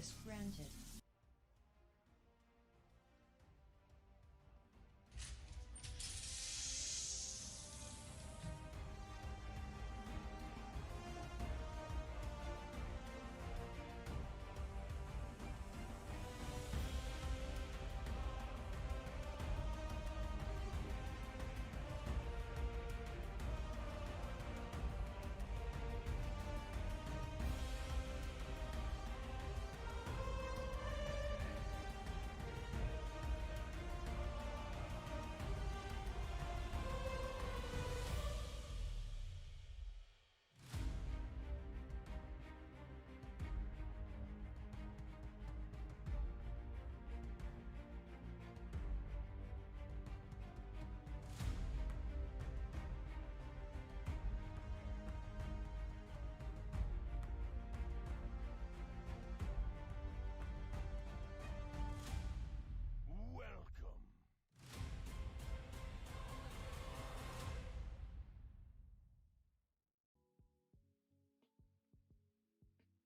Request granted.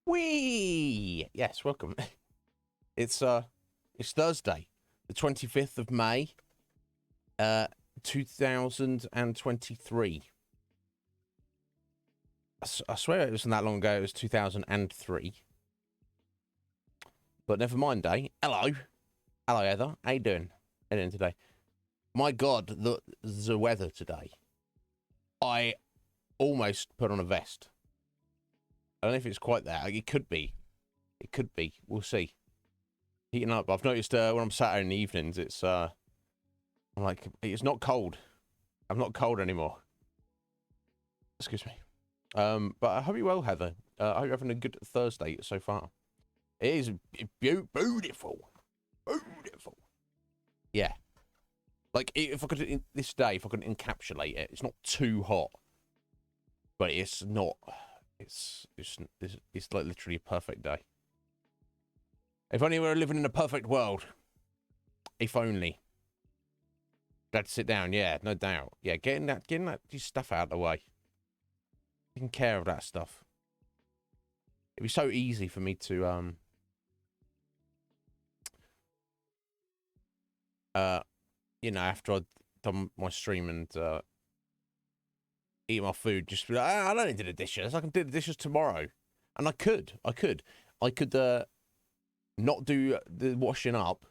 Whee! Yes, welcome. It's Thursday, the 25th of May, 2023. I swear it wasn't that long ago. It was 2003. But never mind, eh? Hello, Heather. How you doing? How you doing today? My God, the weather today. I almost put on a vest. I don't know if it's quite there. It could be. It could be. We'll see. Heating up. I've noticed when I'm sat out in the evenings, it's I'm like, it's not cold. I'm not cold anymore. Excuse me. But I hope you're well, Heather. I hope you're having a good Thursday so far. It is beautiful. Beautiful. Yeah. Like, if I could, this day, if I could encapsulate it, it's not too hot. But it's not. It's like literally a perfect day. If only we were living in a perfect world. If only. Glad to sit down, yeah, no doubt. Yeah, getting that stuff out of the way. Taking care of that stuff. It'd be so easy for me to you know, after I'd done my stream and eat my food, just be like, I don't need to do the dishes. I can do the dishes tomorrow. And I could not do the washing up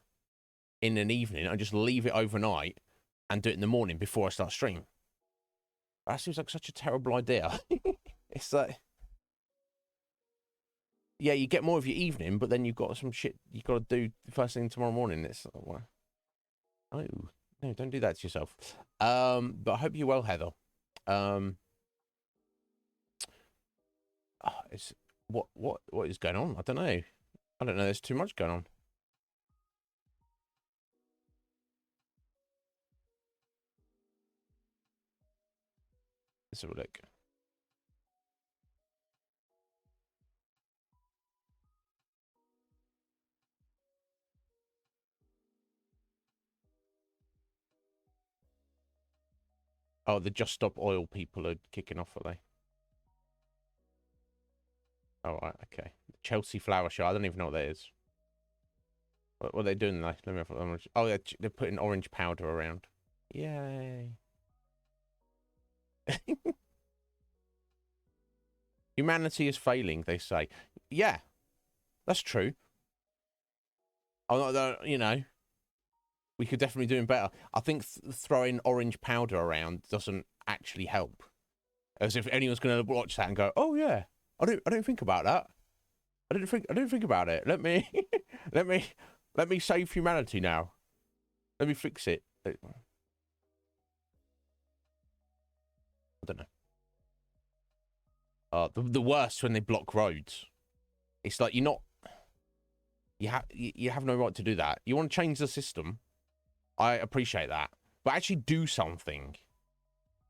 in an evening and just leave it overnight and do it in the morning before I start stream. That seems like such a terrible idea. It's like, yeah, you get more of your evening, but then you've got some shit you've got to do the first thing tomorrow morning. It's like, oh, no, don't do that to yourself. But I hope you're well, Heather. It's what is going on? I don't know. There's too much going on. Let's have a look. Oh, the Just Stop Oil people are kicking off, are they? Oh, right, okay. The Chelsea Flower Show. I don't even know what that is. What are they doing? Let me have a look. Oh, they're putting orange powder around. Yay. Humanity is failing, they say. Yeah, that's true. You know, we could definitely do better. I think throwing orange powder around doesn't actually help. As if anyone's going to watch that and go, "Oh yeah, I don't think about that. I didn't think about it. Let me let me save humanity now. Let me fix it." I don't know. The worst when they block roads. It's like you have no right to do that. You want to change the system. I appreciate that, but actually do something.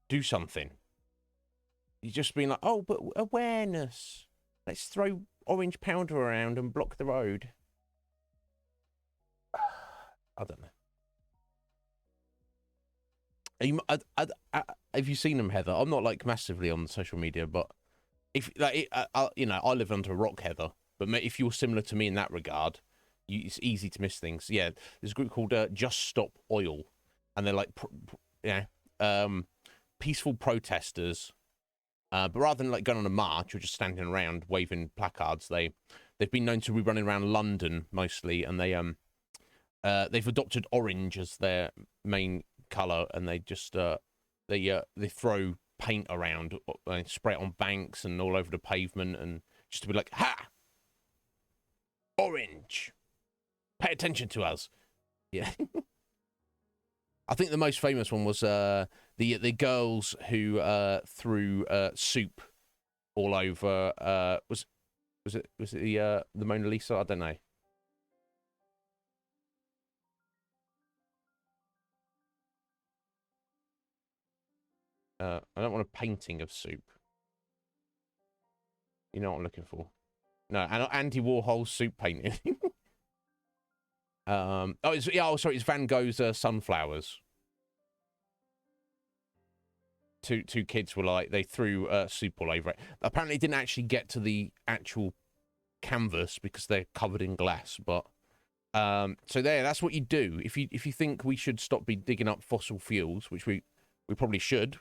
Do something. You just being like, oh, but awareness. Let's throw orange powder around and block the road. I don't know. Have you seen them, Heather? I'm not like massively on social media, but if like you know, I live under a rock, Heather. But if you're similar to me in that regard, it's easy to miss things. Yeah, there's a group called Just Stop Oil, and they're like, peaceful protesters. But rather than like going on a march or just standing around waving placards, they've been known to be running around London mostly, and they've adopted orange as their main color, and they just they throw paint around, they spray it on banks and all over the pavement, and just to be like, ha, orange, pay attention to us. Yeah. I think the most famous one was the girls who threw soup all over. Was it the Mona Lisa? I don't know. I don't want a painting of soup. You know what I'm looking for? No, Andy Warhol's soup painting. Sorry, it's Van Gogh's sunflowers. Two kids were like, they threw soup all over it. Apparently, it didn't actually get to the actual canvas because they're covered in glass. But so that's what you do if you think we should stop digging up fossil fuels, which we probably should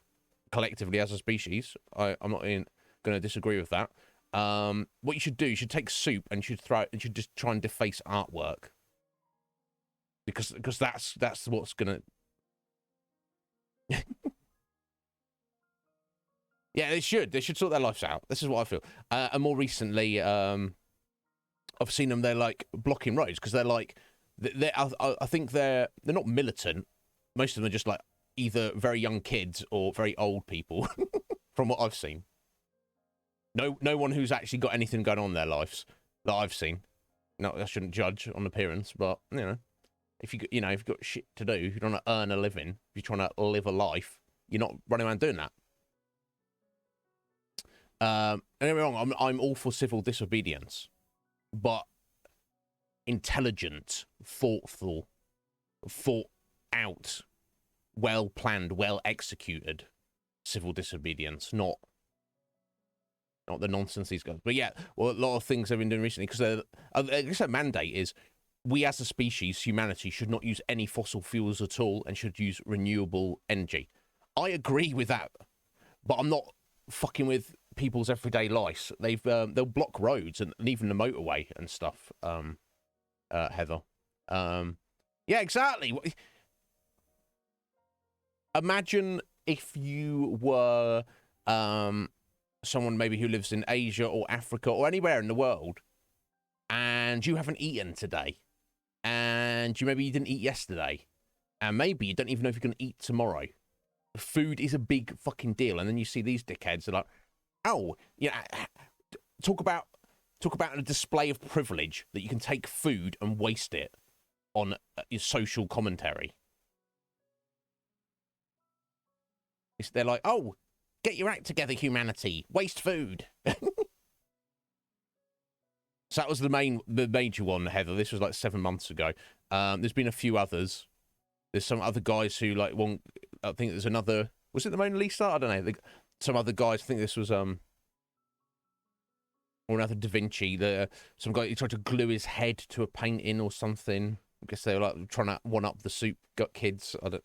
collectively as a species. I'm not going to disagree with that. What you should do, you should take soup and you should just try and deface artwork. Because that's what's gonna. Yeah, they should sort their lives out. This is what I feel. And more recently, I've seen them. They're like blocking roads because they're like, I think they're not militant. Most of them are just like either very young kids or very old people, from what I've seen. No one who's actually got anything going on in their lives that I've seen. No, I shouldn't judge on appearance, but you know. If you've got shit to do, if you're trying to earn a living, if you're trying to live a life, you're not running around doing that. Don't get me wrong, I'm all for civil disobedience, but intelligent, thoughtful, thought out, well planned, well executed civil disobedience, not the nonsense these guys. But yeah, well, a lot of things they've been doing recently because I guess their mandate is, we as a species, humanity, should not use any fossil fuels at all and should use renewable energy. I agree with that, but I'm not fucking with people's everyday lives. They'll block roads and even the motorway and stuff. Heather, yeah, exactly. Imagine if you were someone maybe who lives in Asia or Africa or anywhere in the world, and you haven't eaten today. And maybe you didn't eat yesterday, and maybe you don't even know if you're going to eat tomorrow. Food is a big fucking deal, and then you see these dickheads are like, "Oh, talk about a display of privilege that you can take food and waste it on your social commentary." They're like, "Oh, get your act together, humanity. Waste food." So that was the major one, Heather. This was like 7 months ago. There's been a few others. There's some other guys who like want. I think there's another. Was it the Mona Lisa? I don't know. Some other guys. I think this was or another Da Vinci. Some guy who tried to glue his head to a painting or something. I guess they were like trying to one up the soup got kids. I don't.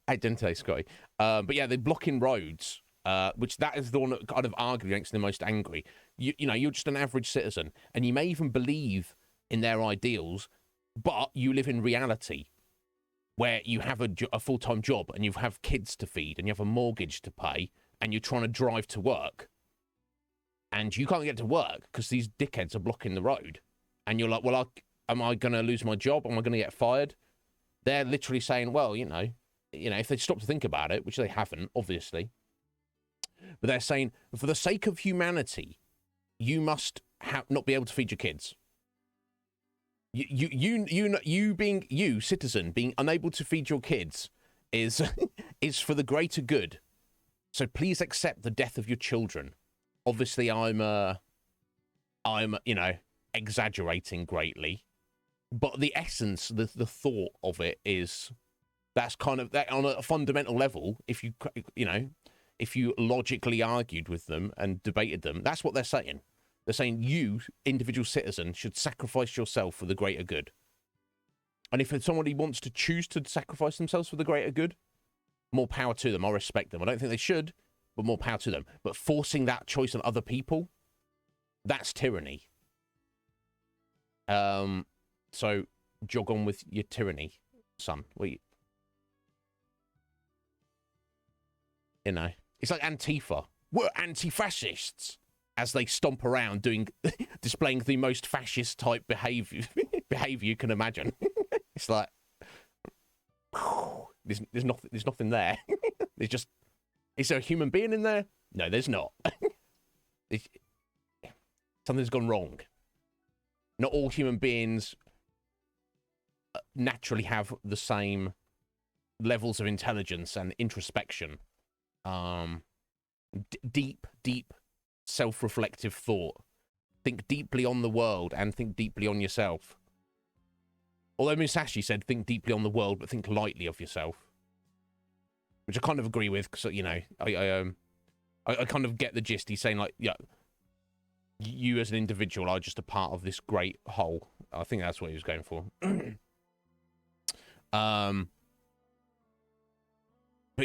I didn't tell you, Scotty. But yeah, they're blocking roads. Which that is the one that kind of argues against the most angry. You know, you're just an average citizen, and you may even believe in their ideals, but you live in reality, where you have a full-time job, and you have kids to feed, and you have a mortgage to pay, and you're trying to drive to work, and you can't get to work because these dickheads are blocking the road, and you're like, well, am I going to lose my job? Am I going to get fired? They're literally saying, well, you know, if they stop to think about it, which they haven't, obviously. But they're saying, for the sake of humanity, you must not be able to feed your kids. You being citizen, being unable to feed your kids is is for the greater good. So please accept the death of your children. Obviously, I'm exaggerating greatly, but the essence, the thought of it is that's kind of that on a fundamental level. If you logically argued with them and debated them, that's what they're saying. They're saying you, individual citizen, should sacrifice yourself for the greater good. And if somebody wants to choose to sacrifice themselves for the greater good, more power to them. I respect them. I don't think they should, but more power to them. But forcing that choice on other people, that's tyranny. So jog on with your tyranny, son. You know, it's like Antifa. We're anti-fascists as they stomp around doing, displaying the most fascist type behavior you can imagine. It's like, there's nothing there. There's just, is there a human being in there? No, there's not. Something's gone wrong. Not all human beings naturally have the same levels of intelligence and introspection. Deep self-reflective thought. Think deeply on the world and think deeply on yourself. Although Musashi said, think deeply on the world, but think lightly of yourself. Which I kind of agree with, because, you know, I kind of get the gist. He's saying, like, yeah, you as an individual are just a part of this great whole. I think that's what he was going for. But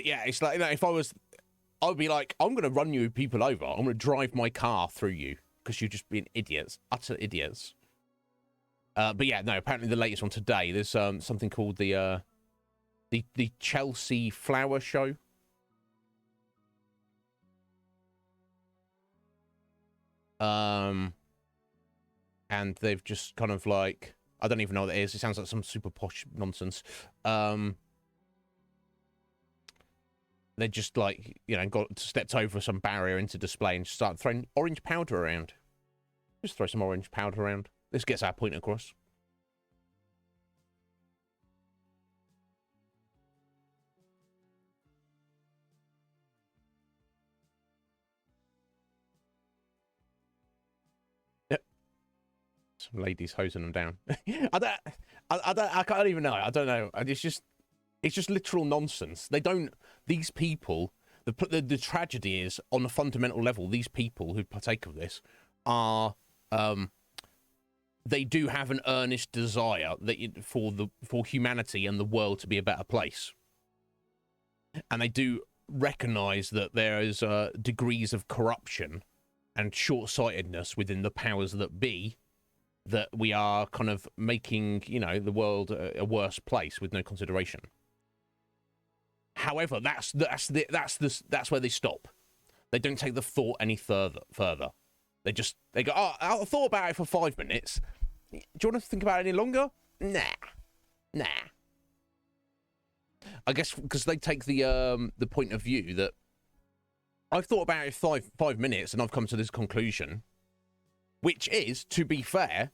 yeah, it's like, you know, if I would be like, I'm going to run you people over. I'm going to drive my car through you because you're just being idiots, utter idiots. But yeah, no, apparently the latest one today, there's something called the Chelsea Flower Show. And they've just kind of like, I don't even know what it is. It sounds like some super posh nonsense. They just, like, you know, stepped over some barrier into display and started throwing orange powder around. Just throw some orange powder around. This gets our point across. Yep. Some ladies hosing them down. I can't even know. I don't know. It's just literal nonsense. These people, the tragedy is, on a fundamental level, these people who partake of this are, they do have an earnest desire for humanity and the world to be a better place. And they do recognize that there is degrees of corruption and short-sightedness within the powers that be, that we are kind of making, you know, the world a worse place with no consideration. However, that's where they stop. They don't take the thought any further. They go, oh, I thought about it for 5 minutes. Do you want to think about it any longer? Nah. I guess because they take the point of view that I've thought about it 5 minutes and I've come to this conclusion, which is, to be fair,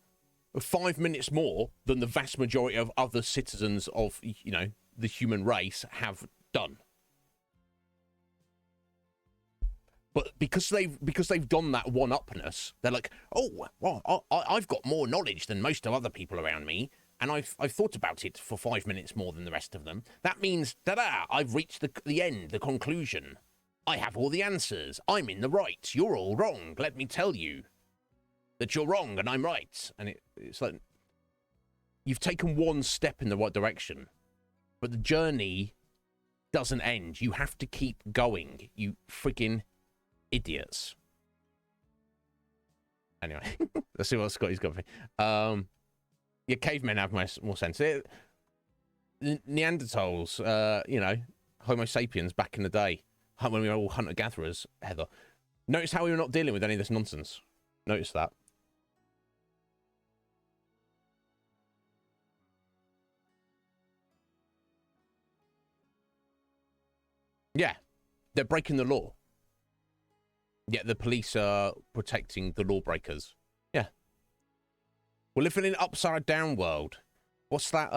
5 minutes more than the vast majority of other citizens of, you know, the human race have done. But because they've done that one-upness, they're like, oh, well, I've got more knowledge than most of other people around me, and I've thought about it for 5 minutes more than the rest of them. That means, ta-da, I've reached the end, the conclusion. I have all the answers. I'm in the right. You're all wrong. Let me tell you that you're wrong and I'm right. And it's like, you've taken one step in the right direction, but the journey doesn't end. You have to keep going, you freaking idiots. Anyway, let's see what Scotty's got for me. Yeah, cavemen have more sense. Neanderthals, you know, Homo sapiens back in the day, when we were all hunter-gatherers, Heather. Notice how we were not dealing with any of this nonsense. Notice that. Yeah, they're breaking the law. Yeah, the police are protecting the lawbreakers. Yeah. We're living in an upside-down world. What's that,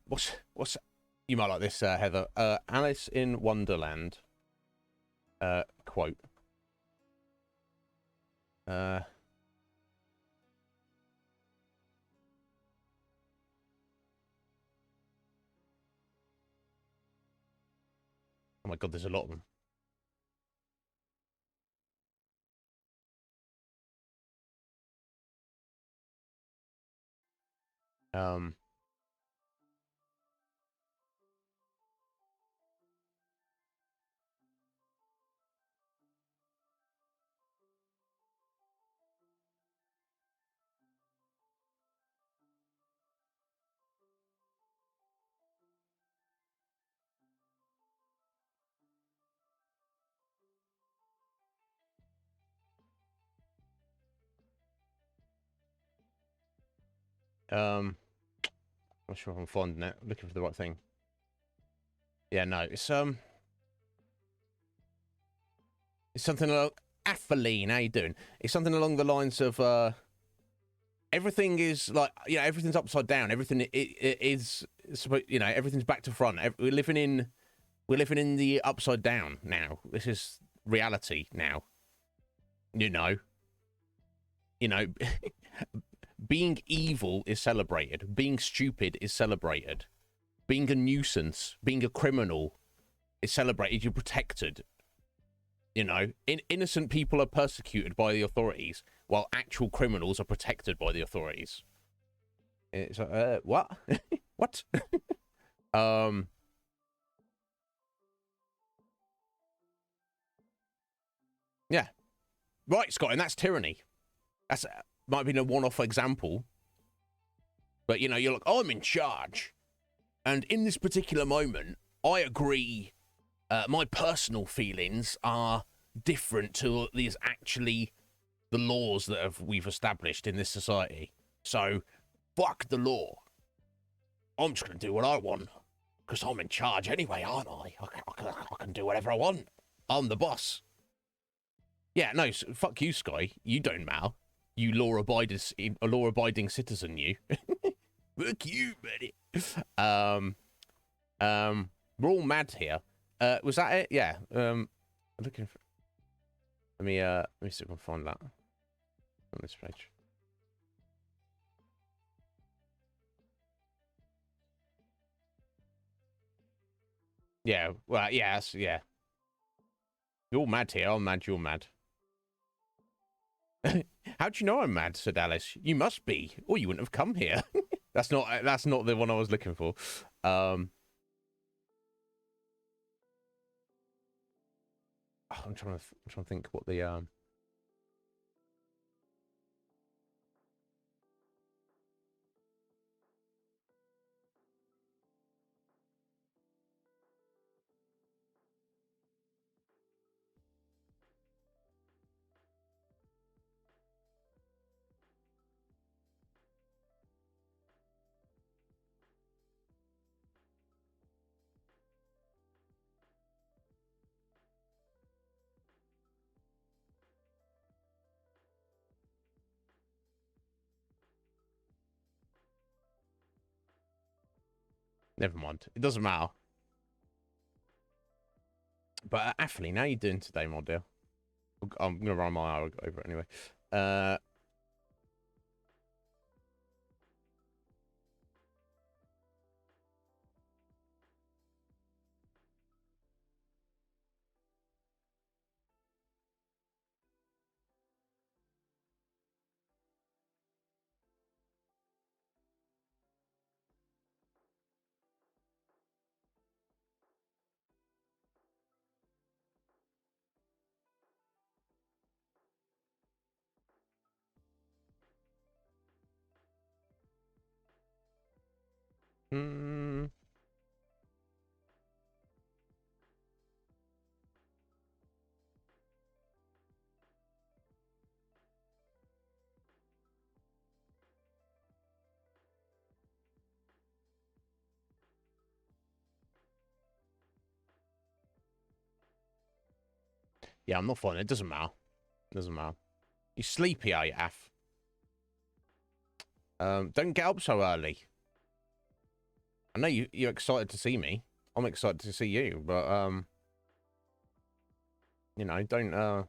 what's... You might like this, Heather. Alice in Wonderland. Quote. Oh my god, there's a lot of them. Um, not sure if I'm finding it. Looking for the right thing. Yeah, no, it's something along. Apheline, how you doing? It's something along the lines of everything is like, everything's upside down. Everything it is, everything's back to front. We're living in the upside down now. This is reality now. You know, you know, being evil is celebrated. Being stupid is celebrated. Being a nuisance, being a criminal is celebrated. You're protected. Innocent people are persecuted by the authorities, while actual criminals are protected by the authorities. It's like, what? What? um, yeah. Right, Scott, and that's tyranny. That's might be a one-off example, but you're like, I'm in charge, and in this particular moment, I agree. My personal feelings are different to these actually the laws that we've established in this society. So, fuck the law. I'm just going to do what I want because I'm in charge anyway, aren't I? I can do whatever I want. I'm the boss. Yeah, no, fuck you, Sky. You don't matter. You law-abiding citizen, you. Fuck you, buddy. Um, we're all mad here. Was that it? Yeah. I'm looking for. Let me see if I can find that on this page. Yeah. Well, yes, yeah. You're all mad here. I'm mad. You're mad. How do you know I'm mad? Said Alice. You must be, or you wouldn't have come here. That's not the one I was looking for. I'm trying to think what the Never mind. It doesn't matter. But Athley, how you doing today, my dear? I'm gonna run my eye over it anyway. Hmm. Yeah, I'm not fine. It doesn't matter. It doesn't matter. You sleepy, are you, Af? Don't get up so early. I know you're excited to see me. I'm excited to see you, but don't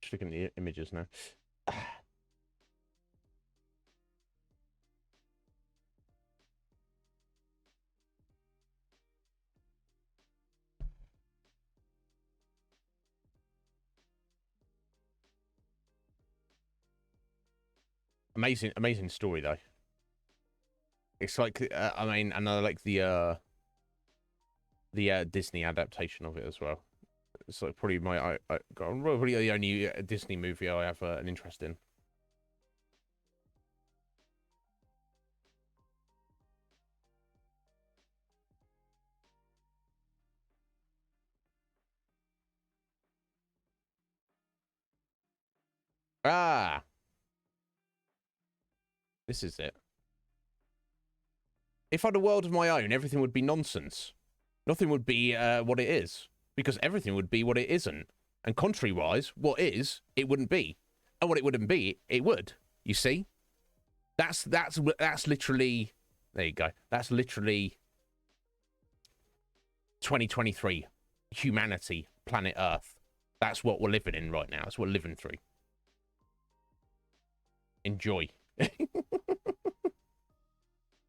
Just looking at the images now. Amazing story though. It's like I mean, and I like the Disney adaptation of it as well. It's like probably probably the only Disney movie I have an interest in. Ah, this is it. If I had a world of my own, everything would be nonsense. Nothing would be what it is, because everything would be what it isn't. And contrary-wise, what is, it wouldn't be. And what it wouldn't be, it would. You see? That's literally... There you go. That's literally 2023. Humanity, planet Earth. That's what we're living in right now. That's what we're living through. Enjoy.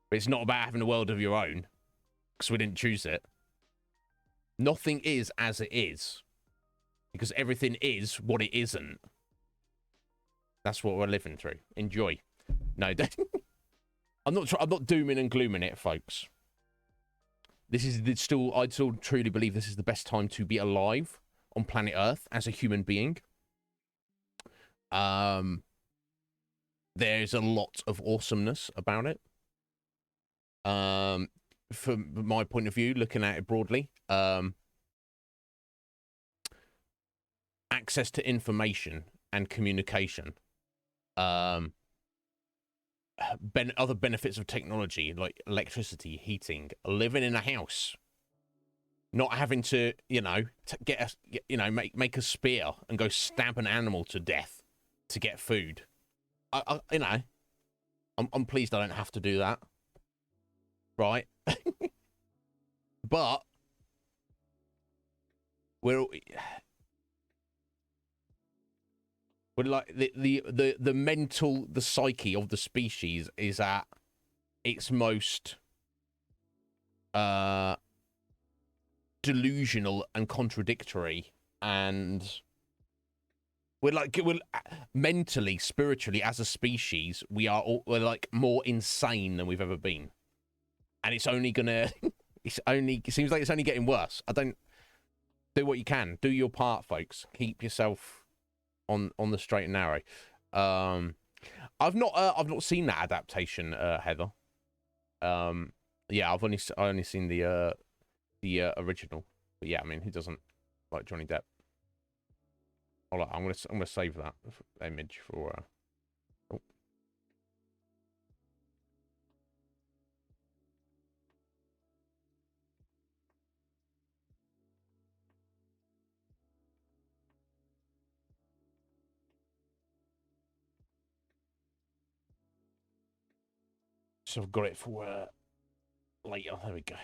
But it's not about having a world of your own, because we didn't choose it. Nothing is as it is, because everything is what it isn't. That's what we're living through. Enjoy. No, I'm not dooming and glooming it, folks. This is still, I still truly believe this is the best time to be alive on planet Earth as a human being. There's a lot of awesomeness about it. From my point of view, looking at it broadly, access to information and communication, other benefits of technology like electricity, heating, living in a house, not having to, you know, make a spear and go stab an animal to death to get food. You know, I'm pleased I don't have to do that. Right. But we're like the mental, the psyche of the species is at its most delusional and contradictory, and we're mentally, spiritually, as a species, we're like more insane than we've ever been. And it's only gonna, it seems like it's only getting worse. Do what you can. Do your part, folks. Keep yourself on the straight and narrow. I've not seen that adaptation, Heather. Yeah, I only seen the original. But yeah, I mean, who doesn't like Johnny Depp? I'm gonna save that image for. Oh. So I've got it for later. There we go.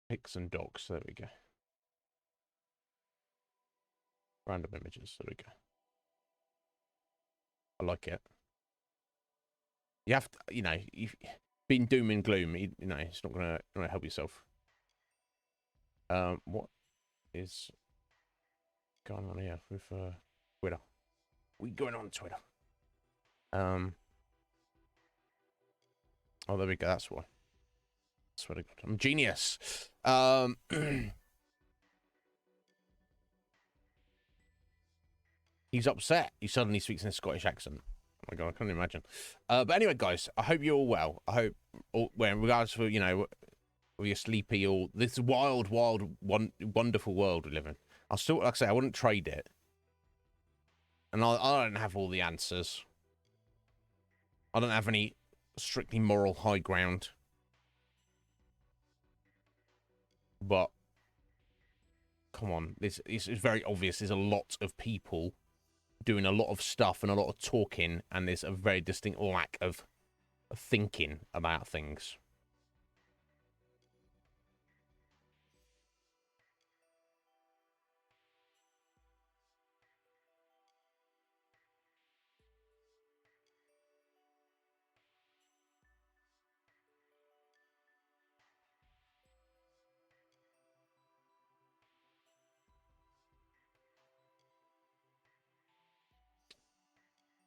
Pics and docs. There we go. Random images. There we go. I like it. You have to, you know, you've been doom and gloom. You know, it's not gonna help yourself. What is going on here with Twitter? We going on Twitter? Oh, there we go. That's why. Swear to God, I'm genius. He's upset. He suddenly speaks in a Scottish accent. Oh my God, I can't imagine. But anyway, guys, I hope you're all well. I hope, well, in regards to, you know, or you're sleepy, or this wild, wonderful world we live in. I'll still, like I say, I wouldn't trade it. And I don't have all the answers. I don't have any strictly moral high ground. come on, it's very obvious. There's a lot of people doing a lot of stuff and a lot of talking, and there's a very distinct lack of thinking about things.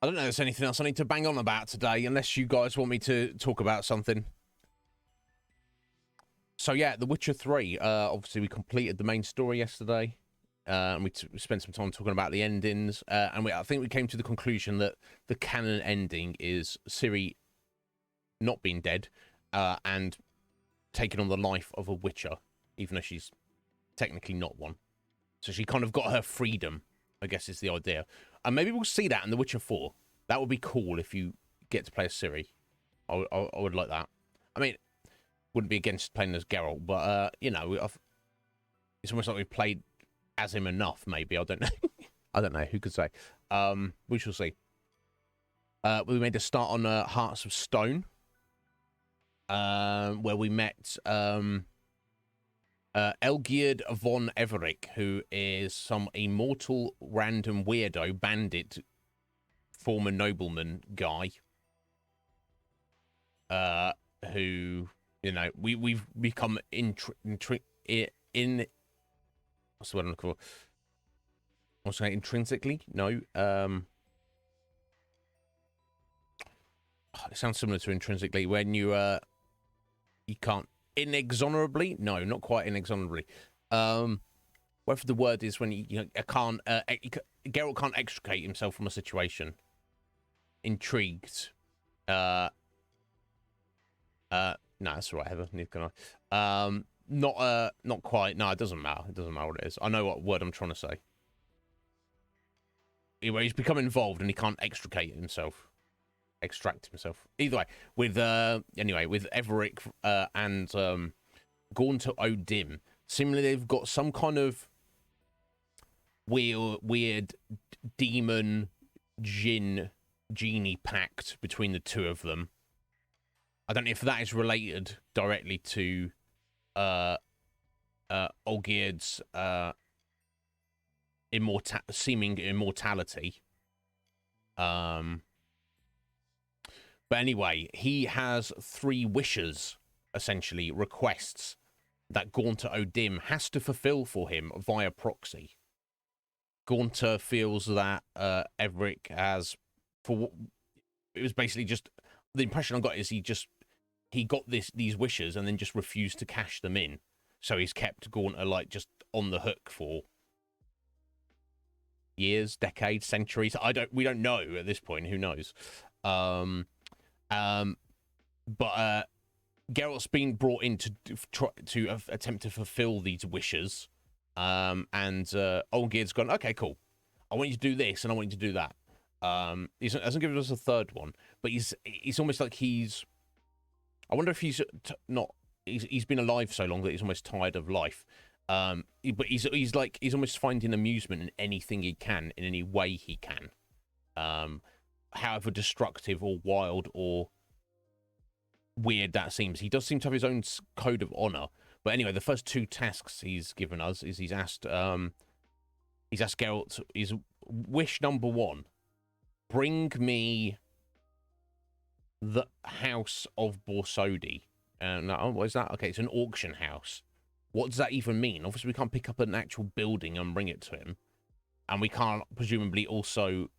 I don't know if there's anything else I need to bang on about today, unless you guys want me to talk about something. So yeah, The Witcher 3. Obviously, we completed the main story yesterday, and we spent some time talking about the endings. And I think we came to the conclusion that the canon ending is Ciri not being dead, and taking on the life of a Witcher, even though she's technically not one. So she kind of got her freedom, I guess is the idea. And maybe we'll see that in The Witcher 4. That would be cool if you get to play as Ciri. I would like that. I mean, wouldn't be against playing as Geralt, but, you know, it's almost like we've played as him enough, maybe. I don't know. I don't know. Who could say? We shall see. We made a start on Hearts of Stone, where we met Elgierd von Everich, who is some immortal random weirdo bandit former nobleman guy, who, you know, we've become in what's the word I'm looking for? What's that, intrinsically? No. It sounds similar to intrinsically when you can't inexorably. No, not quite inexorably. Whatever the word is when you can't. Geralt can't extricate himself from a situation. Intrigued. No, that's all right, Heather. Neither can I. Not quite. No, it doesn't matter. It doesn't matter what it is. I know what word I'm trying to say. Anyway, he's become involved and he can't extricate himself. Extract himself. Either way, with Everich and Gaunter O'Dim, similarly, they've got some kind of weird demon genie pact between the two of them. I don't know if that is related directly to Olgierd's seeming immortality. But anyway, he has 3 wishes, essentially, requests that Gaunter O'Dim has to fulfill for him via proxy. Gaunter feels that Everich has, it was basically just, the impression I got is he got these wishes and then just refused to cash them in. So he's kept Gaunter, like, just on the hook for years, decades, centuries. We don't know at this point. Who knows? But Geralt's been brought in to attempt to fulfill these wishes. And Olgierd's gone, okay, cool. I want you to do this, and I want you to do that. He hasn't given us a third one, but he's almost like I wonder if he's been alive so long that he's almost tired of life. But he's almost finding amusement in anything he can, in any way he can. However destructive or wild or weird that seems. He does seem to have his own code of honor. But anyway, the first 2 tasks he's given us is he's asked Geralt, his wish number 1, bring me the House of Borsodi. What is that? Okay, it's an auction house. What does that even mean? Obviously, we can't pick up an actual building and bring it to him. And we can't presumably also,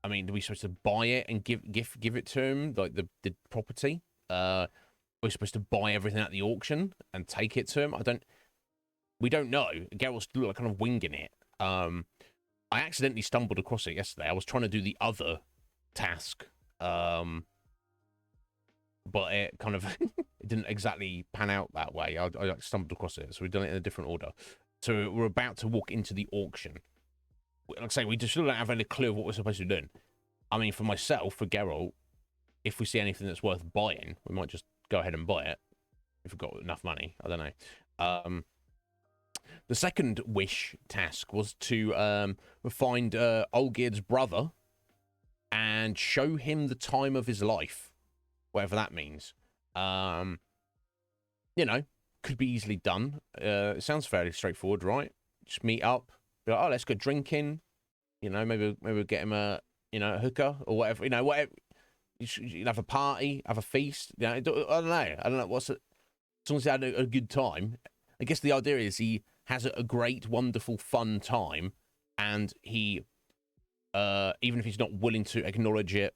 I mean, are we supposed to buy it and give it to him, like the property? We're supposed to buy everything at the auction and take it to him. We don't know. Geralt's like kind of winging it. I accidentally stumbled across it yesterday. I was trying to do the other task, but it kind of it didn't exactly pan out that way. I stumbled across it, so we've done it in a different order. So we're about to walk into the auction. Like I say, we just don't have any clue of what we're supposed to be doing. I mean, for myself, for Geralt, if we see anything that's worth buying, we might just go ahead and buy it if we've got enough money. I don't know. The second wish task was to find Olgierd's brother and show him the time of his life, whatever that means. You know, could be easily done. It sounds fairly straightforward, right? Just meet up, be like, oh, let's go drinking. You know, maybe we'll get him a a hooker or whatever. You know, whatever. You have a party, have a feast. You know, I don't know. As long as he had a good time. I guess the idea is he has a great, wonderful, fun time, and he, even if he's not willing to acknowledge it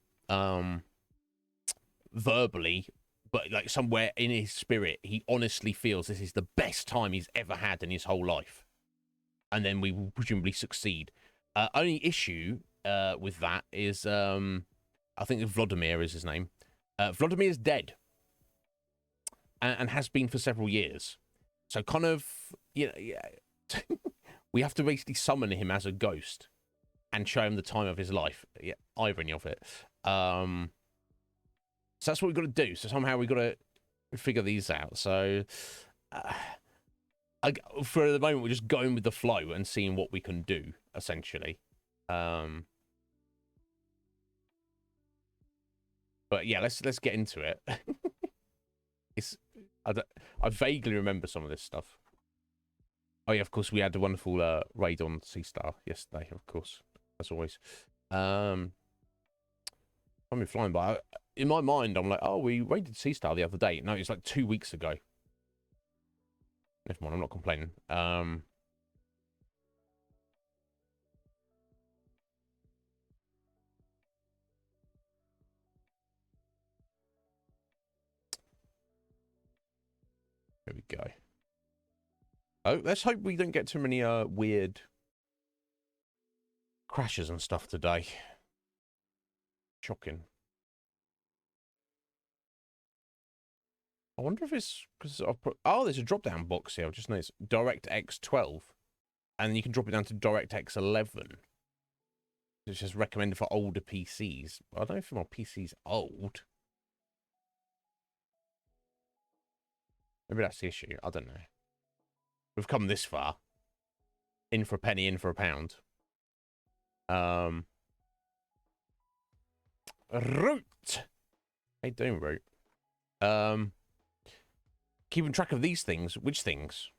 verbally, but like somewhere in his spirit, he honestly feels this is the best time he's ever had in his whole life. And then we will presumably succeed. Only issue with that is, I think Vladimir is his name. Vladimir is dead. And has been for several years. So kind of, yeah, we have to basically summon him as a ghost and show him the time of his life. Yeah, irony of it. So that's what we've got to do. So somehow we've got to figure these out. So for the moment, we're just going with the flow and seeing what we can do, essentially. But yeah, let's get into it. I vaguely remember some of this stuff. Oh yeah, of course we had the wonderful raid on Sea Star yesterday, of course, as always. I'm flying by. In my mind, I'm like, oh, we raided Sea Star the other day. No, it's like 2 weeks ago. Never mind, I'm not complaining. There we go. Oh, let's hope we don't get too many weird crashes and stuff today. Shocking. I wonder if it's because I've put... Oh, there's a drop-down box here. I've just noticed DirectX 12. And you can drop it down to DirectX 11. It's just recommended for older PCs. I don't know if my PC's old. Maybe that's the issue. I don't know. We've come this far. In for a penny, in for a pound. Root. How you doing, Root? Keeping track of these things. Which things?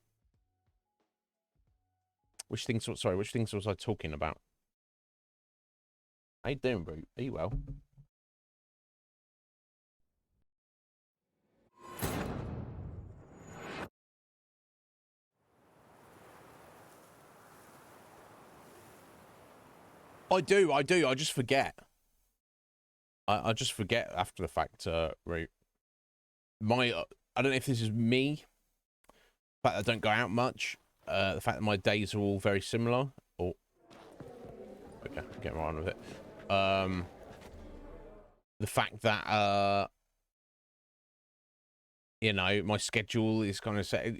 Which things? Sorry, which things was I talking about? How you doing, Root? Are you well? I do. I just forget. I just forget after the fact, Root. I don't know if this is me. The fact that I don't go out much. The fact that my days are all very similar. Or okay, get right on with it. The fact that you know, my schedule is kind of set.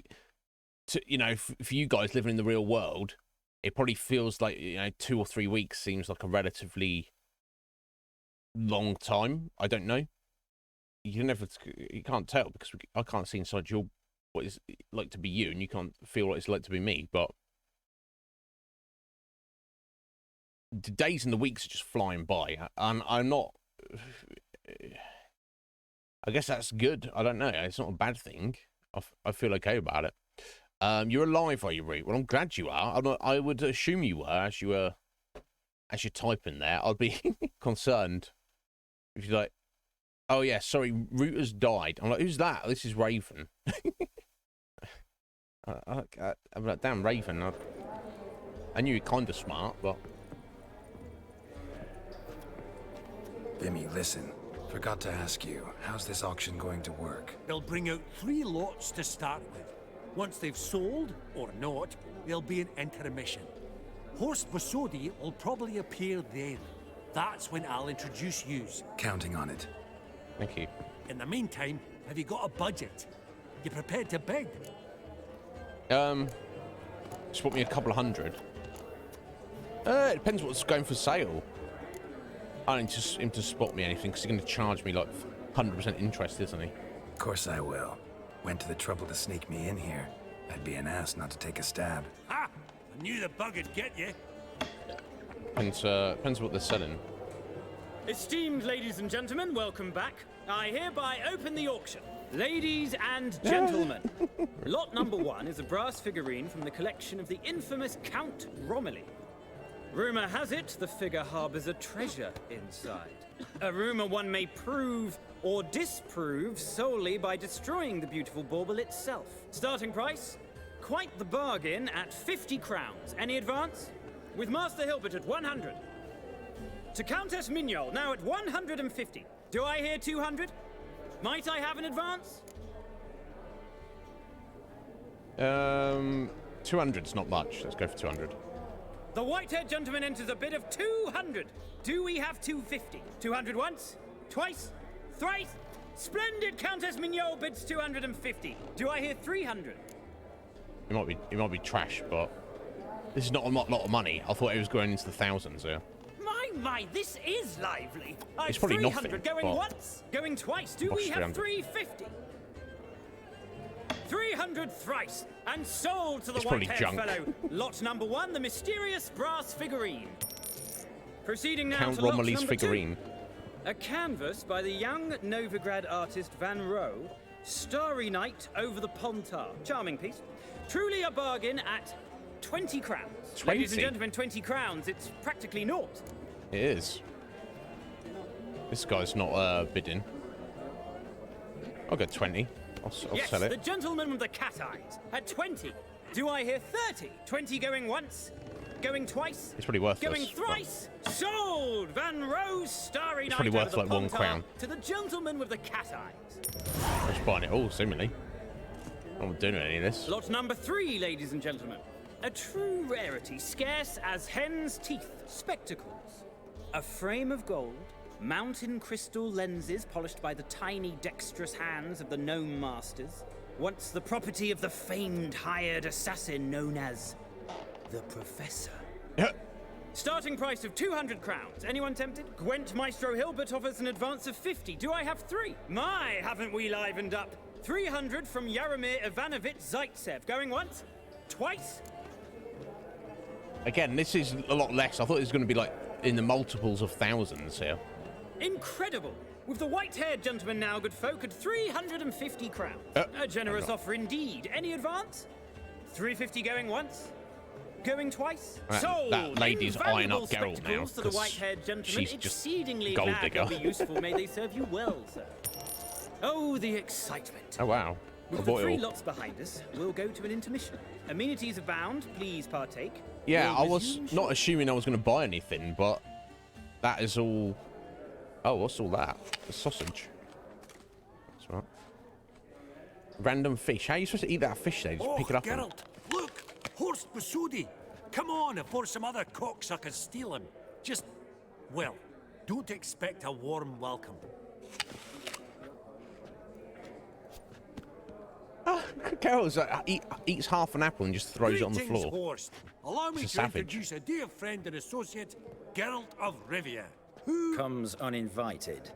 You know, for you guys living in the real world, it probably feels like, you know, 2 or 3 weeks seems like a relatively long time. I don't know. You can't tell because I can't see inside your what it's like to be you, and you can't feel what it's like to be me. But the days and the weeks are just flying by, and I'm not. I guess that's good. I don't know. It's not a bad thing. I feel okay about it. You're alive, are you, Root? Well, I'm glad you are. I would assume you were as you're typing there. I'd be concerned if you're like, oh yeah, sorry, Root has died. I'm like, who's that? This is Raven. I'm like, damn, Raven. I knew you're kind of smart, but... Bimmy, listen. Forgot to ask you, how's this auction going to work? They'll bring out 3 lots to start with. Once they've sold, or not, there'll be an intermission. Horst Bosodi will probably appear then. That's when I'll introduce yous. Counting on it. Thank you. In the meantime, have you got a budget? You prepared to bid? Just bought me a couple of hundred. It depends what's going for sale. I don't need him to spot me anything, because he's going to charge me like 100% interest, isn't he? Of course I will. Went to the trouble to sneak me in here. I'd be an ass not to take a stab. Ha! I knew the bug'd get you. Depends what they're selling. Esteemed ladies and gentlemen, welcome back. I hereby open the auction. Ladies and gentlemen, lot number 1 is a brass figurine from the collection of the infamous Count Romilly. Rumor has it the figure harbors a treasure inside. A rumor one may prove or disprove solely by destroying the beautiful bauble itself. Starting price? Quite the bargain at 50 crowns. Any advance? With Master Hilbert at 100. To Countess Mignol, now at 150. Do I hear 200? Might I have an advance? 200's not much. Let's go for 200. The white-haired gentleman enters a bid of 200. Do we have 250? 200 once? Twice? Thrice? Splendid! Countess Mignol bids 250. Do I hear 300? It might be trash, but this is not a lot of money. I thought it was going into the thousands here. My, this is lively. It's probably 300 nothing, going but- once, going twice. Do we have 350? 300 thrice, and sold to the It's probably white-haired junk. fellow. Lot number 1, the mysterious brass figurine. Proceeding now Count to lot Romilly's number figurine. 2. A canvas by the young Novigrad artist Van Rohe, Starry Night over the Pontar. Charming piece. Truly a bargain at 20 crowns. 20? Ladies and gentlemen, 20 crowns. It's practically naught. It is. This guy's not bidding. I'll go 20. I'll Yes, sell the it. gentleman with the cat eyes at 20. Do I hear 30? 20 going once, going twice, It's probably worthless. going thrice. Sold! Van Rohe's Starry Night probably over worth the like £1 Pontar crown. to the gentleman with the cat eyes. I'm just buying it all, seemingly. I'm not doing any of this. Lot number 3, ladies and gentlemen. A true rarity, scarce as hen's teeth. Spectacles. A frame of gold, mountain crystal lenses polished by the tiny dexterous hands of the gnome masters. Once the property of the famed hired assassin known as the Professor. Starting price of 200 crowns. Anyone tempted? Gwent Maestro Hilbert offers an advance of 50. Do I have 3? My, haven't we livened up? 300 from Yaromir Ivanovich Zaitsev. Going once? Twice? Again, this is a lot less. I thought it was going to be like in the multiples of thousands here. Incredible! With the white-haired gentleman now, good folk, at 350 crowns. A generous offer indeed. Any advance? 350 going once? Going twice? Sold! That lady's eyeing up Invaluable Geralt now, spectacles to the 'cause white-haired gentleman. she's just Exceedingly gold glad digger. they'll be useful. May they serve you well, sir. Oh, the excitement. Oh, wow. I With the bought it 3 all. lots behind us, we'll go to an intermission. Amenities abound. Please partake. Yeah, We'll I was resume not shortly. assuming I was going to buy anything, but that is all... Oh, what's all that? The sausage. That's right. Random fish. How are you supposed to eat that fish there? Just Oh, pick it up and... Geralt, look! Horst Basudi! Come on, before some other cocksuckers steal him. Just, well, don't expect a warm welcome. Carol's eats half an apple and just throws it on the Greetings, floor. Horst. Allow me to It's a savage. introduce a dear friend and associate, Geralt of Rivia. Comes uninvited.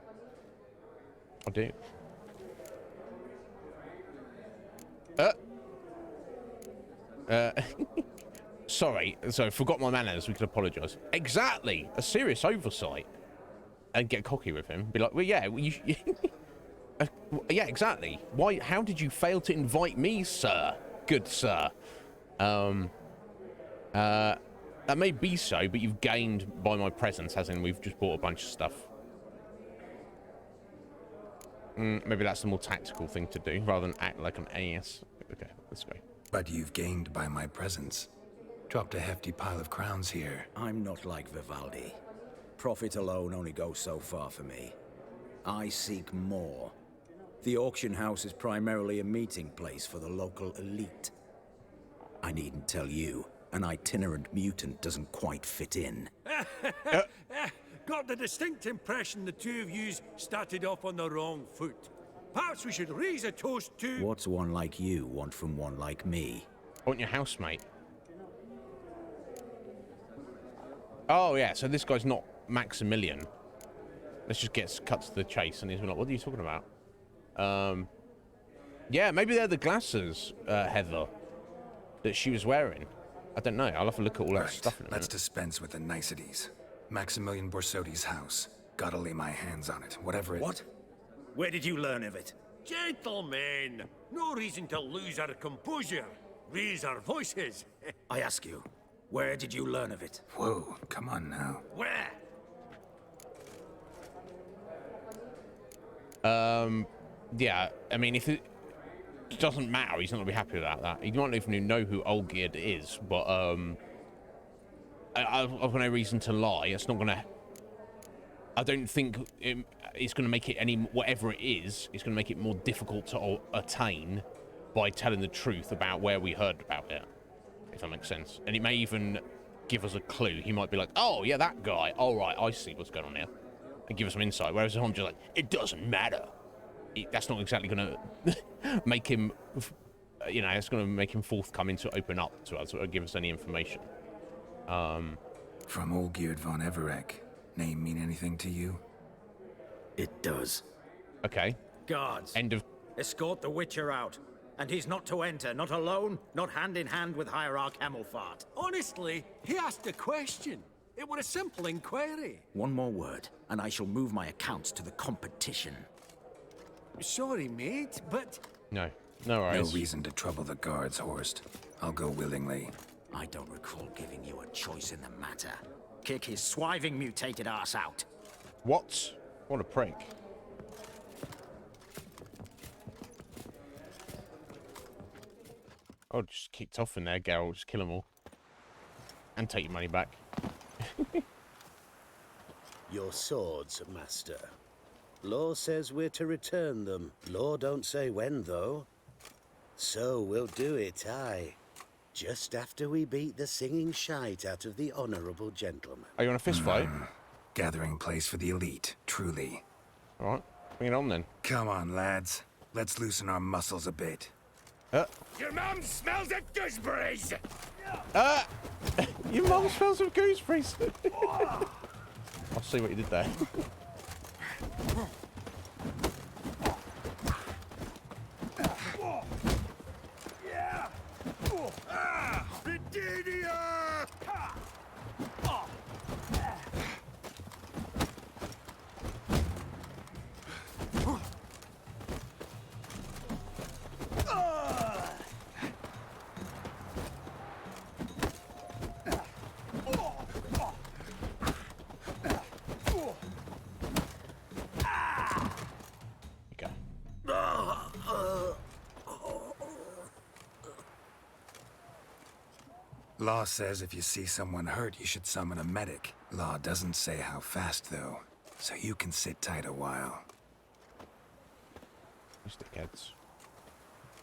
I do. Sorry, so forgot my manners. We could apologise. Exactly, a serious oversight, and get cocky with him. Be like, well, yeah, yeah, exactly. Why? How did you fail to invite me, sir? Good sir. That may be so, but you've gained by my presence, as in we've just bought a bunch of stuff. Maybe that's the more tactical thing to do, rather than act like an AS. Okay, let's go. But you've gained by my presence. Dropped a hefty pile of crowns here. I'm not like Vivaldi. Profit alone only goes so far for me. I seek more. The auction house is primarily a meeting place for the local elite. I needn't tell you, an itinerant mutant doesn't quite fit in. Got the distinct impression the two of yous started off on the wrong foot. Perhaps we should raise a toast to... What's one like you want from one like me? I want your housemate. Oh, yeah, so this guy's not Maximilian. Let's just get cut to the chase. And he's like, what are you talking about? Yeah, maybe they're the Glassers, Heather. that she was wearing. I don't know. I'll have to look at all that Right, stuff in a let's minute. dispense with the niceties. Maximilian Borsodi's house. Gotta lay my hands on it, whatever it... What? Where did you learn of it? Gentlemen, no reason to lose our composure. Raise our voices. I ask you, where did you learn of it? Whoa, come on now. Where? Yeah, I mean, if it doesn't matter, he's not going to be happy about that. He might not even know who Olgierd is, but I've got no reason to lie. It's not going to... I don't think it's going to make it any... Whatever it is, it's going to make it more difficult to attain by telling the truth about where we heard about it, if that makes sense. And it may even give us a clue. He might be like, oh, yeah, that guy. All right, I see what's going on here. And give us some insight. Whereas I'm just like, it doesn't matter. That's not exactly going to make him, you know, it's going to make him forthcoming to open up to us or give us any information. From Olgierd von Everek. Name mean anything to you? It does. Okay. Guards, End of... escort the Witcher out. And he's not to enter, not alone, not hand in hand with Hierarch Hemmelfart. Honestly, he asked a question. It were a simple inquiry. One more word, and I shall move my accounts to the competition. Sorry, mate, but No. No worries. No reason to trouble the guards, Horst. I'll go willingly. I don't recall giving you a choice in the matter. Kick his swiving mutated ass out. What? What a prick. Oh, just kicked off in there, Geralt. Just kill them all. And take your money back. Your swords, master. Law says we're to return them. Law don't say when, though. So we'll do it, aye. Just after we beat the singing shite out of the honourable gentleman. Are you on a fist fight? Gathering place for the elite, truly. Alright, bring it on then. Come on, lads. Let's loosen our muscles a bit. Your mum smells of gooseberries! Your mum smells of gooseberries. I'll see what you did there. Beginia! Okay. Law says if you see someone hurt, you should summon a medic. Law doesn't say how fast, though. So you can sit tight a while. These dickheads.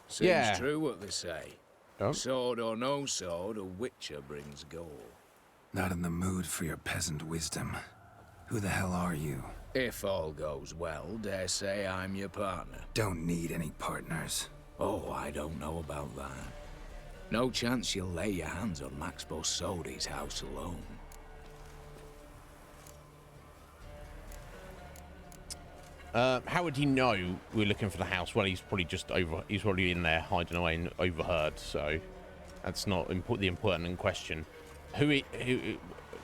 Seems Yeah. true what they say. Oh. Sword or no sword, a witcher brings gold. Not in the mood for your peasant wisdom. Who the hell are you? If all goes well, dare say I'm your partner. Don't need any partners. Oh, I don't know about that. No chance you'll lay your hands on Max Borsodi's house alone. How would he know we're looking for the house? Well, he's probably just he's probably in there hiding away and overheard, so that's not the important question.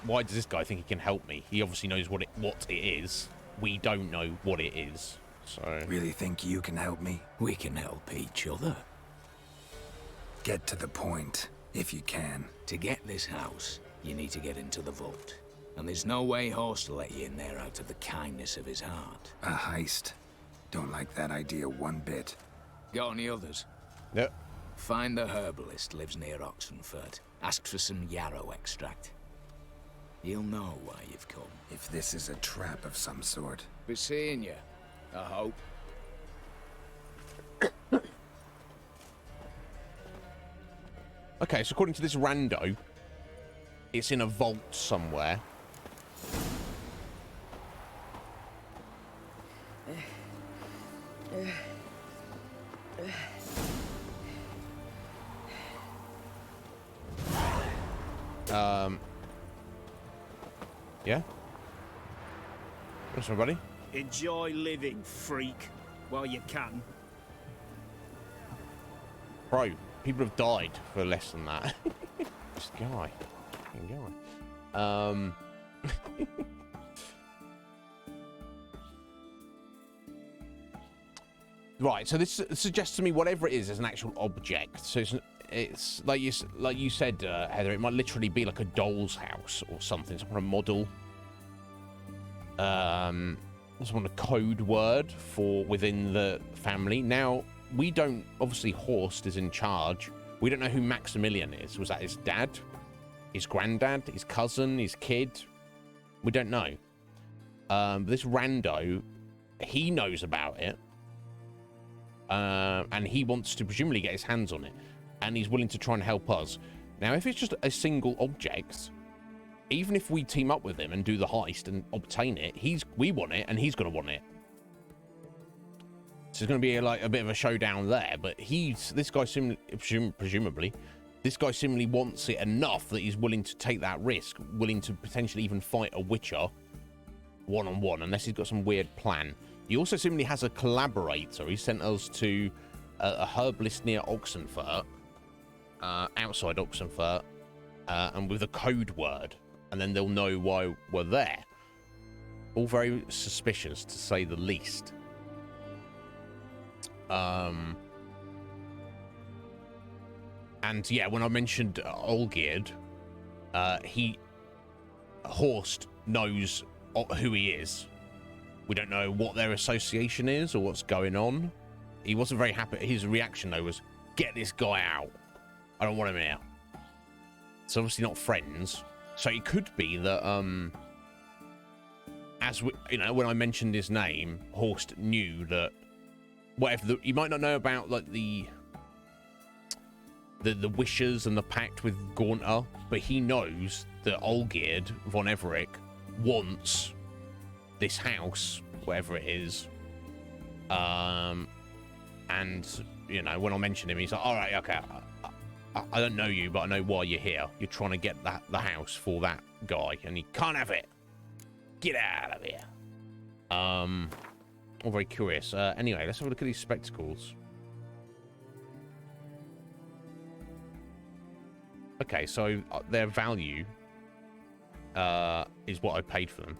Why does this guy think he can help me? He obviously knows what it is. We don't know what it is, so... Really think you can help me? We can help each other. Get to the point, if you can. To get this house, you need to get into the vault. And there's no way Horst will let you in there out of the kindness of his heart. A heist. Don't like that idea one bit. Got any others? Yep. Find the herbalist lives near Oxenfurt. Ask for some yarrow extract. He'll know why you've come. If this is a trap of some sort. Be seeing you, I hope. Okay, so according to this rando, it's in a vault somewhere. Yeah? What's everybody? Enjoy living, freak, while you can. Bro, People have died for less than that. This guy. Fucking guy. Right, so this suggests to me whatever it is an actual object. So it's like you said, Heather, it might literally be like a doll's house or something, some kind of model. Some a code word for within the family. Now, we don't, obviously Horst is in charge. We don't know who Maximilian is. Was that his dad? His granddad? His cousin? His kid? We don't know. This rando, he knows about it. And he wants to presumably get his hands on it. And he's willing to try and help us. Now, if it's just a single object, even if we team up with him and do the heist and obtain it, we want it and he's going to want it. So it's going to be like a bit of a showdown there. But this guy presumably, this guy similarly wants it enough that he's willing to take that risk, willing to potentially even fight a Witcher one-on-one, unless he's got some weird plan. He also similarly has a collaborator. He sent us to a herbalist near Oxenfurt, outside Oxenfurt, and with a code word. And then they'll know why we're there. All very suspicious, to say the least. And yeah, when I mentioned Olgierd, Horst knows who he is. We don't know what their association is or what's going on. He wasn't very happy. His reaction, though, was, get this guy out. I don't want him here. It's obviously not friends. So it could be that, when I mentioned his name, Horst knew that you might not know about, like, the wishes and the pact with Gaunter, but he knows that Olgierd von Everec wants this house, whatever it is. And, when I mentioned him, he's like, all right, okay, I don't know you, but I know why you're here. You're trying to get the house for that guy, and he can't have it. Get out of here. I'm very curious. Anyway, let's have a look at these spectacles. Okay, so their value is what I paid for them.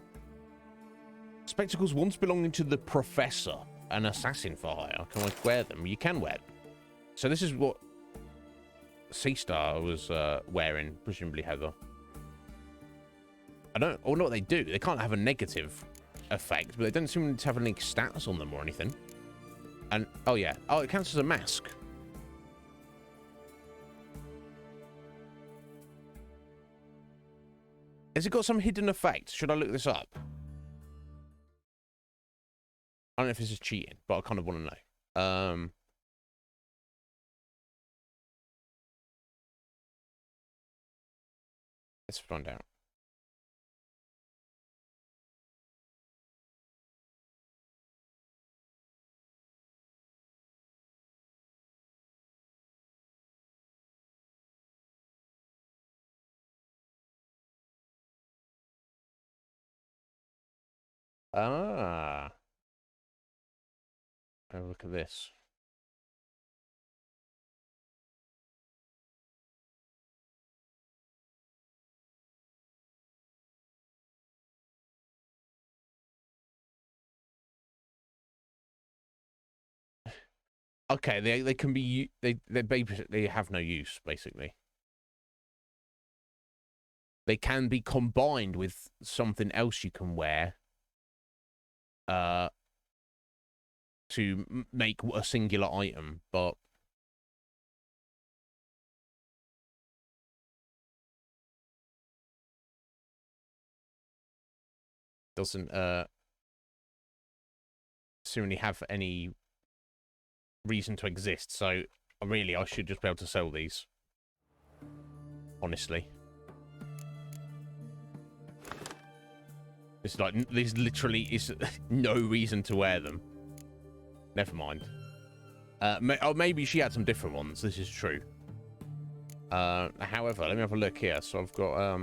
Spectacles once belonging to the Professor, an assassin for hire. Can I wear them? You can wear them. So this is what Seastar was wearing, presumably Heather. I know what they do. They can't have a negative effect, but they don't seem to have any stats on them or anything. And, oh yeah. Oh, it counts as a mask. Has it got some hidden effect? Should I look this up? I don't know if this is cheating, but I kind of want to know. Let's find out. Ah. Have a look at this. Okay, they can be they basically have no use, basically. They can be combined with something else you can wear to make a singular item, but doesn't seemingly have any reason to exist. So really, I should just be able to sell these, honestly. It's like, there's literally is no reason to wear them. Never mind. Maybe she had some different ones. This is true. However, let me have a look here. So I've got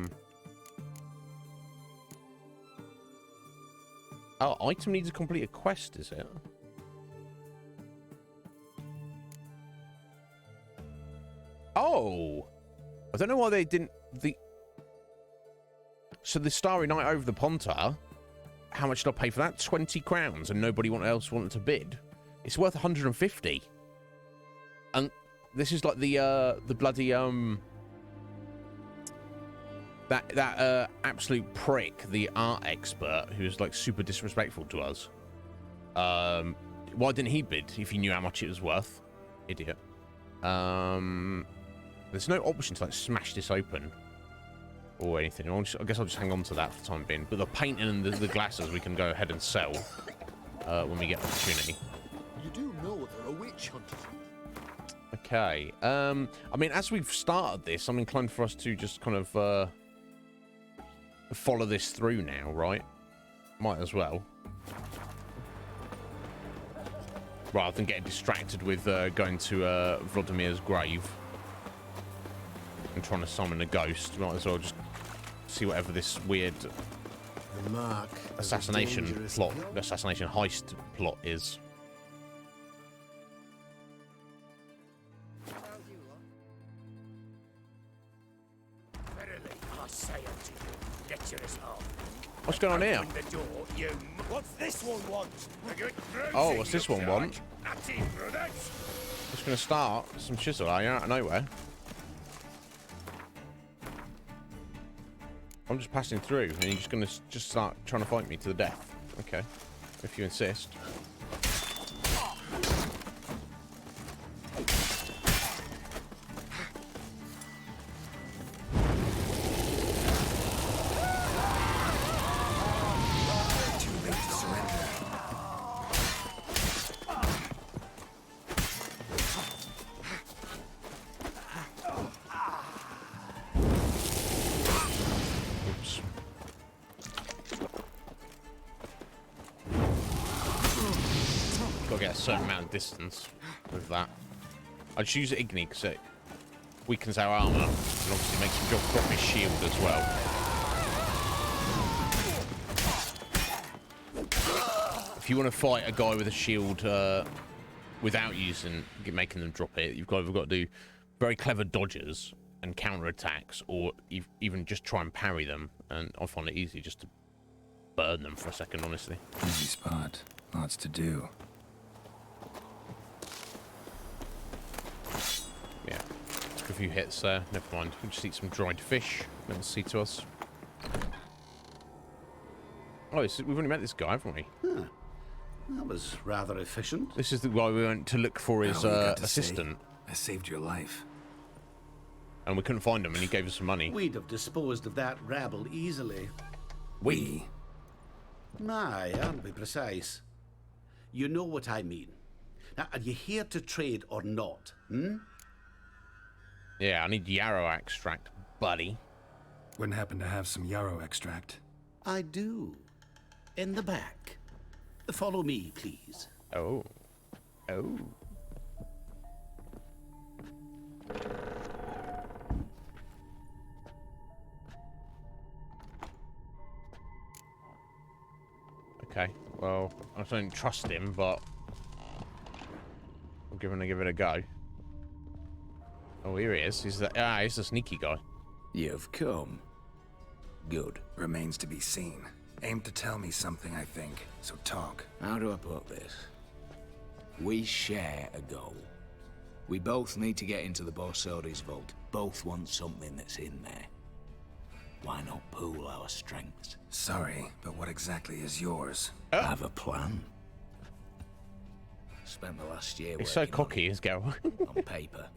oh, item needs to complete a quest, is it? Oh, I don't know why they didn't. So the Starry Night over the Pontar, how much did I pay for that? 20 crowns, and nobody else wanted to bid. It's worth 150. And this is like the bloody that absolute prick, the art expert, who's like super disrespectful to us. Why didn't he bid if he knew how much it was worth? Idiot. There's no option to like smash this open or anything. I guess I'll just hang on to that for the time being. But the painting and the glasses we can go ahead and sell when we get the opportunity. You do know there are witch hunters. Okay. I mean, as we've started this, I'm inclined for us to just kind of follow this through now, right? Might as well. Rather than getting distracted with going to Vladimir's grave and trying to summon a ghost, might as well just see whatever this weird assassination heist plot is. Verily, I say unto you, get your resolve. What's going on here? Open the door, you. What's this one want? A good Oh, what's this one want? like? That's it, brothers. Just gonna start some chisel out of nowhere. I'm just passing through, and you're just gonna start trying to fight me to the death. Okay, if you insist. Certain amount of distance with that. I'd choose Ignib because it weakens our armor and obviously makes him drop his shield as well. If you want to fight a guy with a shield without making them drop it, you've either got to do very clever dodges and counter attacks, or even just try and parry them. And I find it easy just to burn them for a second, honestly. Easy spot. Lots to do. Yeah, took a few hits there. Never mind. We'll just eat some dried fish. Never see to us. Oh, we've only met this guy, haven't we? Huh. That was rather efficient. This is the guy we went to look for his assistant. I saved your life. And we couldn't find him, and he gave us some money. We'd have disposed of that rabble easily. We? Aye, aren't we precise? You know what I mean. Now, are you here to trade or not? Yeah, I need yarrow extract, buddy. Wouldn't happen to have some yarrow extract. I do. In the back. Follow me, please. Oh. Oh. Okay, well, I don't trust him, but I'm going to give it a go. Oh, here he is. He's the sneaky guy. You've come. Good. Remains to be seen. Aim to tell me something, I think. So talk. How do I put this? We share a goal. We both need to get into the Borsodi's vault. Both want something that's in there. Why not pool our strengths? Sorry, but what exactly is yours? I have a plan. Spent the last year He's so working cocky, is Geralt. on paper.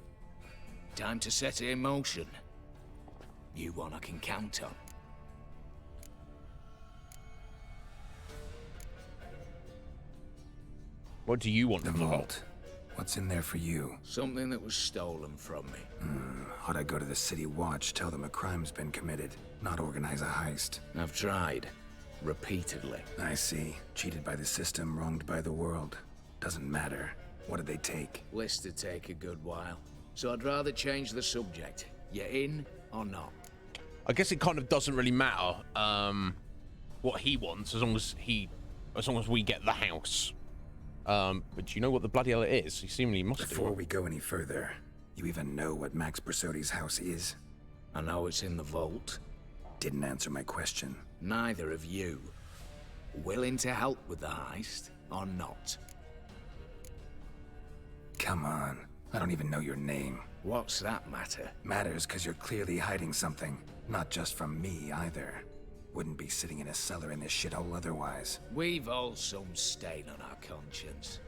Time to set it in motion. You one I can count on. What do you want The from the vault? vault. What's in there for you? Something that was stolen from me. Ought I go to the city watch, tell them a crime's been committed, not organize a heist? I've tried. Repeatedly. I see. Cheated by the system, wronged by the world. Doesn't matter. What did they take? List to take a good while. So I'd rather change the subject. You in or not? I guess it kind of doesn't really matter what he wants as long as we get the house. But do you know what the bloody hell it is? He seemingly must Before do. we go any further, You even know what Max Bersodi's house is? I know it's in the vault. Didn't answer my question. Neither of you. Willing to help with the heist, or not? Come on. I don't even know your name. What's that matter? Matters because you're clearly hiding something. Not just from me, either. Wouldn't be sitting in a cellar in this shithole otherwise. We've all some stain on our conscience.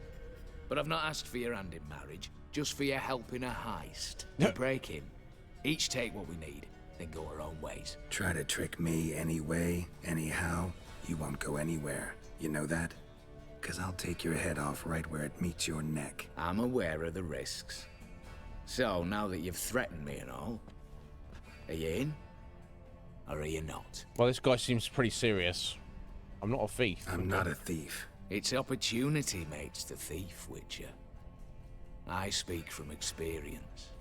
But I've not asked for your hand in marriage, just for your help in a heist. We break in. Each take what we need, then go our own ways. Try to trick me anyway, anyhow, you won't go anywhere. You know that? Because I'll take your head off right where it meets your neck. I'm aware of the risks. So, now that you've threatened me and all, are you in? Or are you not? Well, this guy seems pretty serious. I'm not a thief. I'm not a thief. It's opportunity makes the thief, Witcher. I speak from experience.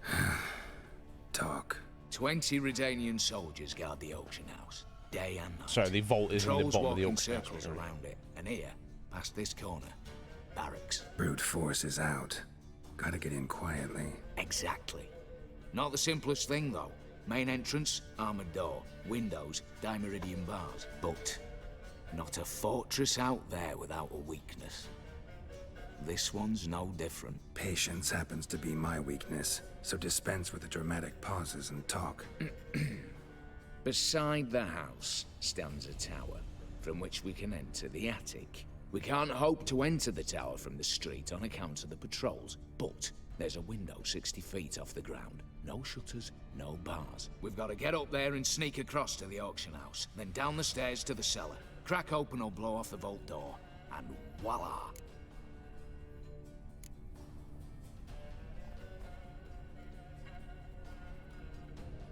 Talk. 20 Redanian soldiers guard the auction house, day and night. So the vault is in the Trolls bottom of walk the in auction house. circles around it, and here, past this corner, barracks. Brute force is out. Gotta get in quietly. Exactly. Not the simplest thing, though. Main entrance, armored door. Windows, dimeridian bars. But not a fortress out there without a weakness. This one's no different. Patience happens to be my weakness, so dispense with the dramatic pauses and talk. Beside the house stands a tower, from which we can enter the attic. We can't hope to enter the tower from the street on account of the patrols, but there's a window 60 feet off the ground. No shutters, no bars. We've got to get up there and sneak across to the auction house, then down the stairs to the cellar. Crack open or blow off the vault door, and voila!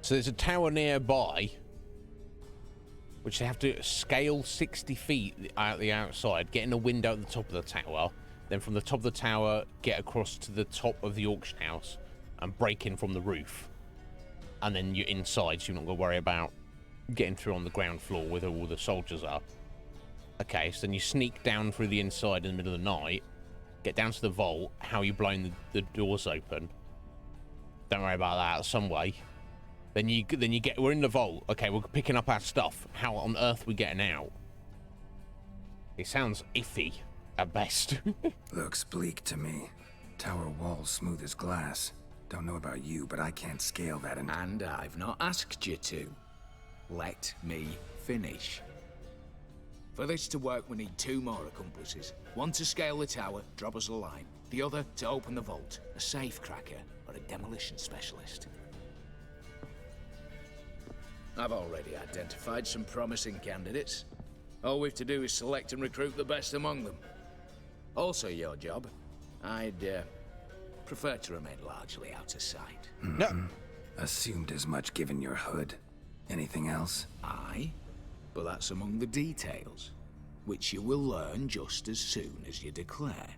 So there's a tower nearby, which they have to scale 60 feet out the outside, get in a window at the top of the tower, then from the top of the tower, get across to the top of the auction house and break in from the roof. And then you're inside, so you're not going to worry about getting through on the ground floor where all the soldiers are. Okay, so then you sneak down through the inside in the middle of the night, get down to the vault. How are you blowing the doors open? Don't worry about that, some way. Then we're in the vault. Okay, we're picking up our stuff. How on earth are we getting out? It sounds iffy at best. Looks bleak to me. Tower walls smooth as glass. Don't know about you, but I can't scale that And I've not asked you to. Let me finish. For this to work, we need 2 more accomplices. One to scale the tower, drop us a line. The other to open the vault, a safe cracker or a demolition specialist. I've already identified some promising candidates. All we've to do is select and recruit the best among them. Also your job. I'd prefer to remain largely out of sight. No. Assumed as much given your hood. Anything else? Aye, but that's among the details, which you will learn just as soon as you declare.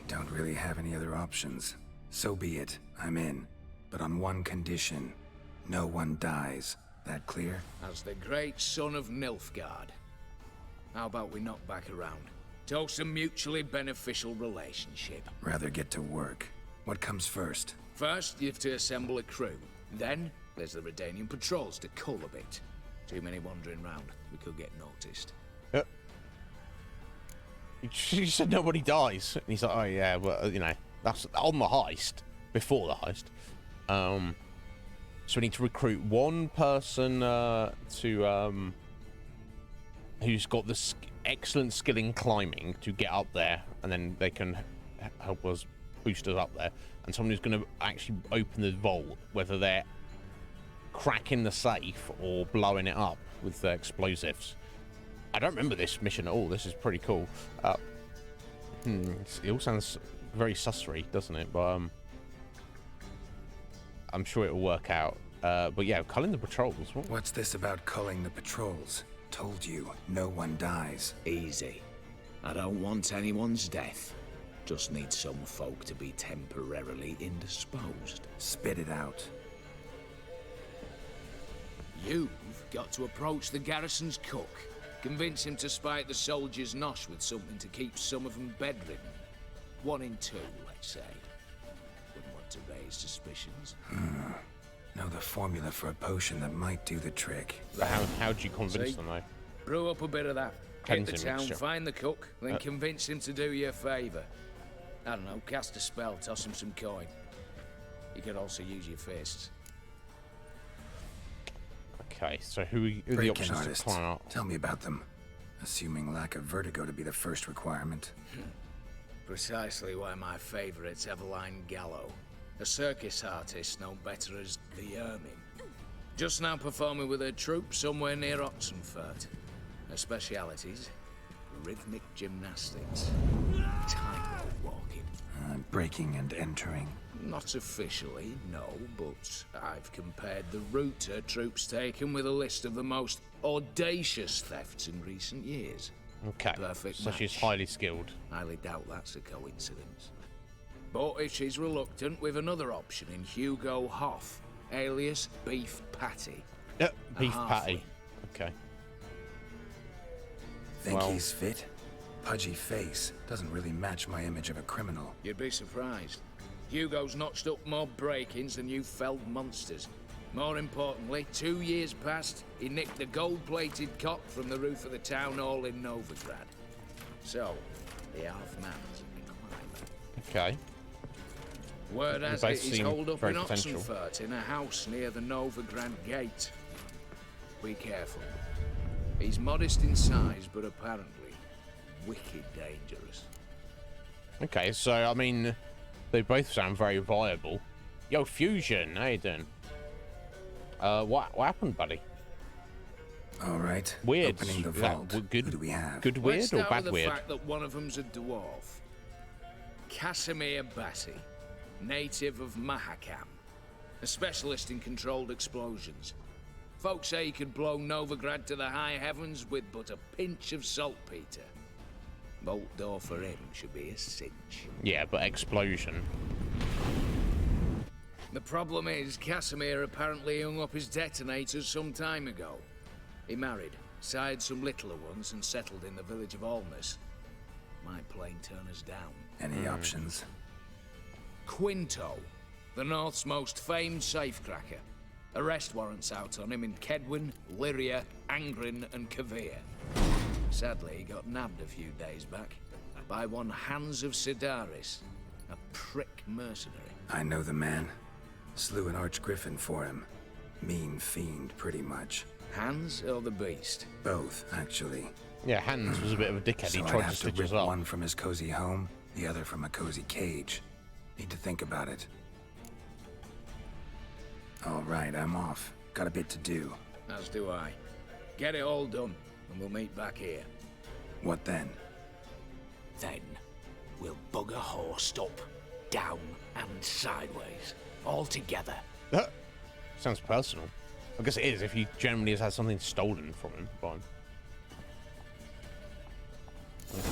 Don't really have any other options. So be it. I'm in. But on one condition. No one dies. That clear? As the great son of Nilfgaard. How about we knock back around? Toast a mutually beneficial relationship. Rather get to work. What comes first? First, you have to assemble a crew. Then, there's the Redanian patrols to cull a bit. Too many wandering round. We could get noticed. You said nobody dies. And he's like, oh yeah, well, you know, that's on the heist, before the heist. So we need to recruit one person who's got the excellent skill in climbing to get up there, and then they can help us boost us up there. And someone who's going to actually open the vault, whether they're cracking the safe or blowing it up with the explosives. I don't remember this mission at all. This is pretty cool. It all sounds very sussery, doesn't it? But I'm sure it'll work out. But yeah, culling the patrols. What's this about culling the patrols? Told you, no one dies. Easy. I don't want anyone's death. Just need some folk to be temporarily indisposed. Spit it out. You've got to approach the garrison's cook. Convince him to spike the soldiers' nosh with something to keep some of them bedridden. 1 in 2, let's say. Wouldn't want to raise suspicions. Know the formula for a potion that might do the trick. How'd you convince them, though? Brew up a bit of that. Hit the Cleansing town, mixture. find the cook, then convince him to do you a favour. I don't know, cast a spell, toss him some coin. You could also use your fists. Okay, so who are the Break-in options to artists. climb up? Tell me about them. Assuming lack of vertigo to be the first requirement. Precisely why my favourite's Eveline Gallo, a circus artist known better as the Ermine. Just now performing with her troupe somewhere near Oxenfurt. Her specialities, rhythmic gymnastics, tightrope walking. Breaking and entering. Not officially, no, but I've compared the route her troupe's taken with a list of the most audacious thefts in recent years. Okay, Perfect so she's match. highly skilled. Highly doubt that's a coincidence. But if she's reluctant, we've another option in Hugo Hoff, alias Beef Patty. Beef halfling. patty. Okay. Think Well- he's fit? Pudgy face doesn't really match my image of a criminal. You'd be surprised. Hugo's notched up more break-ins than you felled monsters. More importantly, 2 years past, he nicked a gold-plated cock from the roof of the town hall in Novigrad. So, the half-man's a climber. Okay. Word has both it he's seem holed up very in potential. Oxenfurt in a house near the Novigrad gate. Be careful. He's modest in size, but apparently wicked dangerous. Okay, so, I mean, they both sound very viable. Yo, Fusion, how you doing? What happened, buddy? All right. Weird. Opening the Is that vault. good? Who do we have? Good weird Let's or start bad with the weird? fact that one of them's a dwarf. Casimir Bassi, native of Mahakam, a specialist in controlled explosions. Folks say he could blow Novigrad to the high heavens with but a pinch of saltpeter. Bolt door for him should be a cinch. Yeah, but explosion. The problem is, Casimir apparently hung up his detonators some time ago. He married, sired some littler ones, and settled in the village of Alness. Might plain turn us down. Any options? Quinto, the North's most famed safecracker. Arrest warrants out on him in Kedwin, Lyria, Angrin, and Kavir. Sadly, he got nabbed a few days back by one Hans of Sidaris, a prick mercenary. I know the man. Slew an archgriffin for him. Mean fiend, pretty much. Hans or the beast? Both, actually. Yeah, Hans was a bit of a dickhead. So He I'd tried to have to stitch rip us up. one from his cozy home, the other from a cozy cage. Need to think about it. All right, I'm off. Got a bit to do. As do I. Get it all done, and we'll meet back here. What then? Then, we'll bugger horsed up, down, and sideways. All together. Sounds personal. I guess it is if he generally has had something stolen from him. Fine.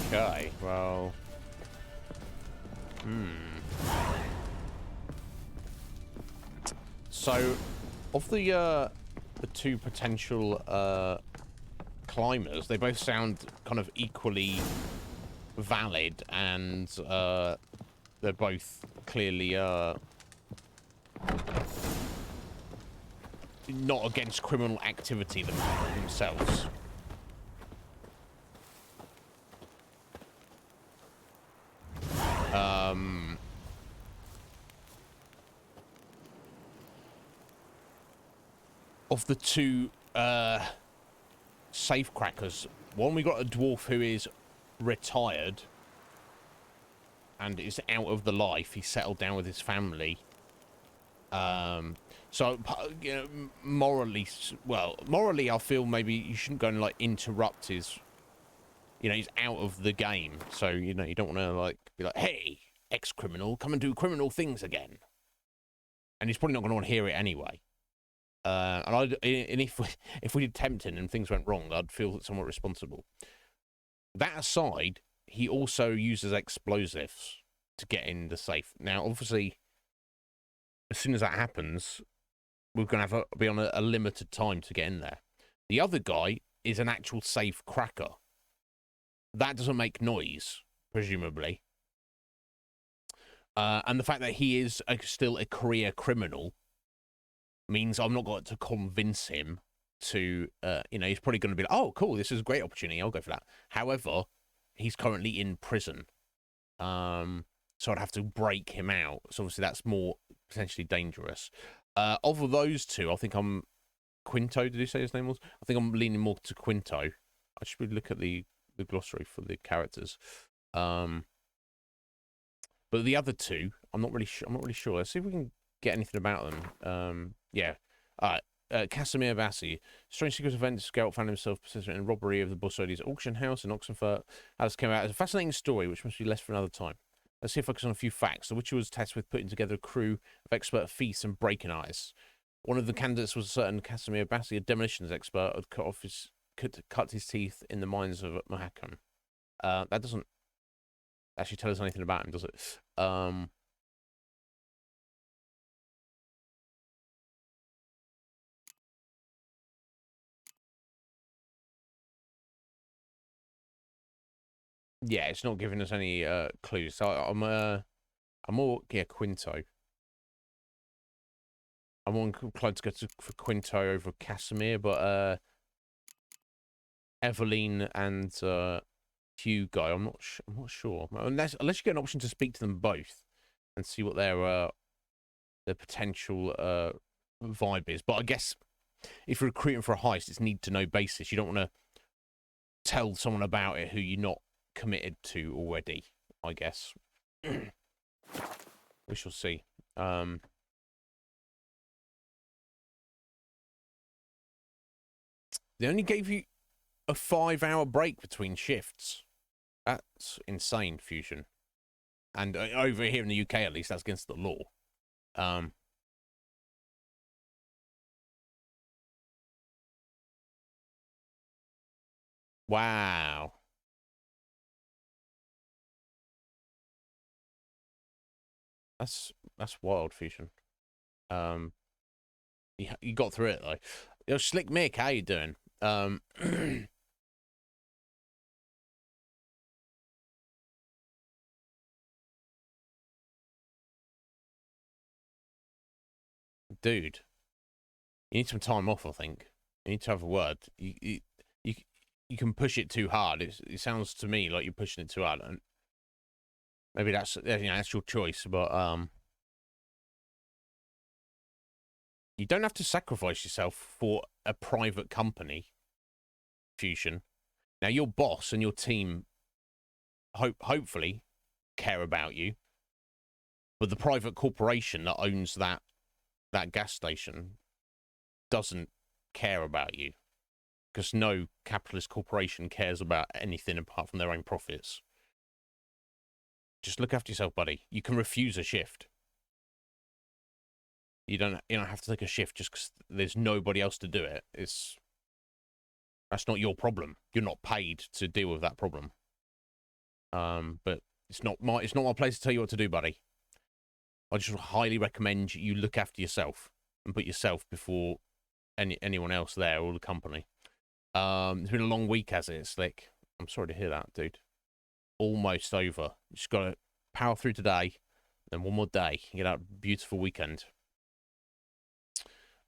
Okay, well... So, of the two potential climbers, they both sound kind of equally valid, and they're both clearly not against criminal activity themselves. Of the two safecrackers, one, we got a dwarf who is retired and is out of the life. He settled down with his family. So, you know, morally, I feel maybe you shouldn't go and, like, interrupt his... You know, he's out of the game. So, you know, you don't want to, like, be like, hey, ex-criminal, come and do criminal things again. And he's probably not going to want to hear it anyway. And if we did tempting and things went wrong, I'd feel somewhat responsible. That aside, he also uses explosives to get in the safe. Now, obviously, as soon as that happens, we're going to have be on a limited time to get in there. The other guy is an actual safe cracker. That doesn't make noise, presumably. And the fact that he is still a career criminal means I'm not got to convince him to, he's probably going to be like, oh, cool, this is a great opportunity, I'll go for that. However, he's currently in prison. So I'd have to break him out. So obviously that's more potentially dangerous. Of those two, I think I'm Quinto. Did you say his name was? I think I'm leaning more to Quinto. I should really look at the glossary for the characters. But the other two, I'm not really sure. Let's see if we can get anything about them. Yeah. All right. Casimir Bassi. Strange secret events. Geralt found himself participating in robbery of the Borsodi's auction house in Oxenfurt. How this came out is a fascinating story, which must be left for another time. Let's see if I focus on a few facts. The Witcher was tasked with putting together a crew of expert thieves and break-in artists. One of the candidates was a certain Casimir Bassi, a demolitions expert who could cut his teeth in the mines of Mahakam. That doesn't actually tell us anything about him, does it? Yeah, it's not giving us any clues. So I'm more Quinto. I'm more inclined to go for Quinto over Casimir, but Eveline and Hugo, I'm not sure. Unless you get an option to speak to them both and see what their potential vibe is. But I guess if you're recruiting for a heist, it's need to know basis. You don't want to tell someone about it who you're not committed to already, I guess. We shall see. They only gave you a 5-hour break between shifts. That's insane, Fusion. And over here in the UK, at least, that's against the law. Wow. That's wild, Fusion. You got through it though. Yo, Slick Mick, how you doing? Dude, you need some time off. I think you need to have a word. You can push it too hard. It sounds to me like you're pushing it too hard, and maybe that's that's your choice. But you don't have to sacrifice yourself for a private company, Fusion. Now, your boss and your team hopefully care about you, but the private corporation that owns that gas station doesn't care about you, because no capitalist corporation cares about anything apart from their own profits. Just look after yourself, buddy. You can refuse a shift. You don't have to take a shift just because there's nobody else to do it. That's not your problem. You're not paid to deal with that problem. But it's not my place to tell you what to do, buddy. I just highly recommend you look after yourself and put yourself before anyone else there or the company. It's been a long week, has it, Slick? I'm sorry to hear that, dude. Almost over. Just got to power through today, then one more day, get out a beautiful weekend.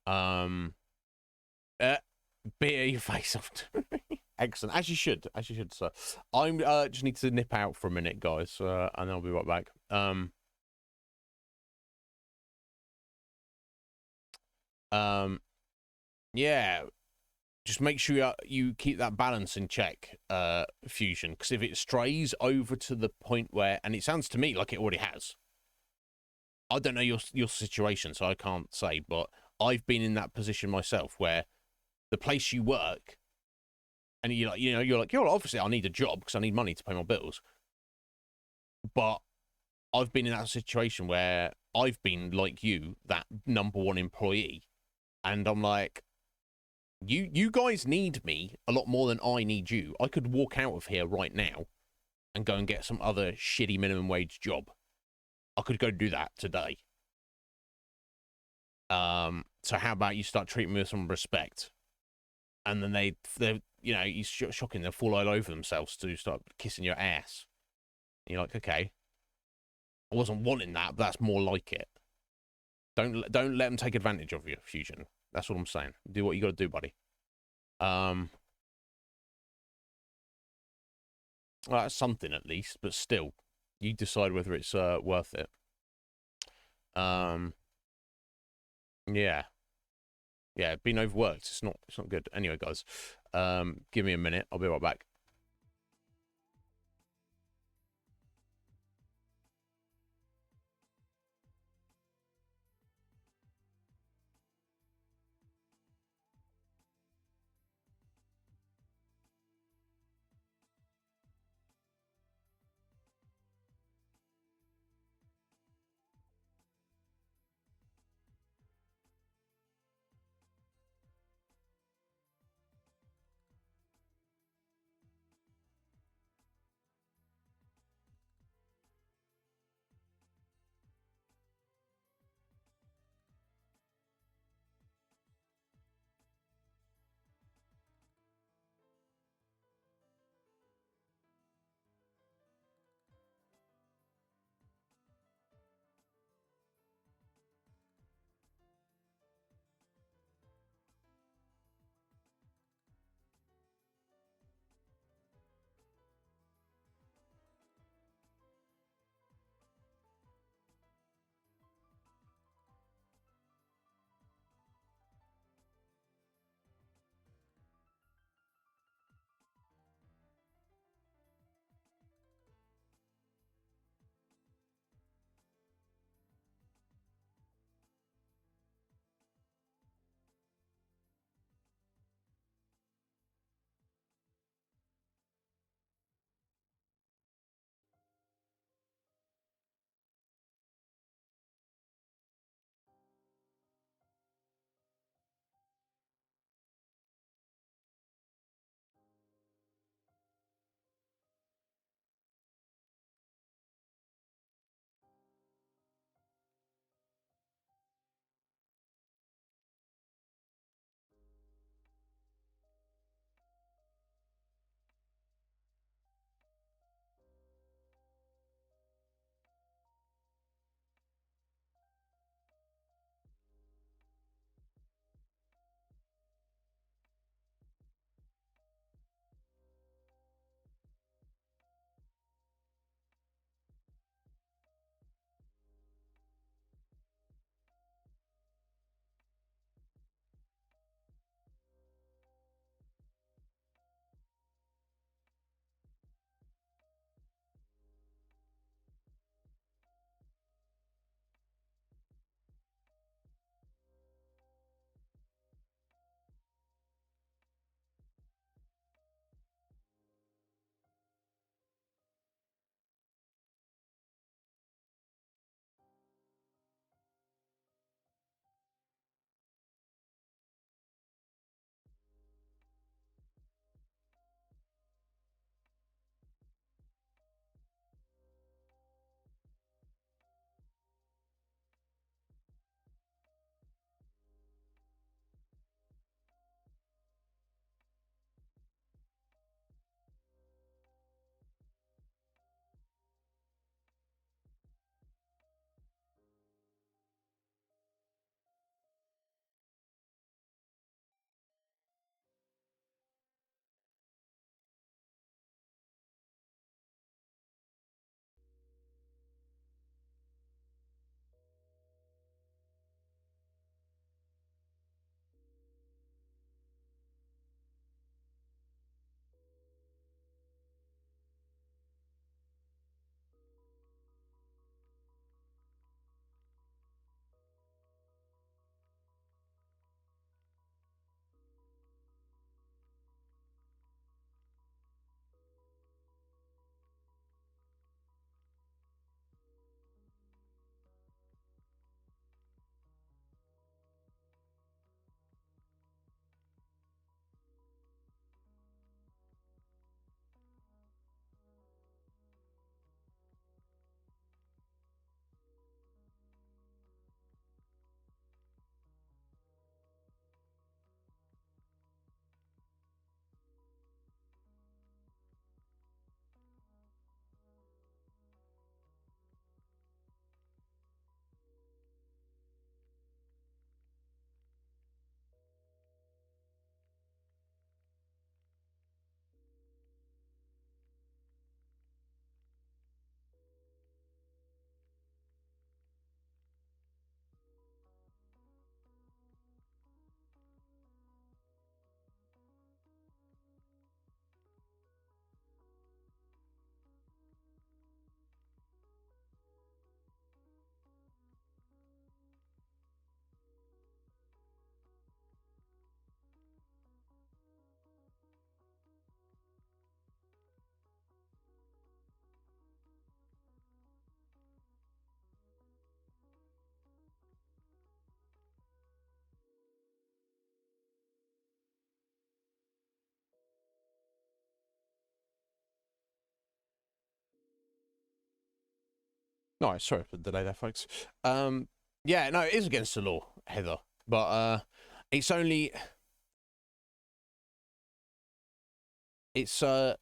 Beer your face off. Excellent. As you should, sir. I'm just need to nip out for a minute, guys, and I'll be right back. Yeah, just make sure you keep that balance in check, Fusion, because if it strays over to the point where, and it sounds to me like it already has. I don't know your situation, so I can't say, but I've been in that position myself where the place you work, and you're like, obviously I need a job because I need money to pay my bills. But I've been in that situation where I've been like you, that number one employee, and I'm like, you guys need me a lot more than I need you. I could walk out of here right now and go and get some other shitty minimum wage job. I could go do that today. So how about you start treating me with some respect? And then they're it's shocking. They'll fall all over themselves to start kissing your ass. And you're like, okay, I wasn't wanting that, but that's more like it. Don't let them take advantage of you, Fusion. That's what I'm saying. Do what you got to do, buddy. Well, that's something at least, but still, you decide whether it's worth it. Yeah, being overworked. It's not good. Anyway, guys, give me a minute. I'll be right back. No, sorry for the delay there, folks. Yeah, no, it is against the law, Heather. But it's only... It's, at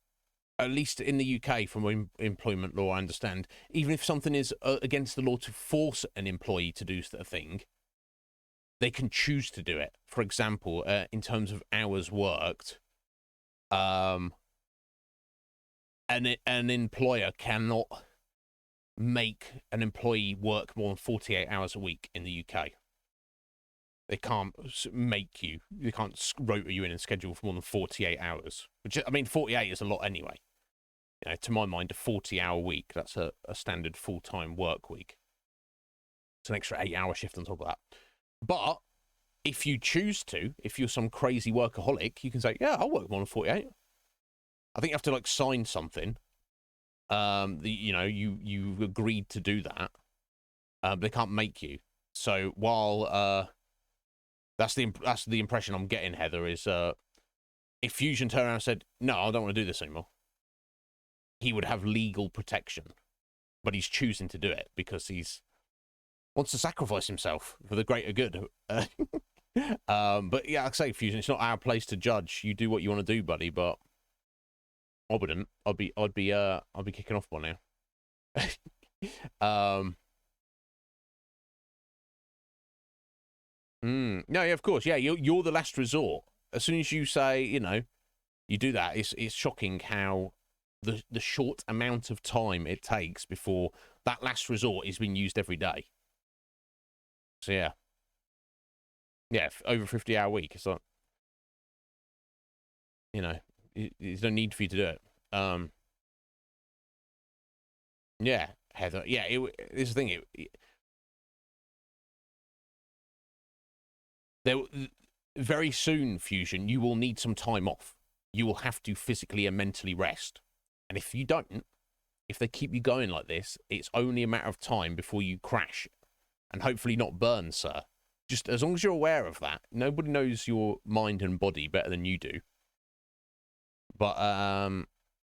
least in the UK, from employment law, I understand, even if something is against the law to force an employee to do a thing, they can choose to do it. For example, in terms of hours worked, an employer cannot make an employee work more than 48 hours a week in the UK. They can't make you. They can't rotor you in and schedule for more than 48 hours. Which, I mean, 48 is a lot anyway. You know, to my mind, a 40-hour week, that's a standard full-time work week. It's an extra 8-hour shift on top of that. But if you choose to, if you're some crazy workaholic, you can say, yeah, I'll work more than 48. I think you have to, like, sign something. You know, you agreed to do that. But they can't make you. So while... That's the impression I'm getting, Heather, is if Fusion turned around and said, no, I don't want to do this anymore, he would have legal protection. But he's choosing to do it because he's wants to sacrifice himself for the greater good. But yeah, like I say, Fusion, it's not our place to judge. You do what you want to do, buddy, but I wouldn't. I'd be kicking off by now. No, yeah, of course. Yeah, you're the last resort. As soon as you say, you know, you do that, it's shocking how the short amount of time it takes before that last resort is being used every day. So yeah. Yeah, over 50-hour week. It's like, you know, there's no need for you to do it. Yeah, Heather. Yeah, this is the thing. Very soon, Fusion, you will need some time off. You will have to physically and mentally rest. And if you don't, if they keep you going like this, it's only a matter of time before you crash. And hopefully not burn, sir. Just as long as you're aware of that. Nobody knows your mind and body better than you do. But,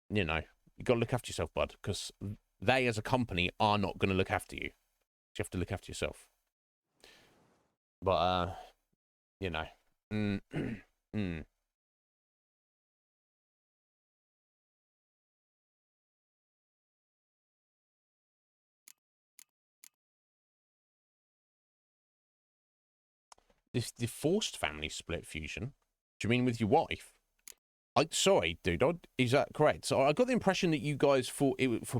you know, you got to look after yourself, bud. Because they, as a company, are not going to look after you. You have to look after yourself. But, you know. The forced family split, Fusion? Do you mean with your wife? Sorry, dude. Is that correct? So I got the impression that you guys, for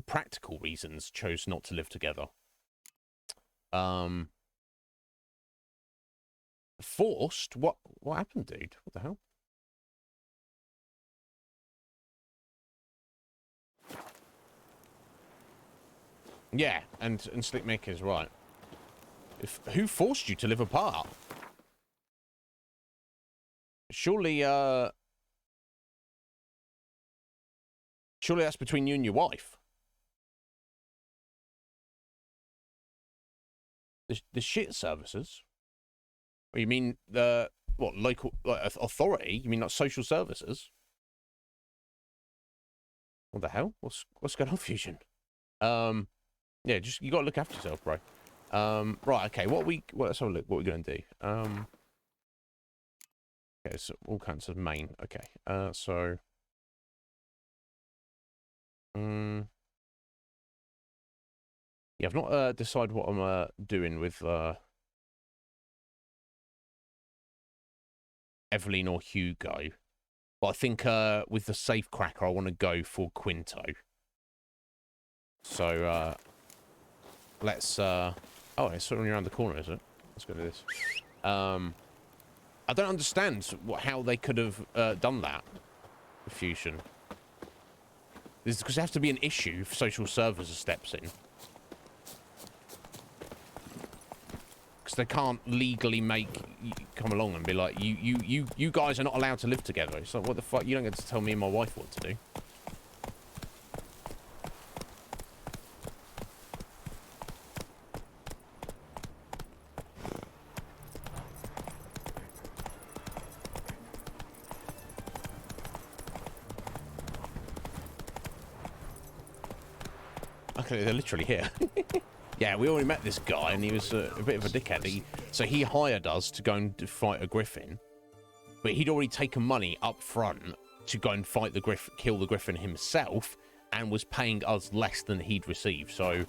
practical reasons, chose not to live together. Forced? What happened, dude? What the hell? Yeah, and Slickmaker's right. Who forced you to live apart? Surely that's between you and your wife. The shit services? Or you mean the local authority? You mean like social services? What the hell? What's going on, Fusion? Yeah, just you gotta look after yourself, bro. Right, okay. Let's have a look. What we're gonna do? Okay, so all kinds of main. Okay, so. Yeah, I've not decided what I'm doing with Evelyn or Hugo, but I think with the safecracker I want to go for Quinto. So let's oh, it's certainly around the corner, is it? Let's go to this. I don't understand how they could have done that. Fusion. This is because it has to be an issue if social services steps in. Because they can't legally come along and be like, you guys are not allowed to live together. It's like, what the fuck? You don't get to tell me and my wife what to do. Okay, they're literally here. Yeah, we already met this guy, and he was a bit of a dickhead. So he hired us to go and fight a griffin, but he'd already taken money up front to go and fight the griffin, kill the griffin himself, and was paying us less than he'd received. So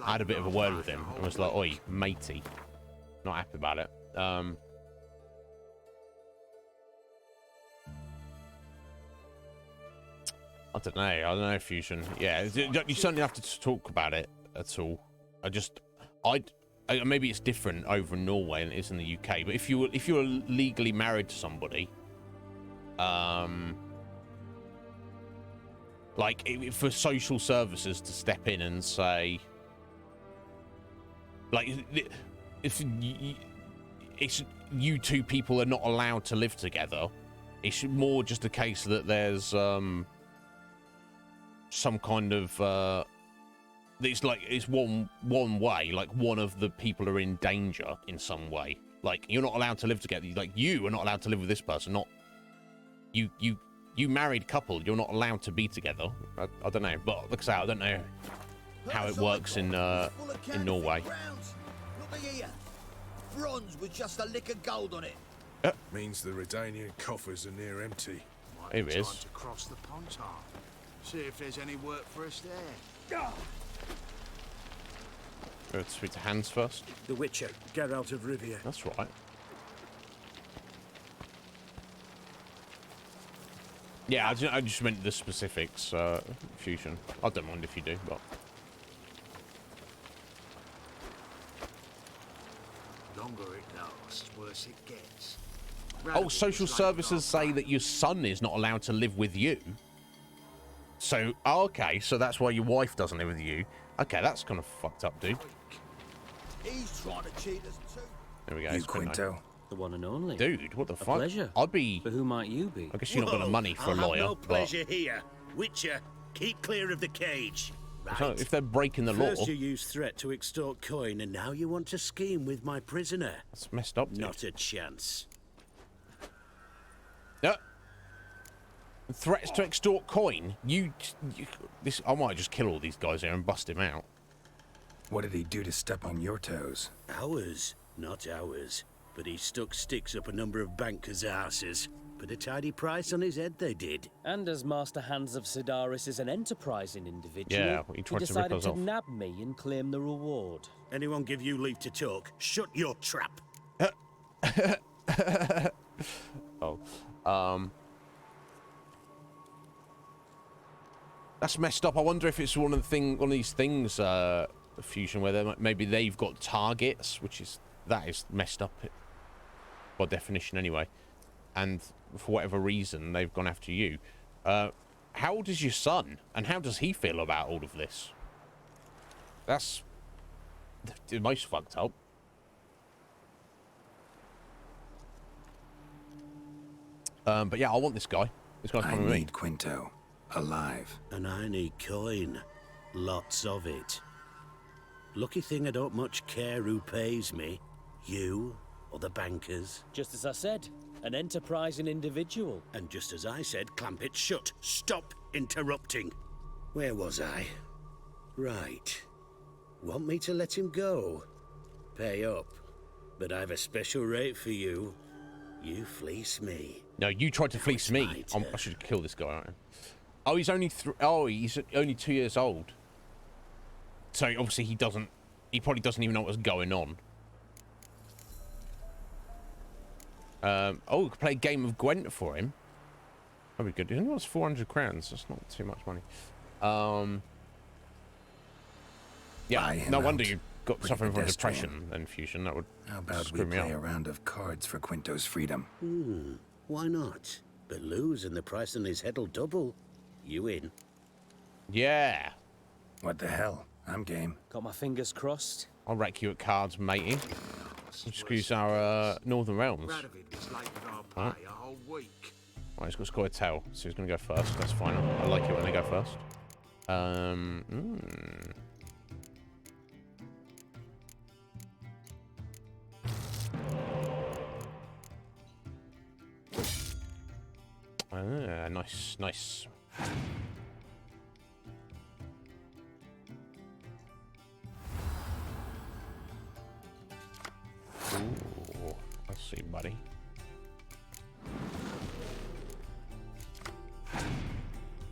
I had a bit of a word with him and was like, "Oi, matey," not happy about it. I don't know, Fusion. Yeah, you certainly have to talk about it at all. Maybe it's different over in Norway than it is in the UK. But if you were legally married to somebody, like for social services to step in and say, like, if it's you two people are not allowed to live together, it's more just a case that there's some kind of it's one way, like one of the people are in danger in some way. Like, you're not allowed to live together. Like, you are not allowed to live with this person. Not you married couple. You're not allowed to be together. I don't know, but like I say, I don't know how it works in Norway. Look here, bronze with just a lick of gold on it. Means the Redanian coffers are near empty. Here it is. Time to cross the Pontar. See if there's any work for us there. Go to speak to Hans first. The Witcher, Geralt of Rivia. That's right. Yeah, I just meant the specifics, Fusion. I don't mind if you do, but... Longer it lasts, worse it gets. Oh, social services say that your son is not allowed to live with you. So, okay, so that's why your wife doesn't live with you. Okay, that's kind of fucked up, dude. He's trying to cheat us too. There we go. You, Quinto? The one and only. Dude, what the fuck? Pleasure. I'd be... But who might you be? I guess you're not got the money for a I'll lawyer, have no but... pleasure here. Witcher, keep clear of the cage. Right. If they're breaking the law... First you use threat to extort coin, and now you want to scheme with my prisoner. That's messed up, dude. Not a chance. No. Threats to extort coin? I might just kill all these guys here and bust him out. What did he do to step on your toes? Ours, not ours. But he stuck sticks up a number of bankers' asses. Put a tidy price on his head, they did. And as Master Hans of Sidaris is an enterprising individual, Yeah, he tried to rip decided us to off. nab me and claim the reward. Anyone give you leave to talk? Shut your trap. That's messed up. I wonder if it's one of these things, Fusion, where maybe they've got targets, that is messed up by definition anyway. And for whatever reason, they've gone after you. How old is your son, and how does he feel about all of this? That's the most fucked up. But yeah, I want this guy. This guy's I coming with me. need Quinto alive. And I need coin. Lots of it. Lucky thing I don't much care who pays me. You or the bankers. Just as I said, an enterprising individual. And just as I said, clamp it shut. Stop interrupting. Where was I? Right. Want me to let him go? Pay up. But I've a special rate for you. You fleece me. No, you tried to fleece me. I should kill this guy, aren't I? Oh, he's only he's only 2 years old. So obviously he probably doesn't even know what's going on. We could play a game of Gwent for him. That'd be good. Isn't that 400 crowns? That's not too much money. Yeah, no wonder you got suffering from depression and Fusion. That would How about screw we me play up. a round of cards for Quinto's freedom? Why not? But lose and the price on his head'll double. You in? Yeah. What the hell? I'm game. Got my fingers crossed. I'll wreck you at cards, matey. Just use our Northern Realms. Radovid was late with our pay a whole week. Right, he's got to score a tail, so he's going to go first. That's fine. I like it when they go first. Nice. see, buddy.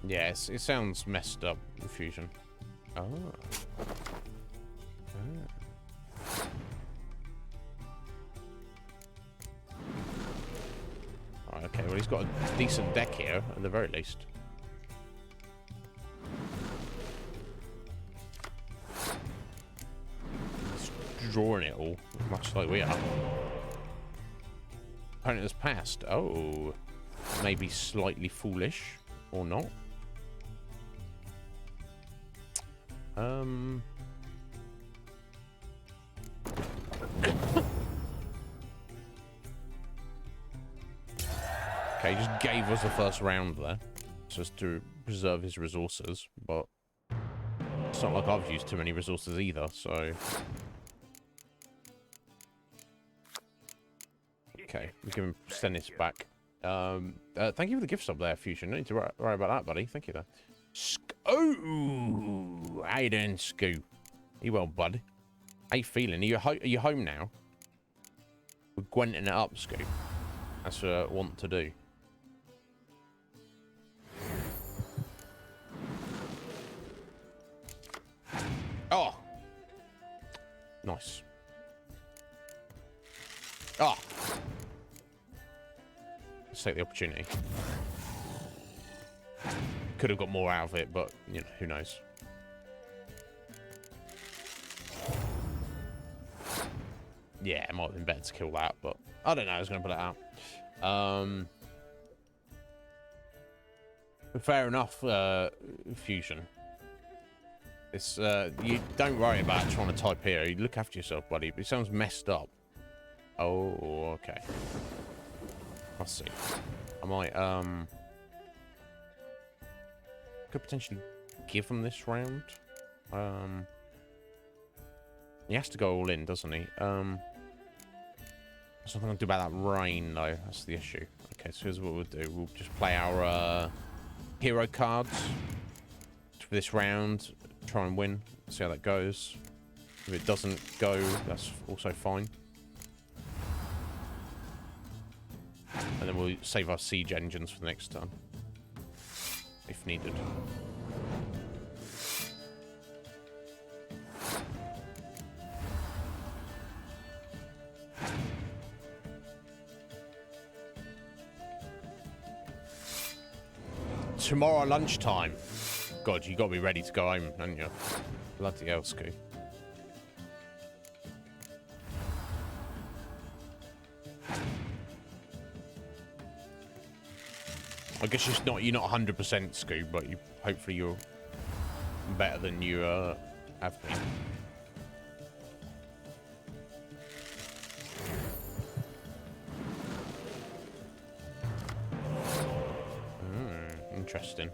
Yes, it sounds messed up, Fusion. Oh. Oh, okay, well, he's got a decent deck here, at the very least. He's drawing it all, much like we are. Opponent has passed. Oh. Maybe slightly foolish, or not. Okay, he just gave us the first round there, just to preserve his resources, but it's not like I've used too many resources either, so... Okay, we can send this back. Thank you for the gift sub there, Fusion. No need to worry about that, buddy. Thank you, though. Oh, how you doing, Scoo? You well, bud? How you feeling? Are you home now? We're gwenting it up, Scoo. That's what I want to do. Oh, nice. Oh, let's take the opportunity. Could have got more out of it, but, you know, who knows. Yeah, it might have been better to kill that, but I don't know. I was going to put it out. Fair enough, Fusion. It's, you don't worry about trying to type here. You look after yourself, buddy. It sounds messed up. Oh, okay. Let's see. I might, could potentially give him this round. He has to go all in, doesn't he? There's nothing to do about that rain, though. That's the issue. Okay, so here's what we'll do. We'll just play our hero cards for this round. Try and win. See how that goes. If it doesn't go, that's also fine. And then we'll save our siege engines for the next turn, if needed. Tomorrow lunchtime. God, you got to be ready to go home, haven't you? Bloody hell, Scoo. I guess you're not 100% Scoo, but hopefully you're better than you have been. Interesting.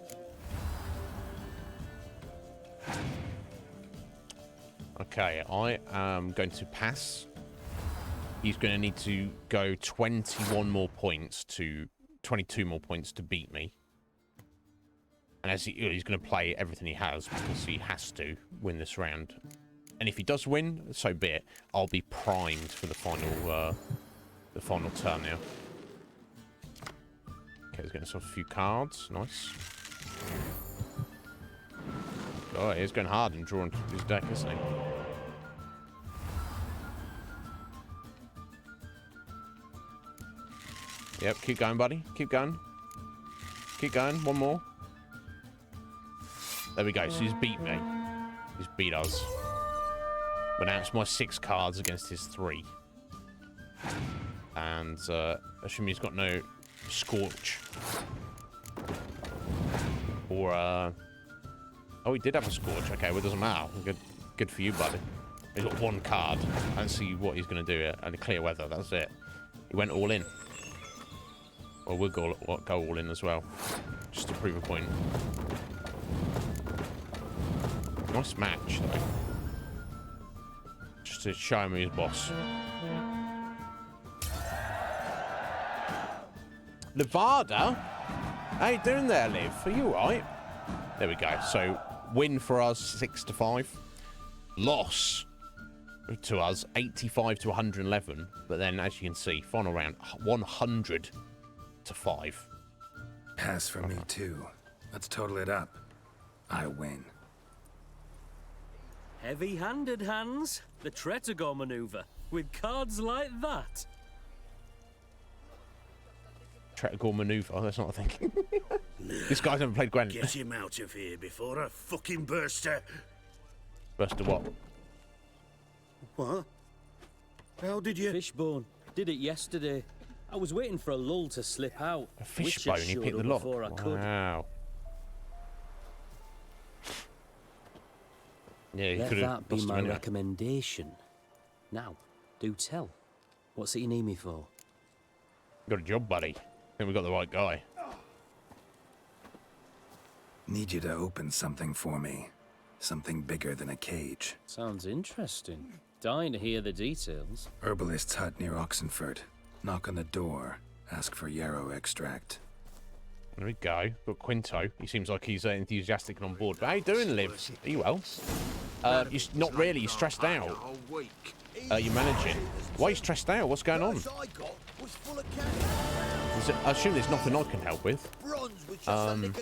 Okay, I am going to pass. He's going to need to go 22 more points to beat me. And as he's going to play everything he has because he has to win this round. And if he does win, so be it. I'll be primed for the final turn now. Okay, he's getting himself a few cards. Nice. Oh, he's going hard and drawing his deck, isn't he? Yep, keep going, buddy. Keep going. Keep going. One more. There we go. So he's beat me. He's beat us. But now it's my 6 cards against his 3. And assuming he's got no Scorch. Or, oh, he did have a Scorch. Okay, well, it doesn't matter. Good for you, buddy. He's got 1 card. I don't see what he's going to do here. And a clear weather. That's it. He went all in. Or we'll go all in as well. Just to prove a point. Nice match, though. Just to show him who's boss. Nevada? How you doing there, Liv? Are you alright? There we go. So, win for us, 6-5. Loss. to us, 85 to 111. But then, as you can see, final round, 100 to 5. Pass for me too. Let's total it up. I win. Heavy-handed, Hans. The Tretogor maneuver. With cards like that. Tretogor maneuver. That's not a thing. This guy's never played Gwent. Get him out of here before I fucking burst her. Burst of what? What? How did you... Fishbone. Did it yesterday. I was waiting for a lull to slip out. A fishbone? You picked the lock? Wow. Yeah, you Let could have that be my recommendation. Now, do tell. What's it you need me for? Got a job, buddy. I think we got the right guy. Need you to open something for me. Something bigger than a cage. Sounds interesting. Dying to hear the details. Herbalist's hut near Oxenford. Knock on the door. Ask for yarrow extract. There we go. Got Quinto. He seems like he's enthusiastic and on board. But how you doing, Liv? Are you well? You're not really. You're stressed out. You're managing. Why are you stressed out? What's going on? I assume there's nothing I can help with. I'm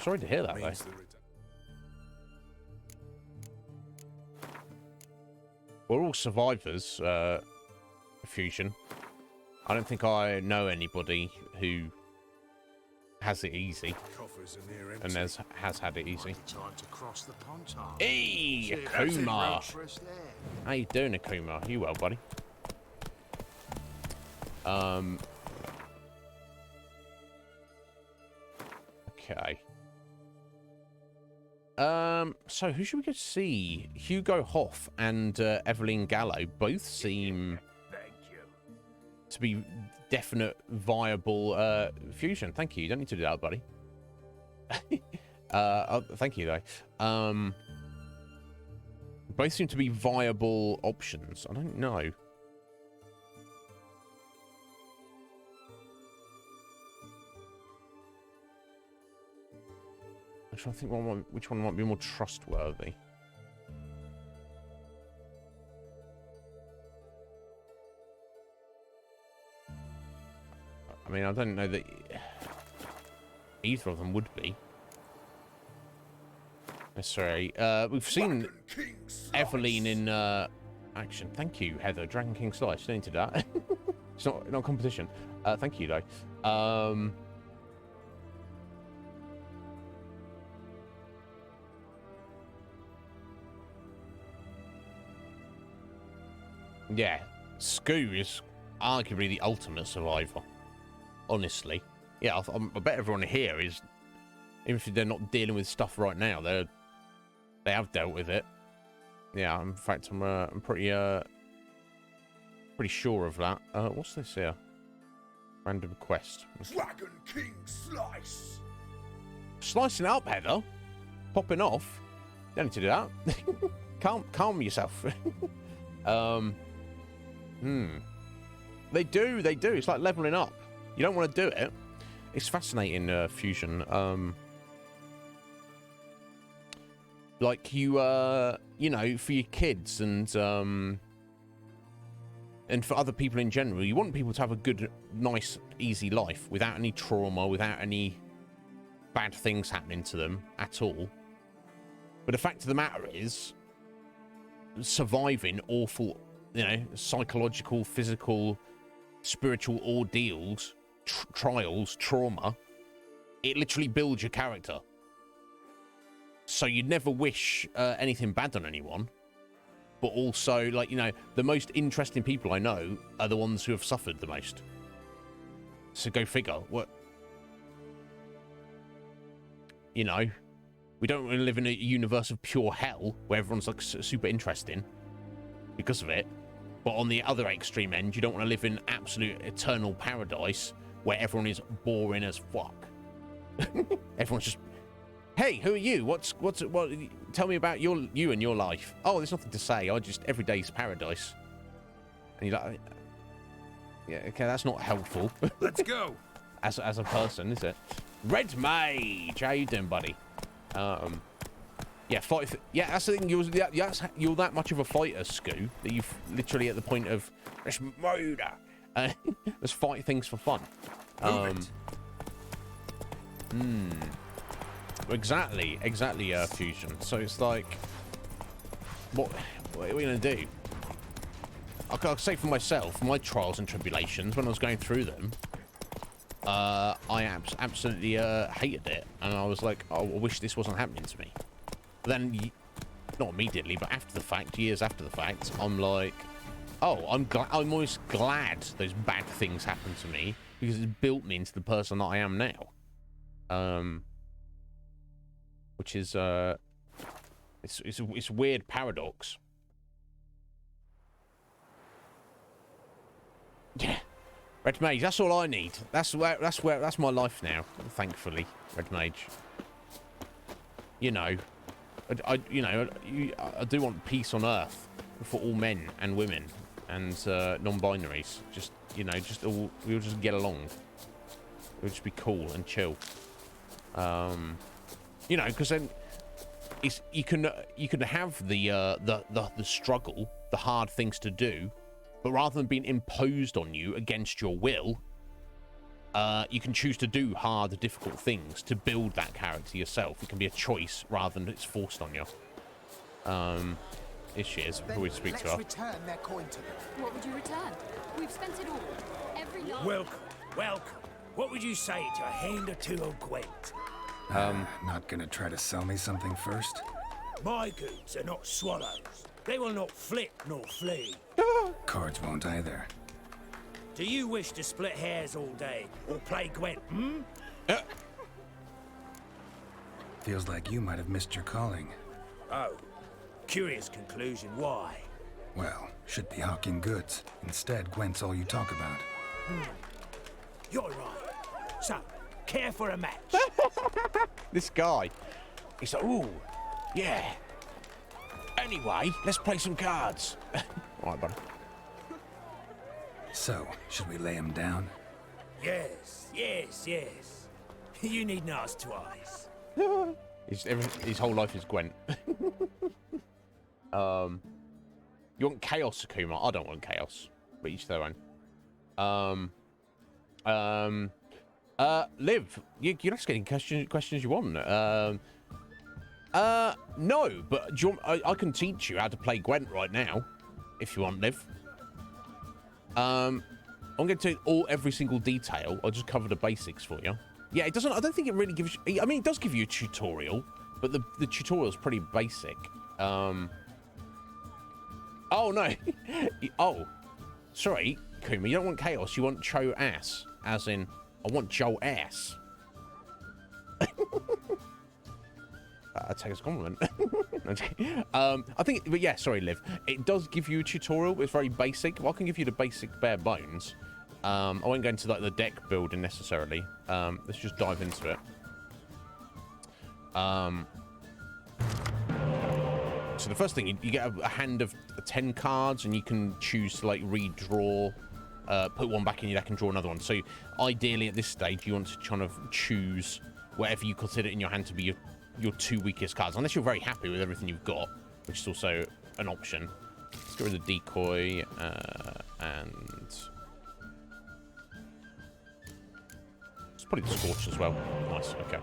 sorry to hear that, though. We're all survivors, Fusion. I don't think I know anybody who has it easy and has had it easy. Hey, Akuma! How you doing, Akuma? You well, buddy? Okay. So who should we go see? Hugo Hoff and Evelyn Gallo both seem to be definite viable fusion. Thank you. You don't need to do that, buddy. Thank you, though. Both seem to be viable options. I don't know. I'm trying to think which one might be more trustworthy. I mean, I don't know that either of them would be necessarily. We've seen Evelyn in action. Thank you, Heather. Dragon King Slice. Don't need to do that. It's not competition. Thank you, though. Yeah, Skoo is arguably the ultimate survivor. Honestly, yeah, I bet everyone here is, even if they're not dealing with stuff right now, they have dealt with it. Yeah, in fact, I'm pretty sure of that. What's this here? Random quest. Dragon King Slice. Slicing up, Heather. Popping off. Don't need to do that. Calm yourself. They do. It's like leveling up. You don't want to do it. It's fascinating, Fusion. Like you know, for your kids and for other people in general, you want people to have a good, nice, easy life without any trauma, without any bad things happening to them at all. But the fact of the matter is, surviving awful, psychological, physical, spiritual ordeals, trials, trauma, it literally builds your character. So you'd never wish anything bad on anyone. But also, the most interesting people I know are the ones who have suffered the most. So go figure. What? We don't want to live in a universe of pure hell where everyone's super interesting because of it. But on the other extreme end, you don't want to live in absolute eternal paradise where everyone is boring as fuck. Everyone's just, hey, who are you? What? Tell me about you and your life. Oh, there's nothing to say. Every day's paradise. And you're like, yeah, okay, that's not helpful. Let's go. As a person, is it? Red Mage, how you doing, buddy? Yeah, Yeah, fight. Yeah, that's the thing. You're that much of a fighter, Scoo, that you've literally at the point of let's murder. Let's fight things for fun. Exactly, Fusion. So it's like, what are we gonna do? I'll say for myself, my trials and tribulations when I was going through them, I absolutely hated it, and I was like, oh, I wish this wasn't happening to me. But then, not immediately, but after the fact, years after the fact, I'm like, oh, I'm almost glad those bad things happened to me because it built me into the person that I am now. Which is it's a weird paradox. Yeah, Red Mage. That's all I need. That's my life now. Thankfully, Red Mage. You know, I do want peace on Earth for all men and women and non-binaries. Just we'll just get along. We'll just be cool and chill. You know, because then you can have the struggle, the hard things to do, but rather than being imposed on you against your will, you can choose to do hard, difficult things to build that character yourself. It can be a choice rather than it's forced on you. Here she is. Before we speak to her. Return their coin to them. What would you return? We've spent it all. Every last... Welcome. What would you say to a hand or two of Gwent? Not gonna try to sell me something first? My goods are not swallows. They will not flit nor flee. Cards won't either. Do you wish to split hairs all day or play Gwent, Feels like you might have missed your calling. Oh, curious conclusion. Why? Well, should be hawking goods. Instead, Gwent's all you talk about. You're right. So, care for a match? This guy. He's like, ooh, yeah. Anyway, let's play some cards. All right, buddy. So, should we lay him down? Yes. You needn't ask twice. His whole life is Gwent. You want chaos, Akuma? I don't want chaos, but each their own. Liv, you're just getting questions you want. No, but do you want, I can teach you how to play Gwent right now, if you want, Liv. I'm going to take every single detail. I'll just cover the basics for you. Yeah, it doesn't. I don't think it really gives you. I mean, it does give you a tutorial, but the tutorial's pretty basic. Oh no. Oh, sorry, Kuma. You don't want chaos. You want Cho ass, as in I want Joe ass. I take it as a compliment. I think, but yeah, sorry, Liv. It does give you a tutorial, but it's very basic. Well, I can give you the basic bare bones. I won't go into like the deck building necessarily. Let's just dive into it. So the first thing, you get a hand of 10 cards, and you can choose to like redraw, put one back in your deck and draw another one. So ideally at this stage, you want to kind of choose whatever you consider in your hand to be your two weakest cards, unless you're very happy with everything you've got, which is also an option. Let's get rid of the decoy, and let's put it to Scorch as well. Nice, okay.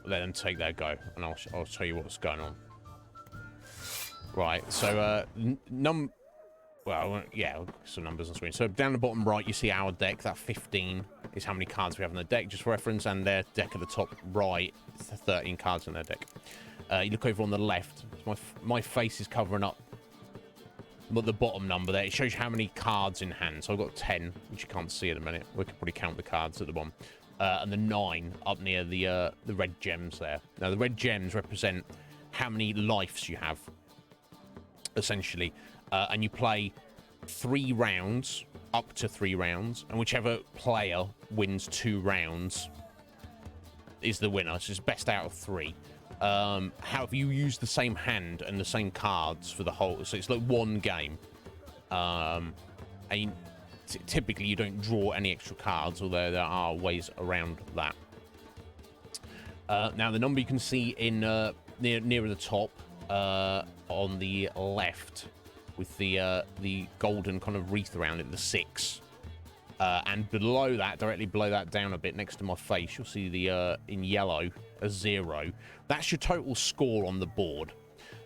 Let them take their go, and I'll tell you what's going on. Right, so well, yeah, some numbers on screen. So down the bottom right, you see our deck. That 15 is how many cards we have in the deck, just for reference, and their deck at the top right, 13 cards in their deck. You look over on the left. My face is covering up the bottom number there. It shows you how many cards in hand. So I've got 10, which you can't see at the minute. We could probably count the cards at the bottom. And the 9 up near the red gems there. Now, the red gems represent how many lives you have, essentially. And you play 3 rounds, up to 3 rounds, and whichever player wins 2 rounds is the winner. So it's best out of 3. However, you use the same hand and the same cards for the whole, so it's like one game. And typically you don't draw any extra cards, although there are ways around that. Now, the number you can see in nearer the top on the left with the golden kind of wreath around it, the 6. And below that, directly below that, down a bit next to my face, you'll see the in yellow, a 0. That's your total score on the board.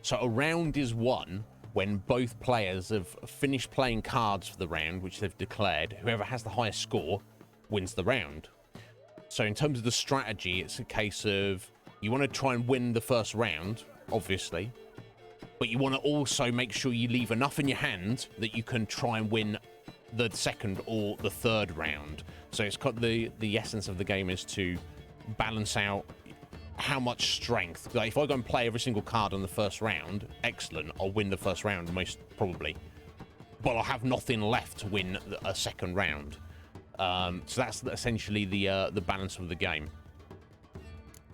So a round is won when both players have finished playing cards for the round, which they've declared. Whoever has the highest score wins the round. So in terms of the strategy, it's a case of you want to try and win the first round, obviously, but you want to also make sure you leave enough in your hand that you can try and win the second or the third round. So it's got the essence of the game is to balance out how much strength. Like if I go and play every single card on the first round, excellent, I'll win the first round most probably, but I'll have nothing left to win a second round. So that's essentially the balance of the game.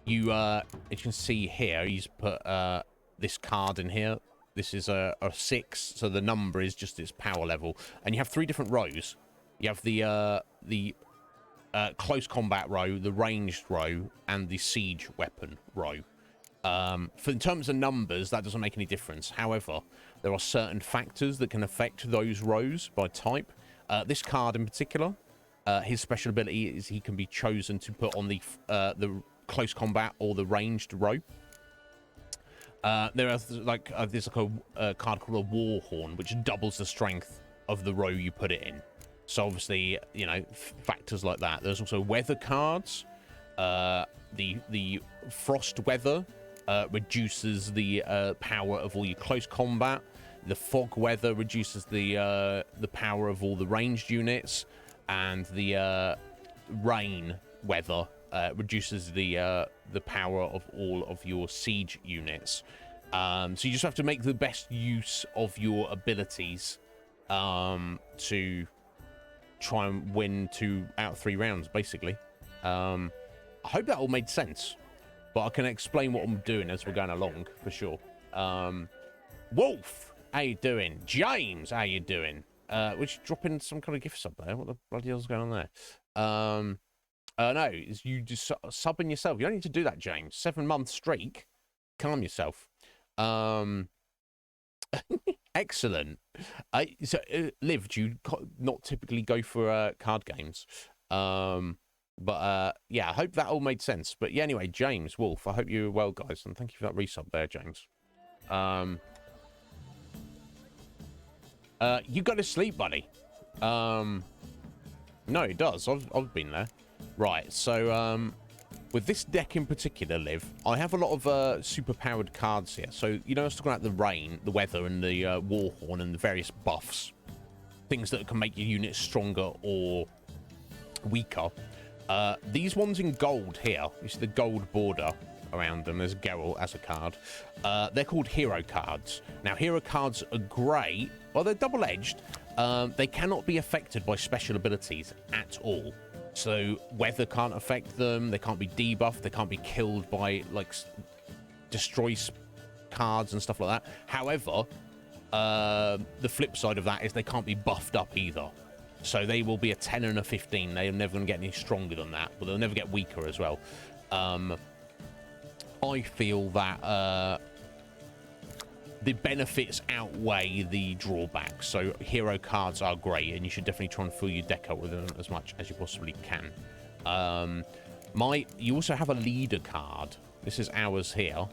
You as you can see here, he's put this card in here. This is a 6, so the number is just its power level, and you have 3 different rows. You have the close combat row, the ranged row, and the siege weapon row. In terms of numbers, that doesn't make any difference. However, there are certain factors that can affect those rows by type. This card in particular, his special ability is he can be chosen to put on the close combat or the ranged row. There's like a card called a war horn, which doubles the strength of the row you put it in. So obviously, you know, factors like that. There's also weather cards. The frost weather reduces the power of all your close combat. The fog weather reduces the power of all the ranged units, and the rain weather reduces the power of all of your siege units. So you just have to make the best use of your abilities to try and win 2 out of 3 rounds, basically. I hope that all made sense, but I can explain what I'm doing as we're going along for sure. Wolf, how you doing? James, how you doing? Which dropping some kind of gifts up there. What the bloody hell's going on there? No, is you just subbing yourself. You don't need to do that, James. 7-month streak. Calm yourself. Excellent. Liv, do you not typically go for card games? But yeah, I hope that all made sense. But yeah, anyway, James, Wolf, I hope you're well, guys, and thank you for that resub there, James. You go to sleep, buddy. No, it does. I've been there. Right, so with this deck in particular, Liv, I have a lot of super powered cards here. So, you know, I was talking about the rain, the weather, and the warhorn, and the various buffs. Things that can make your units stronger or weaker. These ones in gold here, you see the gold border around them. There's Geralt as a card. They're called hero cards. Now, hero cards are great. Well, they're double-edged. They cannot be affected by special abilities at all. So weather can't affect them. They can't be debuffed. They can't be killed by, like, destroy cards and stuff like that. However, the flip side of that is they can't be buffed up either. So they will be a 10 and a 15. They're never going to get any stronger than that, but they'll never get weaker as well. I feel that the benefits outweigh the drawbacks. So hero cards are great, and you should definitely try and fill your deck up with them as much as you possibly can. You also have a leader card. This is ours here.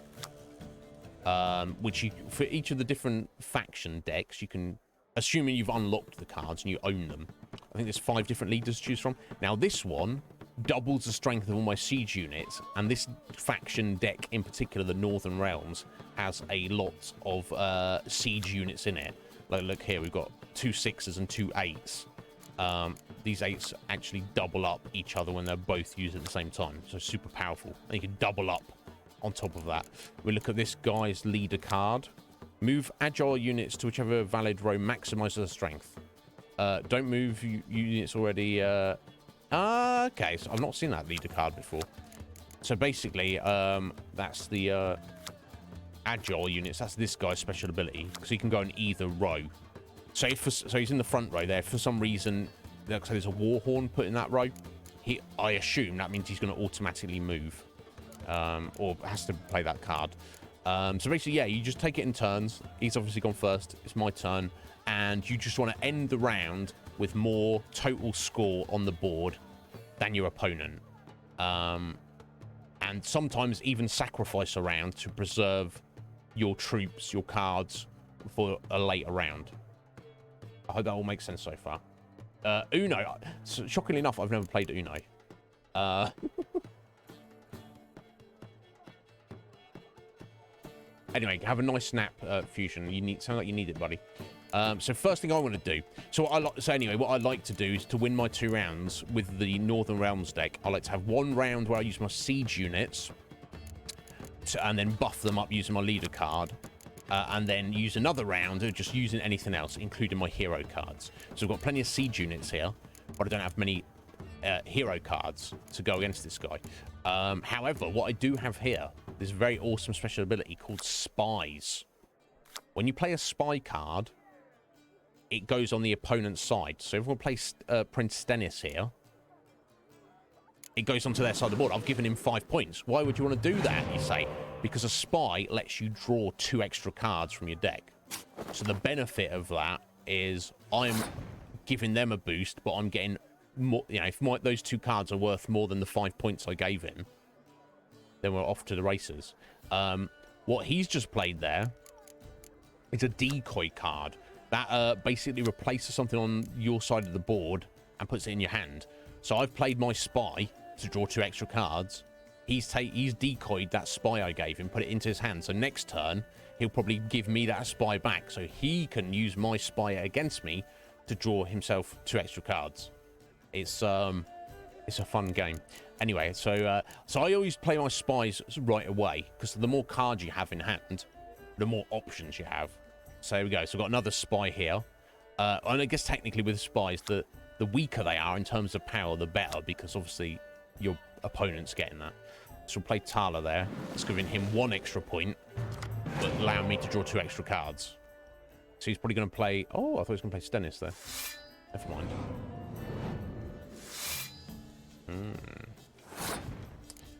Which you, for each of the different faction decks, you can, assuming you've unlocked the cards and you own them, I think there's 5 different leaders to choose from. Now this one doubles the strength of all my siege units, and this faction deck in particular, the Northern Realms, has a lot of siege units in it. Like, look here, we've got 2 6s and 2 8s. These 8s actually double up each other when they're both used at the same time, so super powerful. And you can double up on top of that. We look at this guy's leader card. Move agile units to whichever valid row maximizes their strength. Don't move units already. Okay, so I've not seen that leader card before. So basically, that's the agile units. That's this guy's special ability, because he can go in either row. So so he's in the front row there. For some reason, there's a war horn put in that row. I assume that means he's going to automatically move. or has to play that card. So basically, yeah, you just take it in turns. He's obviously gone first. It's my turn. And you just want to end the round with more total score on the board than your opponent. And sometimes even sacrifice a round to preserve your troops, your cards, for a later round. I hope that all makes sense so far. Uno. Shockingly enough, I've never played Uno. Anyway, have a nice snap, Fusion. Sound like you need it, buddy. So first thing I want to do. So anyway, what I like to do is to win my 2 rounds with the Northern Realms deck. I like to have 1 round where I use my siege units, and then buff them up using my leader card, and then use another round of just using anything else, including my hero cards. So I've got plenty of siege units here, but I don't have many hero cards to go against this guy. However, what I do have here, this very awesome special ability called Spies. When you play a spy card, it goes on the opponent's side. So if we play Prince Stennis here, it goes onto their side of the board. I've given him 5 points. Why would you want to do that, you say? Because a spy lets you draw 2 extra cards from your deck. So the benefit of that is I'm giving them a boost, but I'm getting more. You know, if those 2 cards are worth more than the 5 points I gave him, then we're off to the races. What he's just played there is a decoy card. That basically replaces something on your side of the board and puts it in your hand. So I've played my spy to draw 2 extra cards. He's decoyed that spy I gave him, put it into his hand. So next turn, he'll probably give me that spy back. So he can use my spy against me to draw himself 2 extra cards. It's a fun game. Anyway, so I always play my spies right away, because the more cards you have in hand, the more options you have. So there we go. So I've got another spy here. And I guess technically with spies, the weaker they are in terms of power, the better, because obviously your opponent's getting that. So we'll play Tala there. It's giving him 1 extra point, but allowing me to draw 2 extra cards. So he's probably going to play... Oh, I thought he was going to play Stennis there. Never mind.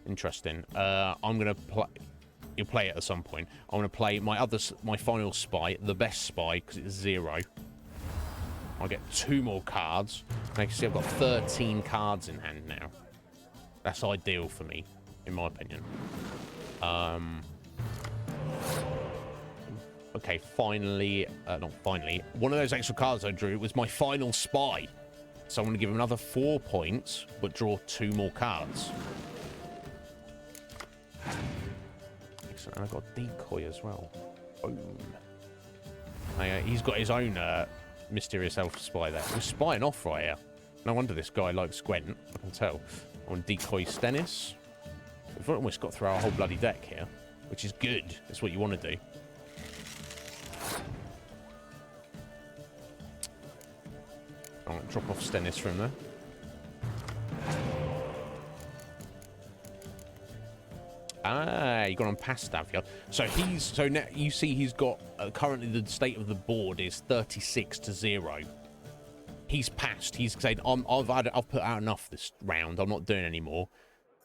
Interesting. I'm going to play... You'll play it at some point. I'm going to play my final spy, the best spy, because it's 0. I'll get 2 more cards. And you can see I've got 13 cards in hand now. That's ideal for me, in my opinion. Okay, finally... not finally. One of those extra cards I drew was my final spy. So I'm going to give him another 4 points, but draw 2 more cards. Excellent. And I've got decoy as well. Boom. He's got his own mysterious elf spy there. We're spying off right here. No wonder this guy likes Gwent. I can tell. I want decoy Stennis. We've almost got through our whole bloody deck here, which is good. That's what you want to do. I'll drop off Stennis from there. Ah, you got on Pastav, yeah. So now you see he's got currently the state of the board is 36-0. He's passed. He's said, I've put out enough this round. I'm not doing any more.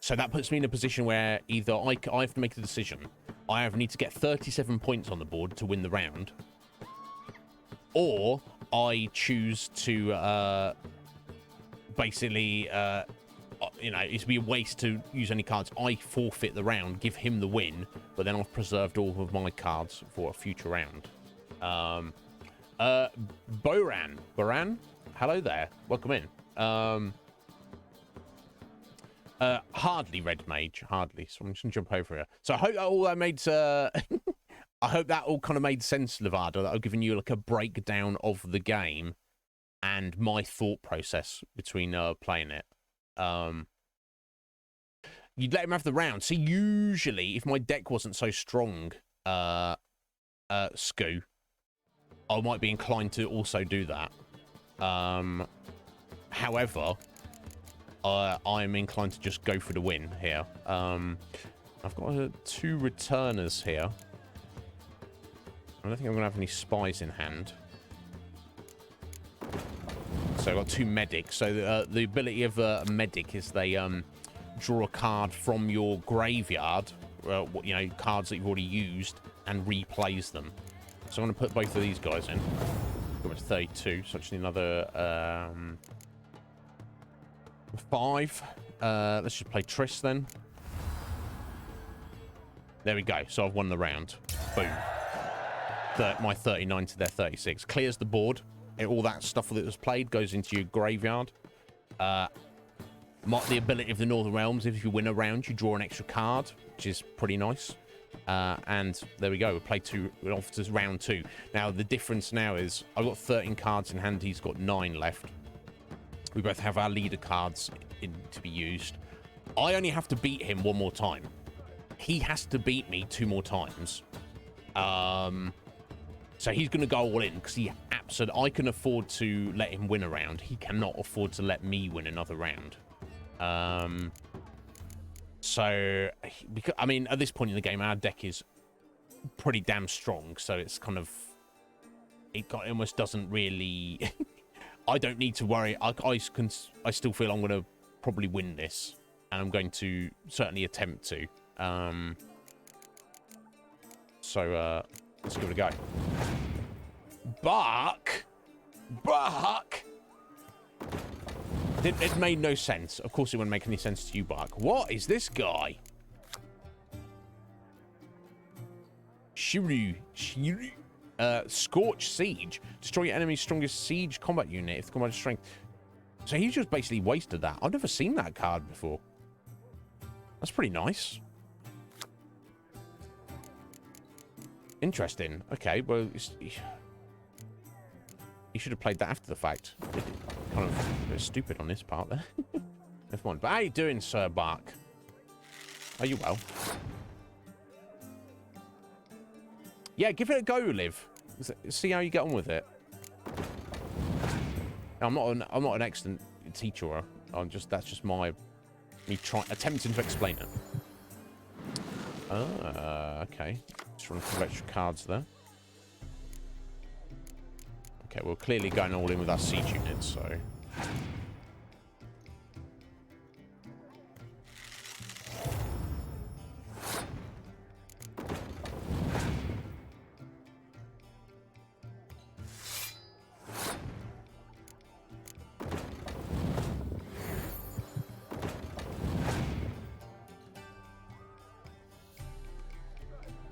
So that puts me in a position where either I have to make a decision. I either need to get 37 points on the board to win the round, or I choose to basically, you know, it'd be a waste to use any cards. I forfeit the round, give him the win, but then I've preserved all of my cards for a future round. Boran, hello there. Welcome in. Hardly red mage, hardly. So I'm just gonna jump over here. So I hope that all made. I hope that all kind of made sense, Levada. That I've given you like a breakdown of the game and my thought process between playing it. You'd let him have the round. See, usually, if my deck wasn't so strong, Scoo, I might be inclined to also do that. However, I'm inclined to just go for the win here. I've got 2 returners here. I don't think I'm going to have any spies in hand. So I've got 2 medics. So the ability of a medic is they draw a card from your graveyard, you know, cards that you've already used, and replays them. So I'm going to put both of these guys in. Got to 32, so I just need another 5. Let's just play Triss then. There we go. So I've won the round. Boom. My 39 to their 36. Clears the board. All that stuff that was played goes into your graveyard. The ability of the Northern Realms, if you win a round, you draw an extra card, which is pretty nice. And there we go. We play off to round 2. Now, the difference now is I've got 13 cards in hand. He's got 9 left. We both have our leader cards to be used. I only have to beat him one more time. He has to beat me 2 more times. So he's going to go all in because I can afford to let him win a round. He cannot afford to let me win another round. So, because, I mean, at this point in the game, our deck is pretty damn strong. So it's kind of, it almost doesn't really, I don't need to worry. I still feel I'm going to probably win this, and I'm going to certainly attempt to. So let's give it a go. Buck. It made no sense. Of course, it wouldn't make any sense to you, Buck. What is this guy? Shiru. Scorch Siege. Destroy your enemy's strongest siege combat unit if the combat strength. So he just basically wasted that. I've never seen that card before. That's pretty nice. Interesting. Okay, well, he should have played that after the fact. Kind of a bit stupid on this part there. Never mind. But how you doing, Sir Bark? Are you well? Yeah, give it a go, Liv. See how you get on with it. I'm not an excellent teacher. That's just me attempting to explain it. Okay. Just run a couple of extra cards there. Okay, we're clearly going all in with our siege units, so.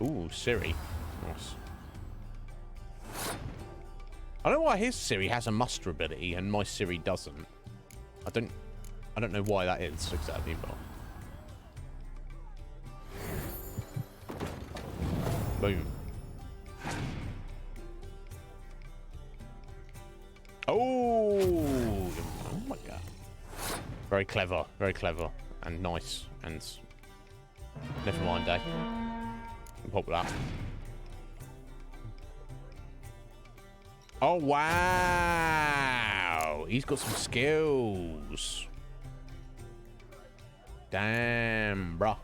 Ooh, Ciri. Nice. I don't know why his Ciri has a muster ability and my Ciri doesn't. I don't know why that is exactly, but. Boom. Oh my god. Very clever, and nice, and never mind, eh? Pop that. Oh wow! He's got some skills. Damn, bruh.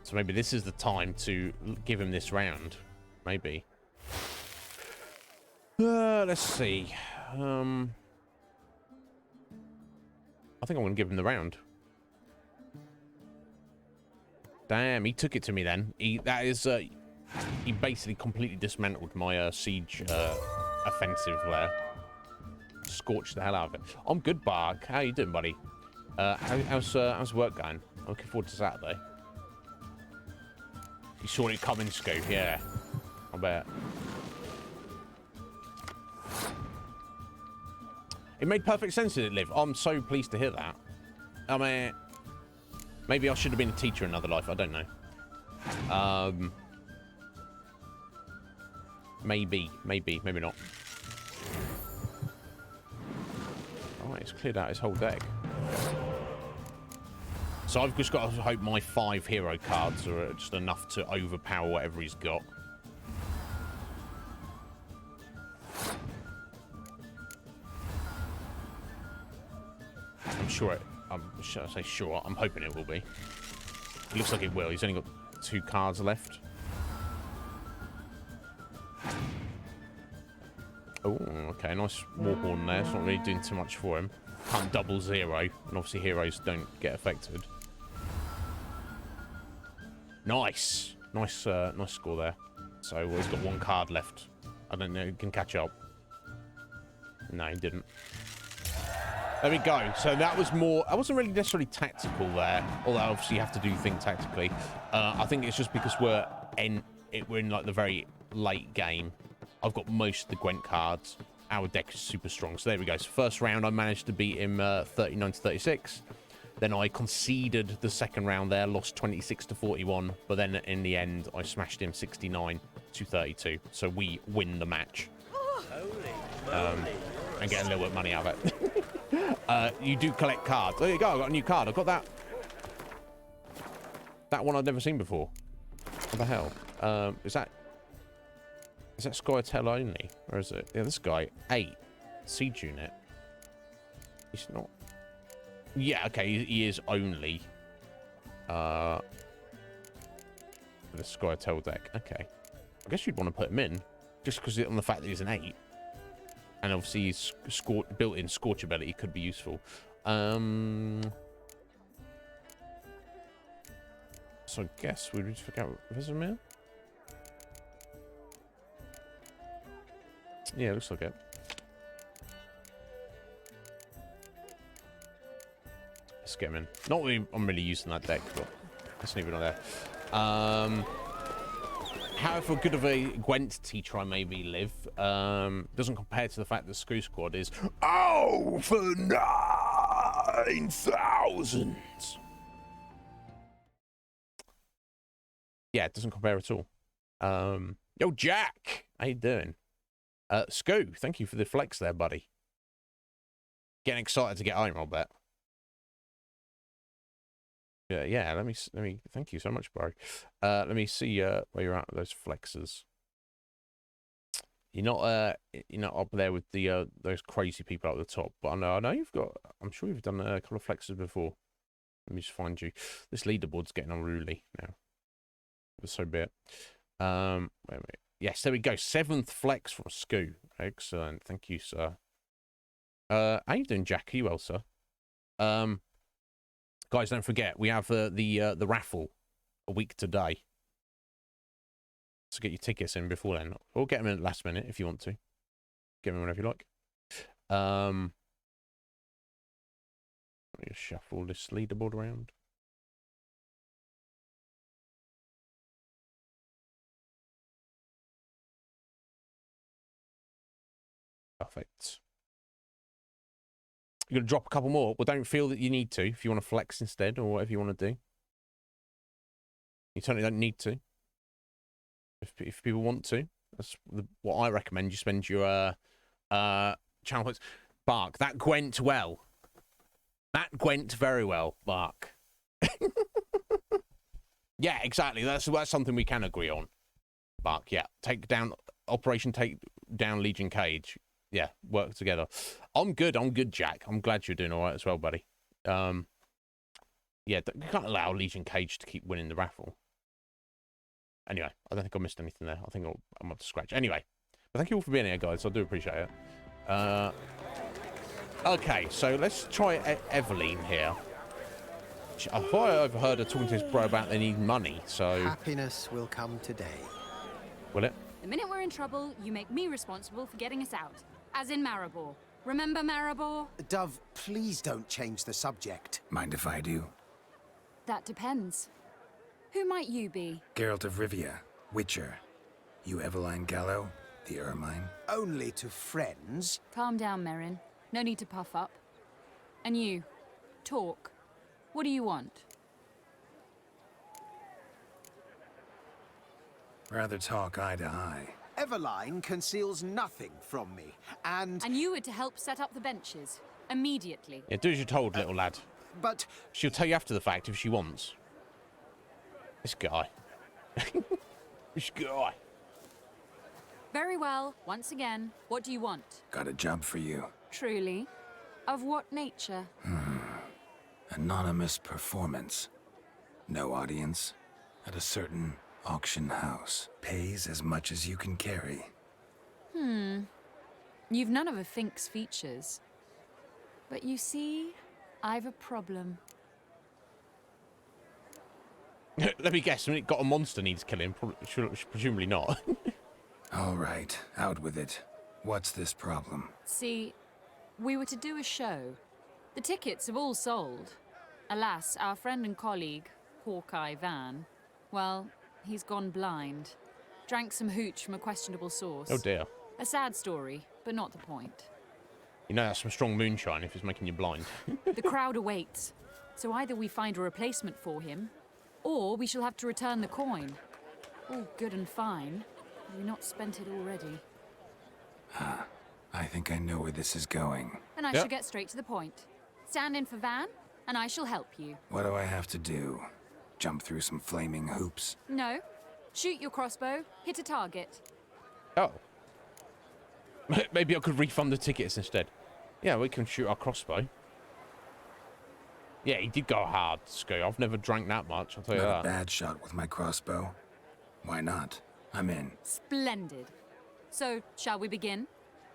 So maybe this is the time to give him this round. Maybe. Let's see. I think I'm going to give him the round. Damn, he took it to me then. He basically completely dismantled my siege offensive there. Scorched the hell out of it. I'm good, Bark. How you doing, buddy? How's work going? I'm looking forward to Saturday. You saw it coming, Scoop. Yeah, I bet. It made perfect sense, did it, Liv? I'm so pleased to hear that. I mean, maybe I should have been a teacher in another life. I don't know. Maybe not. Oh, it's cleared out his whole deck. So I've just got to hope my 5 hero cards are just enough to overpower whatever he's got. I'm sure should I say sure? I'm hoping it will be. It looks like it will. He's only got 2 cards left. Oh, okay, nice Warhorn there. It's not really doing too much for him. Can't double zero, and obviously heroes don't get affected. Nice. Nice score there. So he's got one card left. I don't know, he can catch up. No, he didn't. There we go. So that was more... I wasn't really necessarily tactical there, although obviously you have to do things tactically. I think it's just because we're in like the very late game. I've got most of the Gwent cards. Our deck is super strong. So there we go. So first round, I managed to beat him 39 to 36. Then I conceded the second round there, lost 26 to 41. But then in the end, I smashed him 69 to 32. So we win the match. And get a little bit of money out of it. You do collect cards. There you go. I got a new card. I got that. That one I've never seen before. What the hell? Is that Scoia'tael only? Or is it? Yeah, this guy. 8. Siege unit. He's not... Yeah, okay, he is only the Scoia'tael deck. Okay. I guess you'd want to put him in, just because on the fact that he's an 8. And obviously his built-in Scorch ability could be useful. So I guess we just forget Vesemir? Yeah, looks like it. Let's get him in. Not really, I'm really using that deck, but that's not even on there. However good of a Gwent teacher I may be live, doesn't compare to the fact that Screw Squad is for 9,000. Yeah, it doesn't compare at all. Yo, Jack, how you doing? Scoo, thank you for the flex there, buddy. Getting excited to get home, I'll bet. Yeah, let me thank you so much, bro. Let me see where you're at with those flexes. You're not up there with the those crazy people at the top, but I know you've got, I'm sure you've done a couple of flexes before. Let me just find you. This leaderboard's getting unruly now. So be it. Wait. Yes, there we go. 7th flex from Scoo. Excellent. Thank you, sir. How you doing, Jack? Are you well, sir? Guys, don't forget, we have the raffle a week today. So get your tickets in before then. Or get them in at the last minute if you want to. Get them whenever you like. Let me just shuffle this leaderboard around. Perfect. You're going to drop a couple more. Well, don't feel that you need to if you want to flex instead or whatever you want to do. You certainly don't need to. If people want to, that's what I recommend. You spend your channel points. Bark, that Gwent well. That Gwent very well, Bark. Yeah, exactly. That's something we can agree on. Bark, yeah. Operation Take Down Legion Cage. Yeah, work together. I'm good, Jack. I'm glad you're doing all right as well, buddy. Yeah, you can't allow Legion Cage to keep winning the raffle. Anyway, I don't think I missed anything there. I think I'm up to scratch. Anyway, but thank you all for being here, guys. I do appreciate it. Okay, so let's try Eveline here. I thought I overheard her talking to his bro about they need money, so... Happiness will come today. Will it? The minute we're in trouble, you make me responsible for getting us out. As in Maribor. Remember Maribor? Dove, please don't change the subject. Mind if I do? That depends. Who might you be? Geralt of Rivia, Witcher. You Eveline Gallo, the Ermine? Only to friends. Calm down, Merrin. No need to puff up. And you, talk. What do you want? Rather talk eye to eye. Eveline conceals nothing from me, and... And you were to help set up the benches. Immediately. Yeah, do as you're told, little lad. But... She'll tell you after the fact if she wants. This guy. This guy. Very well. Once again, what do you want? Got a job for you. Truly? Of what nature? Anonymous performance. No audience. At a certain auction house. Pays as much as you can carry. You've none of a Fink's features. But you see, I've a problem. Let me guess, it got a monster needs killing. Presumably not. All right, out with it. What's this problem? See, we were to do a show. The tickets have all sold. Alas, our friend and colleague, Hawkeye Van, well, he's gone blind. Drank some hooch from a questionable source. Oh dear. A sad story, but not the point. You know that's some strong moonshine if it's making you blind. The crowd awaits. So either we find a replacement for him, or we shall have to return the coin. All good and fine. Have we not spent it already? I think I know where this is going. And I shall get straight to the point. Stand in for Van, and I shall help you. What do I have to do? Jump through some flaming hoops? No. Shoot your crossbow, hit a target. Oh. Maybe I could refund the tickets instead. Yeah, we can shoot our crossbow. Yeah, he did go hard, Scoo. I've never drank that much, I'll tell you Not that. a bad shot with my crossbow. Why not? I'm in. Splendid. So, shall we begin?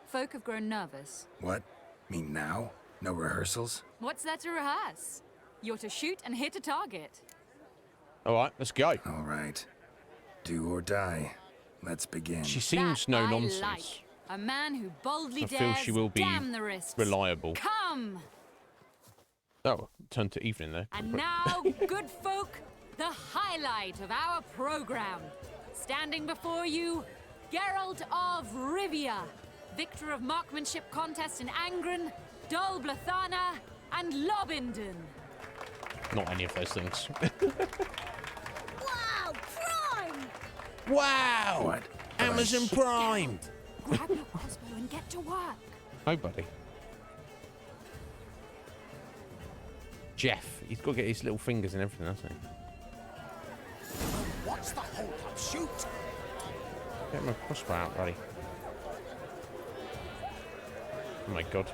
Folk have grown nervous. What? Mean now? No rehearsals? What's there to rehearse? You're to shoot and hit a target. All right, let's go. All right. Do or die. Let's begin. She seems That no I nonsense. like. A man who boldly I feel dares she will be damn the risks. reliable. Come! Oh, turn to evening there. And now, good folk, the highlight of our program. Standing before you, Geralt of Rivia, victor of marksmanship contest in Angren, Dol Blathana, and Lobindon. Not any of those things. Wow, Prime! Wow! What? Amazon Prime! Grab your crossbow and get to work. Nobody. Jeff, he's got to get his little fingers and everything, hasn't he? What's the hold up? Shoot! Get my crossbow out, buddy. Oh my god.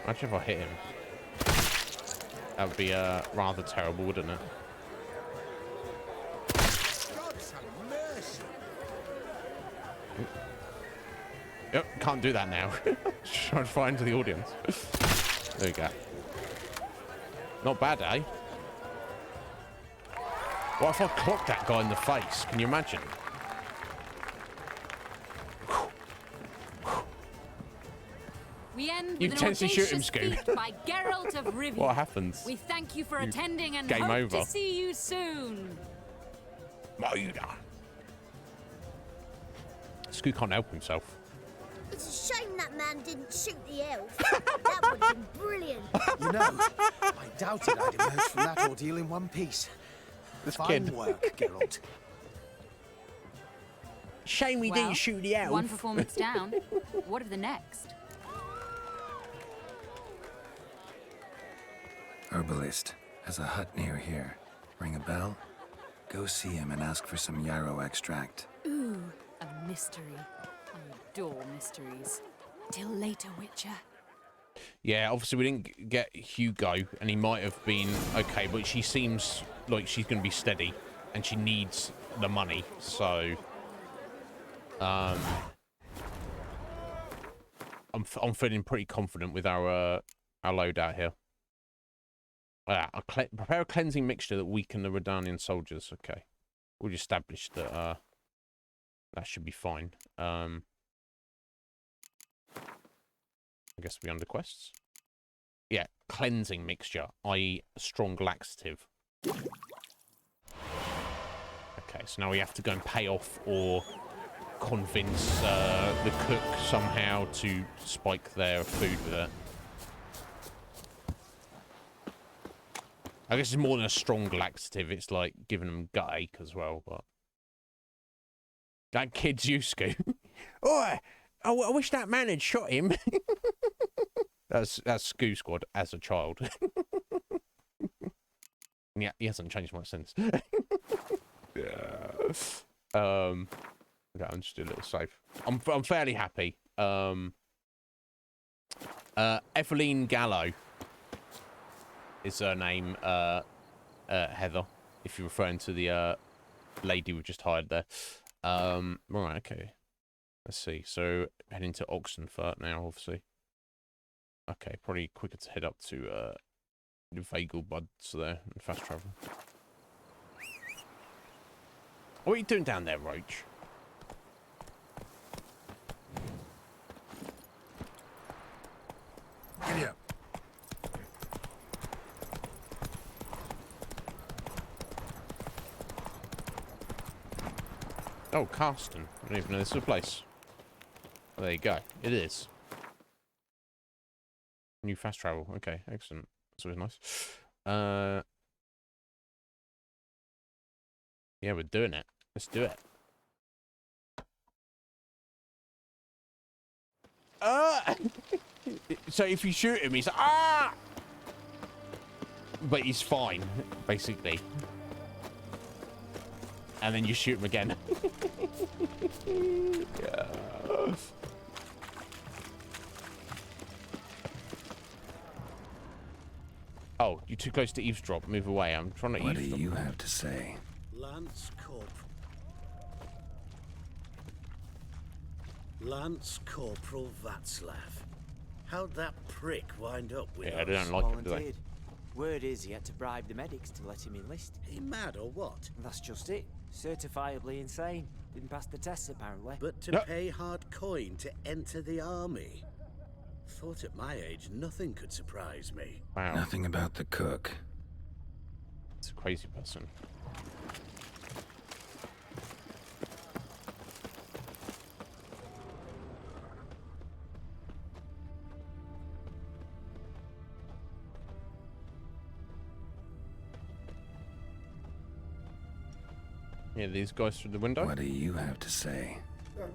Imagine if I hit him. That would be rather terrible, wouldn't it? God's have mercy! Yep, can't do that now. Just trying to fly into the audience. There we go. Not bad, eh? What if I clocked that guy in the face? Can you imagine? We end You with an intensely shoot him, audacious Scoot. feat by Geralt of Rivia. What happens? We thank you for You- attending and game hope over. to see you soon. Moda. Scoot can't help himself. It's a shame that man didn't shoot the elf. That would have been brilliant. You know, I doubted I'd emerge from that ordeal in one piece. This Fine kid. work, Geralt. Shame we Well, didn't shoot the elf. One performance down. What of the next? Herbalist has a hut near here. Ring a bell? Go see him and ask for some yarrow extract. Ooh, a mystery. I adore mysteries. Till later, Witcher. Yeah, obviously we didn't get Hugo, and he might have been okay, but she seems like she's going to be steady, and she needs the money, so I'm feeling pretty confident with our loadout here. Prepare a cleansing mixture that weaken the Redanian soldiers. Okay, we've established that that should be fine. I guess we'll be under quests. Yeah, cleansing mixture, i.e. strong laxative. Okay, so now we have to go and pay off or convince the cook somehow to spike their food with it. I guess it's more than a strong laxative, it's like giving them gut ache as well, but... That kid's you, Scoot. Oh, I wish that man had shot him. That's Scoo Squad as a child. Yeah, he hasn't changed much since. Yeah. Okay, I'm just doing a little save. I'm fairly happy. Eveline Gallo is her name. Heather, if you're referring to the lady we just hired there. Right, okay. Let's see. So heading to Oxenfurt now, obviously. Okay, probably quicker to head up to the Vagel Buds there and fast travel. What are you doing down there, Roach? Giddy up. Oh, Carston. I don't even know this is a place. Oh, there you go. It is. New fast travel. Okay, excellent. That's always nice. Yeah, we're doing it. Let's do it. So if you shoot him, he's like, ah! But he's fine, basically. And then you shoot him again. Yeah. Oh, you're too close to eavesdrop. Move away. I'm trying to eavesdrop. What do you have to say? Lance Corporal. Lance Corporal Václav. How'd that prick wind up with Yeah, us? I don't like it, do they? Volunteered. Word is he had to bribe the medics to let him enlist. He mad or what? That's just it. Certifiably insane. Didn't pass the tests, apparently. But to pay hard coin to enter the army? Thought at my age nothing could surprise me. Wow. Nothing about the cook. It's a crazy person. Yeah, these guys through the window. What do you have to say? That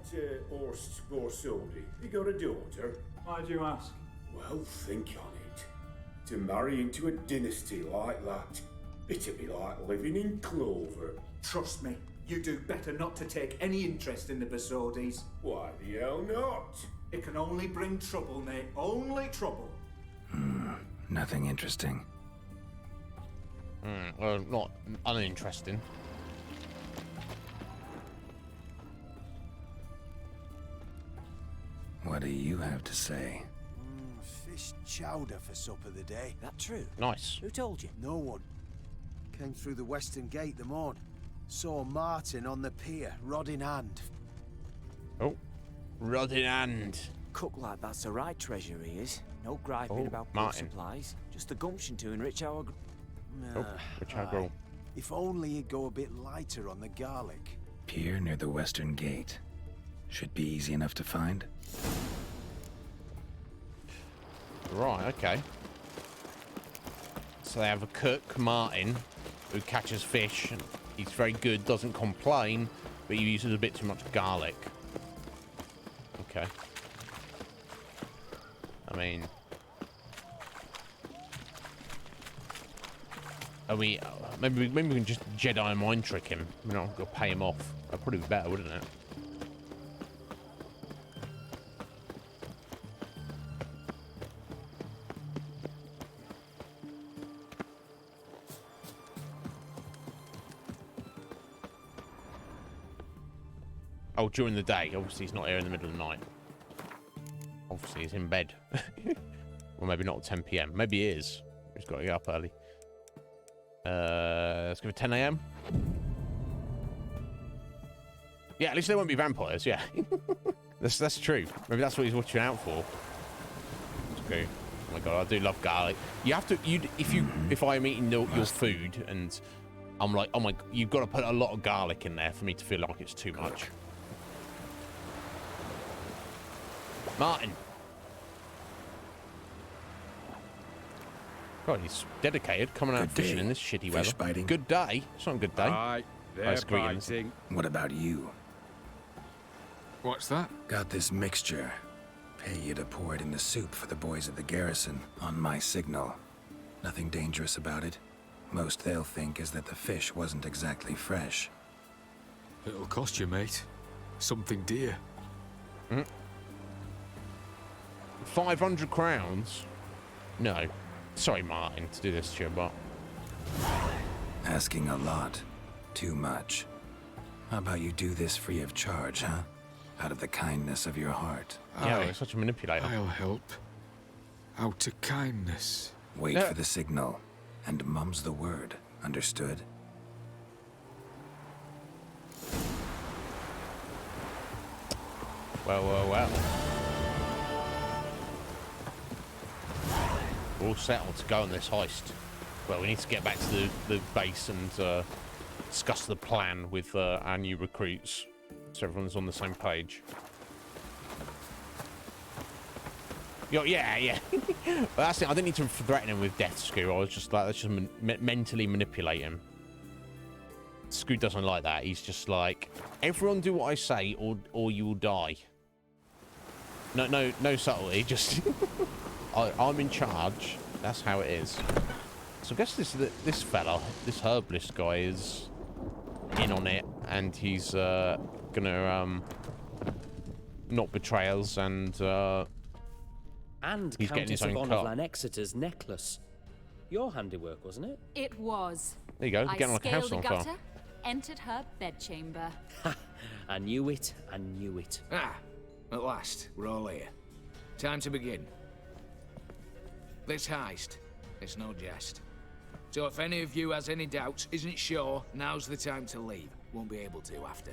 Horst Borsodi, he got a daughter. Why'd you ask? Well, think on it. To marry into a dynasty like that, it'd be like living in clover. Trust me, you do better not to take any interest in the Borsodis. Why the hell not? It can only bring trouble, mate. Only trouble. Nothing interesting. Well, not uninteresting. What do you have to say? Fish chowder for supper the day. That true? Nice. Who told you? No one. Came through the western gate the morn. Saw Martin on the pier, rod in hand. Oh, rod in hand. Cook like that's the right treasure he is. No griping Oh, about food Martin. supplies. Just the gumption to enrich our... Oh, which I grow. If only he'd go a bit lighter on the garlic. Pier near the western gate. Should be easy enough to find. Right, okay. So they have a cook, Martin, who catches fish. And he's very good, doesn't complain, but he uses a bit too much garlic. Okay. I mean... maybe we can just Jedi mind trick him. We're not going to pay him off. That'd probably be better, wouldn't it? Oh, during the day. Obviously, he's not here in the middle of the night. Obviously, he's in bed. Well, maybe not at 10 PM. Maybe he is. He's got to get up early. Let's give it 10 AM. Yeah, at least they won't be vampires. Yeah, that's true. Maybe that's what he's watching out for. That's great. Oh my god, I do love garlic. You have to. If I'm eating your food and I'm like, oh my, you've got to put a lot of garlic in there for me to feel like it's too much. Martin. God, he's dedicated, coming out fishing in this shitty weather. Fish biting. Good day. It's not a good day. Aye, they're biting. What about you? What's that? Got this mixture. Pay you to pour it in the soup for the boys at the garrison on my signal. Nothing dangerous about it. Most they'll think is that the fish wasn't exactly fresh. It'll cost you, mate. Something dear. 500 crowns? No. Sorry, Martin, to do this to you, but... Asking a lot. Too much. How about you do this free of charge, huh? Out of the kindness of your heart. Yeah, you're such a manipulator. I'll help. Out of kindness. Wait for the signal, and mum's the word. Understood? Well. We're all settled to go on this heist. Well, we need to get back to the base and discuss the plan with our new recruits, so everyone's on the same page. Yeah. Well, that's it. I didn't need to threaten him with death, Screw. I was just like, let's just mentally manipulate him. Screw doesn't like that. He's just like, everyone do what I say, or you will die. No subtlety. Just I'm in charge. That's how it is. So I guess this fella, this herbalist guy, is in on it, and he's gonna not betray us, and he's getting his own Countess of cut. Van Exeter's necklace. Your handiwork, wasn't it? It was. There you go. I Getting like a house scaled on the fire. gutter, entered her bedchamber. I knew it. I knew it. Ah, at last, we're all here. Time to begin. This heist, it's no jest. So if any of you has any doubts, isn't sure, now's the time to leave. Won't be able to after.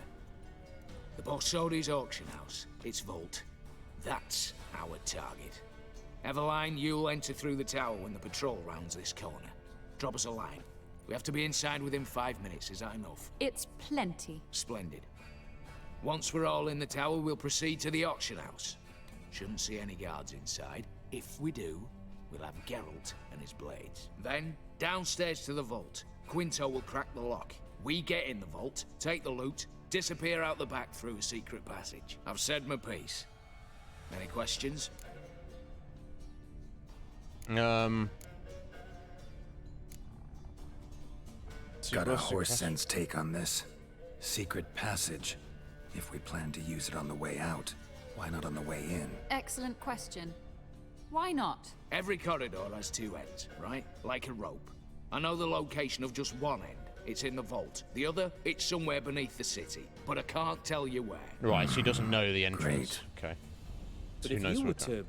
The Borsodi's auction house, its vault. That's our target. Eveline, you'll enter through the tower when the patrol rounds this corner. Drop us a line. We have to be inside within 5 minutes, is that enough? It's plenty. Splendid. Once we're all in the tower, we'll proceed to the auction house. Shouldn't see any guards inside. If we do, we'll have Geralt and his blades. Then, downstairs to the vault. Quinto will crack the lock. We get in the vault, take the loot, disappear out the back through a secret passage. I've said my piece. Any questions? Got a horse sense take on this. Secret passage. If we plan to use it on the way out, why not on the way in? Excellent question. Why not? Every corridor has two ends, right? Like a rope. I know the location of just one end. It's in the vault. The other, it's somewhere beneath the city. But I can't tell you where. Right, so he doesn't know the entrance. Great. Okay. But So if who knows you were where to to...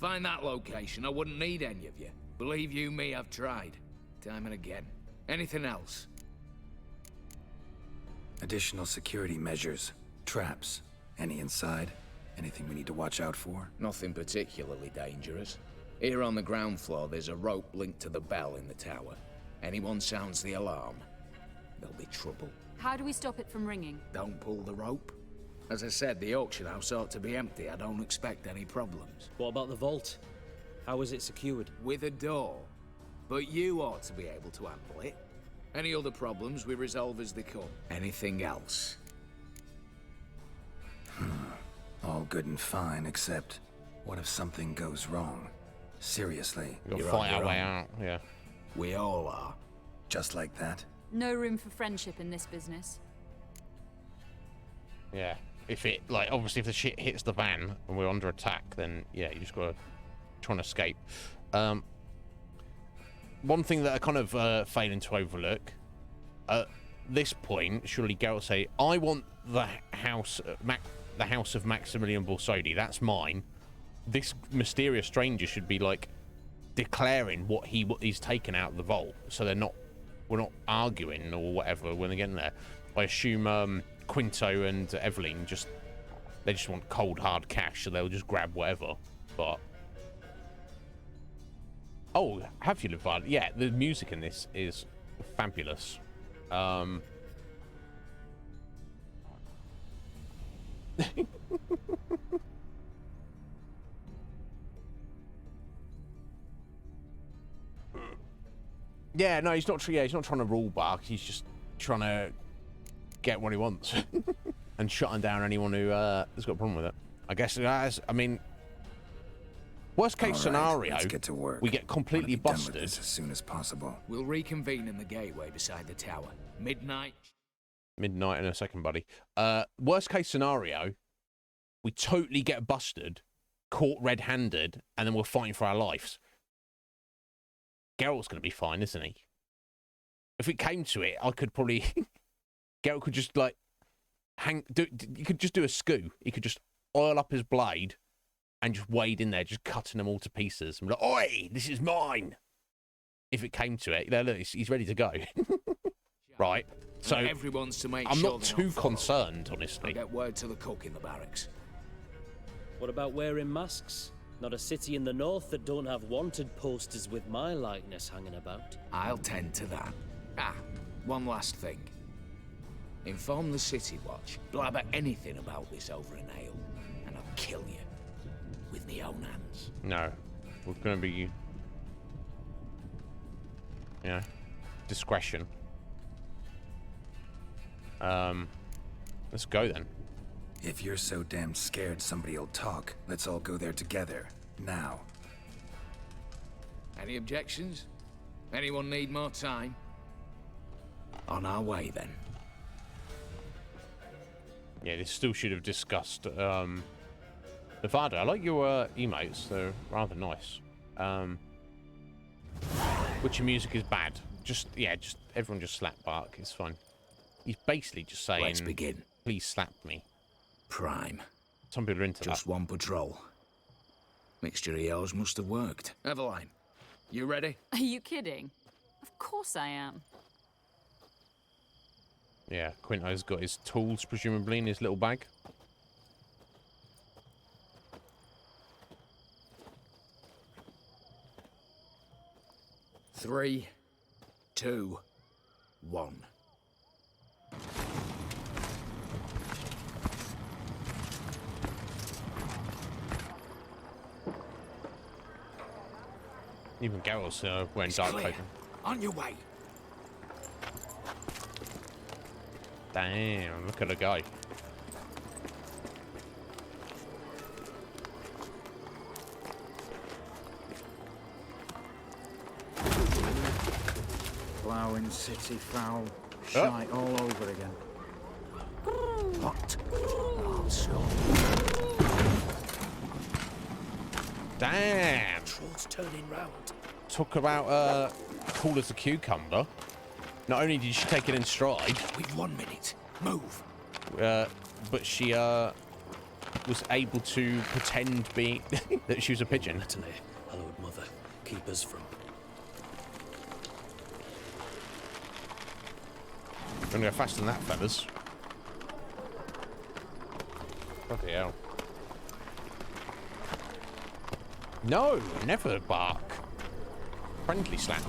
Find that location, I wouldn't need any of you. Believe you me, I've tried. Time and again. Anything else? Additional security measures. Traps. Any inside? Anything we need to watch out for? Nothing particularly dangerous. Here on the ground floor, there's a rope linked to the bell in the tower. Anyone sounds the alarm, there'll be trouble. How do we stop it from ringing? Don't pull the rope. As I said, the auction house ought to be empty. I don't expect any problems. What about the vault? How is it secured? With a door. But you ought to be able to handle it. Any other problems, we resolve as they come. Anything else? All good and fine, except what if something goes wrong? Seriously. You'll fight our way out, yeah. We all are. Just like that? No room for friendship in this business. Yeah. If it, like, obviously if the shit hits the van and we're under attack, then, yeah, you just gotta try and escape. One thing that I kind of failing to overlook, at this point, surely Geralt will say, I want the house of Maximilian Borsodi, that's mine. This mysterious stranger should be, like, declaring what he's taken out of the vault, so we're not arguing or whatever when they get in there. I assume Quinto and Eveline just want cold hard cash, so they'll just grab whatever. But oh, have you Levad? Yeah, the music in this is fabulous. Yeah, no, he's not trying to rule back. He's just trying to get what he wants and shutting down anyone who has got a problem with it. I guess it has. I mean, worst case scenario, let's get to work. We get completely busted as soon as possible. We'll reconvene in the gateway beside the tower. Midnight in a second, buddy. Worst case scenario, we totally get busted, caught red-handed, and then we're fighting for our lives. Geralt's going to be fine, isn't he? If it came to it, I could probably... Geralt could just, like, you could just do a skoo. He could just oil up his blade and just wade in there, just cutting them all to pieces. And be like, oi, this is mine. If it came to it, look, he's ready to go. Right. So everyone's to make I'm sure not they're too followed. concerned, honestly. I'll get word to the cook in the barracks. What about wearing masks? Not a city in the north that don't have wanted posters with my likeness hanging about. I'll tend to that. Ah, one last thing. Inform the City Watch. Blabber anything about this over an ale, and I'll kill you. With my own hands. No. We're going to be... You know, discretion. Let's go then. If you're so damn scared somebody'll talk, let's all go there together. Now. Any objections? Anyone need more time? On our way then. Yeah, this still should have discussed. Nevada, I like your emotes. They're rather nice. Which music is bad? Just everyone just slap Bark. It's fine. He's basically just saying, let's begin. Please slap me. Prime. Some people are into Just that. one patrol. Mixture of yours must have worked. Eveline, you ready? Are you kidding? Of course I am. Yeah, Quinto's got his tools presumably in his little bag. Three, 2, 1. Even Geralt's wearing It's dark clear. clothing. On your way. Damn, look at the guy. Ploughing city foul. Shite all over again. What? Oh, so. Damn. Troll's turning round. Talk about cool as a cucumber. Not only did she take it in stride, We've 1 minute. Move. but she was able to pretend that she was a pigeon. Natalie, hallowed mother, keep us from... I'm gonna go faster than that, fellas. Bloody hell. No, never bark. Friendly slap.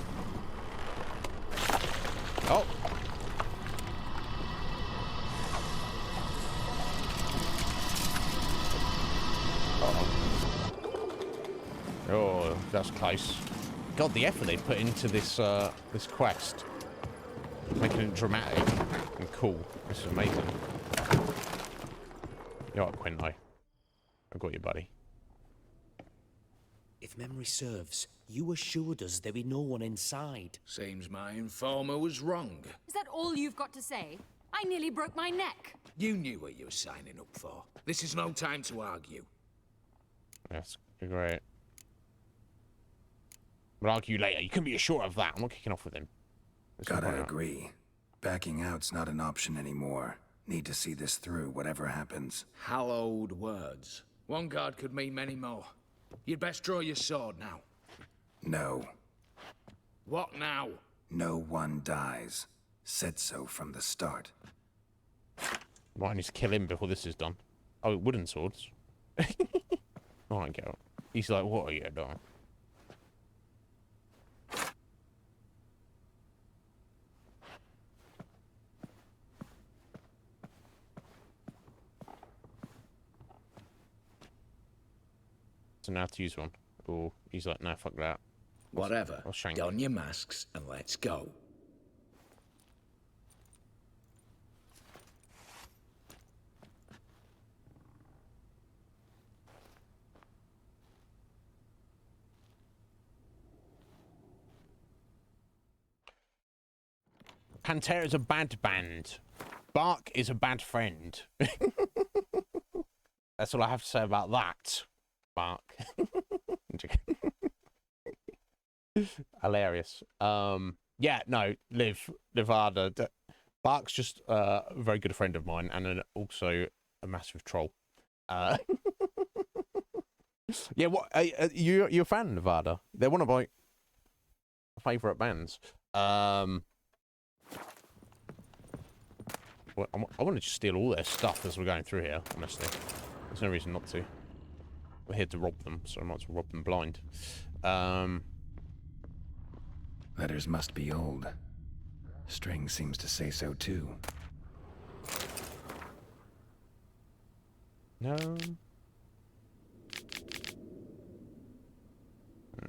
Oh. Oh, that's close. God, the effort they put into this this quest, making it dramatic and cool. This is amazing. You know what, Quinto? I've got you, buddy. If memory serves, you assured us there be no one inside. Seems my informer was wrong. Is that all you've got to say? I nearly broke my neck. You knew what you were signing up for. This is no time to argue. That's great. We'll argue later. You can be assured of that. I'm not kicking off with him. Gotta agree. Backing out's not an option anymore. Need to see this through, whatever happens. Hallowed words. One guard could mean many more. You'd best draw your sword now. No. What now? No one dies. Said so from the start. Might need to kill him before this is done. Oh, wooden swords. Alright, Geralt. He's like, what are you doing? So now to use one. Or he's like, no, fuck that. Whatever. I'll shank Don your masks and let's go. Pantera's a bad band. Bark is a bad friend. That's all I have to say about that. Bark. Hilarious. Yeah, no, Livada. Bark's just a very good friend of mine and also a massive troll. Yeah, what? You're a fan of Nevada? They're one of my favourite bands. Well, I want to just steal all their stuff as we're going through here, honestly. There's no reason not to. We're here to rob them, so I might as well rob them blind. Letters must be old. String seems to say so too. No.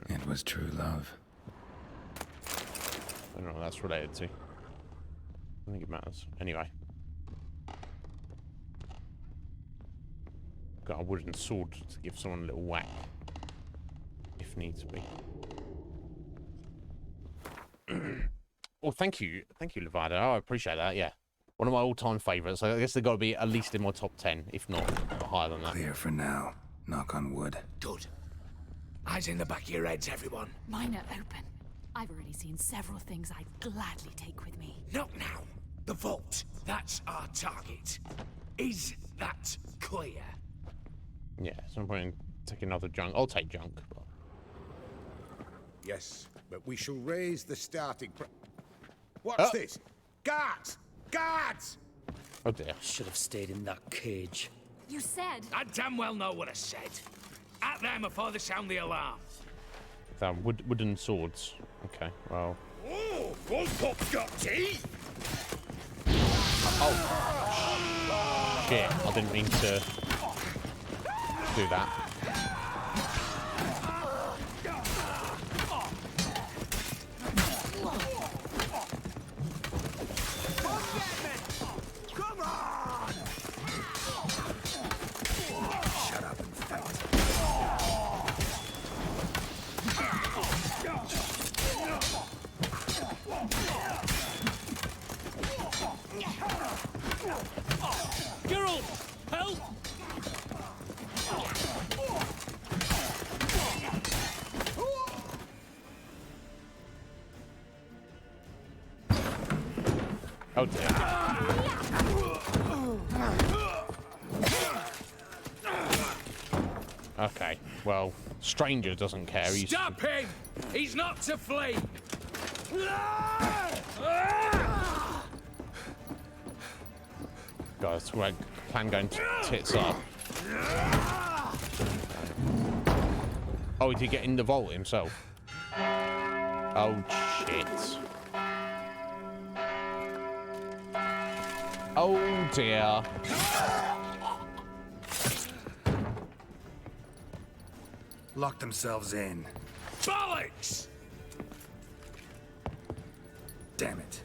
It was true love. I don't know what that's related to. I think it matters. Anyway. Got a wooden sword to give someone a little whack. If needs be. Well, thank you. Thank you, Levada. Oh, I appreciate that, yeah. One of my all-time favourites. I guess they've got to be at least in my top 10, if not higher than that. Clear for now. Knock on wood. Good. Eyes in the back of your heads, everyone. Mine are open. I've already seen several things I'd gladly take with me. Not now. The vault. That's our target. Is that clear? Yeah, so I'm going to take another junk. I'll take junk. But... Yes, but we shall raise the starting price. What's this? Guards! Guards! Oh dear. Should have stayed in that cage. You said... I damn well know what I said. At them before they sound the alarm. Wooden swords. Okay, well... Oh, one pop's got teeth! Oh! Shit, I didn't mean to do that. Come on! Shut up and fight. Geralt! Help! Oh dear. Okay, well, stranger doesn't care. He's... Stop him! He's not to flee! Guys, we're plan going tits up. Oh, did he get in the vault himself? Oh, shit. Oh, dear. Lock themselves in. Bollocks! Damn it.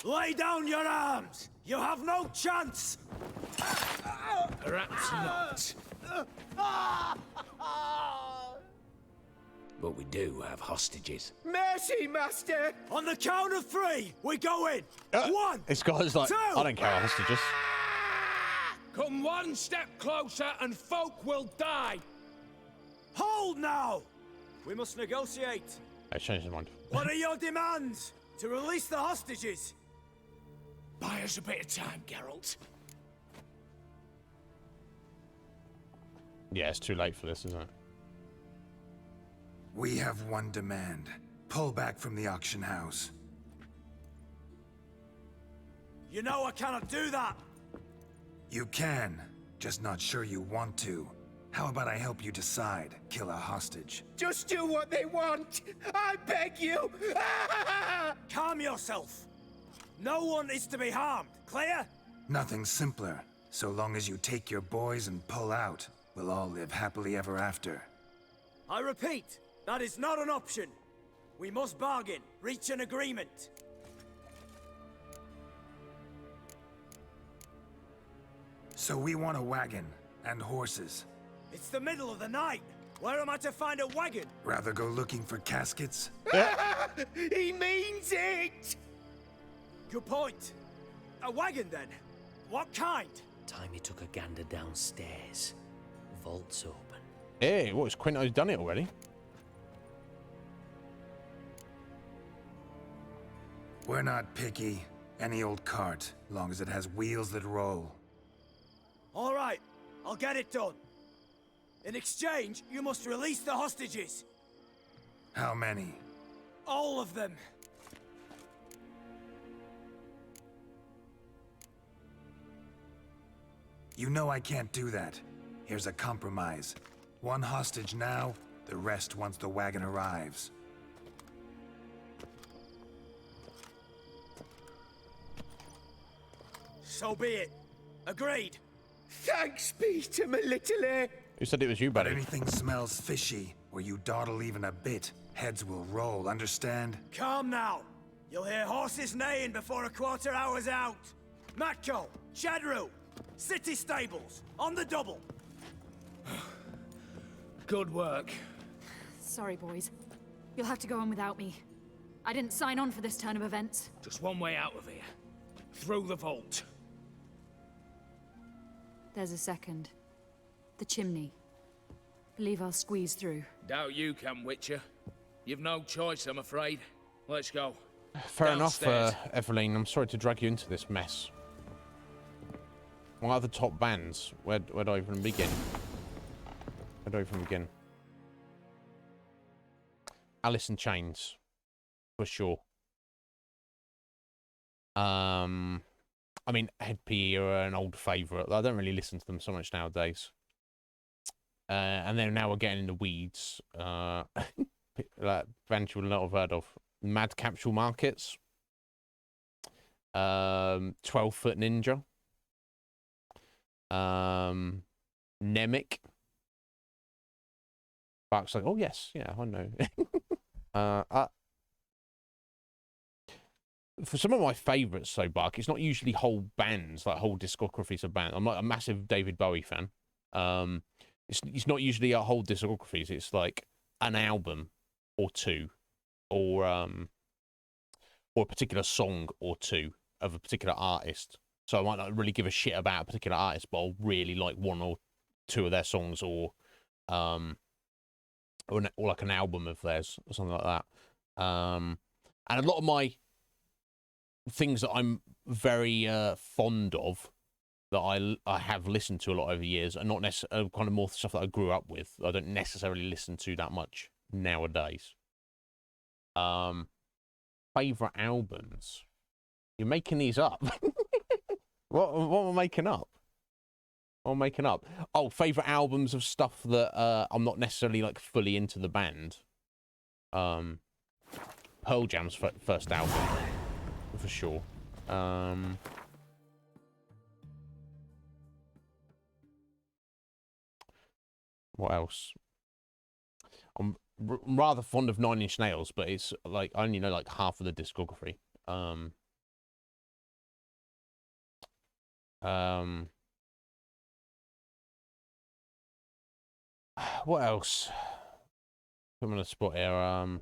Lay down your arms! You have no chance! Perhaps not. But we do have hostages. Mercy, Master! On the count of 3, we go in! 1! This guy's like, 2! I don't care, hostages. Come one step closer and folk will die! Hold now! We must negotiate. I changed his mind. What are your demands? To release the hostages? Buy us a bit of time, Geralt. Yeah, it's too late for this, isn't it? We have one demand. Pull back from the auction house. You know I cannot do that! You can, just not sure you want to. How about I help you decide? Kill a hostage. Just do what they want! I beg you! Calm yourself! No one is to be harmed, clear? Nothing simpler. So long as you take your boys and pull out, we'll all live happily ever after. I repeat, that is not an option. We must bargain, reach an agreement. So we want a wagon and horses. It's the middle of the night. Where am I to find a wagon? Rather go looking for caskets? He means it! Good point. A wagon, then? What kind? Time he took a gander downstairs. Vault's open. Hey, what, has Quinto's done it already? We're not picky. Any old cart, long as it has wheels that roll. All right, I'll get it done. In exchange, you must release the hostages. How many? All of them. You know I can't do that. Here's a compromise. One hostage now, the rest once the wagon arrives. So be it. Agreed. Thanks be to my little Who said it was you, buddy? If anything smells fishy, or you dawdle even a bit, heads will roll, understand? Calm now. You'll hear horses neighing before a quarter hour's out. Matko, Shadru, city stables, on the double. Good work. Sorry, boys. You'll have to go on without me. I didn't sign on for this turn of events. Just one way out of here. Through the vault. There's a second. The chimney. Believe I'll squeeze through. Doubt you can, Witcher. You've no choice, I'm afraid. Let's go. Fair Downstairs. enough, Eveline. I'm sorry to drag you into this mess. What are the top bands? Where do I even begin? Where do I even begin? Alice in Chains, for sure. I mean, Head PE are an old favourite. I don't really listen to them so much nowadays. And then now we're getting in the weeds. Like bands you will not have heard of. Mad Capsule Markets. 12-Foot Ninja. Nemic. Bark's like, oh yes, yeah, I know. For some of my favourites, so Bark, it's not usually whole bands, like whole discographies of bands. I'm not a massive David Bowie fan. It's not usually a whole discographies. It's like an album or two, or a particular song or two of a particular artist. So I might not really give a shit about a particular artist, but I'll really like one or two of their songs, or like an album of theirs or something like that. And a lot of my things that I'm very fond of, that I have listened to a lot over the years, are not necessarily kind of more stuff that I grew up with. I don't necessarily listen to that much nowadays. Favorite albums? You're making these up. What am I making up? What am I making up? Oh, favorite albums of stuff that I'm not necessarily like fully into the band. Pearl Jam's first album, for sure. What else? I'm rather fond of Nine Inch Nails, but it's like I only know like half of the discography. What else? I'm on a spot here.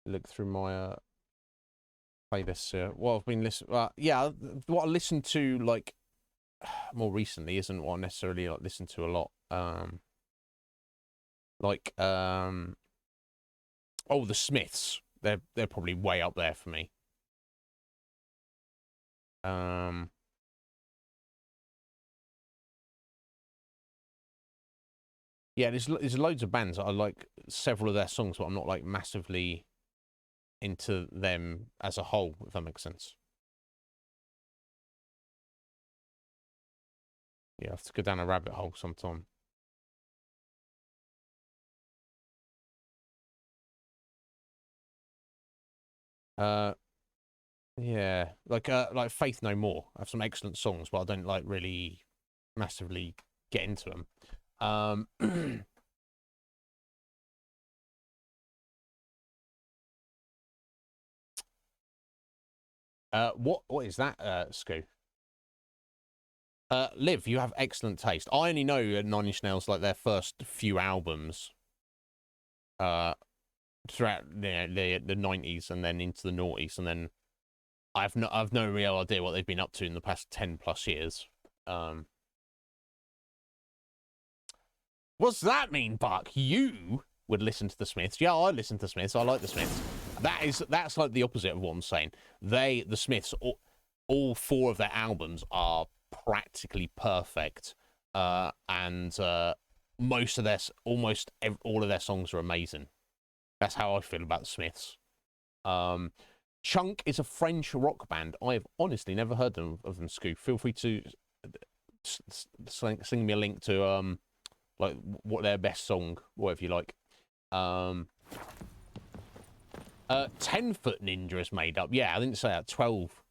Look through my playlists here. What I've been listening, yeah, what I listened to like more recently isn't what I necessarily like listen to a lot. Oh, the Smiths. They're probably way up there for me. Yeah, there's loads of bands that I like several of their songs, but I'm not like massively into them as a whole, if that makes sense. Yeah, I have to go down a rabbit hole sometime. Yeah, like Faith No More. I have some excellent songs, but I don't like really massively get into them. What is that, Scoo? Liv, you have excellent taste. I only know Nine Inch Nails like their first few albums. Throughout the 90s and then into the noughties, and then I've no real idea what they've been up to in the past 10+ years. What's that mean, Buck? You would listen to the Smiths. Yeah, I listen to the Smiths. I like the Smiths. That's like the opposite of what I'm saying. The Smiths, all 4 of their albums are practically perfect, and almost all of their songs are amazing. That's how I feel about the Smiths. Chunk is a French rock band. I have honestly never heard of them, Scoop. Feel free to sing me a link to like what their best song, whatever you like. 10-Foot Ninja is made up. Yeah, I didn't say that. 12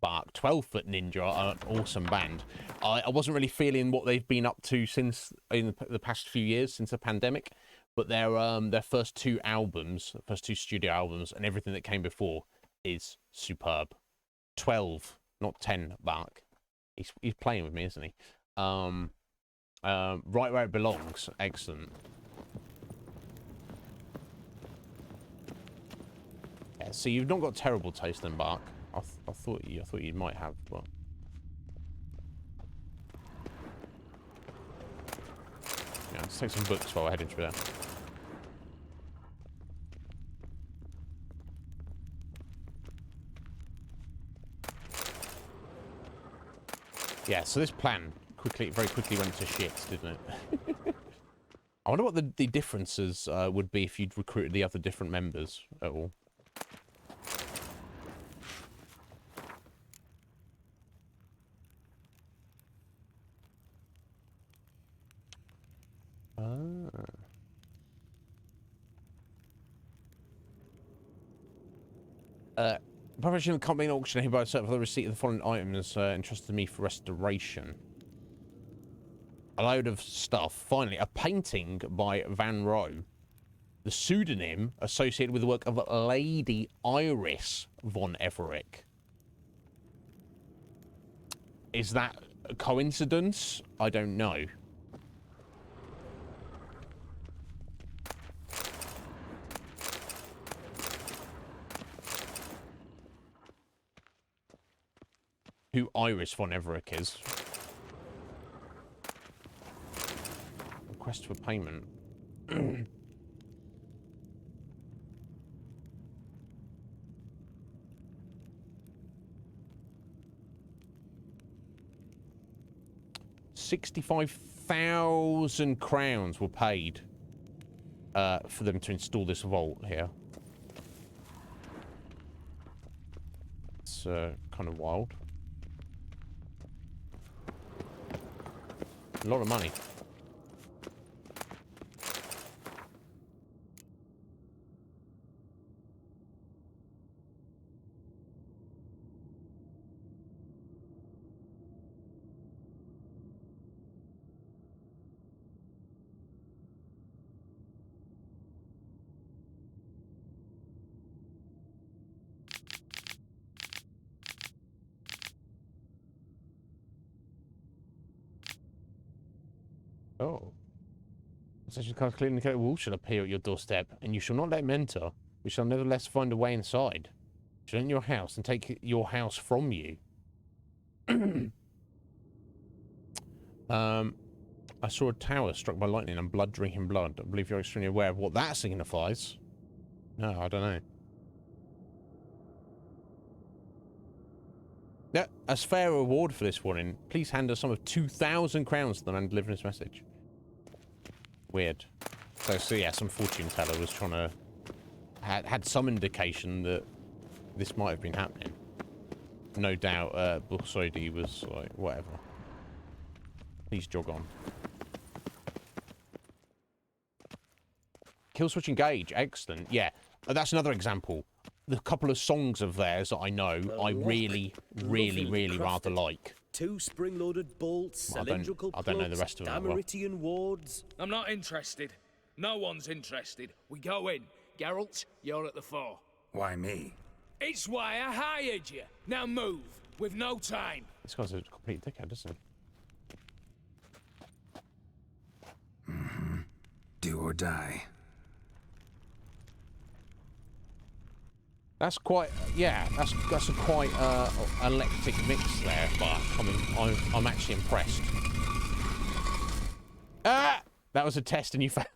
Bark. 12-Foot Ninja are an awesome band. I wasn't really feeling what they've been up to since in the past few years, since the pandemic. But their first 2 albums, first 2 studio albums, and everything that came before is superb. 12, not 10 Bark. He's playing with me, isn't he? Right Where It Belongs. Excellent. Yeah, so you've not got terrible taste then, Bark. I thought you might have, but yeah, let's take some books while we're heading through there. Yeah, so this plan very quickly went to shit, didn't it? I wonder what the differences would be if you'd recruited the other different members at all. Professional company auction hereby set for the receipt of the following items entrusted to me for restoration. A load of stuff. Finally, a painting by Van Rohe. The pseudonym associated with the work of Lady Iris von Everec. Is that a coincidence? I don't know. Who Iris von Everec is. Request for payment. £65,000 were paid for them to install this vault here. It's kind of wild. A lot of money. Oh. Such a car clearly indicated wall shall appear at your doorstep, and you shall not let him enter. We shall nevertheless find a way inside. Shall enter your house and take your house from you. I saw a tower struck by lightning and blood drinking blood. I believe you're extremely aware of what that signifies. No, I don't know. Yeah, as fair reward for this warning, please hand a sum of 2,000 crowns to the man delivering this message. Weird. So yeah, some fortune teller was trying to... had some indication that this might have been happening. No doubt, Busoidi was like, whatever. Please jog on. Kill switch engage, excellent. Yeah, that's another example. The couple of songs of theirs that I know, I really rather like. 2 spring-loaded bolts, cylindrical I don't know the rest of them. Dameritian wards. I'm not interested. No one's interested. We go in. Geralt, you're at the fore. Why me? It's why I hired you. Now move. We've no time. This guy's a complete dickhead, isn't he? Mm-hmm. Do or die. That's quite, yeah, that's a quite eclectic mix there, but I mean, I'm actually impressed. Ah! That was a test and you failed.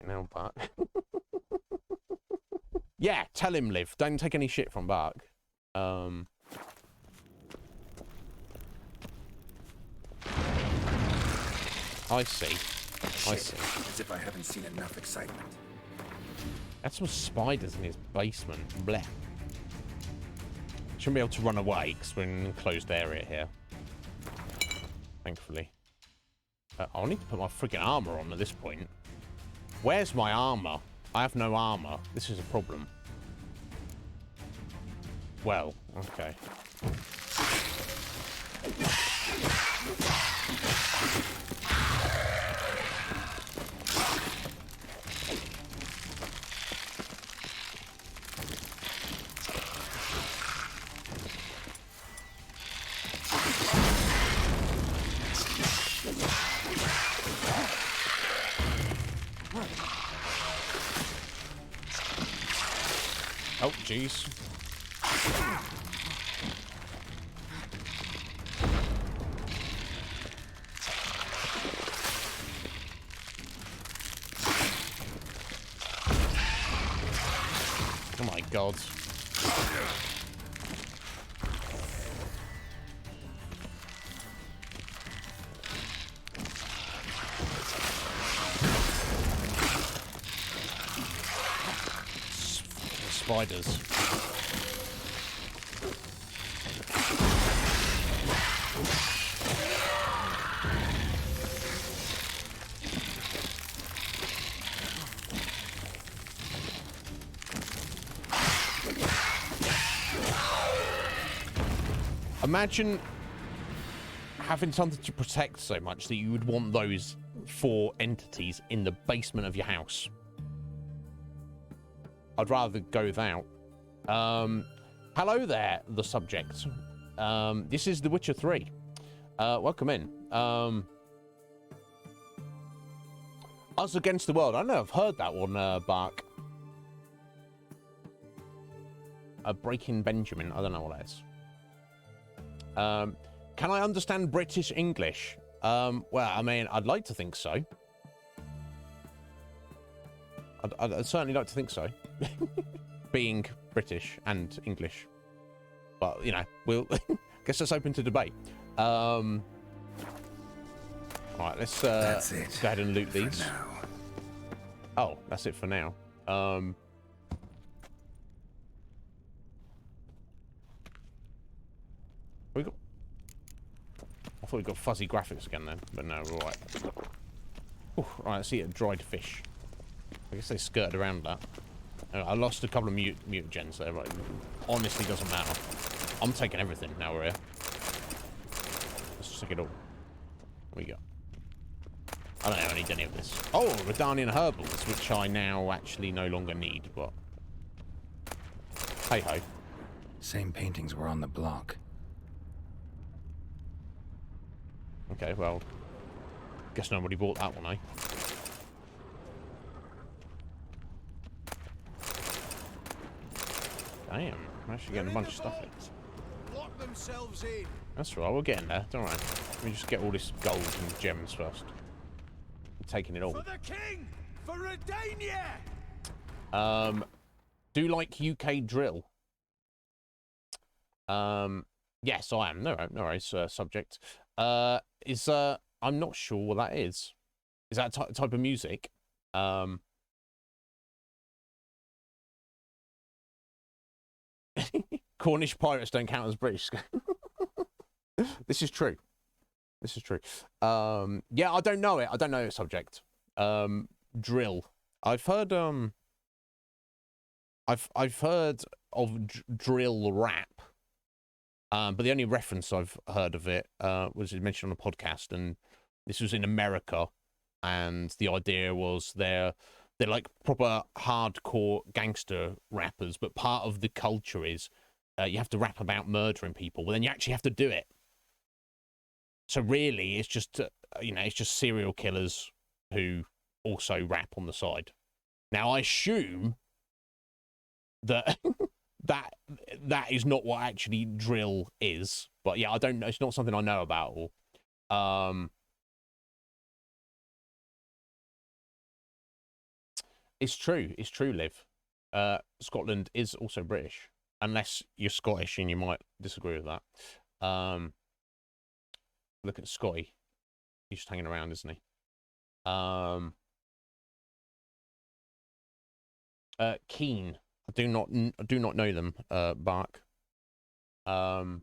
Fucking hell, Bark. Yeah, tell him, Liv. Don't take any shit from Bark. I see. I Shit, see. as if I haven't seen enough excitement. That's some spiders in his basement. Blech. Shouldn't be able to run away because we're in an enclosed area here. Thankfully. I'll need to put my freaking armor on at this point. Where's my armor? I have no armor. This is a problem. Well, okay. Oh, jeez. Oh my god. Spiders. Imagine having something to protect so much that you would want those 4 entities in the basement of your house. I'd rather go without. Hello there, the subject. This is The Witcher 3. Welcome in. Us Against the World. I don't know, I've heard that one, Bark. Breaking Benjamin. I don't know what that is. Can I understand British English? Well, I mean, I'd like to think so. I'd certainly like to think so. Being British and English. But, you know, we'll... guess that's open to debate. Alright, let's That's it. go ahead and loot For these. now. Oh, that's it for now. We got... I thought we got fuzzy graphics again then, but no, we're alright. Alright, let's see a dried fish. I guess they skirted around that. I lost a couple of mutagens there, but honestly doesn't matter. I'm taking everything now we're here. Let's just take it all. What we got? I don't know, I need any of this. Oh, Redanian herbals, which I now actually no longer need, but... Hey-ho. Same paintings were on the block. Okay, well... Guess nobody bought that one, eh? Damn, I'm actually getting a bunch of stuff in. Lock themselves in. That's right, we're getting there, don't worry. Let me just get all this gold and gems first. I'm taking it all. For the king! For Redania! Do you like UK drill? Yes, I am. No worries, subject. I'm not sure what that is. Is that a type of music? Cornish pirates don't count as British. This is true. This is true. Yeah, I don't know it. I don't know the subject. Drill. I've heard I've heard of drill rap. But the only reference I've heard of it was mentioned on a podcast, and this was in America, and the idea was they're like proper hardcore gangster rappers, but part of the culture is you have to rap about murdering people, but then you actually have to do it. So really, it's just it's just serial killers who also rap on the side. Now I assume that that is not what actually drill is, but yeah, I don't know. It's not something I know about. Or It's true. It's true, Liv. Scotland is also British, unless you're Scottish and you might disagree with that. Look at Scotty. He's just hanging around, isn't he? Keen. I do not know them. Bark. Don't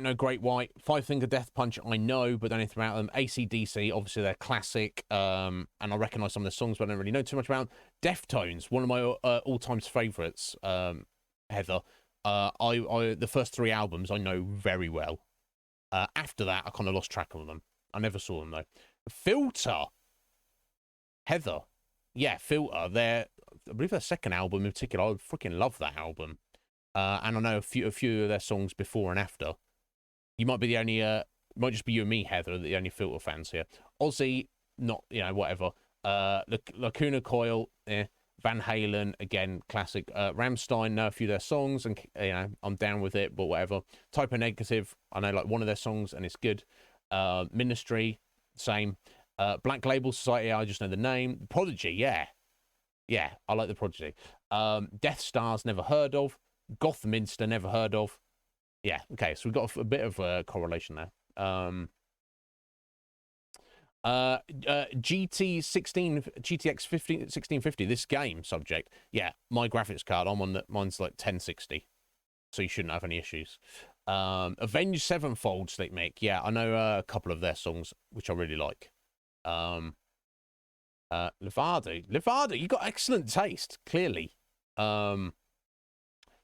know Great White. Five Finger Death Punch, I know, but don't know anything about them. AC/DC, obviously they're classic, and I recognise some of their songs, but I don't really know too much about them. Deftones, one of my all-time favourites, Heather. The first 3 albums I know very well. After that, I kind of lost track of them. I never saw them, though. Filter. Heather. Yeah, Filter. I believe their second album in particular, I freaking love that album. And I know a few of their songs before and after. You might be the only, might just be you and me, Heather, the only Filter fans here. Ozzy, not, whatever. Lacuna Coil, Van Halen, again, classic. Rammstein, know a few of their songs, and, I'm down with it, but whatever. Typo Negative, I know, like, one of their songs, and it's good. Ministry, same. Black Label Society, I just know the name. Prodigy, yeah. Yeah, I like the Prodigy. Death Stars, never heard of. Gothminster, never heard of. Yeah, okay, so we've got a bit of a correlation there. GTX 1650, this game subject. Yeah, my graphics card, mine's like 1060, so you shouldn't have any issues. Avenged Sevenfold, Sleep Mick. Yeah, I know a couple of their songs, which I really like. Levardo, you got excellent taste, clearly.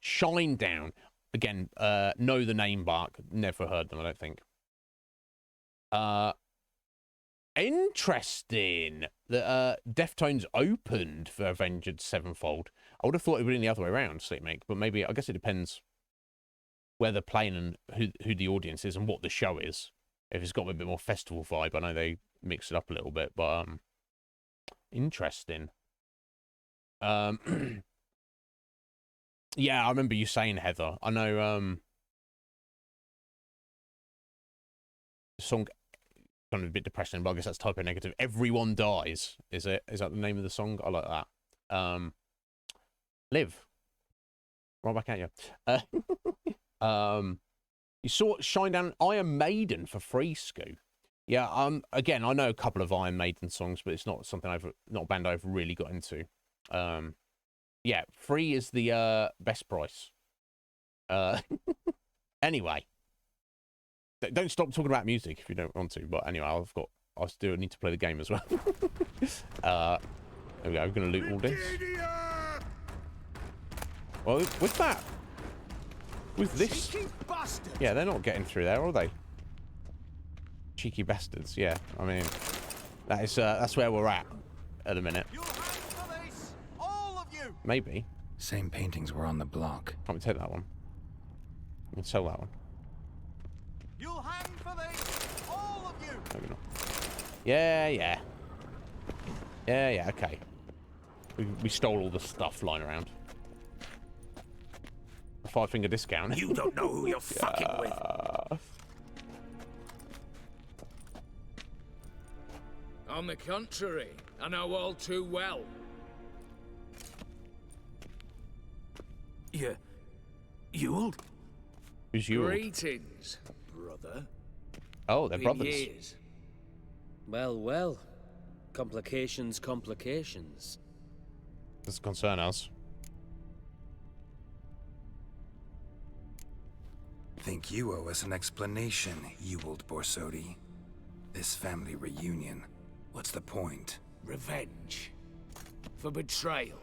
Shinedown, again, know the name, Bark, never heard them, I don't think. Interesting that Deftones opened for Avenged Sevenfold. I would have thought it would have been the other way around, Sleepmake, but maybe, I guess it depends where they're playing and who the audience is and what the show is. If it's got a bit more festival vibe, I know they mix it up a little bit, but interesting. Yeah, I remember you saying, Heather. I know the song kind of a bit depressing, but I guess that's Typo Negative. Everyone Dies. Is that the name of the song? I like that. Liv. Right back at you. You saw Shinedown Iron Maiden for free, Scoo. Yeah, again, I know a couple of Iron Maiden songs, but it's not something not a band I've really got into. Yeah, free is the best price. Anyway, don't stop talking about music if you don't want to. But anyway, I still need to play the game as well. There we go. We're gonna loot all this. Well, with that, with this, yeah, they're not getting through there, are they? Cheeky bastards. Yeah, I mean, that's where we're at the minute. Maybe. Same paintings were on the block. Can't we take that one? We can sell that one. You'll hang for this, all of you. Maybe not. Yeah, okay. We stole all the stuff lying around. A 5-finger discount. You don't know who you're fucking with. On the contrary, I know all too well. Ewald? Who's Ewald? Greetings, brother. Oh, they're brothers. Years. Well. Complications. Doesn't concern us. Think you owe us an explanation, Ewald Borsodi. This family reunion. What's the point? Revenge. For betrayal.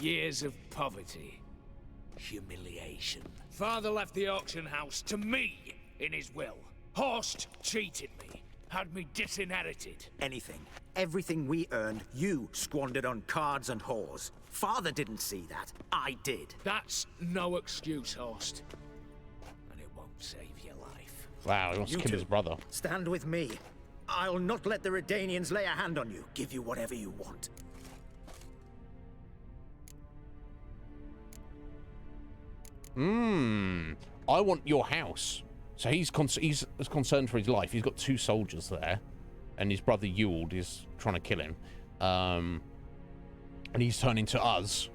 Years of poverty. Humiliation. Father left the auction house to me in his will. Horst cheated me. Had me disinherited. Anything. Everything we earned, you squandered on cards and whores. Father didn't see that. I did. That's no excuse, Horst. And it won't save your life. Wow, he wants to kill his brother. Stand with me. I'll not let the Redanians lay a hand on you. Give you whatever you want. I want your house. So he's concerned for his life. He's got 2 soldiers there, and his brother Ewald is trying to kill him. and he's turning to us,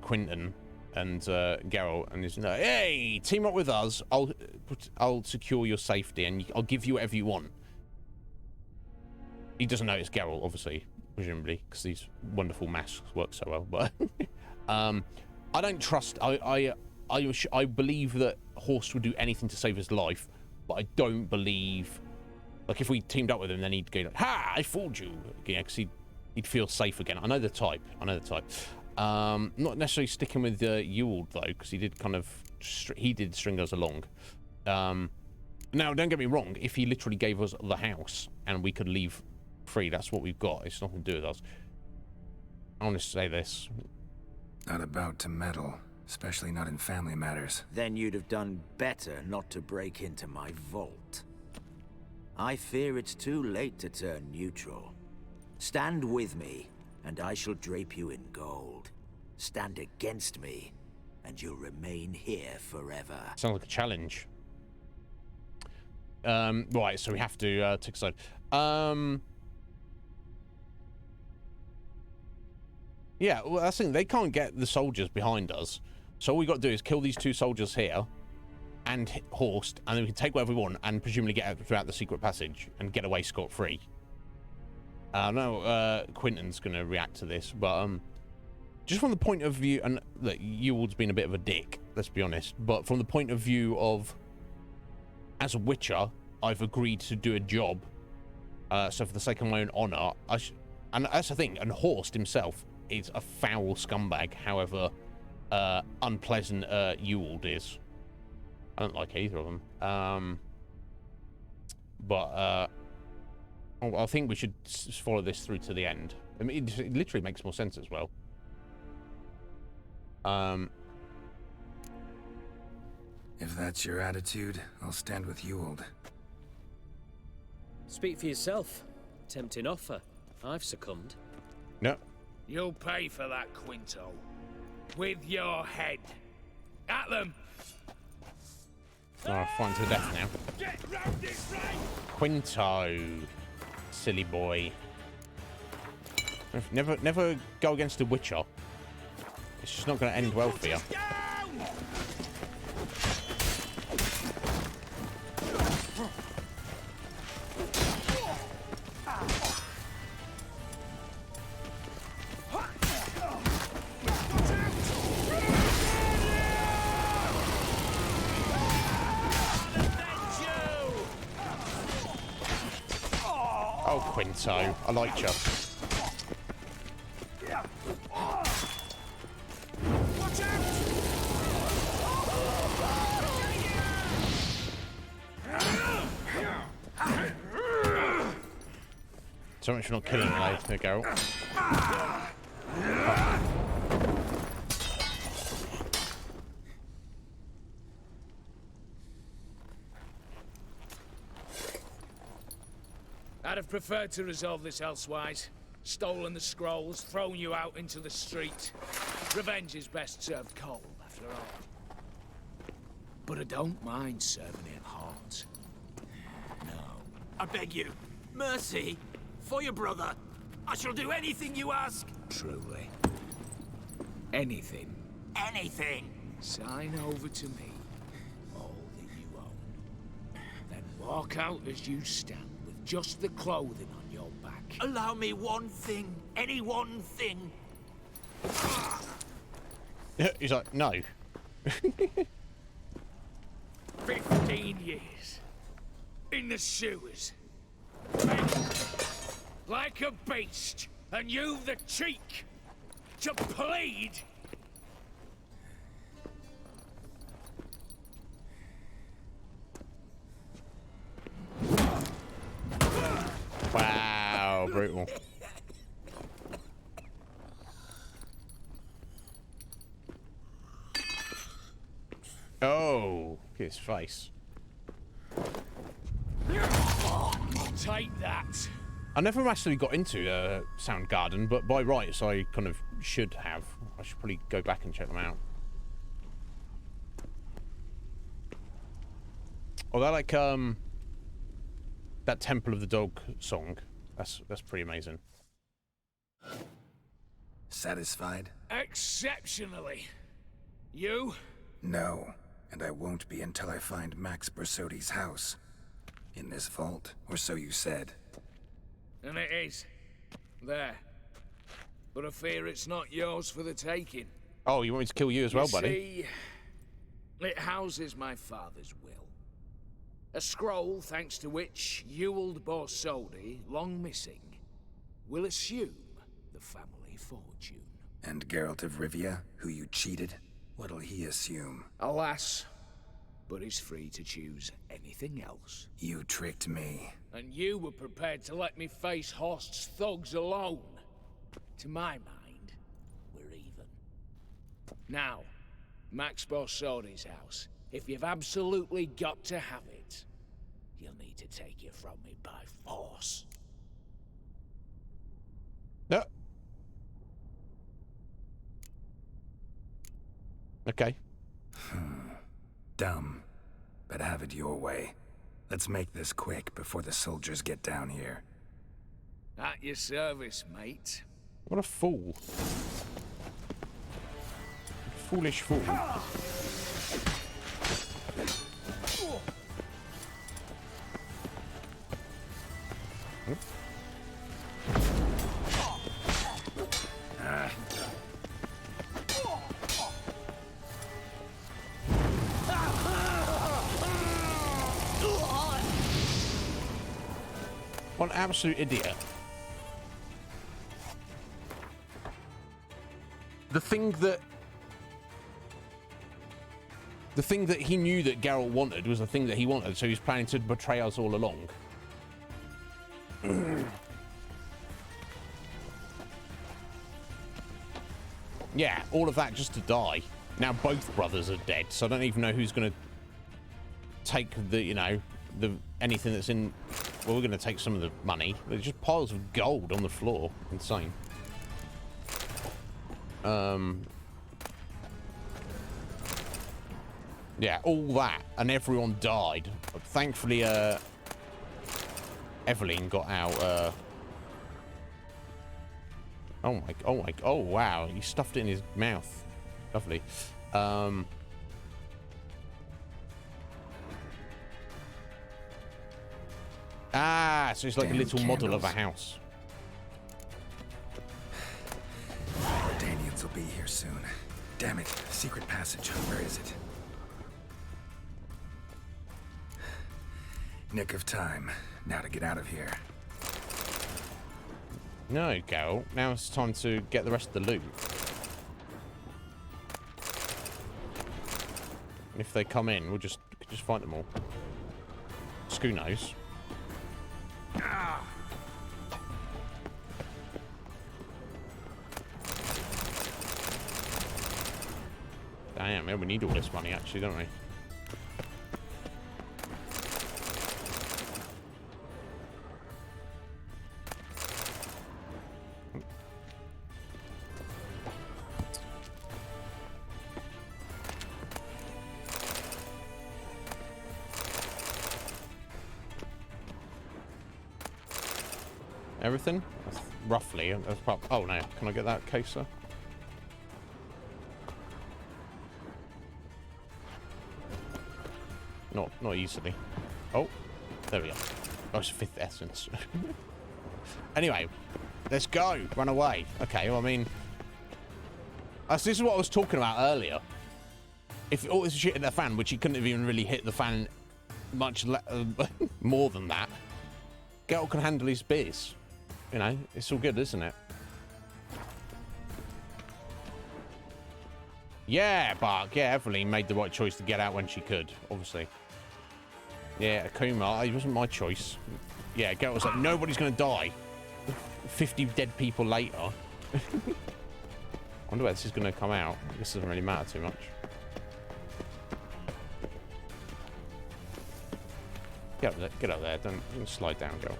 Quentin and Geralt, and he's like, "Hey, team up with us. I'll secure your safety, and I'll give you whatever you want." He doesn't know it's Geralt, obviously, presumably, because these wonderful masks work so well. But I don't trust. I believe that Horst would do anything to save his life, but I don't believe. Like, if we teamed up with him, then he'd go like, "Ha! I fooled you." Yeah, because he'd feel safe again. I know the type. Not necessarily sticking with Ewald though, because he did kind of string us along. Now, don't get me wrong. If he literally gave us the house and we could leave free, that's what we've got. It's nothing to do with us. I want to say this. Not about to meddle, especially not in family matters. Then you'd have done better not to break into my vault. I fear it's too late to turn neutral. Stand with me, and I shall drape you in gold. Stand against me, and you'll remain here forever. Sounds like a challenge. Right, so we have to take a side. Yeah, well, that's the thing. They can't get the soldiers behind us. So all we got to do is kill these two soldiers here and Horst, and then we can take whatever we want and presumably get out throughout the secret passage and get away scot-free. I know Quentin's going to react to this, but just from the point of view, and look, Ewald's been a bit of a dick, let's be honest, but from the point of view of, as a Witcher, I've agreed to do a job, so for the sake of my own honour, and that's the thing, and Horst himself is a foul scumbag, however unpleasant Ewald is. I don't like either of them. But I think we should follow this through to the end. I mean, it literally makes more sense as well. If that's your attitude, I'll stand with Ewald. Speak for yourself. Tempting offer. I've succumbed. No. You'll pay for that, Quinto. With your head. At them! Oh, fine to the death now. Get round it right! Quinto. Silly boy. Never go against a Witcher. It's just not going to end well for you. Oh, Quinto, I liked you. So much for not killing me, there, Geralt. I'd have preferred to resolve this elsewise. Stolen the scrolls, thrown you out into the street. Revenge is best served cold, after all. But I don't mind serving it hot. No. I beg you, mercy, for your brother. I shall do anything you ask. Truly. Anything. Anything. Sign over to me all that you own. Then walk out as you stand with just the clothing on your back. Allow me one thing. Any one thing. He's like, no. 15 years. In the sewers. Like a beast. And you've the cheek to plead. Wow, brutal. Oh, look at his face. Take that. I never actually got into Soundgarden, but by rights I kind of should have. I should probably go back and check them out. Although, like, that Temple of the Dog song, that's pretty amazing. Satisfied? Exceptionally. You? No, and I won't be until I find Max Bersodi's house. In this vault, or so you said. And it is. There. But I fear it's not yours for the taking. Oh, you want me to kill you as well, buddy? See, it houses my father's will. A scroll thanks to which Ewald Borsodi, long missing, will assume the family fortune. And Geralt of Rivia, who you cheated? What'll he assume? Alas, but he's free to choose anything else. You tricked me. And you were prepared to let me face Horst's thugs alone. To my mind, we're even. Now, Max Borsodi's house. If you've absolutely got to have it, you'll need to take it from me by force. No. Okay. Dumb. But have it your way. Let's make this quick before the soldiers get down here. At your service, mate. What a fool. Foolish fool. What an absolute idiot. The thing that he knew that Geralt wanted was the thing that he wanted, so he's planning to betray us all along. Yeah, all of that just to die. Now both brothers are dead, so I don't even know who's going to take the, you know, anything that's in. Well, we're going to take some of the money. There's just piles of gold on the floor. Insane. Yeah, all that, and everyone died. Thankfully, Evelyn got out. Oh wow, he stuffed it in his mouth. Lovely. Ah, so it's like a little model of a house. Danians will be here soon. Damn it, secret passage. Where is it? Nick of time. Now to get out of here. No, Geralt. Now it's time to get the rest of the loot. And if they come in, we'll just fight them all. Screw knows. Damn, yeah, we need all this money actually, don't we? Everything? That's roughly. That's probably, oh no, can I get that caser? Not easily. Oh, there we go. Oh, it's 5th essence. Anyway, let's go. Run away. Okay, well, I mean, this is what I was talking about earlier. If all this shit hit the fan, which he couldn't have even really hit the fan much more than that, Geralt can handle his beers. You know, it's all good, isn't it? Yeah, Bark. Yeah, Evelyn made the right choice to get out when she could, obviously. Yeah, Akuma, it wasn't my choice. Yeah, Geralt was like, nobody's going to die. 50 dead people later. I wonder where this is going to come out. This doesn't really matter too much. Get up there. Don't slide down, Geralt.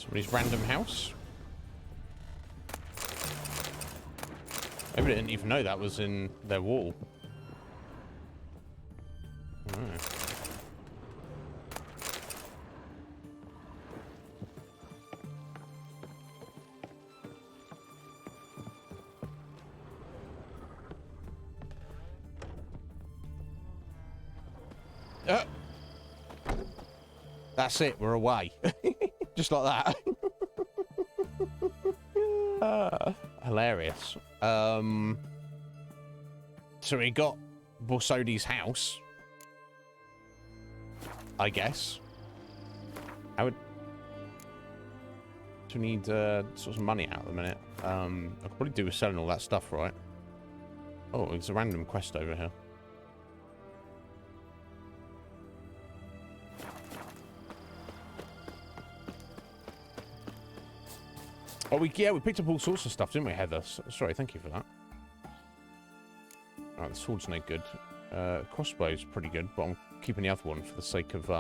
Somebody's random house. Maybe they didn't even know that was in their wall. That's it, we're away. Just like that. Hilarious. So we got Borsodi's house, I guess. I would need sort of money out at the minute. I could probably do with selling all that stuff, right? Oh, it's a random quest over here. Oh, we picked up all sorts of stuff, didn't we, Heather? Sorry, thank you for that. Alright, the sword's no good. Crossbow's pretty good, but I'm keeping the other one for the sake of,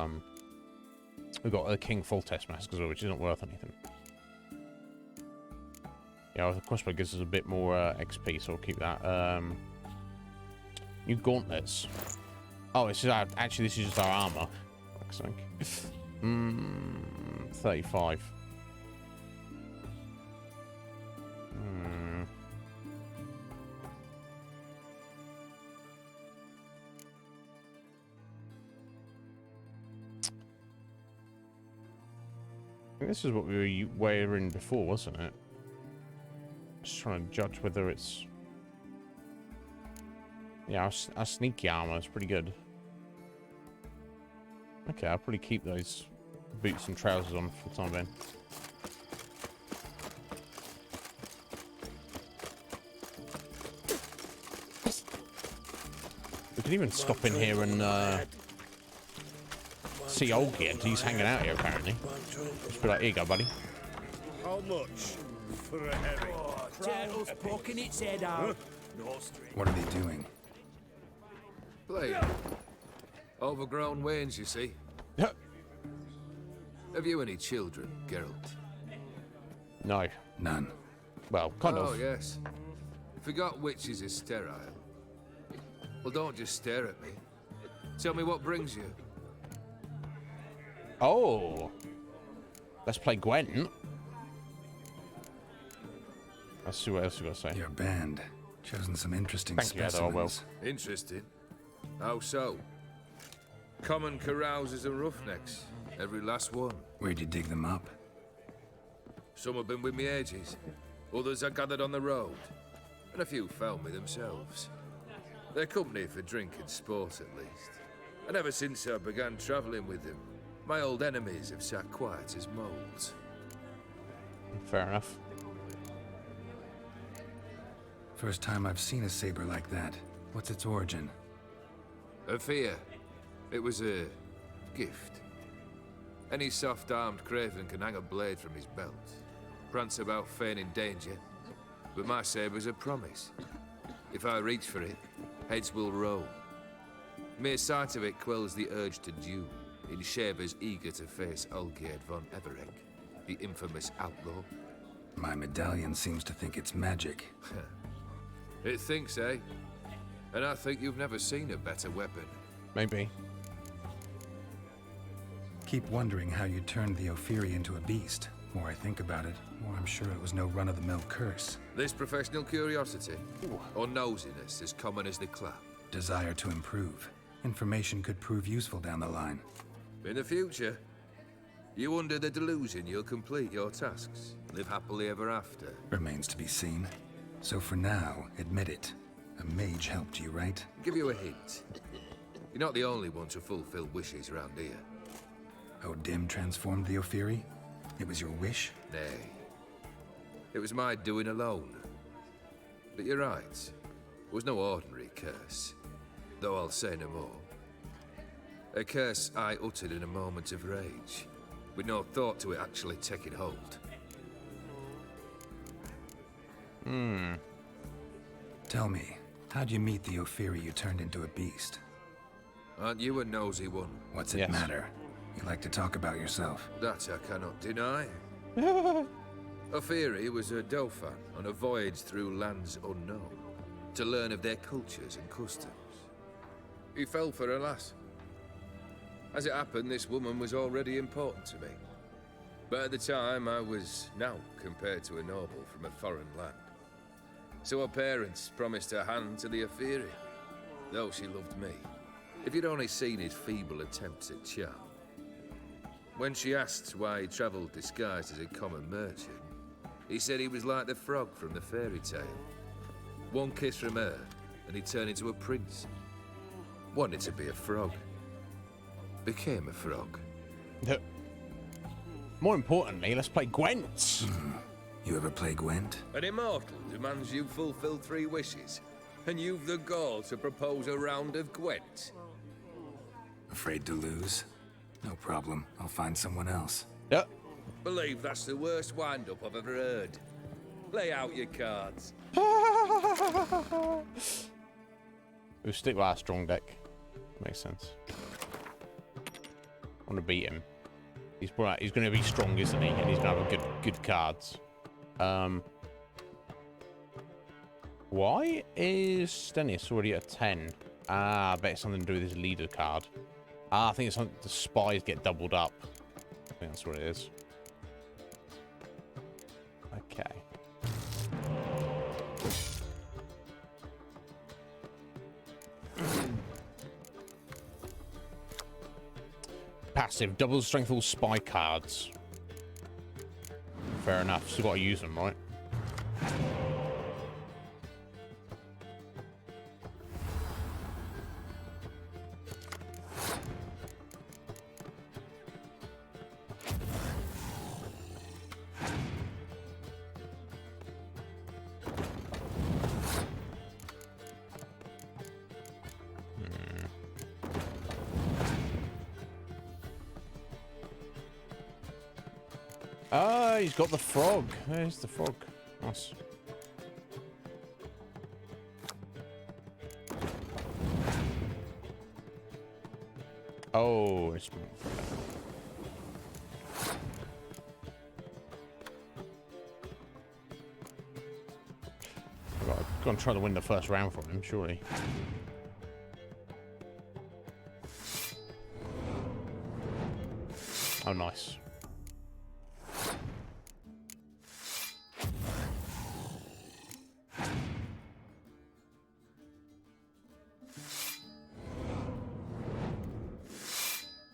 we've got a King Foltest mask as well, which isn't worth anything. Yeah, the crossbow gives us a bit more XP, so I'll keep that. New gauntlets. Oh, this is actually, this is just our armor. I think. 35. This is what we were in before, wasn't it? Just trying to judge whether it's... Yeah, our sneaky armor is pretty good. Okay, I'll probably keep those boots and trousers on for the time being. We can even stop in here and see Olgierd. He's hanging out here apparently. Just be like, here you go, buddy. How much for a herring? Oh, Geralt's poking its head out. No string. What are they doing? Playing. Overgrown wains, you see. Have you any children, Geralt? No. None. Well, kind of. Oh, yes. Forgot witches is sterile. Well, don't just stare at me. Tell me what brings you. Oh. Let's play Gwent. Let's see what else you got to say. Your band. Chosen some interesting Thank specimens. You, Interesting? How so? Common carousers and roughnecks. Every last one. Where'd you dig them up? Some have been with me ages. Others I gathered on the road. And a few found me themselves. They're company for drink and sport, at least. And ever since I began travelling with them, my old enemies have sat quiet as moles. Fair enough. First time I've seen a saber like that. What's its origin? A fear. It was a gift. Any soft-armed craven can hang a blade from his belt, prance about feigning danger, but my saber's a promise. If I reach for it, heads will roll. Mere sight of it quells the urge to duel, in shavers eager to face Olgierd von Everegg, the infamous outlaw. My medallion seems to think it's magic. It thinks, eh? And I think you've never seen a better weapon. Maybe. Keep wondering how you turned the Ophiri into a beast. More I think about it, more I'm sure it was no run-of-the-mill curse. This professional curiosity, or nosiness as common as the clap. Desire to improve. Information could prove useful down the line. In the future, you under the delusion you'll complete your tasks, live happily ever after. Remains to be seen. So for now, admit it. A mage helped you, right? Give you a hint. You're not the only one to fulfill wishes around here. Odim transformed the Ophiri? It was your wish? Nay. It was my doing alone. But you're right. It was no ordinary curse. Though I'll say no more. A curse I uttered in a moment of rage, with no thought to it actually taking hold. Tell me, how'd you meet the Ophiri you turned into a beast? Aren't you a nosy one? What's it matter? You like to talk about yourself. That I cannot deny. Ophiri was a dauphin on a voyage through lands unknown to learn of their cultures and customs. He fell for a lass. As it happened, this woman was already important to me. But at the time, I was now compared to a noble from a foreign land. So her parents promised her hand to the Ophiri, though she loved me. If you'd only seen his feeble attempts at charm. When she asked why he travelled disguised as a common merchant, he said he was like the frog from the fairy tale. One kiss from her, and he turned into a prince. Wanted to be a frog. Became a frog. More importantly, let's play Gwent. You ever play Gwent? An immortal demands you fulfill 3 wishes, and you've the gall to propose a round of Gwent. Afraid to lose? No problem. I'll find someone else. Yep. Believe that's the worst wind-up I've ever heard. Lay out your cards. We'll stick with our strong deck. Makes sense. I want to beat him. He's going to be strong, isn't he? And he's going to have good cards. Why is Stennis already at 10? I bet it's something to do with his leader card. I think it's something the spies get doubled up. I think that's what it is. Okay. Passive, double strength all spy cards. Fair enough, still got to use them, right? Ah, he's got the frog. There's the frog. Nice. Oh, it's... I've got to try to win the first round from him, surely. Oh, nice.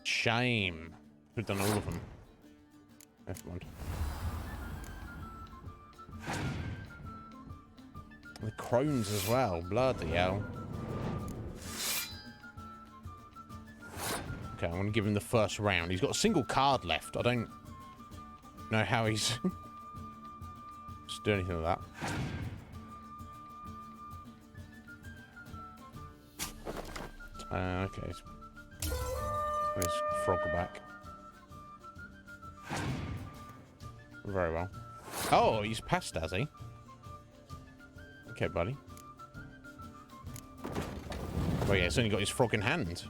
Shame. We've done all of them. Never mind. The crones as well. Bloody hell. Okay, I'm going to give him the first round. He's got a single card left. I don't know how he's just do anything with that. Okay. His frog back. Very well. Oh, he's passed, has he? Okay, buddy. Oh yeah, he's only got his frog in hand.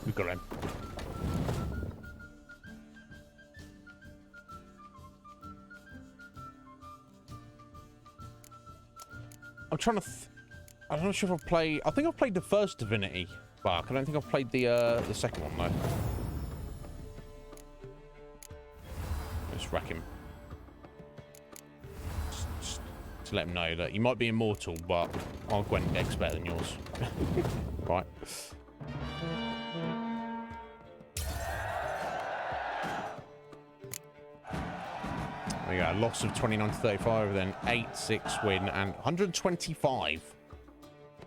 We've got him. I'm trying to... I'm not sure if I've played... I think I've played the first Divinity Bark. I don't think I've played the second one, though. Let's rack him. Just to let him know that you might be immortal, but our Gwent deck's better than yours. Right. We got a loss of 29 to 35, then 8-6 win, and 125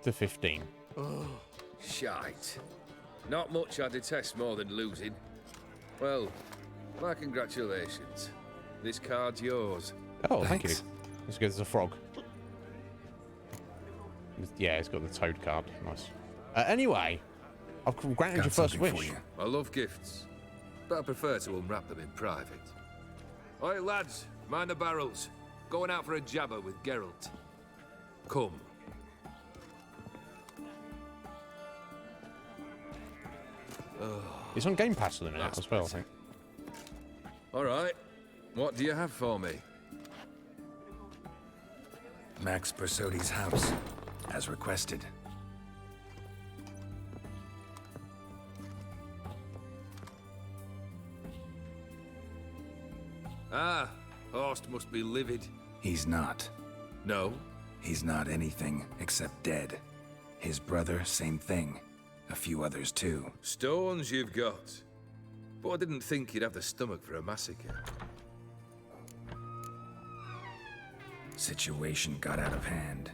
to 15. Oh, shite. Not much I detest more than losing. Well, my congratulations. This card's yours. Oh, thank you. Let's go. There's a frog. Yeah, it's got the toad card. Nice. Anyway, I've granted your first wish. I love gifts, but I prefer to unwrap them in private. Oi, lads, mind the barrels. Going out for a jabber with Geralt. Come. It's on Game Pass at the minute as well, I think. All right. What do you have for me? Max Bersodi's house, as requested. Ah, Horst must be livid. He's not. No? He's not anything except dead. His brother, same thing. A few others too. Stones you've got. But I didn't think you'd have the stomach for a massacre. Situation got out of hand.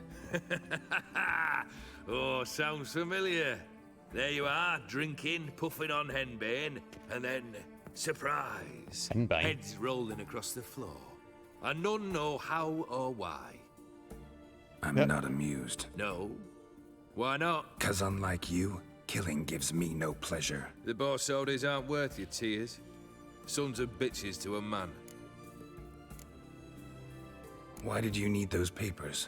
Oh, sounds familiar. There you are, drinking, puffing on henbane, and then, surprise. Henbane? Heads rolling across the floor. And none know how or why. I'm not amused. No? Why not? 'Cause unlike you, killing gives me no pleasure. The Borsodis aren't worth your tears. Sons of bitches to a man. Why did you need those papers?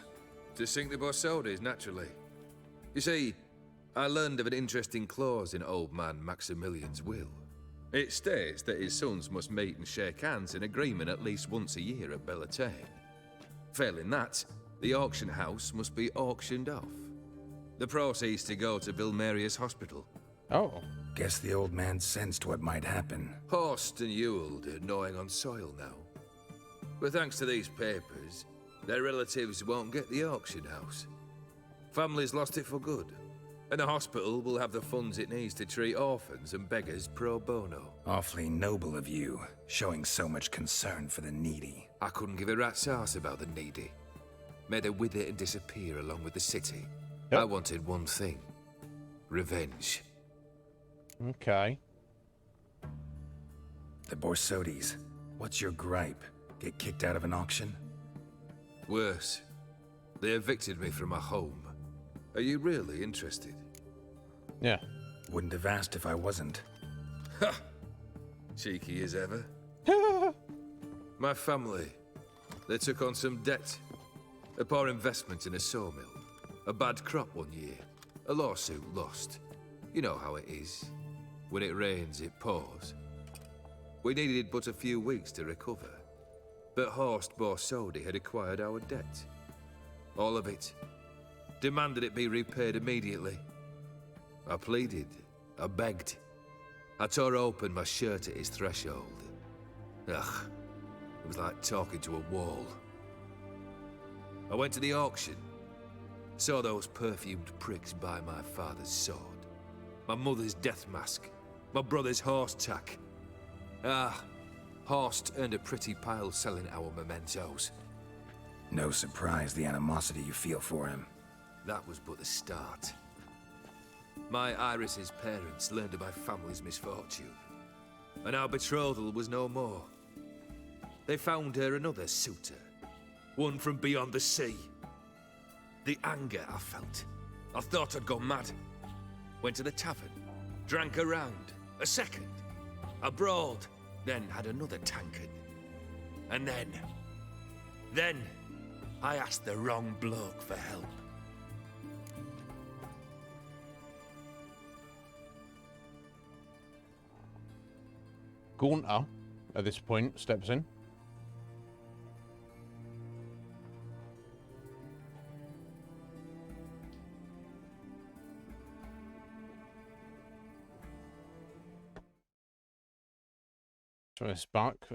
To sink the Borsodis, naturally. You see, I learned of an interesting clause in old man Maximilian's will. It states that his sons must meet and shake hands in agreement at least once a year at Bellatane. Failing that, the auction house must be auctioned off. The proceeds to go to Vilmeria's hospital. Oh. Guess the old man sensed what might happen. Horst and Ewald are gnawing on soil now. But thanks to these papers, their relatives won't get the auction house. Families lost it for good, and the hospital will have the funds it needs to treat orphans and beggars pro bono. Awfully noble of you, showing so much concern for the needy. I couldn't give a rat's ass about the needy. Made her wither and disappear along with the city. Yep. I wanted one thing. Revenge. Okay. The Borsodis. What's your gripe? Get kicked out of an auction? Worse. They evicted me from my home. Are you really interested? Yeah. Wouldn't have asked if I wasn't. Ha! Cheeky as ever. My family. They took on some debt. A poor investment in a sawmill. A bad crop one year. A lawsuit lost. You know how it is. When it rains, it pours. We needed but a few weeks to recover. But Horst Borsodi had acquired our debt. All of it. Demanded it be repaid immediately. I pleaded. I begged. I tore open my shirt at his threshold. Ugh. It was like talking to a wall. I went to the auction. Saw those perfumed pricks buy my father's sword. My mother's death mask. My brother's horse tack. Ah, Horst earned a pretty pile selling our mementos. No surprise the animosity you feel for him. That was but the start. My Iris's parents learned of my family's misfortune, and our betrothal was no more. They found her another suitor, one from beyond the sea. The anger I felt, I thought I'd gone mad. Went to the tavern, drank a round, a second, I brawled, then had another tankard. And then, I asked the wrong bloke for help. Gaunter, at this point, steps in. Trying to spark.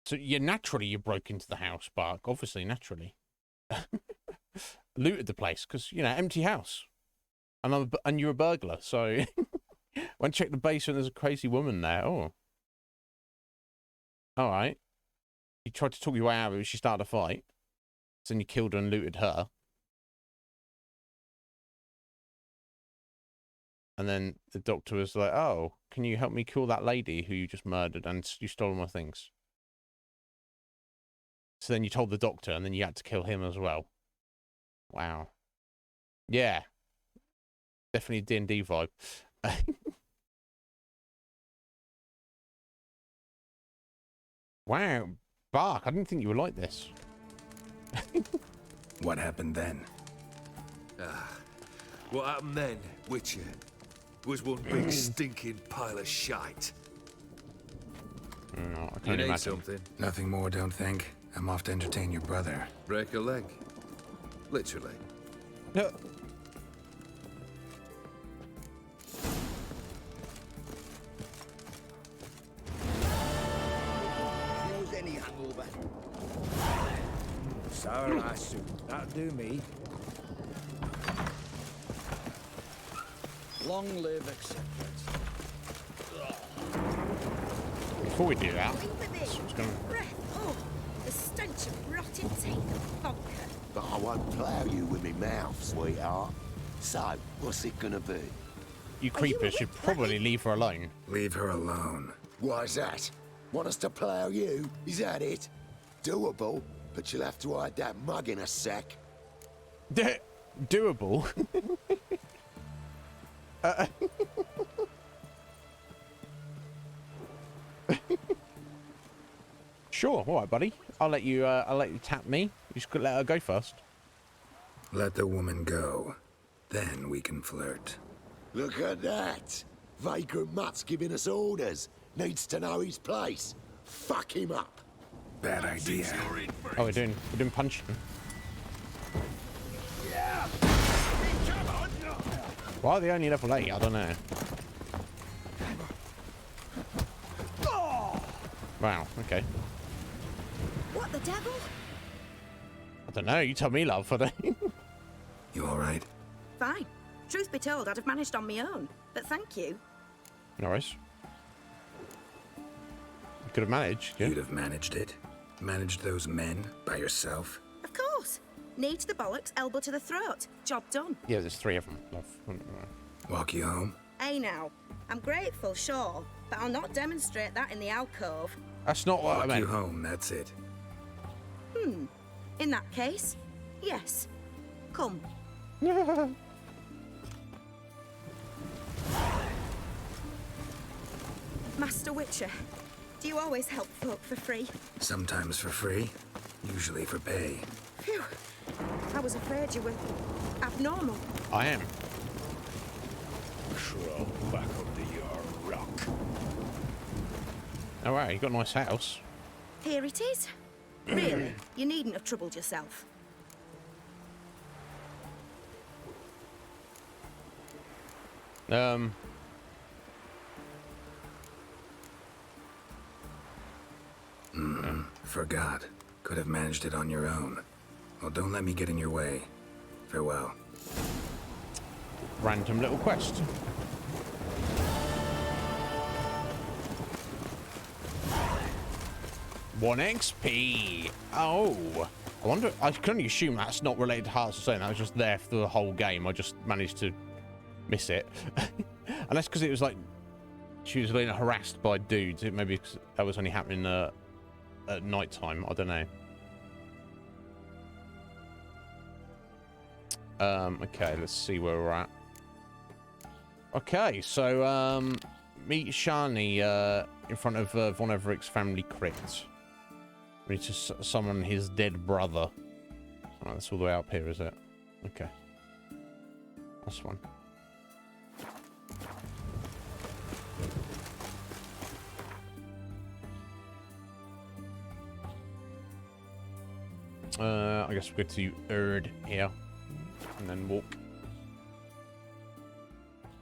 So, yeah, naturally you broke into the house, Bark. Obviously, naturally. Looted the place, because, you know, empty house. And you're a burglar, so... Went check the basement, there's a crazy woman there. Oh. Alright. You tried to talk your way out of it, she started a fight. So then you killed her and looted her. And then the doctor was like, oh, can you help me kill that lady who you just murdered and you stole my things? So then you told the doctor, and then you had to kill him as well. Wow. Yeah. Definitely D&D vibe. Wow. Bark, I didn't think you were like this. What happened then? What happened then, Witcher, was one big stinking pile of shite. No, I You can't need imagine. something? Nothing more, don't think. I'm off to entertain your brother. Break a leg. Literally. No. Use any hangover. Sour ass soup. That'll do me. Long live acceptance. Before we do that, Breath. Oh, the stench of rotted teeth and vodka. But I won't plough you with me mouth, sweetheart. So, what's it gonna be? you creepers should probably leave her alone. Leave her alone. Why's that? Want us to plough you? Is that it? Doable, but you'll have to hide that mug in a sec. Doable? Sure, all right, buddy. I'll let you tap me. You just let her go first. Let the woman go. Then we can flirt. Look at that! Vagrant Mutt's giving us orders. Needs to know his place. Fuck him up. Bad idea. Oh, we're doing punching. Why are they only level 8? I don't know. Wow, okay. What the devil? I don't know, you tell me, love. I don't... You alright? Fine. Truth be told, I'd have managed on my own, but thank you. No worries. You could have managed, yeah? You'd have managed it? Managed those men by yourself? Of course. Knee to the bollocks, elbow to the throat. Job done. Yeah, there's 3 of them, love. Walk you home? Hey now, I'm grateful, sure, but I'll not demonstrate that in the alcove. That's not what I Walk meant. you home, that's it. In that case, yes. Come. Master Witcher, do you always help folk for free? Sometimes for free, usually for pay. Phew. I was afraid you were abnormal. I am. Crawl back under your rock. Oh, wow, you got a nice house. Here it is. Really, you needn't have troubled yourself. Forgot. Could have managed it on your own. Well, don't let me get in your way. Farewell. Random little quest. One XP. Oh, I wonder. I can only assume that's not related to Hearts of Stone. That was just there for the whole game. I just managed to miss it. And that's because it was like she was being harassed by dudes. It maybe that was only happening at night time. I don't know. Okay, let's see where we're at. Okay, so meet Shani in front of Von Everett's family crypt. We need to summon his dead brother. Oh, that's all the way up here, is it? Okay. That's one. I guess we'll go to Erd here. And then walk.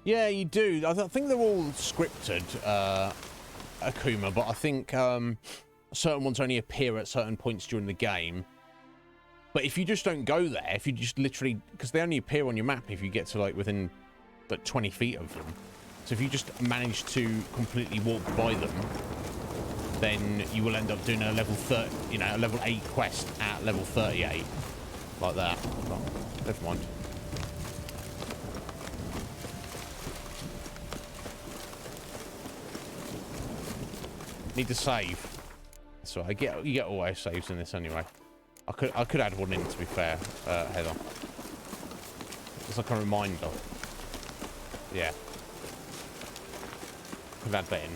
Yeah, you do. I think they're all scripted, Akuma, but I think certain ones only appear at certain points during the game. But if you just don't go there, if you just literally... Because they only appear on your map if you get to, like, within, like, 20 feet of them. So if you just manage to completely walk by them, then you will end up doing a level 30, you know, a level 8 quest at level 38. Like that. But never mind. Need to save. So you get auto saves in this anyway. I could add one in, to be fair, Heather. It's like a reminder. Yeah. Could add that in.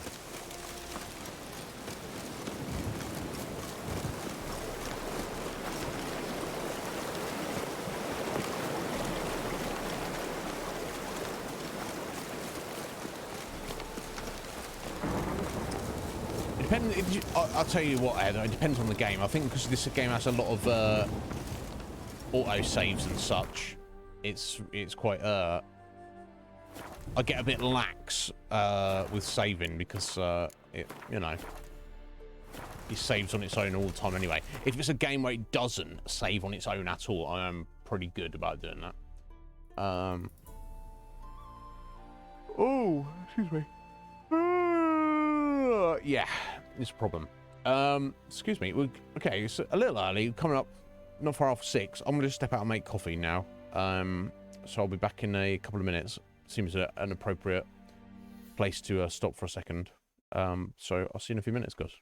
I'll tell you what, Ed, it depends on the game. I think because this game has a lot of auto saves and such, it's quite I get a bit lax with saving because it saves on its own all the time anyway. If it's a game where it doesn't save on its own at all, I am pretty good about doing that. Oh, excuse me. Yeah, it's a problem. Excuse me. Okay, it's a little early. Coming up, not far off 6. I'm gonna just step out and make coffee now. So I'll be back in a couple of minutes. Seems an appropriate place to stop for a second. So I'll see you in a few minutes, guys.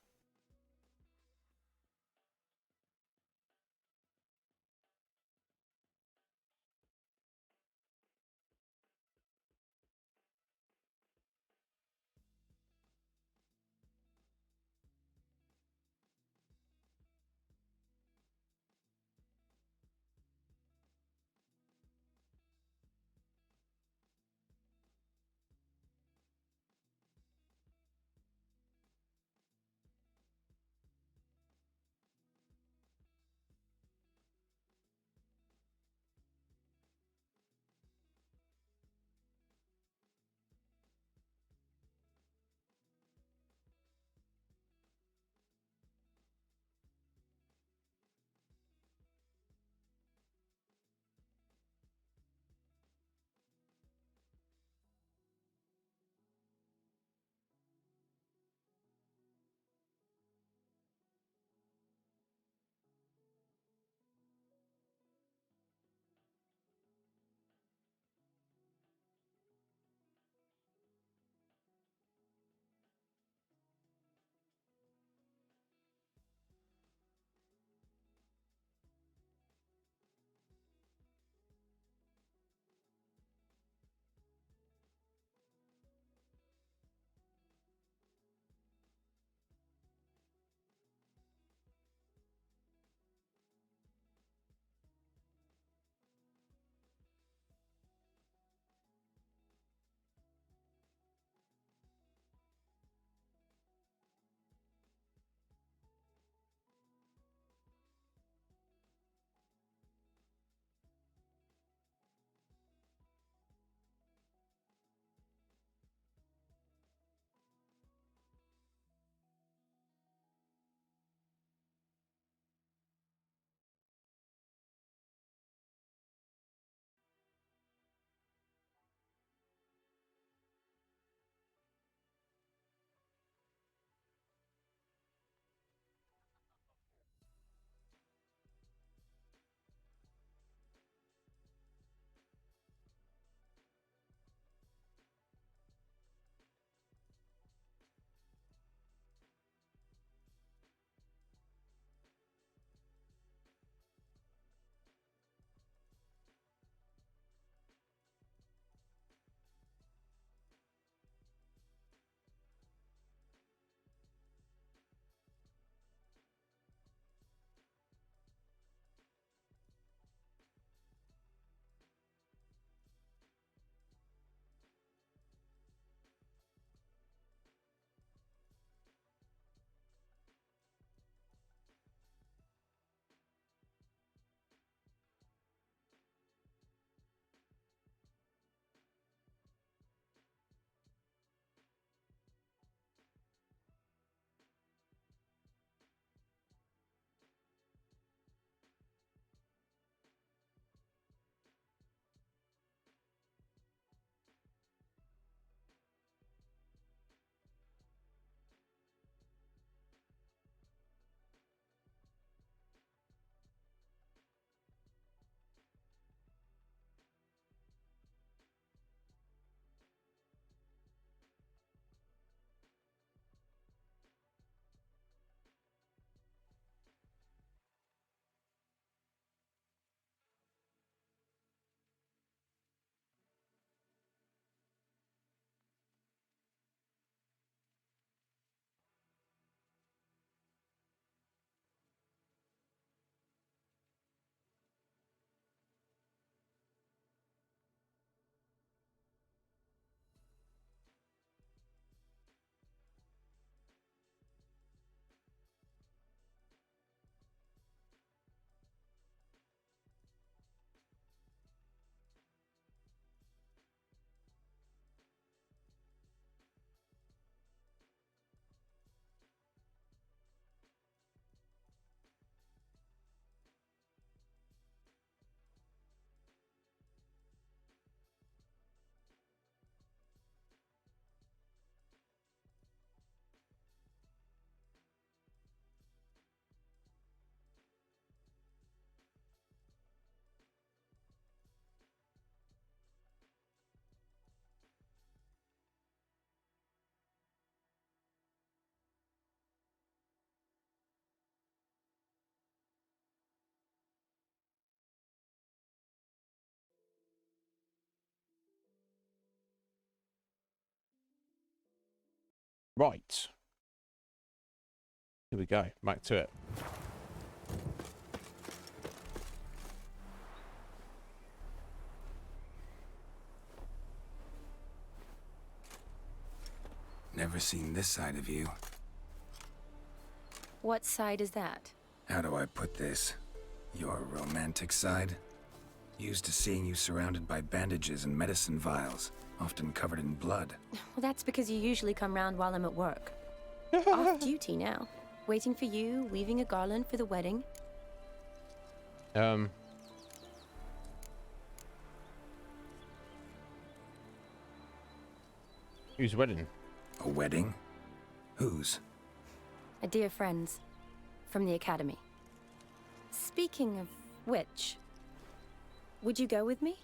Right. Here we go. Back to it. Never seen this side of you. What side is that? How do I put this? Your romantic side? Used to seeing you surrounded by bandages and medicine vials, often covered in blood. Well, that's because you usually come round while I'm at work. Off duty now. Waiting for you, weaving a garland for the wedding. Whose wedding? A wedding? Whose? A dear friend's. From the academy. Speaking of which, would you go with me?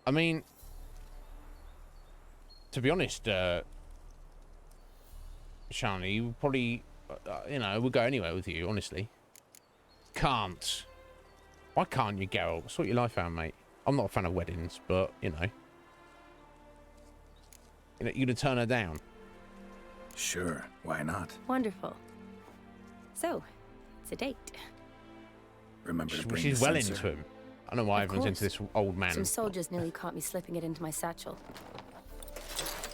I mean, to be honest, Shani, you probably, you know, we'll go anywhere with you, honestly. Can't. Why can't you, Geralt? Sort your life out, mate. I'm not a fan of weddings, but, you know. You're gonna turn her down? Sure, why not? Wonderful. So, it's a date. Remember to bring She's the well censer. into him. I don't know why everyone's into this old man. Some soldiers nearly caught me slipping it into my satchel.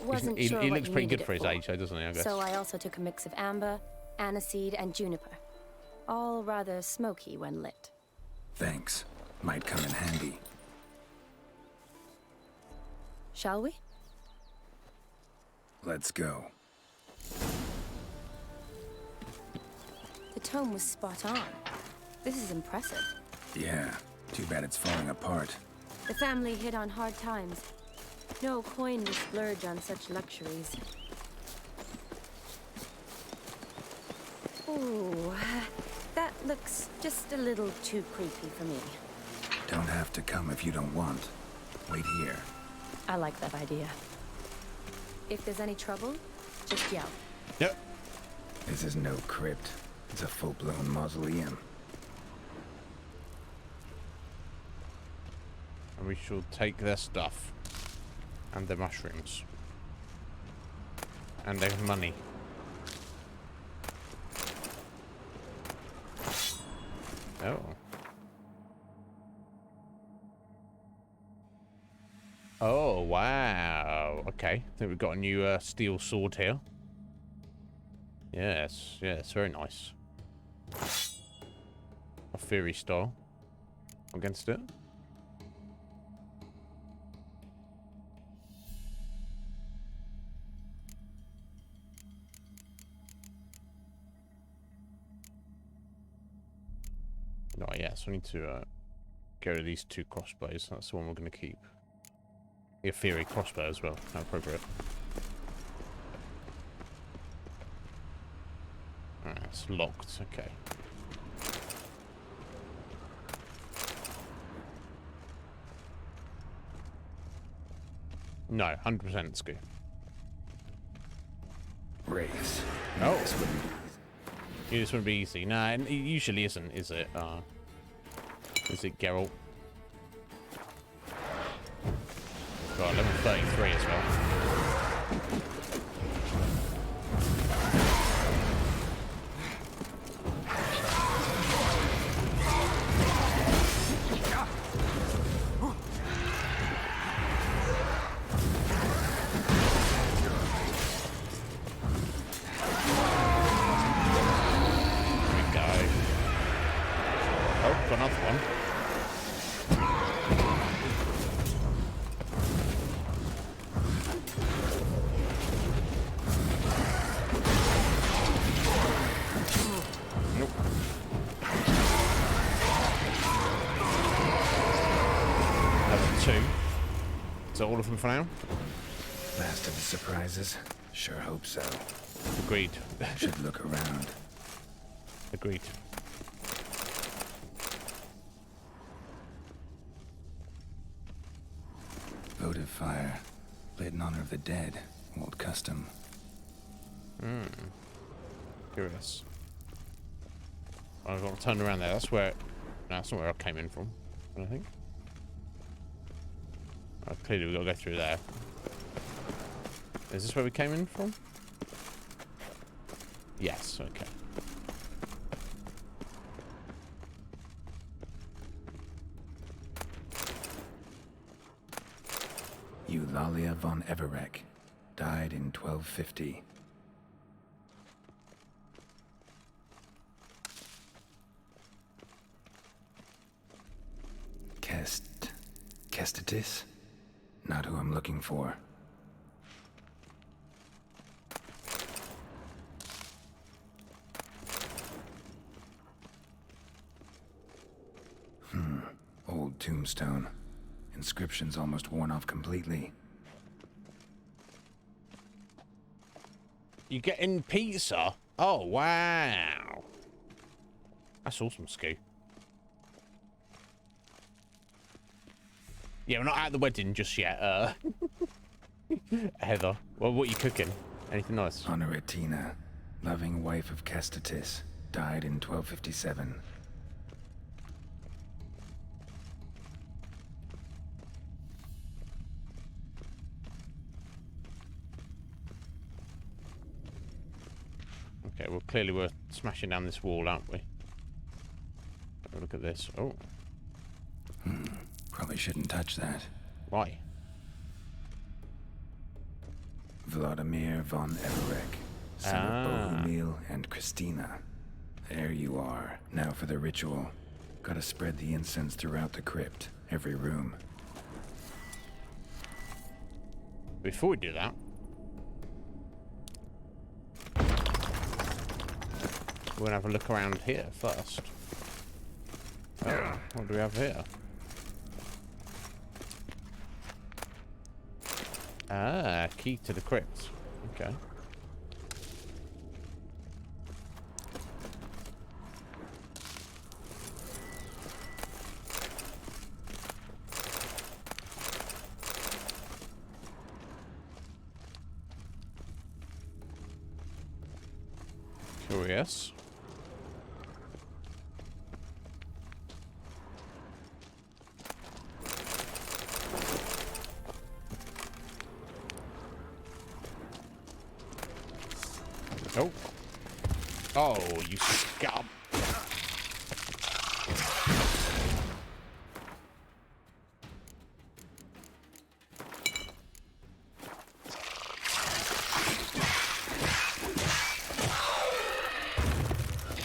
Wasn't He sure looks what you pretty needed good for it his age, though, doesn't he, I guess? So I also took a mix of amber, aniseed, and juniper. All rather smoky when lit. Thanks. Might come in handy. Shall we? Let's go. The tome was spot on. This is impressive. Yeah, too bad it's falling apart. The family hit on hard times. No coin would splurge on such luxuries. Ooh, that looks just a little too creepy for me. Don't have to come if you don't want. Wait here. I like that idea. If there's any trouble, just yell. Yep. This is no crypt. It's a full-blown mausoleum. And we shall take their stuff. And their mushrooms. And their money. Oh. Oh, wow. Okay. I think we've got a new steel sword here. Yes, yes, very nice. A fairy style. Against it. Oh, yeah, so I need to get rid of these two crossbows. That's the one we're going to keep. A fairy crossbow as well. How appropriate. Alright, it's locked. Okay. No, 100% it's good. Wraiths. Oh. This wouldn't be This wouldn't be easy. Nah, it usually isn't, is it? Is it Geralt? Got level 33 as well. All of them for now? Last of the surprises. Sure hope so. Agreed. Should look around. Agreed. Votive fire. Lit in honor of the dead. Old custom. Hmm. Curious. I've got to turn around there. That's where... No, that's not where I came in from, I think. Oh, clearly we've got to go through there. Is this where we came in from? Yes, okay. Eulalia von Everek died in 1250. Kestatis? Not who I'm looking for. Old tombstone. Inscription's almost worn off completely. You getting pizza? Oh, wow. That's awesome, Scoo. Yeah, we're not at the wedding just yet. Heather, well, what are you cooking? Anything nice? Honoratina, loving wife of Kestatis, died in 1257. Okay, well, clearly we're smashing down this wall, aren't we? Look at this. Oh. Probably shouldn't touch that. Why? Vladimir von Everek, son of Bohumil and Christina. There you are. Now for the ritual. Gotta spread the incense throughout the crypt, every room. Before we do that, we're gonna have a look around here first. Oh, what do we have here? Ah, key to the crypt. Okay. Curious. Oh. Oh, you scum.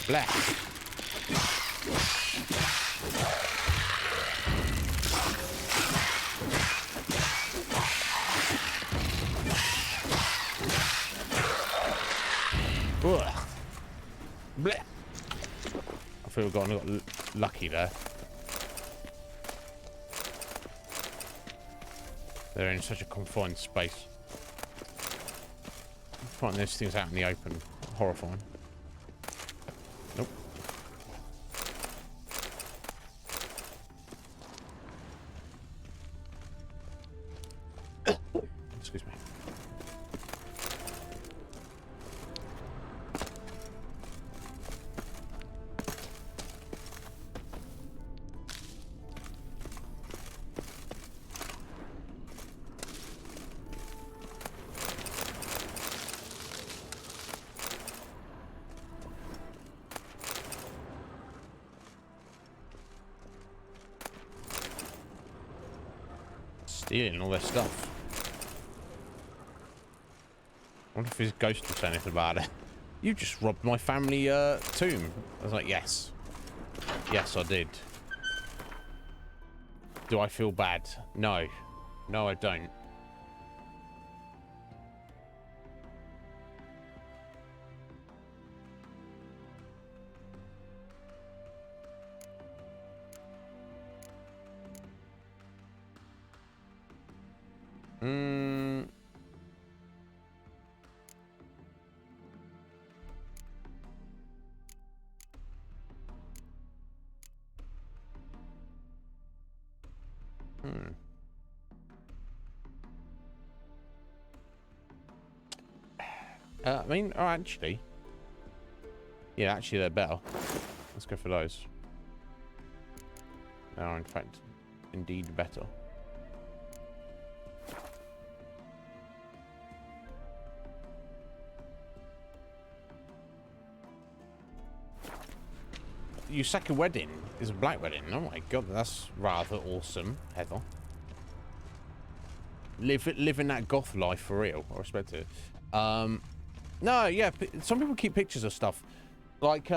Black. Ugh. Blech. I feel we've got lucky there. They're in such a confined space. Finding those things out in the open, horrifying. Nope. Excuse me. Stealing all their stuff. I wonder if his ghost will say anything about it. You just robbed my family tomb. I was like, yes. Yes, I did. Do I feel bad? No. No, I don't. I mean, oh, actually. Yeah, actually, they're better. Let's go for those. They are, in fact, indeed better. your second wedding is a black wedding. Oh my god, that's rather awesome, Heather. Living that goth life for real. I respect it. No, yeah, some people keep pictures of stuff. Like,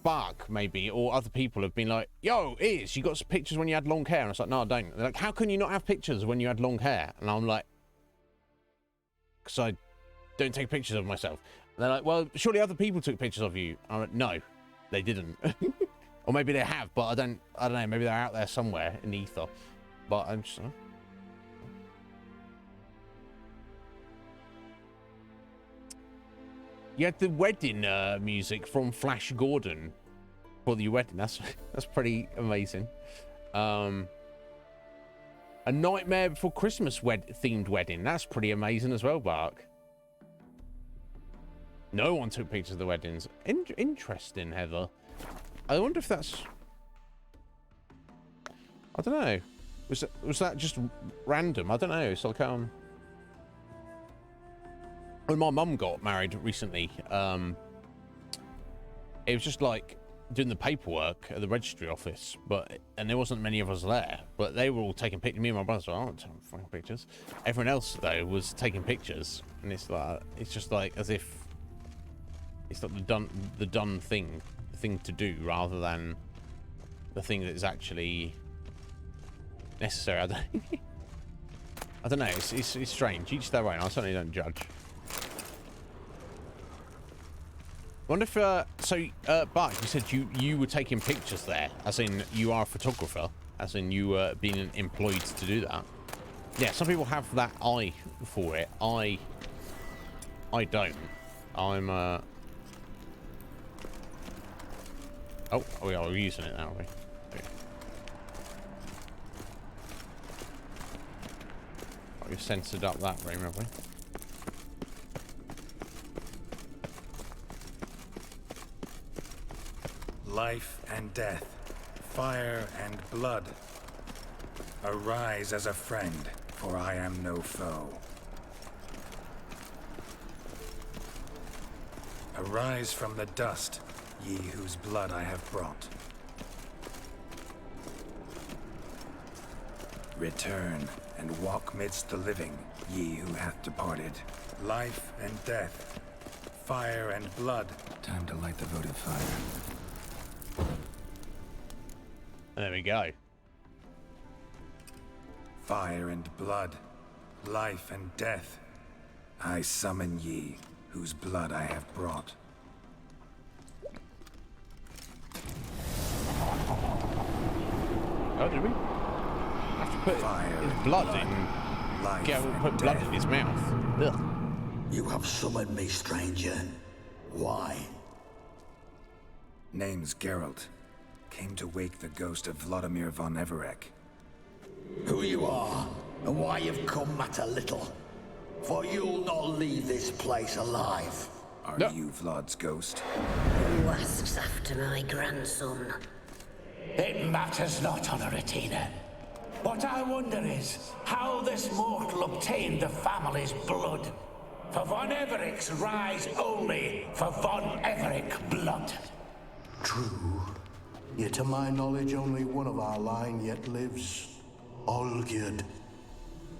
Bark, maybe, or other people have been like, yo, you got some pictures when you had long hair? And I was like, no, I don't. They're like, how can you not have pictures when you had long hair? And I'm like, because I don't take pictures of myself. And they're like, well, surely other people took pictures of you. I'm like, no, they didn't. Or maybe they have, but I don't know. Maybe they're out there somewhere in the ether. But I'm just... You had the wedding music from Flash Gordon for the wedding. That's pretty amazing. A Nightmare Before Christmas themed wedding. That's pretty amazing as well, Bark. No one took pictures of the weddings. Interesting, Heather. I wonder if that's... I don't know. Was that just random? I don't know. It's like when my mum got married recently, it was just like doing the paperwork at the registry office, and there wasn't many of us there, but they were all taking pictures. Me and my brothers were not taking fucking pictures. Everyone else though was taking pictures, and it's just like as if it's like the done thing to do rather than the thing that is actually necessary. I don't know. It's strange. Each their own. I certainly don't judge. I wonder if, Bart, you said you were taking pictures there, as in you are a photographer, as in you were being employed to do that. Yeah, some people have that eye for it. I don't. I'm, Oh, we are using it now, aren't we? Oh, we've censored up that room, have we? Life and death, fire and blood. Arise as a friend, for I am no foe. Arise from the dust, ye whose blood I have brought. Return and walk midst the living, ye who hath departed. Life and death, fire and blood. Time to light the votive fire. There we go. Fire and blood, life and death. I summon ye, whose blood I have brought. Oh, did we? Have to put his blood in. Put blood in his mouth. Ugh. You have summoned me, stranger. Why? Name's Geralt. Came to wake the ghost of Vladimir von Everec. Who you are, and why you've come matter little. For you'll not leave this place alive. Are you Vlad's ghost? Who asks after my grandson? It matters not, Honoratina. What I wonder is how this mortal obtained the family's blood. For von Everec's rise only for von Everec blood. True. Yet to my knowledge, only one of our line yet lives. Olgierd.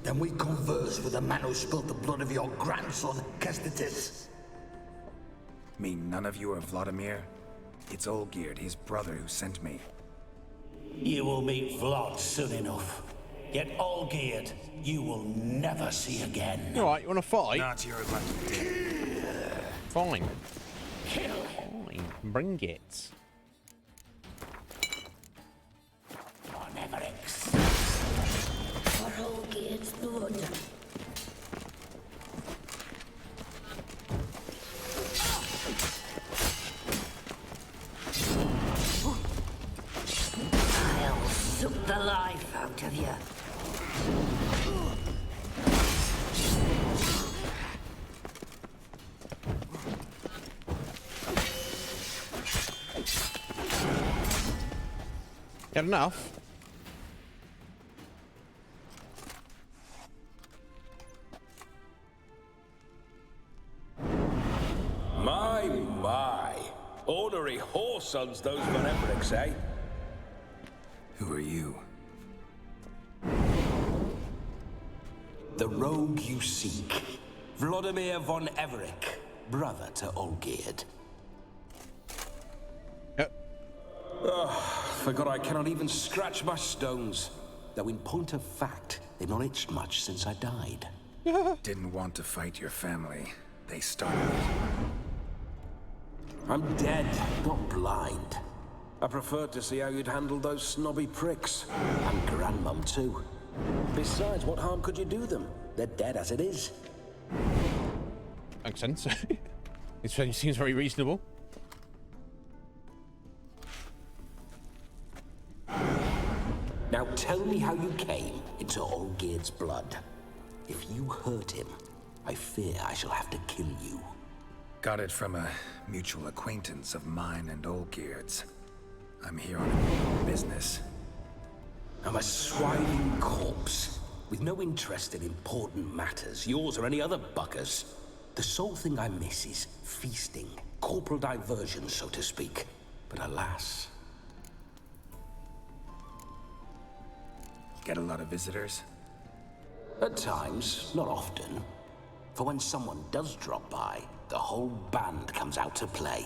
Then we converse with the man who spilled the blood of your grandson, Kestitis. Mean none of you are Vladimir? It's Olgierd, his brother, who sent me. You will meet Vlad soon enough. Yet Olgierd, you will never see again. Alright, you want to fight? Not your lucky day. Fine. Kill. Fine. Bring it. Von Everec's. For Olgierd's blood. I'll suck the life out of you. Got enough? My. Ornery whoresons, those von Evericks, eh? Who are you? The rogue you seek. Vladimir von Everik, brother to Olgierd. Forgot I cannot even scratch my stones. Though in point of fact, they've not itched much since I died. Didn't want to fight your family. They started. I'm dead, not blind. I preferred to see how you'd handle those snobby pricks. And Grandmum, too. Besides, what harm could you do them? They're dead as it is. Makes sense. It seems very reasonable. Now tell me how you came into Olgierd's blood. If you hurt him, I fear I shall have to kill you. Got it from a mutual acquaintance of mine and Olgierd's. I'm here on business. I'm a swiving corpse, with no interest in important matters, yours or any other buggers. The sole thing I miss is feasting, corporal diversion, so to speak. But alas... Get a lot of visitors? At times, not often. For when someone does drop by, the whole band comes out to play.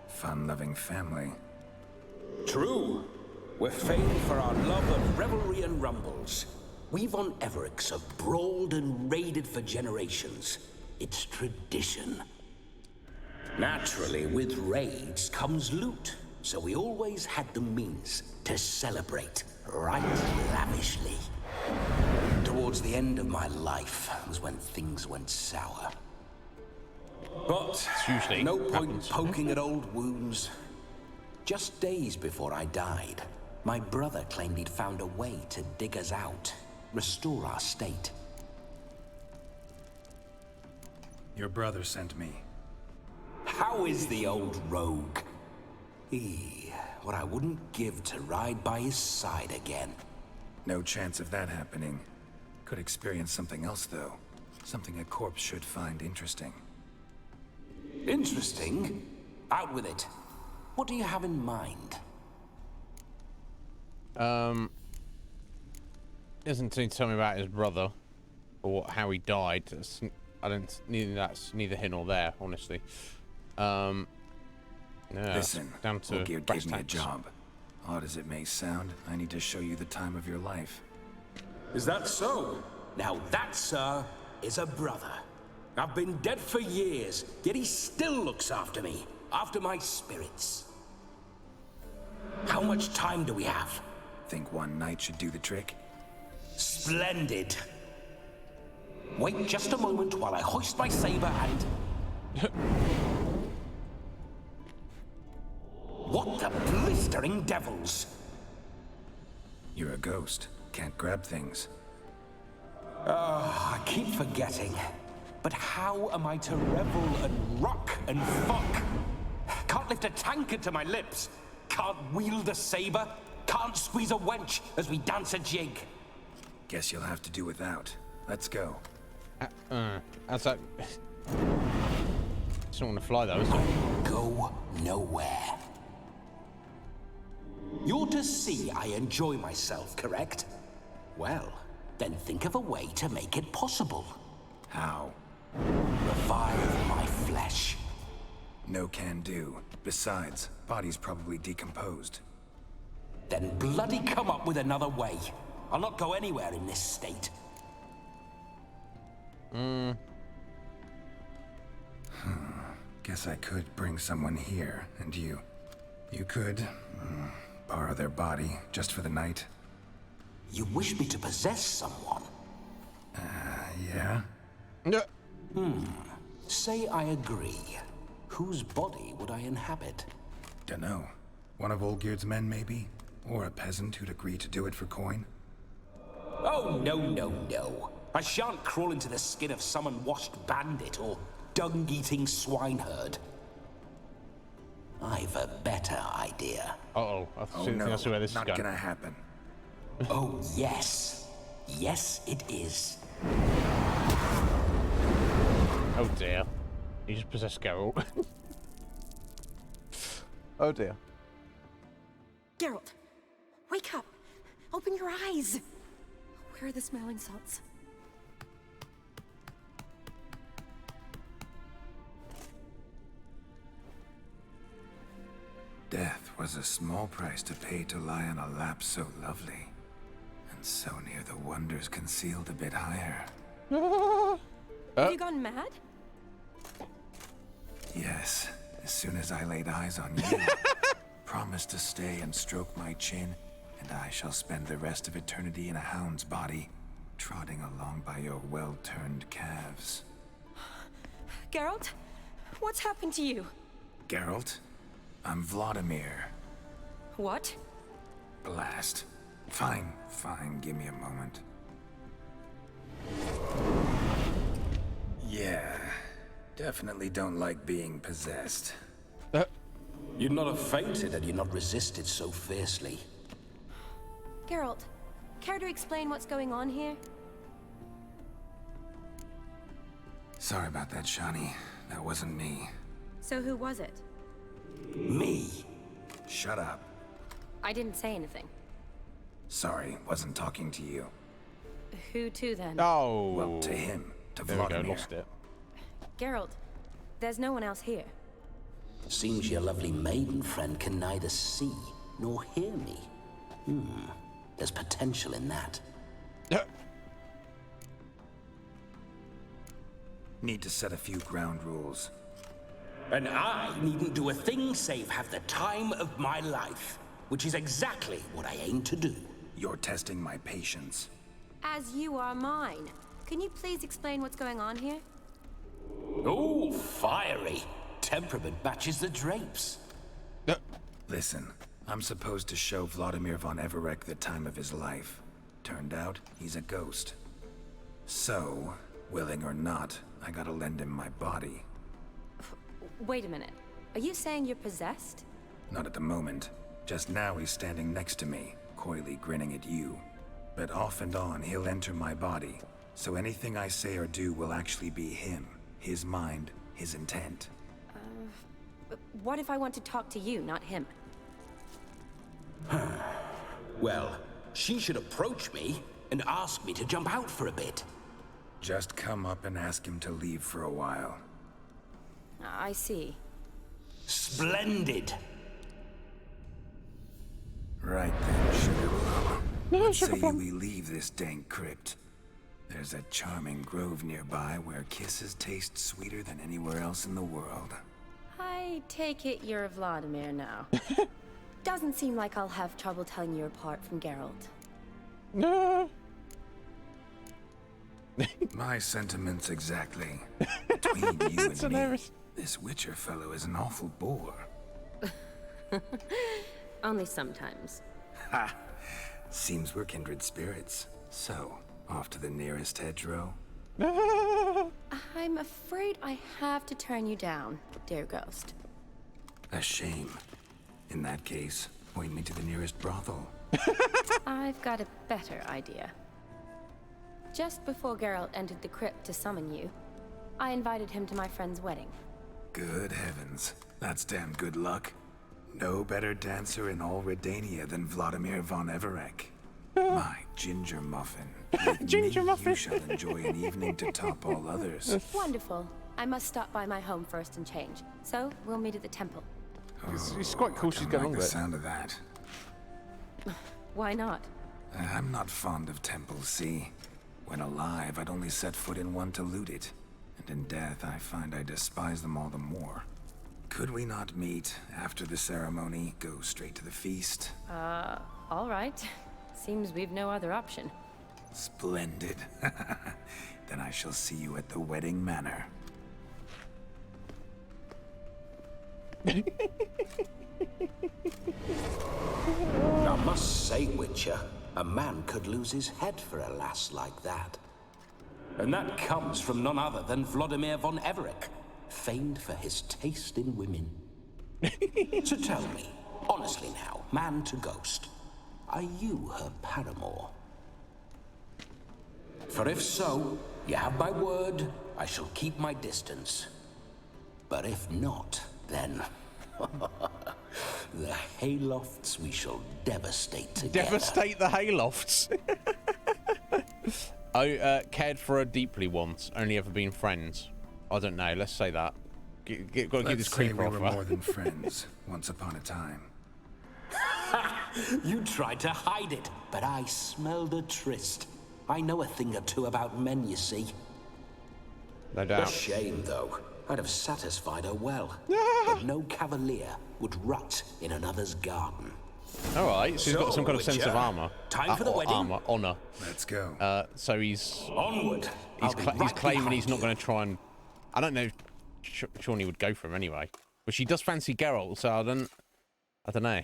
Fun-loving family. True. We're famed for our love of revelry and rumbles. We von Evericks have brawled and raided for generations. It's tradition. Naturally, with raids comes loot, so we always had the means to celebrate right lavishly. Towards the end of my life was when things went sour. But no point poking at old wounds. Just days before I died, my brother claimed he'd found a way to dig us out, restore our state. Your brother sent me. How is the old rogue? What I wouldn't give to ride by his side again. No chance of that happening. Could experience something else, though. Something a corpse should find interesting. Interesting? Out with it. What do you have in mind? Doesn't seem to tell me about his brother or how he died. That's neither here nor there, honestly. Yeah, Listen, down to Olgierd gave me a job. Odd as it may sound, I need to show you the time of your life. Is that so? Now that, sir, is a brother. I've been dead for years, yet he still looks after me, after my spirits. How much time do we have? Think one night should do the trick? Splendid. Wait just a moment while I hoist my saber and... What the blistering devils? You're a ghost. Can't grab things. I keep forgetting. But how am I to revel and rock and fuck? Can't lift a tankard to my lips. Can't wield a saber. Can't squeeze a wench as we dance a jig. Guess you'll have to do without. Let's go. That's like... It's not gonna fly though, is it? Go nowhere. You're to see I enjoy myself, correct? Well, then think of a way to make it possible. How? Revive my flesh. No can do. Besides, body's probably decomposed. Then bloody come up with another way. I'll not go anywhere in this state. Guess I could bring someone here, and you could borrow their body just for the night. You wish me to possess someone? Yeah? Say I agree. Whose body would I inhabit? Dunno. One of Olgierd's men, maybe? Or a peasant who'd agree to do it for coin? Oh, no. I shan't crawl into the skin of some unwashed bandit or dung-eating swineherd. I've a better idea. Uh-oh. I think that's where this is not going. gonna happen. Oh, yes. Yes, it is. Oh dear. You just possessed Geralt. Oh dear. Geralt, wake up. Open your eyes. Where are the smelling salts? Death was a small price to pay to lie on a lap so lovely, and so near the wonders concealed a bit higher. Have you gone mad? Yes, as soon as I laid eyes on you, promise to stay and stroke my chin, and I shall spend the rest of eternity in a hound's body, trotting along by your well-turned calves. Geralt, what's happened to you? Geralt, I'm Vladimir. What? Blast. Fine, give me a moment. Yeah, definitely don't like being possessed. You'd not have fainted had you not resisted so fiercely. Geralt, care to explain what's going on here? Sorry about that, Shani. That wasn't me. So who was it? Me. Shut up. I didn't say anything. Sorry, wasn't talking to you. Who to then? Oh. Well, to him. To There we Vladimir. go, lost it. Geralt, there's no one else here. Seems your lovely maiden friend can neither see nor hear me. There's potential in that. Need to set a few ground rules. And I needn't do a thing save have the time of my life, which is exactly what I aim to do. You're testing my patience. As you are mine. Can you please explain what's going on here? Oh, fiery. Temperament matches the drapes. Listen, I'm supposed to show Vladimir von Everec the time of his life. Turned out, he's a ghost. So, willing or not, I gotta lend him my body. Wait a minute. Are you saying you're possessed? Not at the moment. Just now he's standing next to me, coyly grinning at you. But off and on, he'll enter my body. So anything I say or do will actually be him. His mind, his intent. What if I want to talk to you, not him? Well, she should approach me and ask me to jump out for a bit. Just come up and ask him to leave for a while. I see. Splendid. Right then, Sugar Plum. What say we leave this dank crypt? There's a charming grove nearby where kisses taste sweeter than anywhere else in the world. I take it you're Vladimir now. Doesn't seem like I'll have trouble telling you apart from Geralt. No. My sentiments exactly. Between you and me, this Witcher fellow is an awful bore. Only sometimes. Ha! Seems we're kindred spirits. So, off to the nearest hedgerow? I'm afraid I have to turn you down, dear ghost. A shame. In that case, point me to the nearest brothel. I've got a better idea. Just before Geralt entered the crypt to summon you, I invited him to my friend's wedding. Good heavens. That's damn good luck. No better dancer in all Redania than Vladimir von Everec. My ginger muffin. With Ginger me, muffin. You shall enjoy an evening to top all others. Wonderful. I must stop by my home first and change. So, we'll meet at the temple. It's quite cool she's going on the with it. sound of that. Why not? I'm not fond of temples, see? When alive, I'd only set foot in one to loot it. And in death, I find I despise them all the more. Could we not meet after the ceremony, go straight to the feast? All right. Seems we've no other option. Splendid. Then I shall see you at the wedding manor. I must say, Witcher, a man could lose his head for a lass like that. And that comes from none other than Vladimir von Everec, famed for his taste in women. So tell me, honestly now, man to ghost, are you her paramour? For if so, you have my word, I shall keep my distance. But if not, then The haylofts we shall devastate together. Devastate the haylofts. Oh, cared for her deeply once, only ever been friends. I don't know, let's say that. Gotta give this Let's say creeper we off were her. more than friends, once upon a time. You tried to hide it, but I smelled a tryst. I know a thing or two about men, you see. No A doubt. shame, though. I'd have satisfied her well. But no cavalier would rot in another's garden. Alright, so he's got some kind of sense of armor. Time for the wedding? Armor, honor. Let's go. So he's... Onward. He's claiming he's not going to try and... I don't know if Shawnee would go for him anyway. But she does fancy Geralt, so I don't know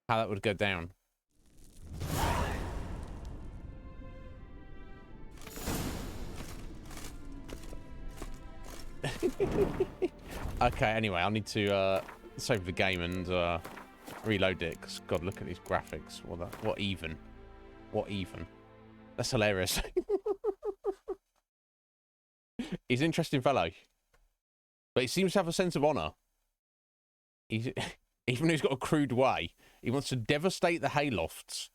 how that would go down. Okay, anyway, I need to save the game and reload it, because God, look at these graphics. What even? That's hilarious. He's an interesting fellow, but he seems to have a sense of honor. Even though he's got a crude way, he wants to devastate the haylofts.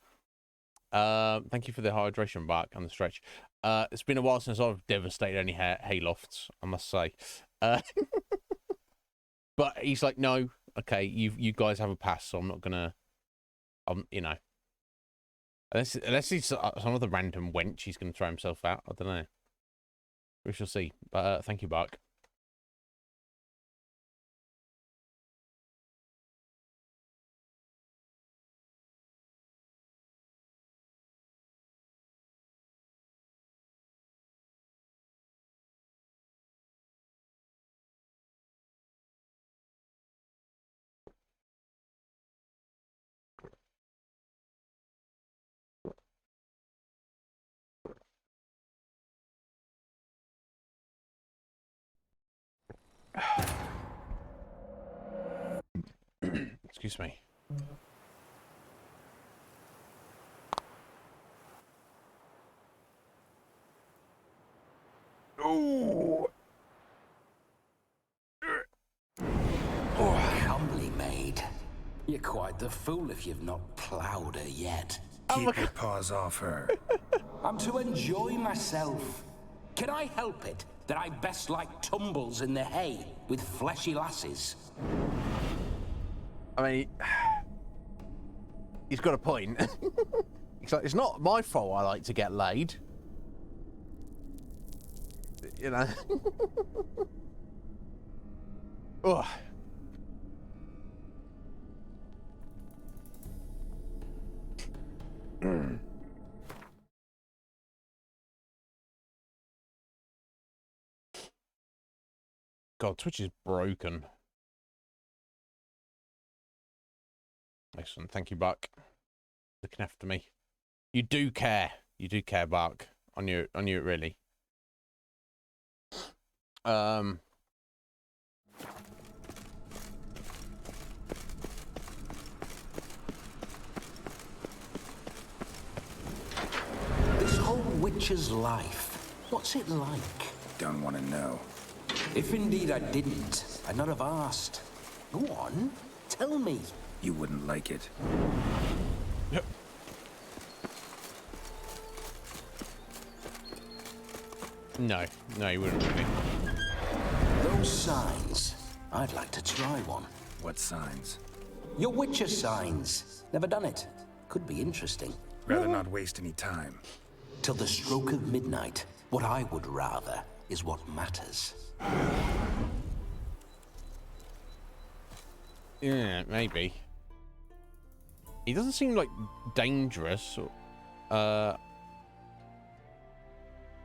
Thank you for the hydration back on the stretch. It's been a while since I've devastated any haylofts, I must say. But he's like, no, okay, you guys have a pass, so I'm not gonna, you know, unless he's some other random wench, he's gonna throw himself out. I don't know. We shall see. But thank you, Bark. Excuse me. Ooh. Oh, comely maid. You're quite the fool if you've not ploughed her yet. Keep your paws off her. I'm to enjoy myself. Can I help it that I best like tumbles in the hay with fleshy lasses? I mean, he's got a point. It's like, it's not my fault I like to get laid. You know? Ugh. God, Twitch is broken. Excellent. Thank you, Buck. Looking after me. You do care. You do care, Buck. I knew it really. This whole witcher's life, what's it like? Don't want to know. If indeed I didn't, I'd not have asked. Go on, tell me. You wouldn't like it. Yep. No, you wouldn't really. Those signs, I'd like to try one. What signs? Your witcher signs. Never done it. Could be interesting. Rather not waste any time. Till the stroke of midnight, what I would rather is what matters. Yeah, maybe. He doesn't seem like dangerous,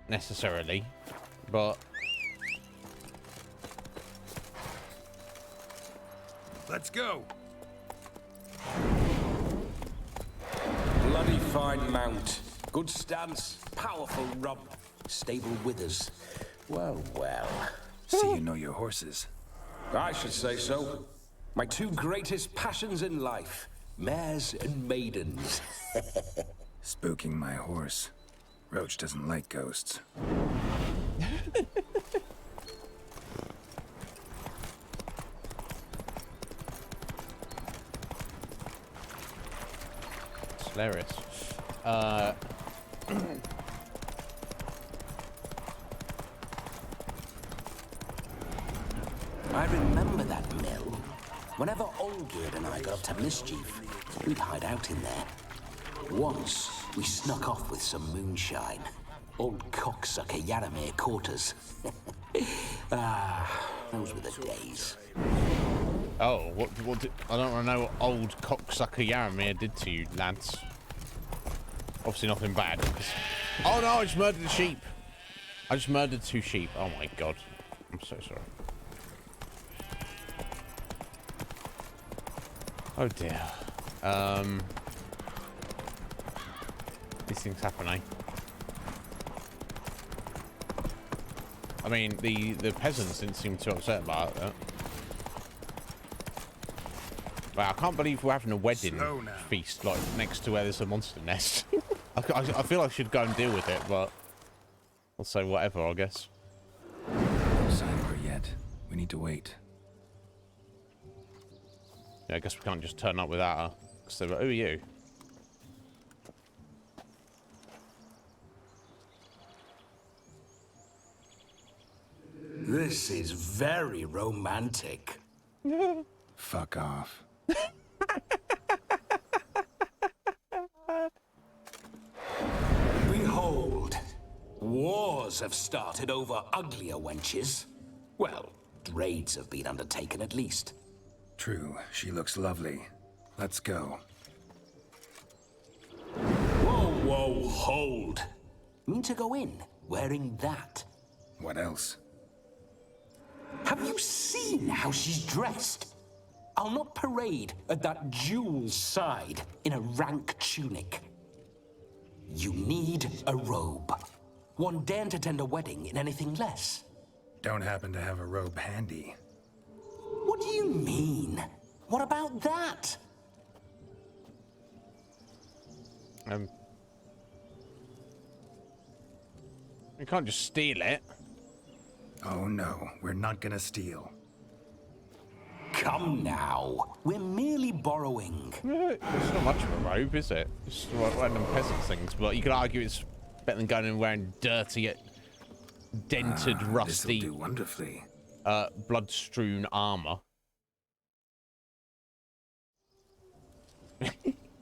necessarily, but Let's go. Bloody fine mount. Good stance, powerful rump, stable withers. Well, well. So you know your horses. I should say so. My two greatest passions in life, mares and maidens. Spooking my horse. Roach doesn't like ghosts. Hilarious. I remember that mill. Whenever Olgerd and I got up to mischief, we'd hide out in there. Once, we snuck off with some moonshine. Old cocksucker Yaramir caught us. Those were the days. Oh, what did, I don't want to know what old cocksucker Yaramir did to you, Lance. Obviously nothing bad. Oh no, I just murdered a sheep. I just murdered 2 sheep. Oh my god. I'm so sorry. Oh dear. These things happen, eh? I mean, the peasants didn't seem too upset about that. Wow, I can't believe we're having a wedding feast like next to where there's a monster nest. I feel I should go and deal with it, but I'll say whatever, I guess. No sign of her yet. We need to wait. Yeah, I guess we can't just turn up without her. Because they're like, who are you? This is very romantic. Fuck off. Behold, wars have started over uglier wenches. Well, raids have been undertaken at least. True, she looks lovely. Let's go. Whoa, hold. Mean to go in wearing that? What else? Have you seen how she's dressed? I'll not parade at that jewel's side in a rank tunic. You need a robe. One daren't attend a wedding in anything less. Don't happen to have a robe handy. What do you mean? What about that? You can't just steal it. Oh no, we're not gonna steal. Come now, we're merely borrowing. It's not much of a robe, is it? It's just random peasant things, but you could argue it's better than going and wearing dirty, dented, rusty, this'll do wonderfully. blood-strewn armor.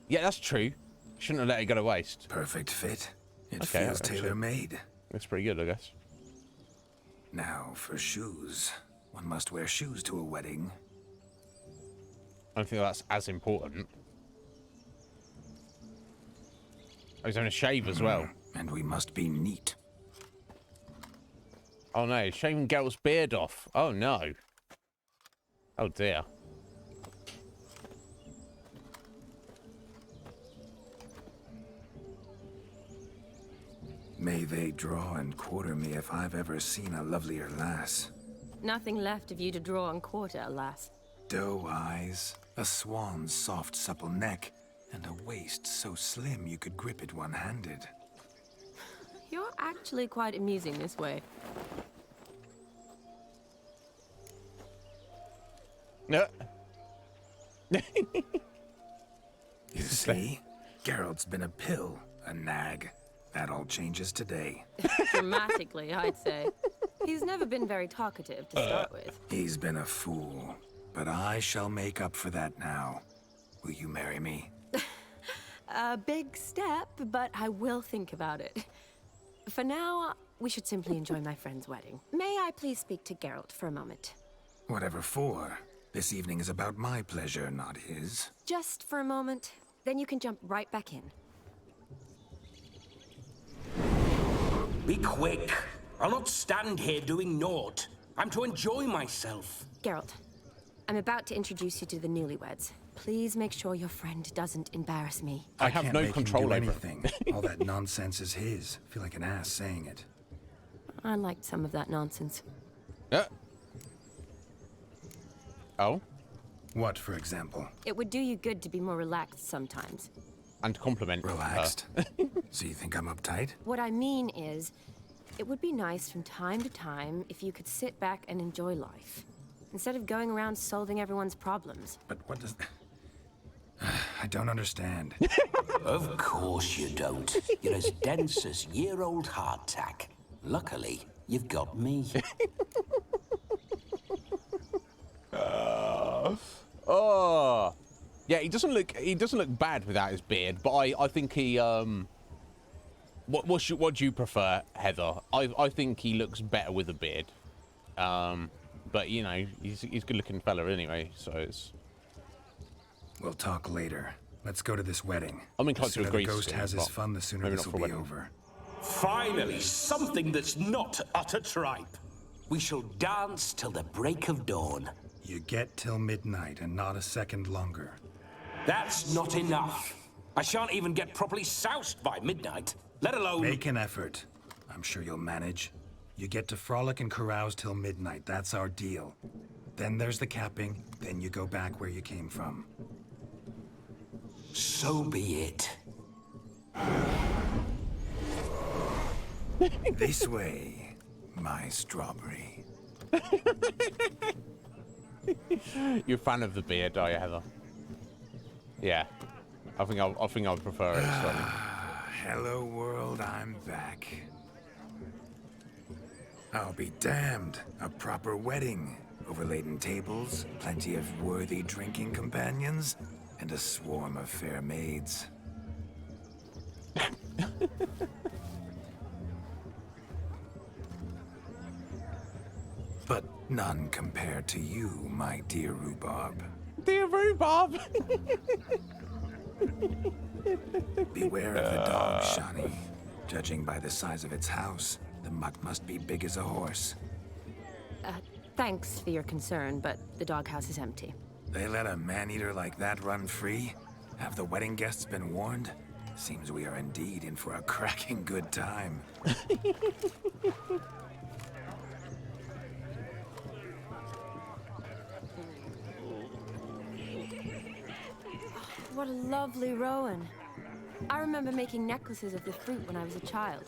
Yeah, that's true. Shouldn't have let it go to waste. Perfect fit. It Okay, feels actually, tailor-made. That's pretty good, I guess. Now for shoes. One must wear shoes to a wedding. I don't think that's as important. Oh, he's having a shave as well. And we must be neat. Oh no, he's shaving Geralt's beard off. Oh no. Oh dear. May they draw and quarter me if I've ever seen a lovelier lass. Nothing left of you to draw and quarter, alas. Doe eyes, a swan's soft supple neck, and a waist so slim you could grip it one-handed. You're actually quite amusing this way. No. You see? Geralt's been a pill, a nag. That all changes today. Dramatically, I'd say. He's never been very talkative to start with. He's been a fool, but I shall make up for that now. Will you marry me? A big step, but I will think about it. For now, we should simply enjoy my friend's wedding. May I please speak to Geralt for a moment? Whatever for. This evening is about my pleasure, not his. Just for a moment, then you can jump right back in. Be quick. I'll not stand here doing naught. I'm to enjoy myself. Geralt, I'm about to introduce you to the newlyweds. Please make sure your friend doesn't embarrass me. I have no control over anything. All that nonsense is his. I feel like an ass saying it. I liked some of that nonsense. Oh? What, for example? It would do you good to be more relaxed sometimes. And compliment Relaxed? So you think I'm uptight? What I mean is, it would be nice from time to time if you could sit back and enjoy life, instead of going around solving everyone's problems. But what does... I don't understand. Of course you don't. You're as dense as year-old hardtack. Luckily, you've got me. Oh, yeah. He doesn't look bad without his beard, but I think he what do you prefer, Heather? I think he looks better with a beard. But you know, he's a good-looking fella anyway, so it's. We'll talk later. Let's go to this wedding. I'm inclined to agree. The ghost has his fun, the sooner this will be over. Finally, something that's not utter tripe. We shall dance till the break of dawn. You get till midnight and not a second longer. That's not enough. I shan't even get properly soused by midnight, let alone... Make an effort. I'm sure you'll manage. You get to frolic and carouse till midnight. That's our deal. Then there's the capping. Then you go back where you came from. So be it. This way, my strawberry. You're a fan of the beard, are you, Heather? Yeah, I think I'll prefer it. Hello, world. I'm back. I'll be damned. A proper wedding. Overladen tables, plenty of worthy drinking companions, and a swarm of fair maids. But none compared to you, my dear Rhubarb. Dear Rhubarb! Beware of the dog, Shani. Judging by the size of its house, the mutt must be big as a horse. Thanks for your concern, but the doghouse is empty. They let a man-eater like that run free? Have the wedding guests been warned? Seems we are indeed in for a cracking good time. What a lovely rowan. I remember making necklaces of the fruit when I was a child.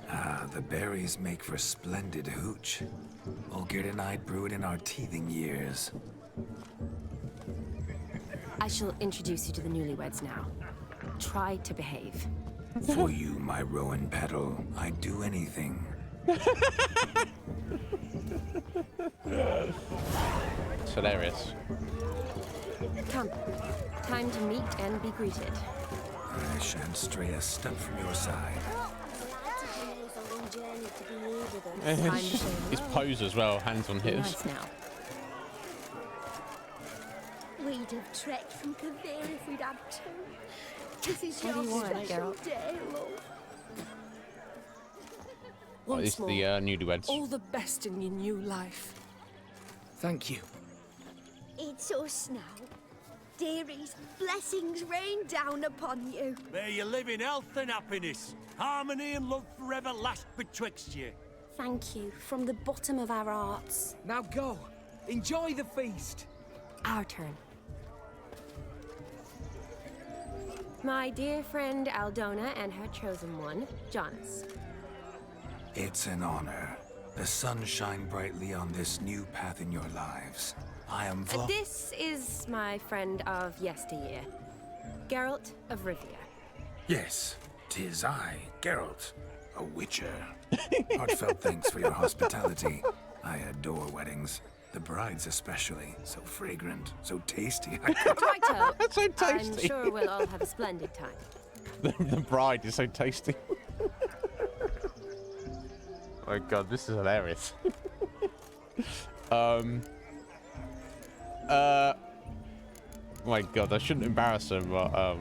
Ah, the berries make for splendid hooch. Olgerd and I brewed in our teething years. I shall introduce you to the newlyweds now. Try to behave. For you, my rowan petal, I'd do anything. It's hilarious. Come. Time to meet and be greeted. I shan't stray a step from your side. His pose as well, hands on hips. Nice now. We'd have trekked from Kavir if we'd had to. This is What do your you want, special Geralt? day, love. This is the newlyweds. All the best in your new life. Thank you. It's us now. Dearies, blessings rain down upon you. May you live in health and happiness. Harmony and love forever last betwixt you. Thank you from the bottom of our hearts. Now go. Enjoy the feast. Our turn. My dear friend Aldona and her chosen one, Jonas. It's an honor. The sun shine brightly on this new path in your lives. I am This is my friend of yesteryear, Geralt of Rivia. Yes, 'tis I, Geralt, a witcher. Heartfelt thanks for your hospitality. I adore weddings. The brides especially. So fragrant, so tasty. Righto. So I'm tasty. sure we'll all have a splendid time. The bride is so tasty. Oh my god, this is hilarious. My god, I shouldn't embarrass him, but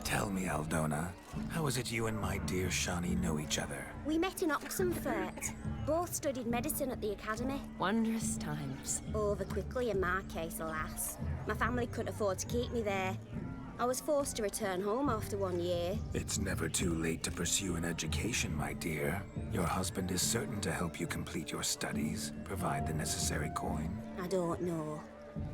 Tell me, Aldona, how is it you and my dear Shani know each other? We met in Oxenfurt. Both studied medicine at the academy. Wondrous times. Over quickly in my case, alas. My family couldn't afford to keep me there. I was forced to return home after 1 year. It's never too late to pursue an education, my dear. Your husband is certain to help you complete your studies, provide the necessary coin. I don't know.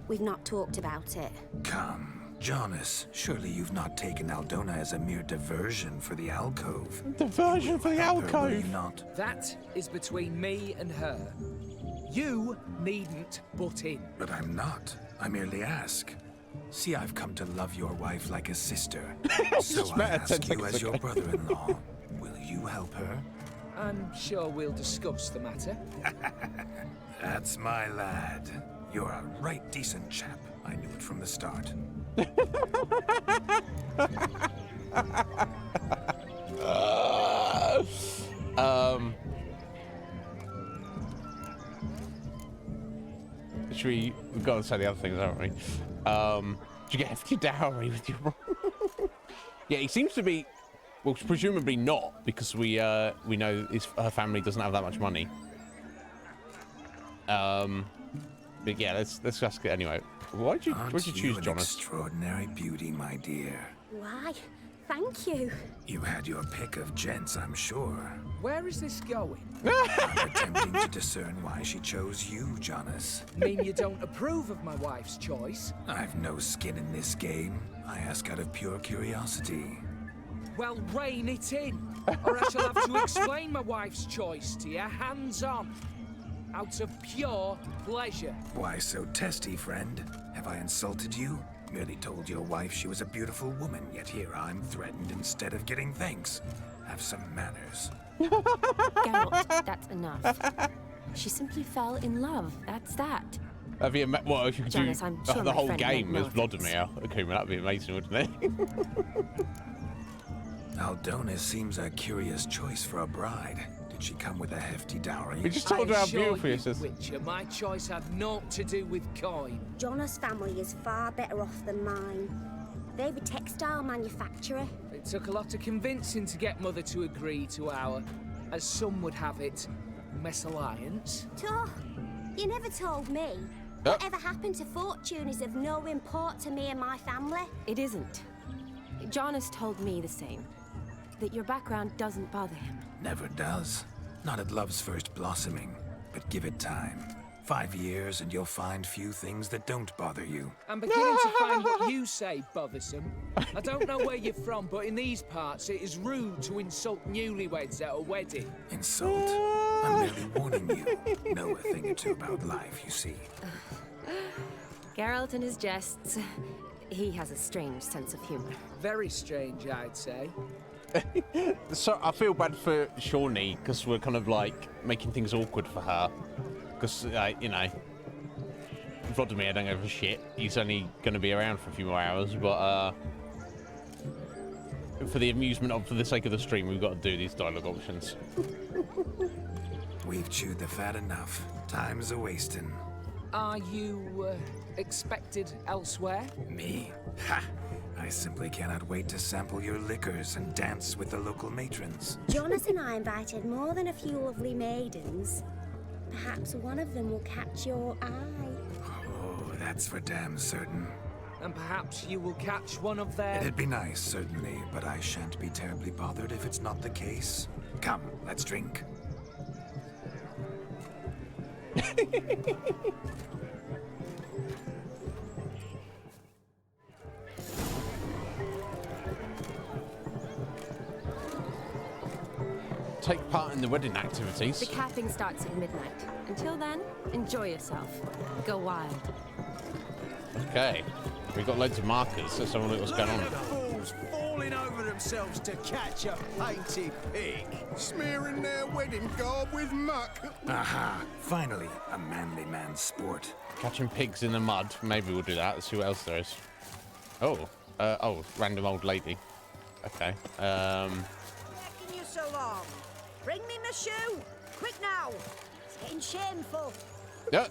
We've not talked about it. Come. Jonas, surely you've not taken Aldona as a mere diversion for the alcove. Diversion for the alcove? Will you not? That is between me and her. You needn't butt in. But I'm not. I merely ask. See, I've come to love your wife like a sister. So Just I met her 10 ask you seconds as your ago. brother-in-law, will you help her? I'm sure we'll discuss the matter. That's my lad. You're a right decent chap. I knew it from the start. We've got to say the other things, haven't we? Did you get hefty dowry with your brother? Yeah, he seems to be, well, presumably not, because we know her family doesn't have that much money. But yeah, let's ask it anyway. Why'd you choose an Jonas? Extraordinary beauty, my dear. Why, thank you. You had your pick of gents, I'm sure. Where is this going? I'm attempting to discern why she chose you, Jonas. Mean you don't approve of my wife's choice? I've no skin in this game. I ask out of pure curiosity. Well, rein it in, or I shall have to explain my wife's choice to you hands-on, out of pure pleasure. Why so testy, friend? Have I insulted you? Merely told your wife she was a beautiful woman, yet here I'm threatened instead of getting thanks. Have some manners. Geralt, that's enough. She simply fell in love. That's that. Have you met? Well, if you could Jonas, do I'm sure the my whole friend game meant as no Vladimir, okay, well, that'd be amazing, wouldn't it? Aldonis seems a curious choice for a bride. Did she come with a hefty dowry? We just told her how assure beautiful you, she is. Witcher, my choice had naught to do with coin. Jonas' family is far better off than mine. They're a textile manufacturer. It took a lot of convincing to get Mother to agree to our, as some would have it, mesalliance. You never told me. Whatever happened to fortune is of no import to me and my family. It isn't. Jonas told me the same. That your background doesn't bother him. Never does. Not at love's first blossoming. But give it time. 5 years and you'll find few things that don't bother you. I'm beginning to find what you say bothersome. I don't know where you're from, but in these parts it is rude to insult newlyweds at a wedding. Insult? I'm merely warning you. Know a thing or two about life, you see. Geralt and his jests. He has a strange sense of humor. Very strange, I'd say. So I feel bad for Shawnee because we're kind of like making things awkward for her. Because, you know, Vladimir don't give a shit. He's only going to be around for a few more hours, but for the amusement of, for the sake of the stream, we've got to do these dialogue options. We've chewed the fat enough. Time's a-wasting. Are you expected elsewhere? Me? Ha! I simply cannot wait to sample your liquors and dance with the local matrons. Jonas and I invited more than a few lovely maidens. Perhaps one of them will catch your eye. Oh, that's for damn certain. And perhaps you will catch one of their... It'd be nice, certainly, but I shan't be terribly bothered if it's not the case. Come, let's drink. Take part in the wedding activities. The capping starts at midnight. Until then, enjoy yourself. Go wild. Okay. We've got loads of markers. Let's have a look what's going on. Fools falling over themselves to catch a painted pig. Smearing their wedding garb with muck. Aha! Finally, a manly man's sport. Catching pigs in the mud. Maybe we'll do that. Let's see what else there is. Oh. Random old lady. Okay. Taking you so long. Bring me my shoe. Quick now. It's getting shameful. Yeah.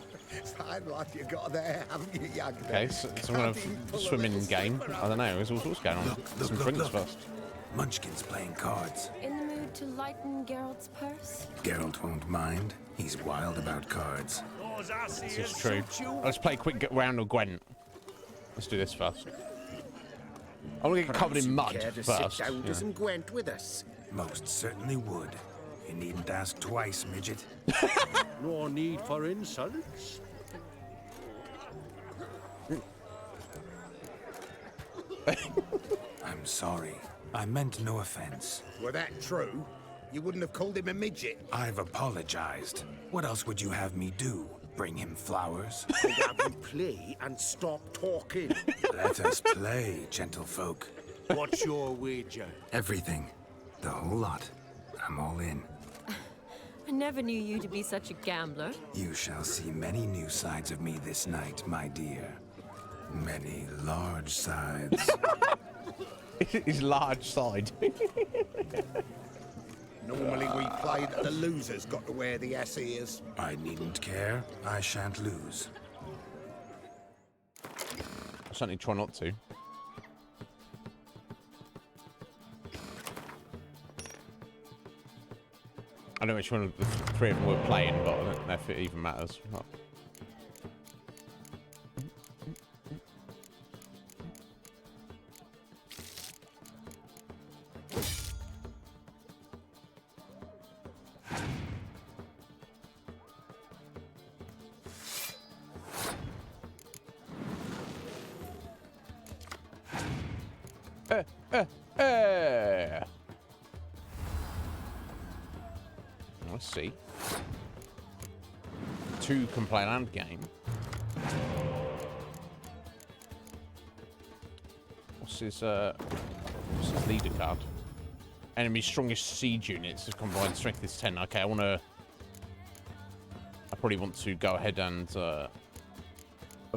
Fine life you got there, haven't you, young Okay, so some kind of swimming game. I don't know. There's all sorts going on. Some drinks first. Munchkin's playing cards. In the mood to lighten Geralt's purse? Geralt won't mind. He's wild about cards. This is true. Let's play a quick round of Gwent. Let's do this first. I want to get covered in mud Care to first. sit down to Yeah. some Gwent with us? Most certainly would. You needn't ask twice, midget. No need for insults. I'm sorry. I meant no offense. Were that true, you wouldn't have called him a midget. I've apologized. What else would you have me do? Bring him flowers? I'd have you play and stop talking. Let us play, gentlefolk. What's your wager? Everything. The whole lot. I'm all in. I never knew you to be such a gambler. You shall see many new sides of me this night, my dear. Many large sides. His large side. Normally we play that the loser's got to wear the S ears. I needn't care. I shan't lose. I certainly try not to. I don't know which one of the three of them we're playing, but I don't know if it even matters. Let's see. 2 can play land game. What's his leader card? Enemy's strongest siege units have combined strength is 10. Okay, I probably want to go ahead and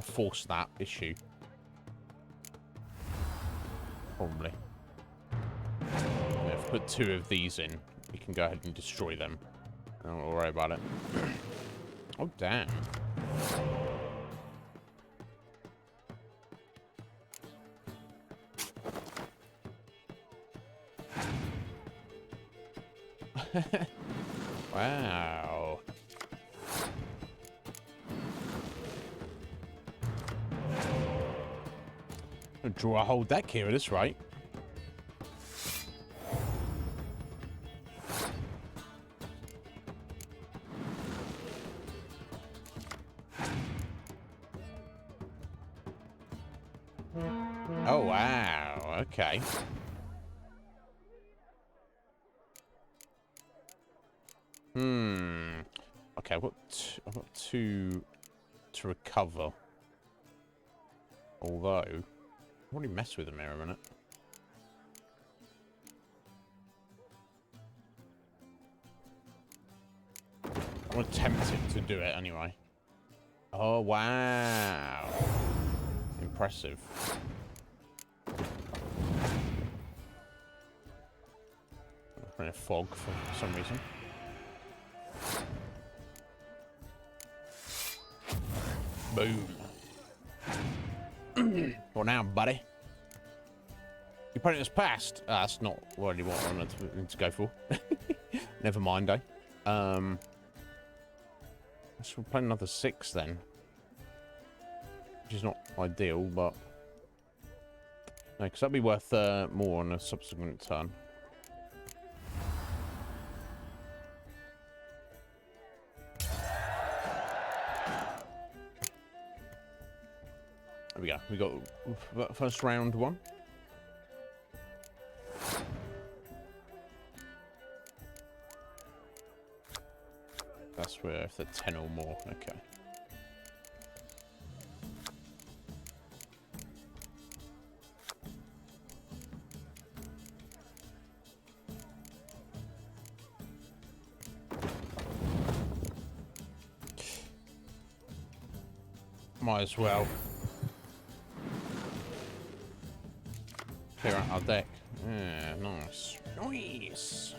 force that issue. Probably. If I put 2 of these in, we can go ahead and destroy them. I don't worry about it. Oh, damn. Wow. I'll draw a whole deck here at this rate. Oh, wow. Okay. Okay, I've got 2 to recover. Although, I want to mess with them here a minute. I want to tempt it to do it anyway. Oh, wow. Impressive. I'm in a fog for some reason. Boom. What now, buddy? Your opponent has passed. That's not really what I wanted to go for. Never mind, eh? Let's play another 6 then. Which is not ideal, but... No, because that'd be worth more on a subsequent turn. There we go. We got first round 1. That's where if they're 10 or more. Okay. Might as well clear out our deck. Yeah, nice. Nice.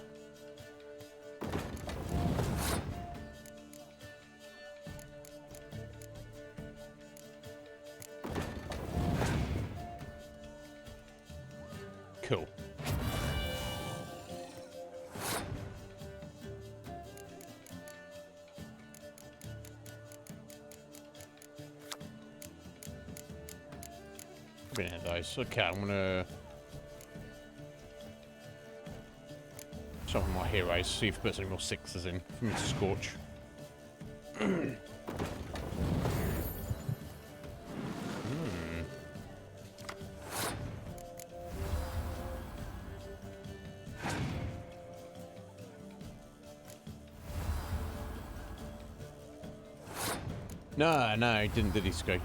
Cool. Been of those. Okay, I'm gonna shuffle my heroes, see if there's any more 6s in for me to scorch. No, no, he didn't, did he, Scoo?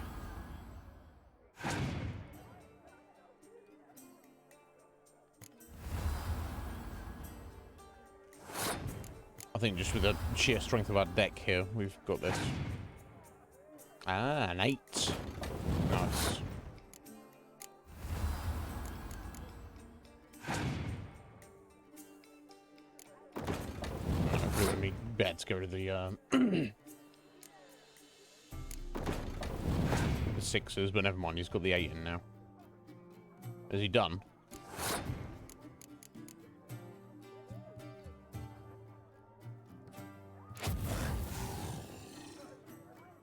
I think just with the sheer strength of our deck here, we've got this. Ah, an 8. Nice. I would be better to go to the the 6s, but never mind, he's got the 8 in now. Is he done?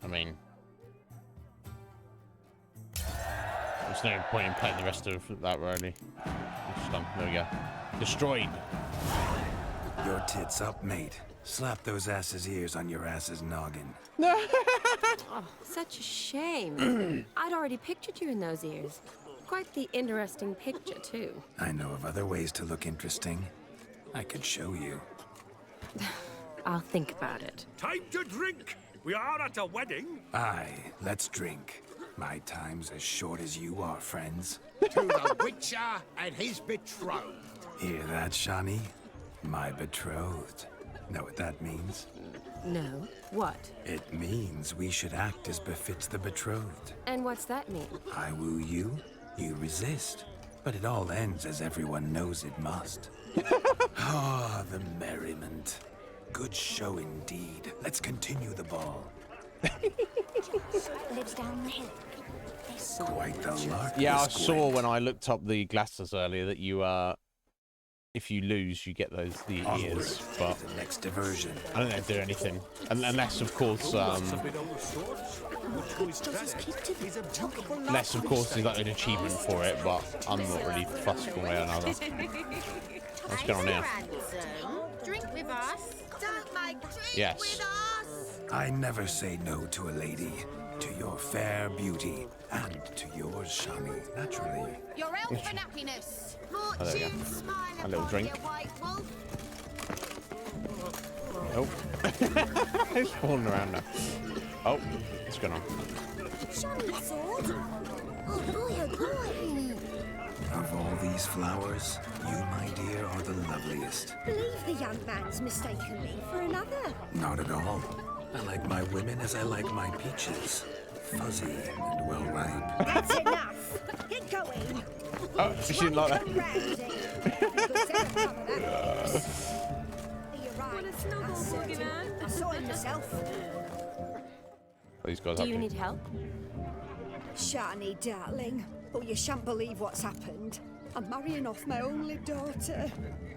I mean, there's no point in playing the rest of that really. It's done. There we go. Destroyed. Your tits up, mate. Slap those asses' ears on your ass's noggin. Oh, such a shame. I'd already pictured you in those ears. Quite the interesting picture, too. I know of other ways to look interesting. I could show you. I'll think about it. Time to drink! We are at a wedding. Aye, let's drink. My time's as short as you are, friends. To the Witcher and his betrothed. Hear that, Shani? My betrothed. Know what that means? No. What? It means we should act as befits the betrothed. And what's that mean? I woo you, you resist. But it all ends as everyone knows it must. Ah, the merriment. Good show indeed. Let's continue the ball. Lives down the hill. Quite the lark. Yeah, I saw when I looked up the glasses earlier that you if you lose, you get the ears. But the next diversion. I don't know if they do anything, unless of course unless of course there's like an achievement for it. But I'm not really fussed one way or another. What's going on here? Drink with us. Don't make drink Yes. with us. I never say no to a lady, to your fair beauty, and to yours, Shani, naturally. Your elf and happiness. Oh, there we go. Fortune smile A little upon drink. you, white wolf. Oh. It's falling around now. Oh, what's going on? Shiny sword. Oh boy, oh boy. Of all these flowers, you, my dear, are the loveliest. Believe the young man's mistaken me for another. Not at all. I like my women as I like my peaches. Fuzzy and well ripe. That's enough. Get going. Oh, she didn't like that. Come round here. You're right. What a snowball, boogeyman. I saw him myself. These guys Do up you here. need help? Shani, darling. Oh, you shan't believe what's happened. I'm marrying off my only daughter.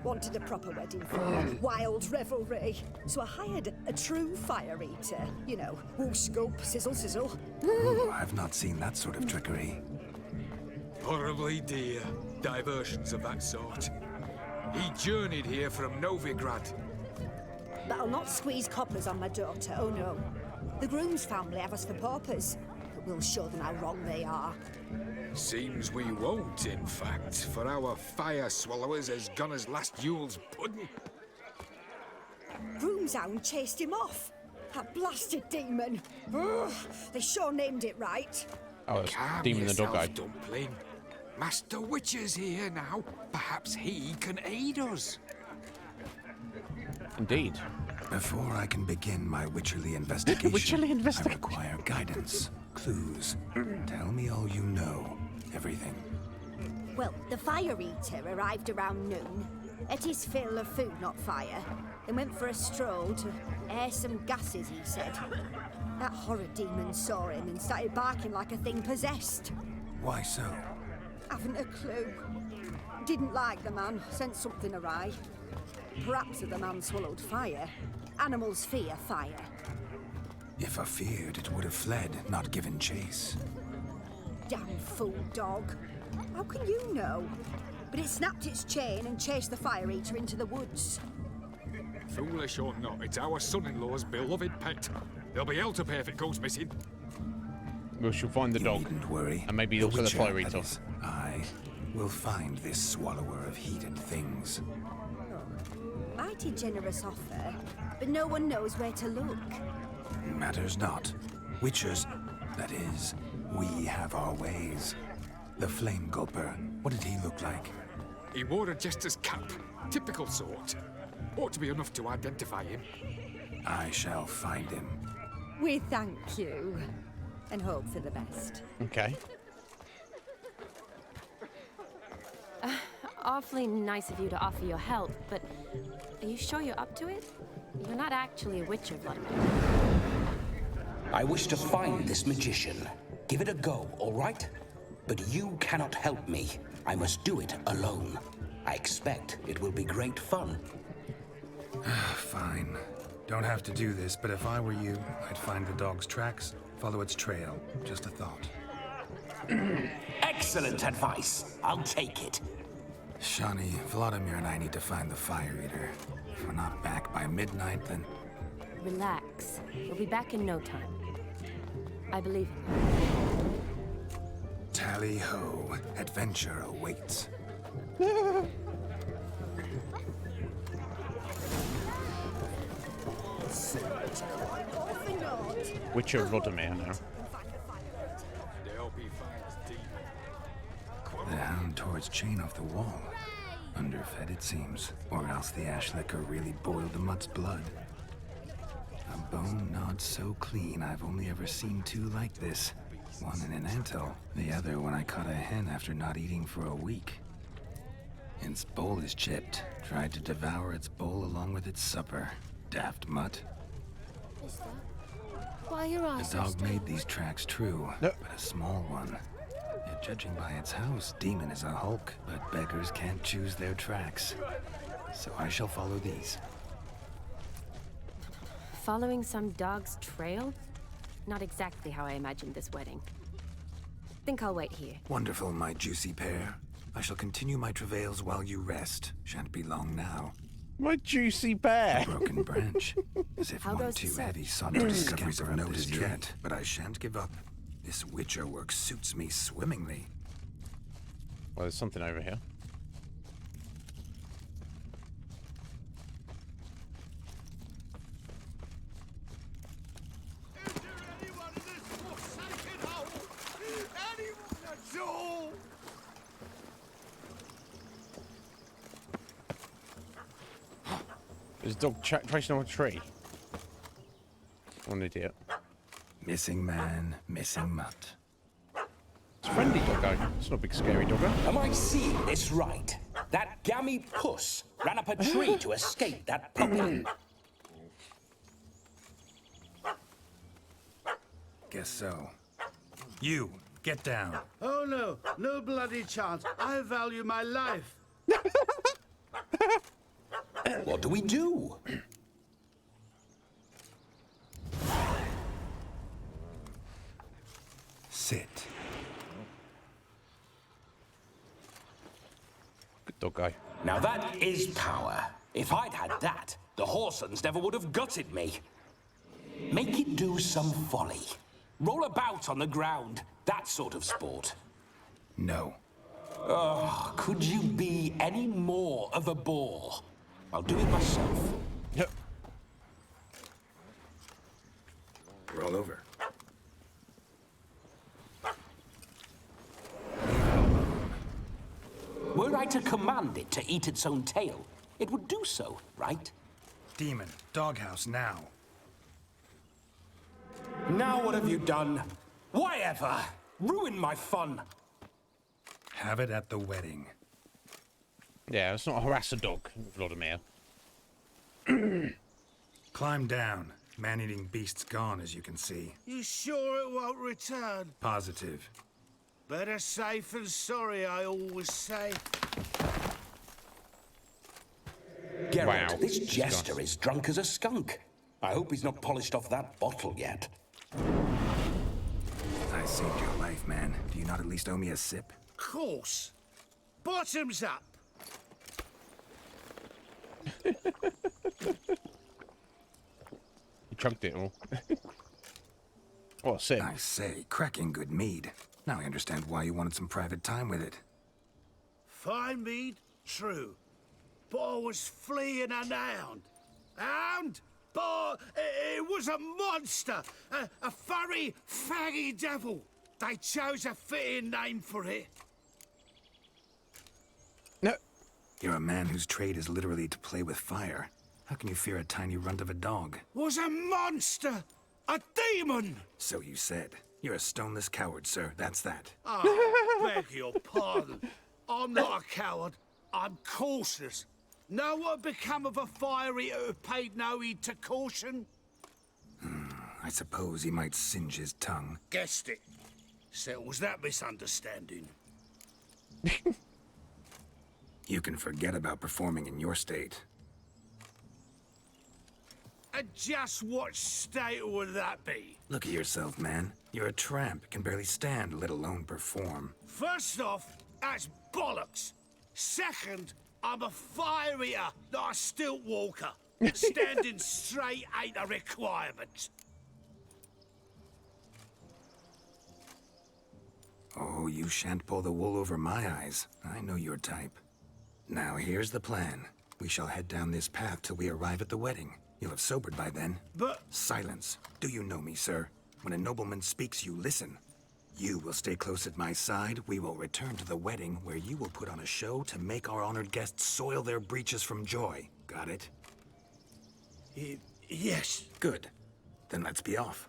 Wanted a proper wedding for her. Wild revelry. So I hired a true fire eater. You know, whoosh, scoop, sizzle, sizzle. Ooh, I've not seen that sort of trickery. Horribly dear diversions of that sort. He journeyed here from Novigrad. But I'll not squeeze coppers on my daughter, oh no. The groom's family have us for paupers, but we'll show them how wrong they are. Seems we won't, in fact, for our fire swallowers has gone as last Yule's pudding. Groom's hound chased him off. That blasted demon. Ugh, they sure named it right. Oh, it's Calm Demon the dog guy. yourself, Dumpling. Master Witcher's here now. Perhaps he can aid us. Indeed. Before I can begin my witcherly investigation, I require guidance, clues. Tell me all you know. Everything. Well, the fire eater arrived around noon. Ate his fill of food, not fire. Then went for a stroll to air some gases, he said. That horrid demon saw him and started barking like a thing possessed. Why so? Haven't a clue. Didn't like the man, sent something awry. Perhaps if the man swallowed fire. Animals fear fire. If I feared, it would have fled, not given chase. Damn fool dog. How can you know? But it snapped its chain and chased the fire eater into the woods. Foolish or not, it's our son-in-law's beloved pet. There'll be hell to pay if it goes missing. We shall find the dog. Needn't worry. And maybe The also the Witcher, fire that eater. is. I will find this swallower of heated things. Mighty generous offer, but no one knows where to look. Matters not. Witchers, that is, we have our ways. The Flame Gulper, what did he look like? He wore a jester's cap. Typical sort. Ought to be enough to identify him. I shall find him. We thank you and hope for the best. Okay. Awfully nice of you to offer your help, but are you sure you're up to it? You're not actually a witcher, Vladimir. I wish to find this magician. Give it a go, all right? But you cannot help me. I must do it alone. I expect it will be great fun. Fine. Don't have to do this, but if I were you, I'd find the dog's tracks, follow its trail. Just a thought. Excellent advice. I'll take it. Shani, Vladimir and I need to find the Fire Eater. If we're not back by midnight, then... Relax. We'll be back in no time. I believe him. Tally-ho. Adventure awaits. Witcher Vladimir now. The hound tore its chain off the wall. Underfed, it seems. Or else the ash liquor really boiled the mutt's blood. A bone gnawed so clean, I've only ever seen two like this. One in an anthill, the other when I caught a hen after not eating for a week. Its bowl is chipped. Tried to devour its bowl along with its supper. Daft mutt. Why are your eyes The dog made these tracks true, but a small one. Yet judging by its house, Demon is a hulk, but beggars can't choose their tracks. So I shall follow these. Following some dog's trail? Not exactly how I imagined this wedding. Think I'll wait here. Wonderful, my juicy pair. I shall continue my travails while you rest. Shan't be long now. My juicy bear. A broken branch. As if How one goes the too search? heavy sought to discoveries of notice yet. But I shan't give up. This witcher work suits me swimmingly. Well, there's something over here. There's a dog tracing on a tree. One idiot. Missing man, missing mutt. It's a friendly doggo. It's not a big scary doggo. Am I seeing this right? That gammy puss ran up a tree to escape that puppy. Guess so. You, get down. Oh no, no bloody chance. I value my life. What do we do? Sit. Good doggo. Now that is power. If I'd had that, the Horsons never would have gutted me. Make it do some folly. Roll about on the ground. That sort of sport. No. Oh, could you be any more of a bore? I'll do it myself. Yep. Roll over. Were I to command it to eat its own tail, it would do so, right? Demon, doghouse now. Now what have you done? Why ever? Ruin my fun. Have it at the wedding. Yeah, let's not harass a dog, Vladimir. Climb down. Man-eating beast's gone, as you can see. You sure it won't return? Positive. Better safe than sorry, I always say. Geralt, Wow. this jester is drunk as a skunk. I hope he's not polished off that bottle yet. I saved your life, man. Do you not at least owe me a sip? Course. Bottoms up. You chugged it all. What a sip. I say, cracking good mead. Now I understand why you wanted some private time with it. Fine mead, true. But I was fleeing a hound. Hound? but it was a monster. A furry, faggy devil. They chose a fitting name for it. No. You're a man whose trade is literally to play with fire. How can you fear a tiny runt of a dog? Was a monster. A demon. So you said. You're a stoneless coward, sir. That's that. Oh, beg your pardon. I'm not a coward. I'm cautious. Know what become of a fire eater who paid no heed to caution? I suppose he might singe his tongue. Guessed it. Settles that misunderstanding. You can forget about performing in your state. And just what state would that be? Look at yourself, man. You're a tramp, can barely stand, let alone perform. First off, that's bollocks. Second, I'm a fire eater, not a stilt walker. Standing straight ain't a requirement. Oh, you shan't pull the wool over my eyes. I know your type. Now, here's the plan. We shall head down this path till we arrive at the wedding. You'll have sobered by then. But... Silence. Do you know me, sir? When a nobleman speaks, you listen. You will stay close at my side. We will return to the wedding, where you will put on a show to make our honored guests soil their breeches from joy. Got it? Yes. Good. Then let's be off.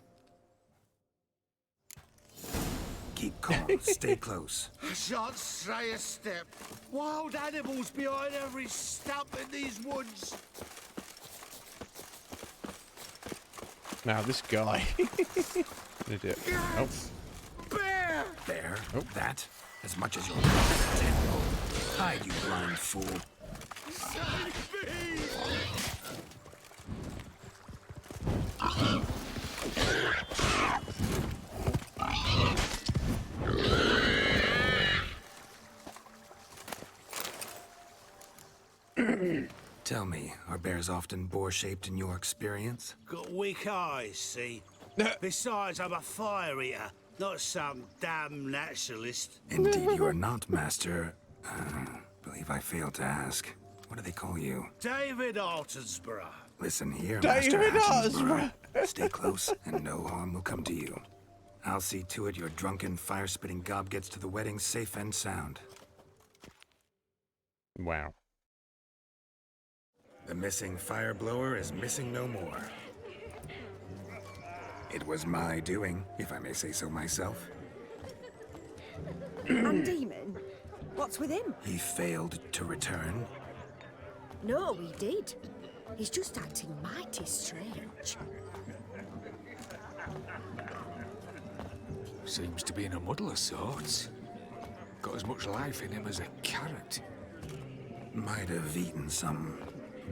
Keep calm. Stay close. I shan't stray a step. Wild animals behind every stump in these woods. Now this guy. Idiot. Oh. Bear! Bear? Oh. That? As much as your temple. Hide, you blind fool. Save me! Tell me, are bears often boar-shaped in your experience? Got weak eyes, see? Besides, I'm a fire eater, not some damn naturalist. Indeed you are not, Master. Believe I failed to ask. What do they call you? David Altonsborough. Listen here, David Master Altonsborough. Stay close, and no harm will come to you. I'll see to it your drunken, fire-spitting gob gets to the wedding safe and sound. Wow. The missing fire blower is missing no more. It was my doing, if I may say so myself. And Demon? What's with him? He failed to return. No, he did. He's just acting mighty strange. Seems to be in a muddle of sorts. Got as much life in him as a carrot. Might have eaten some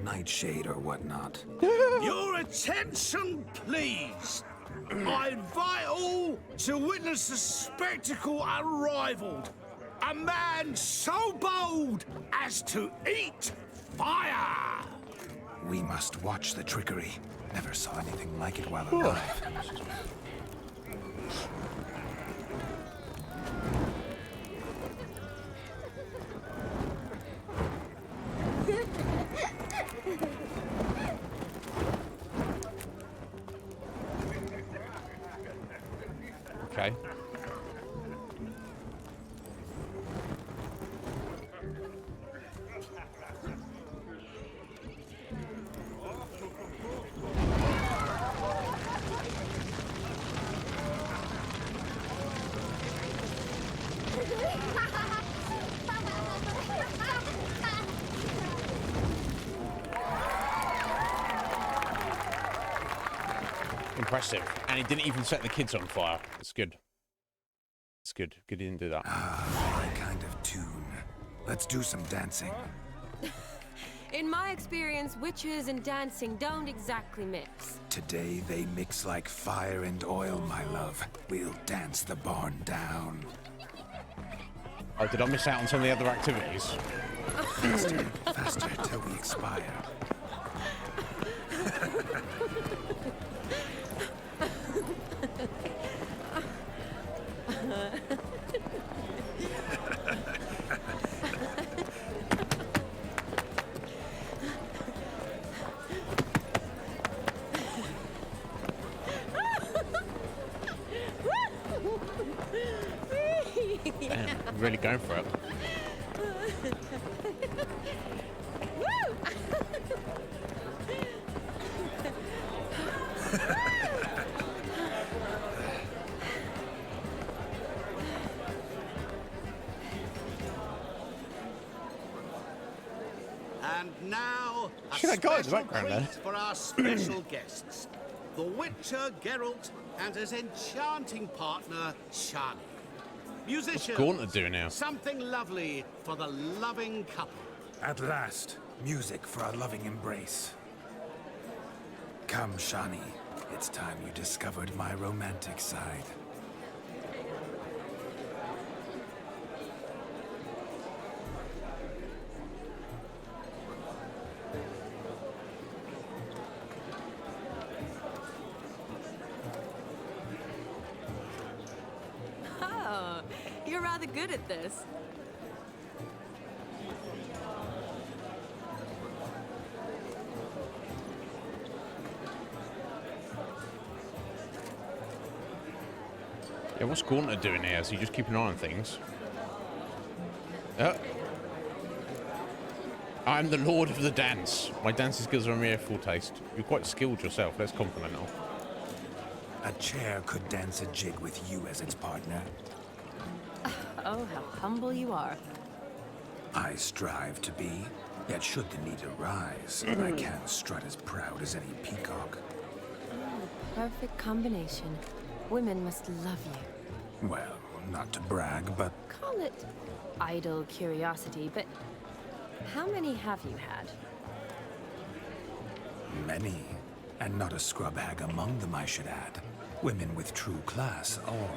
nightshade or whatnot. Your attention, please. I invite all to witness a spectacle unrivaled. A man so bold as to eat fire. We must watch the trickery. Never saw anything like it while alive. Okay. Impressive. And he didn't even set the kids on fire. It's good. It's good. Good he didn't do that. My kind of tune. Let's do some dancing. In my experience, witches and dancing don't exactly mix. Today they mix like fire and oil, my love. We'll dance the barn down. Oh, did I miss out on some of the other activities? Faster, faster till we expire. Damn, really going for it. And now, a See that guy in the special background treat there? for our special guests. The Witcher, Geralt, and his enchanting partner, Shani. Musicians, Gauntlet doing now? something lovely for the loving couple. At last, music for our loving embrace. Come, Shani. It's time you discovered my romantic side. Oh, you're rather good at this. Yeah, what's Gauntlet doing here? So you just keep an eye on things. I'm the lord of the dance. My dancing skills are a mere foretaste. You're quite skilled yourself. Let's compliment her. A chair could dance a jig with you as its partner. Oh, how humble you are. I strive to be, yet should the need arise, I can strut as proud as any peacock. Perfect combination. Women must love you. Well, not to brag, but Call it idle curiosity, but how many have you had? many. And not a scrub hag among them, I should add. Women with true class, all.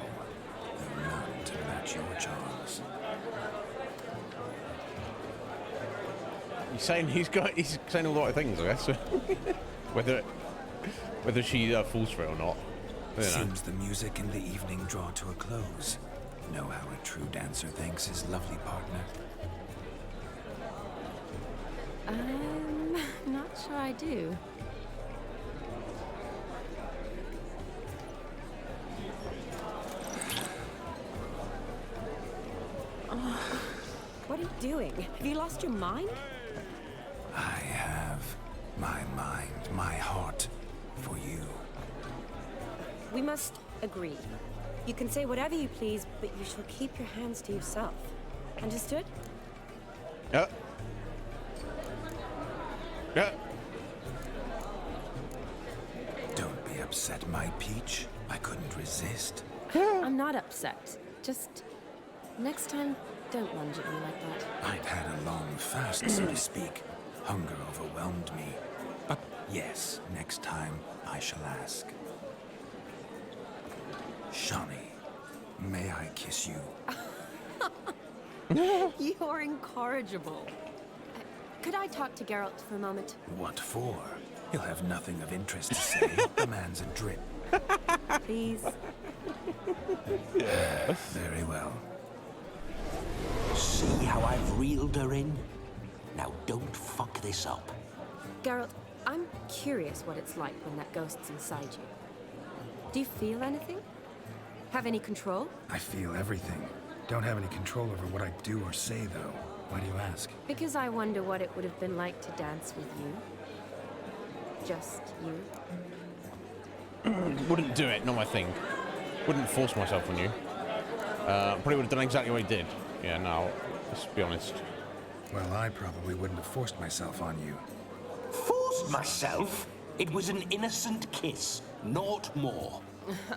Though none to match your charms. He's saying he's saying a lot of things, I guess. whether she falls for it or not. I don't know. Seems the music and the evening draw to a close. Know how a true dancer thanks his lovely partner? Not sure I do. What are you doing? Have you lost your mind? I have my mind, my heart for you. We must agree. You can say whatever you please, but you shall keep your hands to yourself. Understood? Yeah. Yeah. Don't be upset, my peach. I couldn't resist. I'm not upset. Just next time, don't lunge at me like that. I'd had a long fast, so to speak. Hunger overwhelmed me. But yes, next time I shall ask. Shani, may I kiss you? You're incorrigible. Could I talk to Geralt for a moment? What for? He'll have nothing of interest to say. The man's adrip. Please. Very well. See how I've reeled her in? Now don't fuck this up. Geralt, I'm curious what it's like when that ghost's inside you. Do you feel anything? Have any control? I feel everything. Don't have any control over what I do or say, though. Why do you ask? Because I wonder what it would have been like to dance with you. Just you. Wouldn't do it, not my thing. Wouldn't force myself on you. Probably would have done exactly what he did. Yeah, no, let's be honest. Well, I probably wouldn't have forced myself on you. Forced myself? It was an innocent kiss, naught more.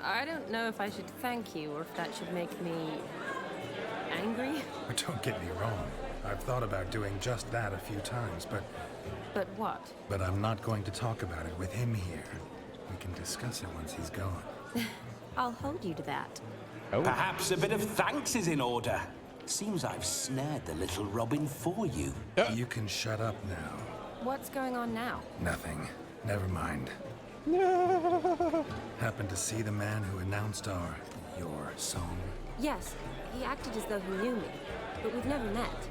I don't know if I should thank you or if that should make me angry. But don't get me wrong. I've thought about doing just that a few times, but But what? But I'm not going to talk about it with him here. We can discuss it once he's gone. I'll hold you to that. Oh. Perhaps a bit of thanks is in order. Seems I've snared the little robin for you. You can shut up now. What's going on now? Nothing. Never mind. Happened to see the man who announced your song? Yes, he acted as though he knew me, but we've never met.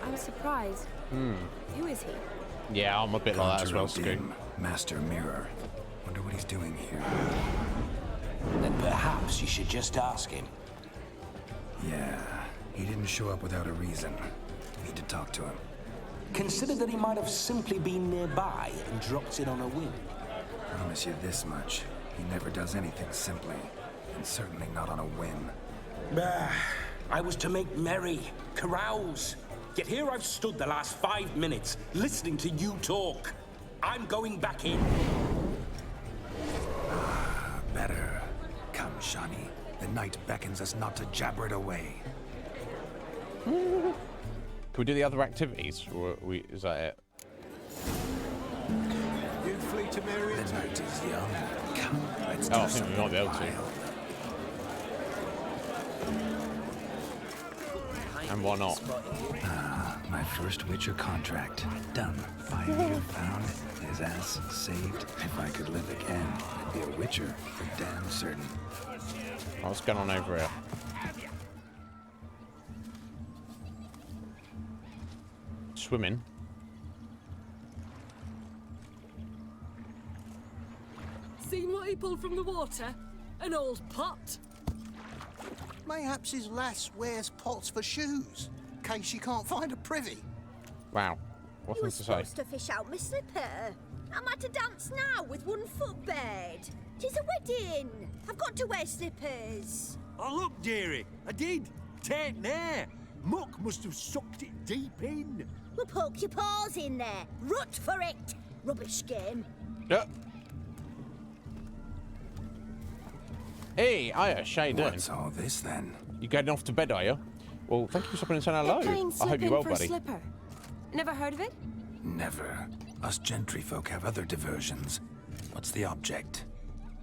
I'm surprised. Who is he? Yeah, I'm a bit like that as well, Conjuror Scoot. Dim, Master Mirror. Wonder what he's doing here. Then perhaps you should just ask him. Yeah, he didn't show up without a reason. Need to talk to him. Consider that he might have simply been nearby and dropped in on a whim. Promise you this much. He never does anything simply. And certainly not on a whim. I was to make merry, carouse. Yet here I've stood the last 5 minutes, listening to you talk. I'm going back in. Better. Come, Shani. The night beckons us not to jabber it away. Can we do the other activities, or is that it? You flee to Mary. The night is young. Come, let's Oh, do I think we might be able to. And why not? My first Witcher contract. Done. 5 year found. His ass saved. If I could live again, I'd be a Witcher for damn certain. What's going on over here? Swimming. Seen what he pulled from the water? An old pot. Mayhaps his lass wears pots for shoes, in case she can't find a privy. Wow. What You were things to say? supposed to fish out my slipper. I'm at a dance now with one footbed. 'Tis a wedding. I've got to wear slippers. Oh, look, dearie, I did. Tain't there. Muck must have sucked it deep in. Well, poke your paws in there. Rut for it. Rubbish game. Yeah. Hey, Aya, how you doing? What's all this then? You getting off to bed, are you? Well, thank you for stopping and saying hello. Plain I hope you're well, for buddy. Slipper. Never heard of it? Never. Us gentry folk have other diversions. What's the object?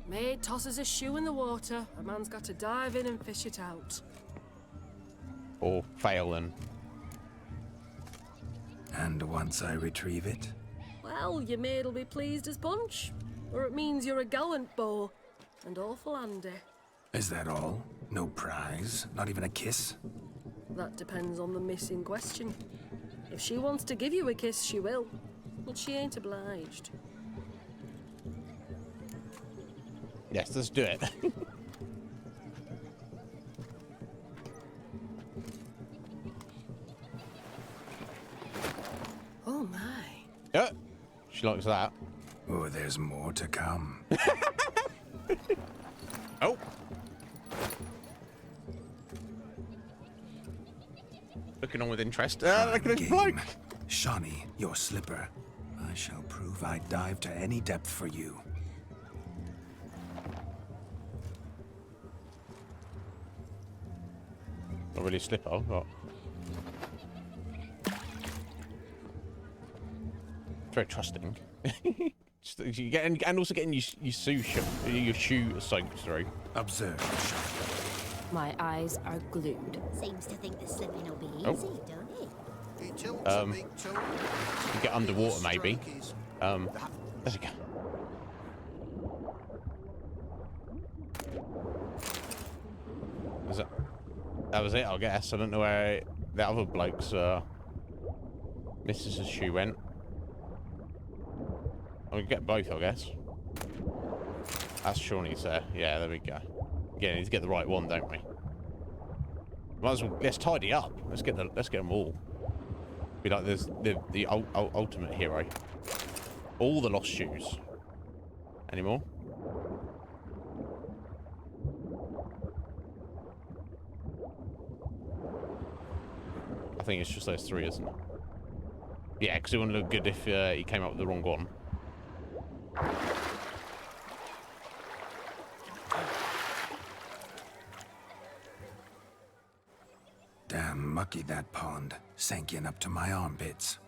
Maid tosses a shoe in the water. A man's got to dive in and fish it out. Or fail then. And once I retrieve it? Well, your maid'll be pleased as punch. Or it means you're a gallant beau. And awful handy. Is that all? No prize? Not even a kiss? That depends on the miss in question. If she wants to give you a kiss, she will. But she ain't obliged. Yes, let's do it. Oh my. Yeah, she likes that. Oh, there's more to come. Oh. Looking on with interest. Look at this bloke. Shawnee, your slipper. I shall prove I dive to any depth for you. Not really a slipper, but very trusting. Just, you get, and also getting your shoe soaked through. Observe. My eyes are glued. Seems to think the slipping will be easy, Oh. don't it? You get underwater maybe. There we go. That was it, I guess. I don't know where the other bloke's missus's shoe went. I can get both, I guess. That's Shawnee's there. Yeah, there we go. Again, need to get the right one, don't we? Might as well. Let's tidy up. Let's get them all. Be like the ultimate hero. All the lost shoes. Any more? I think it's just those three, isn't it? Yeah, because it wouldn't look good if he came up with the wrong one. Damn mucky, that pond. Sank in up to my armpits.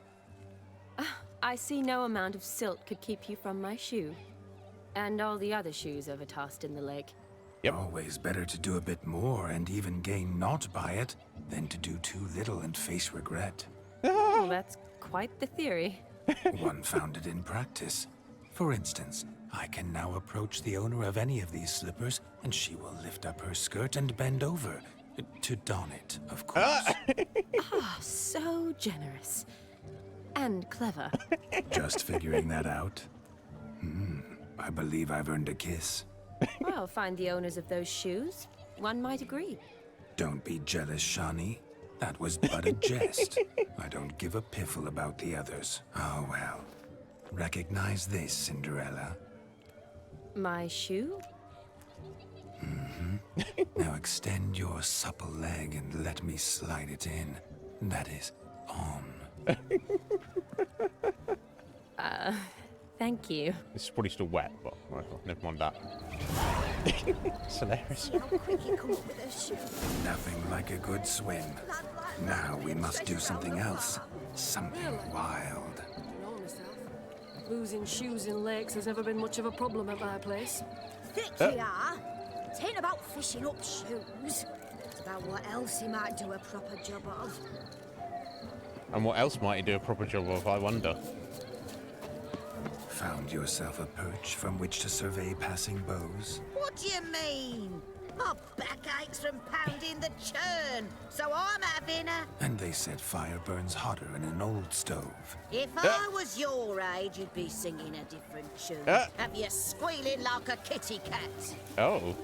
I see no amount of silt could keep you from my shoe. And all the other shoes overtossed in the lake. Yep. Always better to do a bit more and even gain naught by it than to do too little and face regret. Well, that's quite the theory. One founded in practice. For instance, I can now approach the owner of any of these slippers, and she will lift up her skirt and bend over. To don it, of course. Ah, so generous. And clever. Just figuring that out? I believe I've earned a kiss. Well, find the owners of those shoes. One might agree. Don't be jealous, Shani. That was but a jest. I don't give a piffle about the others. Oh well. Recognize this, Cinderella. My shoe? Now extend your supple leg and let me slide it in. That is, on. Thank you. It's probably still wet, but never mind that. It's hilarious. How quick he come up with a shoe. Nothing like a good swim. Now we must do something else. Something wild. You know myself. Losing shoes in lakes has never been much of a problem at my place. Thick we are. It ain't about fishing up shoes. It's about what else he might do a proper job of. And what else might he do a proper job of, I wonder? Found yourself a perch from which to survey passing bows? What do you mean? My back aches from pounding the churn, so I'm having a... And they said fire burns hotter in an old stove. If I was your age, you'd be singing a different tune. Have you squealing like a kitty cat? Oh.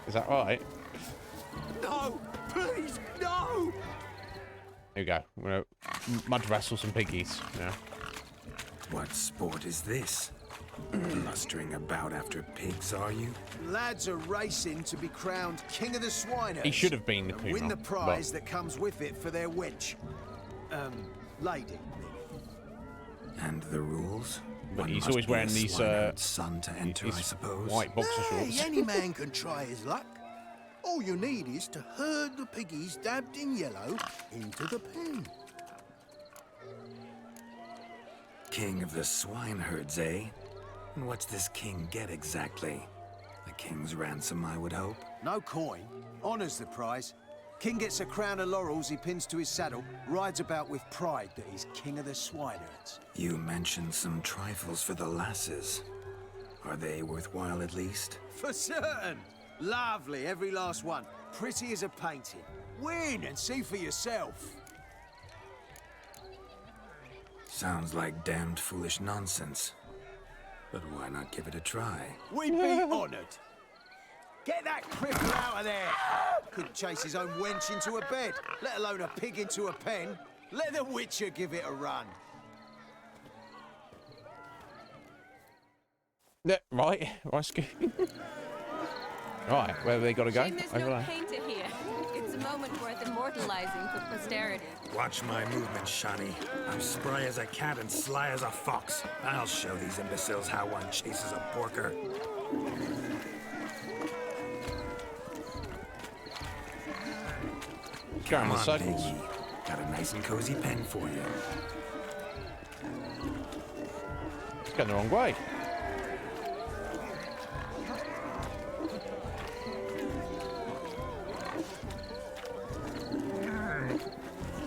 Is that right? No! Please, no! Here we go. We're gonna mud wrestle some piggies. Yeah. What sport is this? Blustering about after pigs, are you? Lads are racing to be crowned King of the Swineherd's. He should have been the and win the prize that comes with it for their wench. Lady. And the rules? But One he's must always be wearing a these swineherd's son to enter, I suppose. white boxer shorts. Hey, any man can try his luck. All you need is to herd the piggies dabbed in yellow into the pen. King of the swineherds, eh? And what's this king get exactly? The king's ransom, I would hope. No coin. Honours the prize. King gets a crown of laurels he pins to his saddle, rides about with pride that he's king of the swineherds. You mentioned some trifles for the lasses. Are they worthwhile at least? For certain! Lovely, every last one. Pretty as a painting. Win and see for yourself. Sounds like damned foolish nonsense. But why not give it a try? We'd be honoured. Get that cripple out of there! Couldn't chase his own wench into a bed, let alone a pig into a pen. Let the Witcher give it a run. Yeah, right, Scoot. Right, where have they got to go? Shame there's Over no there. painter here. It's a moment worth immortalizing for posterity. Watch my movement, Shani. I'm spry as a cat and sly as a fox. I'll show these imbeciles how one chases a porker. Come on, Piggy. Got a nice and cozy pen for you. It's going the wrong way.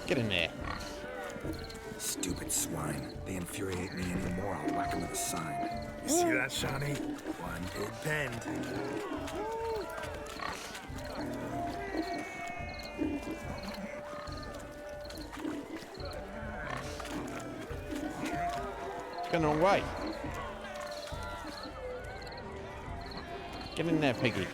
Get in there. Stupid swine. They infuriate me anymore. I'll whack them with a sign. You see that, Shani? One pig penned. It's going the wrong way. Get in there, piggy.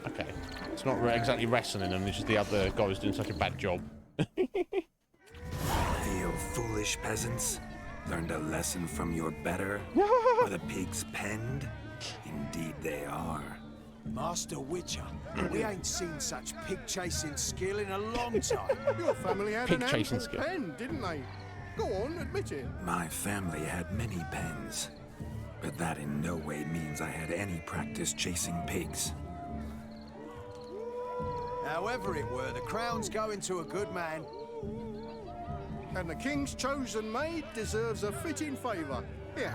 Okay. It's not exactly wrestling them, it's just the other guy was doing such a bad job. Feel foolish, peasants? Learned a lesson from your better? Are the pigs penned? Indeed they are. Master Witcher, we ain't seen such pig-chasing skill in a long time. Your family had Pig an chasing ample skill. pen, didn't they? Go on, admit it. My family had many pens, but that in no way means I had any practice chasing pigs. However it were, the crown's going to a good man. And the king's chosen maid deserves a fitting favour. Here.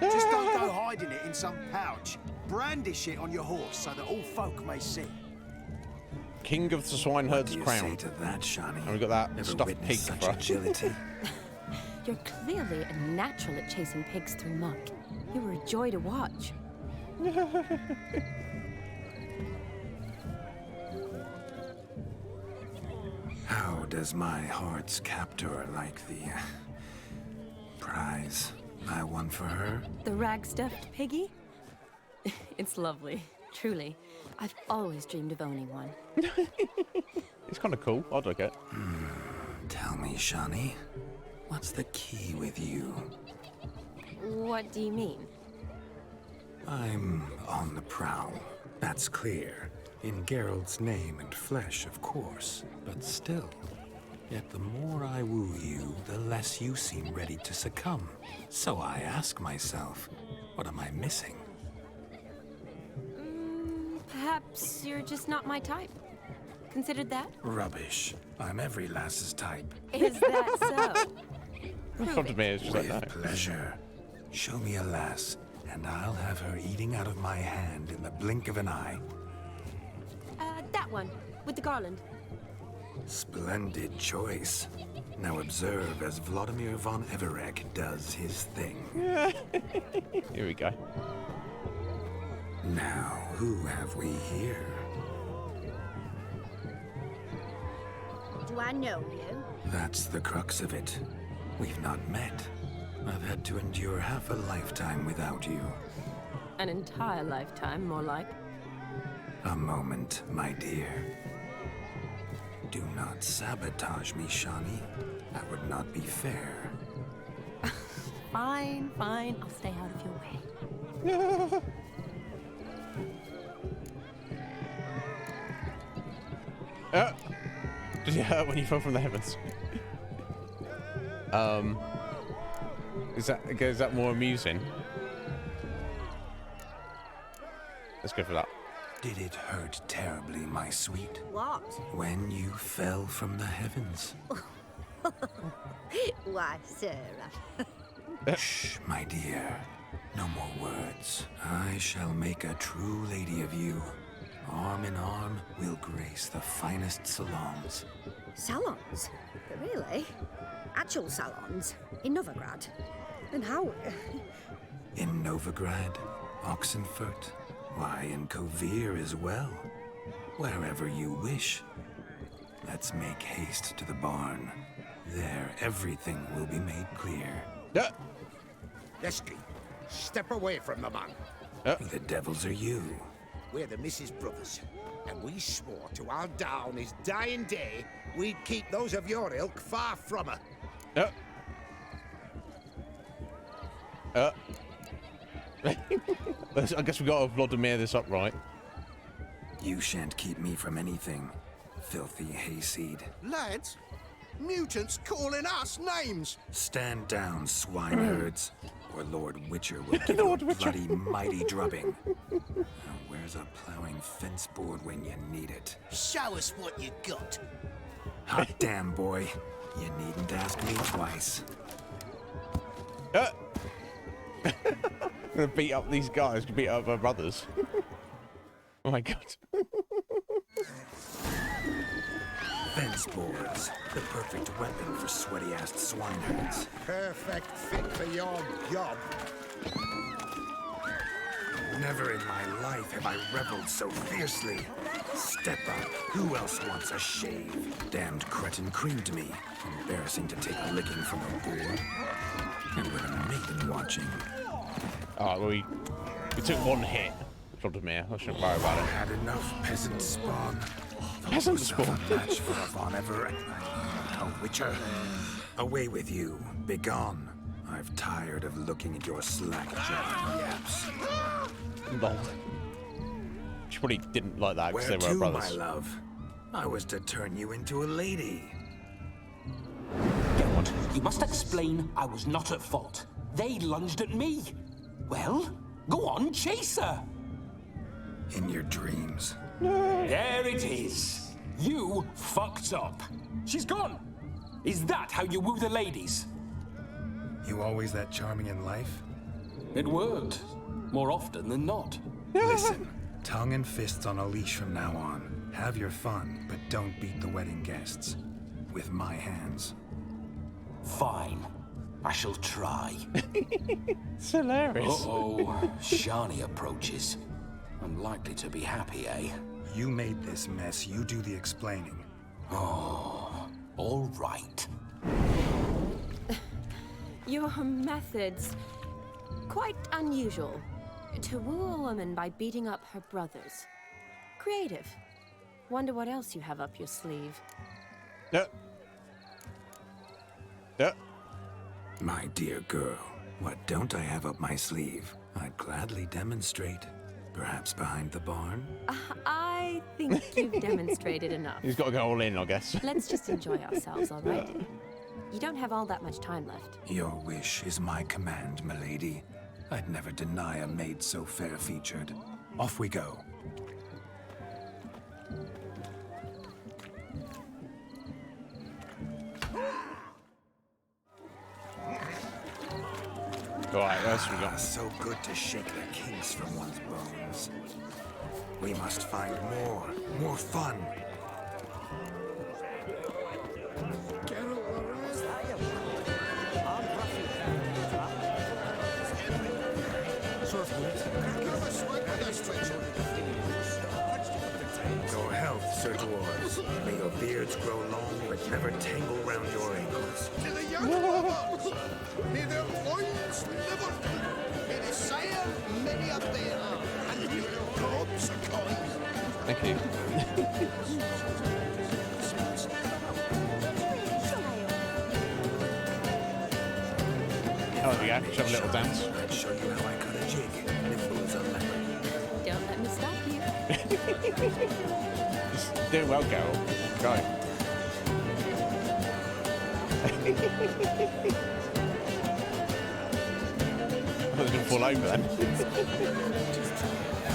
Just don't go hiding it in some pouch. Brandish it on your horse so that all folk may see. King of the Swineherd's What do you crown. say to that, Shani? And we got that Never stuffed pig witnessed such for agility. You're clearly a natural at chasing pigs through muck. You were a joy to watch. How does my heart's captor like the prize I won for her? The rag-stuffed piggy? It's lovely, truly. I've always dreamed of owning one. It's kind of cool. I'd like it. Tell me, Shani, what's the key with you? What do you mean? I'm on the prowl. That's clear. In Geralt's name and flesh, of course. But still. Yet the more I woo you, the less you seem ready to succumb. So I ask myself, what am I missing? Perhaps you're just not my type. Considered that? Rubbish. I'm every lass's type. Is that so? Come to me, it's just With like that. pleasure. Show me a lass, and I'll have her eating out of my hand in the blink of an eye. That one, with the garland. Splendid choice. Now observe as Vladimir von Everek does his thing. Here we go. Now, who have we here? Do I know you? That's the crux of it. We've not met. I've had to endure half a lifetime without you. An entire lifetime, more like. A moment, my dear. Do not sabotage me, Shani. That would not be fair. Fine, fine. I'll stay out of your way. Did it hurt when you fell from the heavens? Is that more amusing? Let's go for that. Did it hurt terribly, my sweet? What? When you fell from the heavens? Why, Sarah. Shh, my dear. No more words. I shall make a true lady of you. Arm in arm, we'll grace the finest salons. Salons? Really? Actual salons? In Novigrad? And how? In Novigrad, Oxenfurt, why, in Kovir as well. Wherever you wish. Let's make haste to the barn. There, everything will be made clear. Lesky, step away from the man. Who the devils are you? We're the Mrs. Brothers, and we swore to our down his dying day we'd keep those of your ilk far from her. I guess we got to Vladimir this up right. You shan't keep me from anything, filthy hayseed. Lads, mutants calling us names. Stand down, swineherds, or Lord Witcher will give you a bloody mighty drubbing. Now, where's a plowing fence board when you need it? Show us what you got. Hot damn, boy. You needn't ask me twice. I'm gonna beat up these guys, beat up our brothers. Oh my god. Fence boards, the perfect weapon for sweaty-assed swineherds. Perfect fit for your job. Never in my life have I reveled so fiercely. Step up. Who else wants a shave? Damned cretin creamed me. Embarrassing to take a licking from a board. And with a maiden watching. Alright, well, we took one hit. Vladimir, I shouldn't worry about it. Had enough peasant spawn. Peasant spawn? A match for a Von Everett. A Witcher. Away with you. Begone. I've tired of looking at your slack-jawed yaps. Lol. She probably didn't like that because Where they were to, brothers. my love? I was to turn you into a lady. Geralt, you must explain I was not at fault. They lunged at me. Well, go on, chase her. In your dreams. There it is. You fucked up. She's gone. Is that how you woo the ladies? You always that charming in life? It worked. More often than not. Listen, tongue and fists on a leash from now on. Have your fun, but don't beat the wedding guests. With my hands. Fine. I shall try. It's hilarious. Uh-oh. Shani approaches. Unlikely to be happy, eh? You made this mess. You do the explaining. Oh. All right. Your methods... quite unusual. To woo a woman by beating up her brothers. Creative. Wonder what else you have up your sleeve. My dear girl, what don't I have up my sleeve? I'd gladly demonstrate. Perhaps behind the barn? I think you've demonstrated enough. He's got to go all in, I guess. Let's just enjoy ourselves, all right? You don't have all that much time left. Your wish is my command, milady. I'd never deny a maid so fair-featured. Off we go. Alright, what else we got? So good to shake the kinks from one's bones. We must find more fun. Your health, Sir Dwarves. May your beards grow long, but never tangle round your ankles. To the young robots, may their loins never do. May they sire many a bear, and may their gobs a coin. Thank you. Oh, there we go. Show a little dance. I'd show you how I cut a jig, and if it was a leopard. Don't let me stop you. Doing well, Geralt. Go. I was going to fall over then. By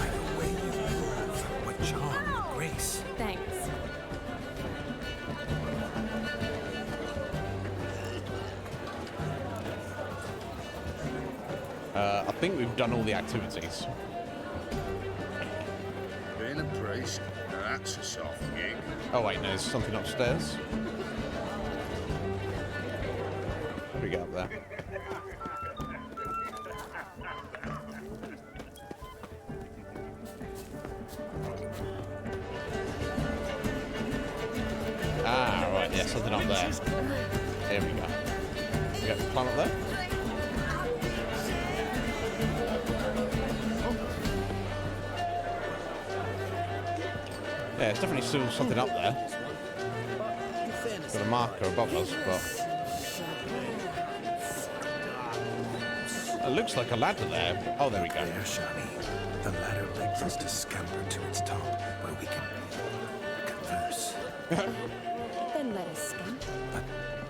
the way you move, what charm and grace. Thanks. I think we've done all the activities. Being a priest, now that's a soft gig. Oh wait, no, there's something upstairs. What do we got up there? Ah, right, yeah, something up there. There we go. We got the climb up there? Yeah, it's definitely still something up there. Got a marker above us, but... It looks like a ladder there. Oh, there we go. There, Shani. The ladder begs us to scamper to its top, where we can converse. Then let us scamper. But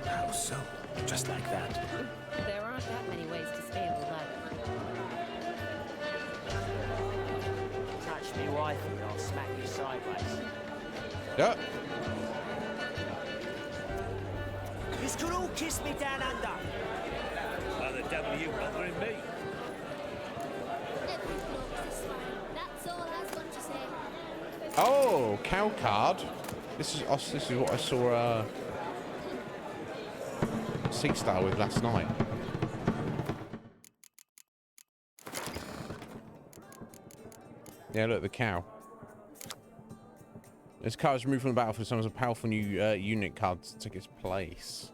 how so? Just like that? There aren't that many ways to scale a ladder. Touch me wife and I'll smack you sideways. Yeah. You could all kiss me down under. Why the devil are you bothering me? That's all I was going to say. Oh, cow card. This is what I saw Sea Star with last night. Yeah, look, the cow. This card is removed from the battlefield. Summons a powerful new unit card to take its place.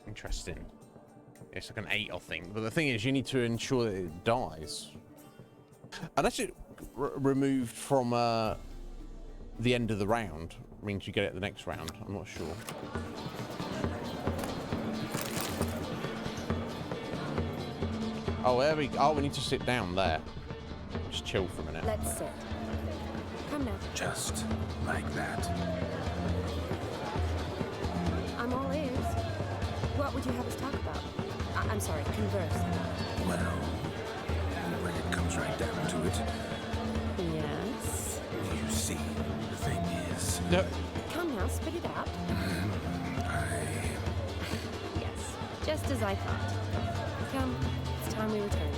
Interesting. It's like an 8, I think. But the thing is, you need to ensure that it dies. Unless it removed from the end of the round, means you get it the next round. I'm not sure. Oh, there we go. Oh, we need to sit down there. Just chill for a minute. Let's sit. Come now. Just like that. I'm all ears. What would you have us talk about? I'm sorry, converse about. Well, when it comes right down to it. Yes? You see, the thing is... Yep. Come now, spit it out. Yes, just as I thought. Come, it's time we return.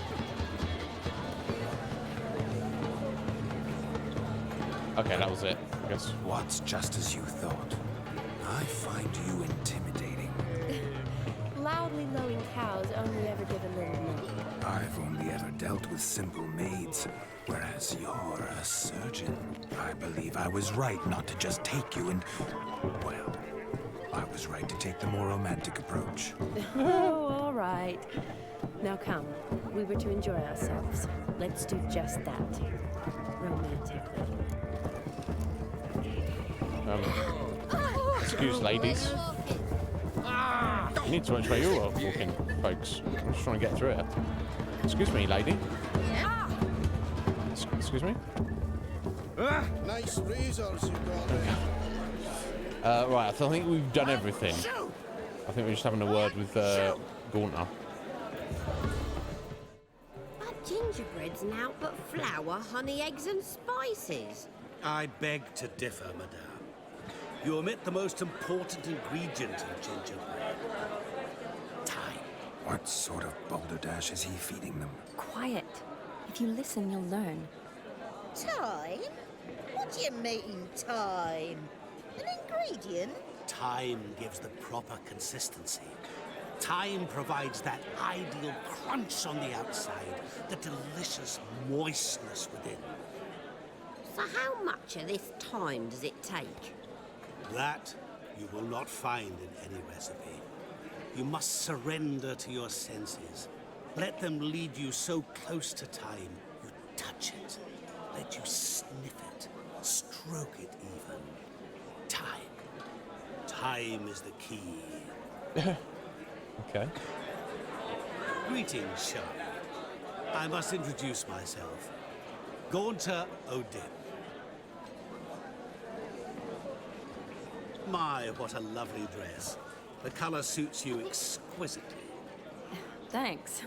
Okay, that was it, I guess. What's just as you thought? I find you intimidating. Loudly lowing cows only ever give a little milk. I've only ever dealt with simple maids, whereas you're a surgeon. I believe I was right not to just take you and... well, I was was right to take the more romantic approach. Oh, all right. Now come. We were to enjoy ourselves. Let's do just that. Romantically. Excuse, ladies. You need to watch where you're walking, folks. I'm just trying to get through it. Excuse me, lady. Excuse me? Nice razors you got there. Right, I think we've done everything. I think we're just having a word with Gaunter. Our gingerbread's now but flour, honey, eggs and spices. I beg to differ, madame. You omit the most important ingredient in gingerbread. Time. What sort of balderdash is he feeding them? Quiet. If you listen, you'll learn. Time? What do you mean, time? An ingredient? Time gives the proper consistency. Time provides that ideal crunch on the outside, the delicious moistness within. So how much of this time does it take? That you will not find in any recipe. You must surrender to your senses. Let them lead you so close to time, you touch it. Let you sniff it, stroke it even. Time. Time is the key. Okay. Greetings, Charlotte. I must introduce myself. Gaunter O'Dim. My, what a lovely dress. The color suits you exquisitely. Thanks.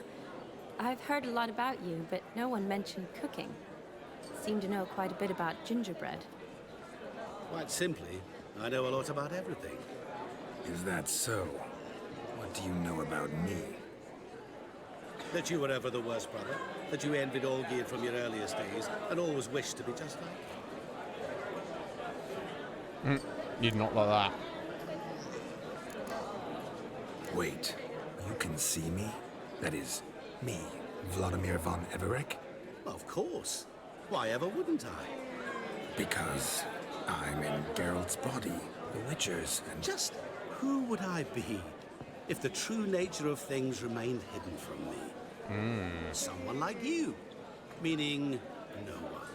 I've heard a lot about you, but no one mentioned cooking. Seem to know quite a bit about gingerbread. Quite simply, I know a lot about everything. Is that so? What do you know about me? That you were ever the worst brother, that you envied Olgierd from your earliest days, and always wished to be just like him. You'd not like that. Wait, you can see me? That is, me, Vladimir von Everec? Of course. Why ever wouldn't I? Because I'm in Geralt's body, the Witcher's, and... Just who would I be if the true nature of things remained hidden from me? Someone like you. Meaning, no one.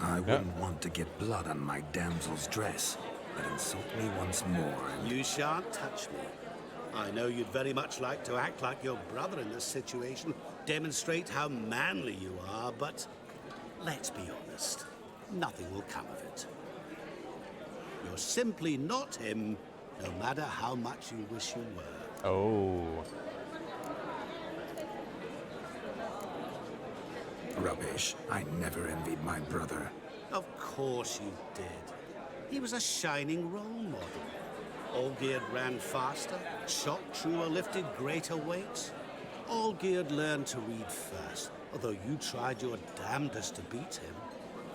I wouldn't want to get blood on my damsel's dress, but insult me once more and... You shan't touch me. I know you'd very much like to act like your brother in this situation, demonstrate how manly you are, but let's be honest, nothing will come of it. You're simply not him, no matter how much you wish you were. Oh. Rubbish. I never envied my brother. Of course you did. He was a shining role model. Olgierd ran faster, shot truer, lifted greater weights. Olgierd learned to read first, although you tried your damnedest to beat him.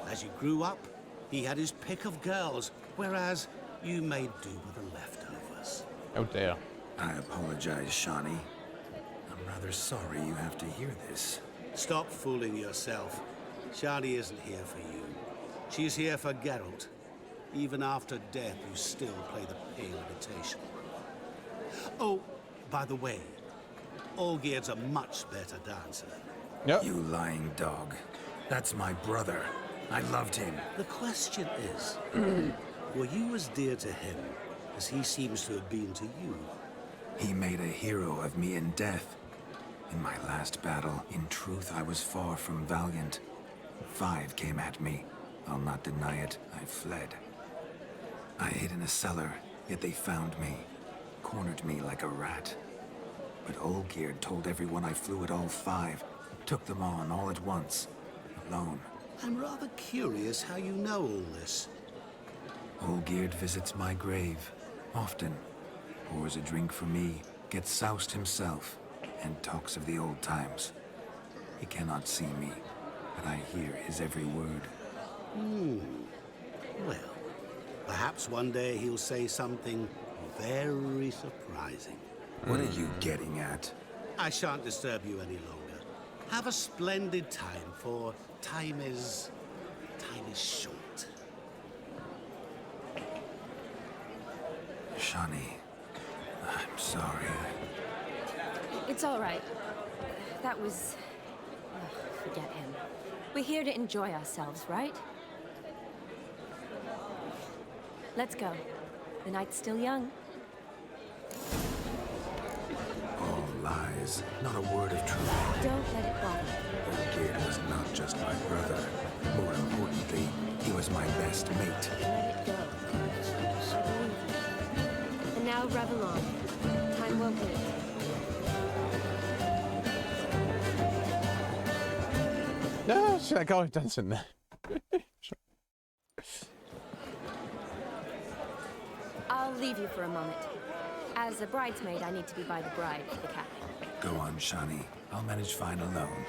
As you grew up, he had his pick of girls, whereas you made do with the leftovers. Oh dear. I apologize, Shawnee. I'm rather sorry you have to hear this. Stop fooling yourself. Shani isn't here for you. She's here for Geralt. Even after death, you still play the pale imitation. Oh, by the way, Olgierd's a much better dancer. Yep. You lying dog. That's my brother. I loved him. The question is, were you as dear to him as he seems to have been to you? He made a hero of me in death. In my last battle, in truth, I was far from valiant. 5 came at me. I'll not deny it, I fled. I hid in a cellar, yet they found me. Cornered me like a rat. But Olgierd told everyone I flew at all 5. Took them on all at once. Alone. I'm rather curious how you know all this. Olgierd visits my grave. Often. Pours a drink for me. Gets soused himself. And talks of the old times. He cannot see me, but I hear his every word. Well, perhaps one day he'll say something very surprising. What are you getting at? I shan't disturb you any longer. Have a splendid time, for time is short. Shani, I'm sorry. It's all right. That was... forget him. We're here to enjoy ourselves, right? Let's go. The night's still young. All lies, not a word of truth. Don't let it bother you. Olgierd was not just my brother. More importantly, he was my best mate. Let it go. I believe you. And now revel on. Time won't wait. No, see that guy dancing there. I'll leave you for a moment. As a bridesmaid, I need to be by the bride for the cap. Go on, Shani. I'll manage fine alone.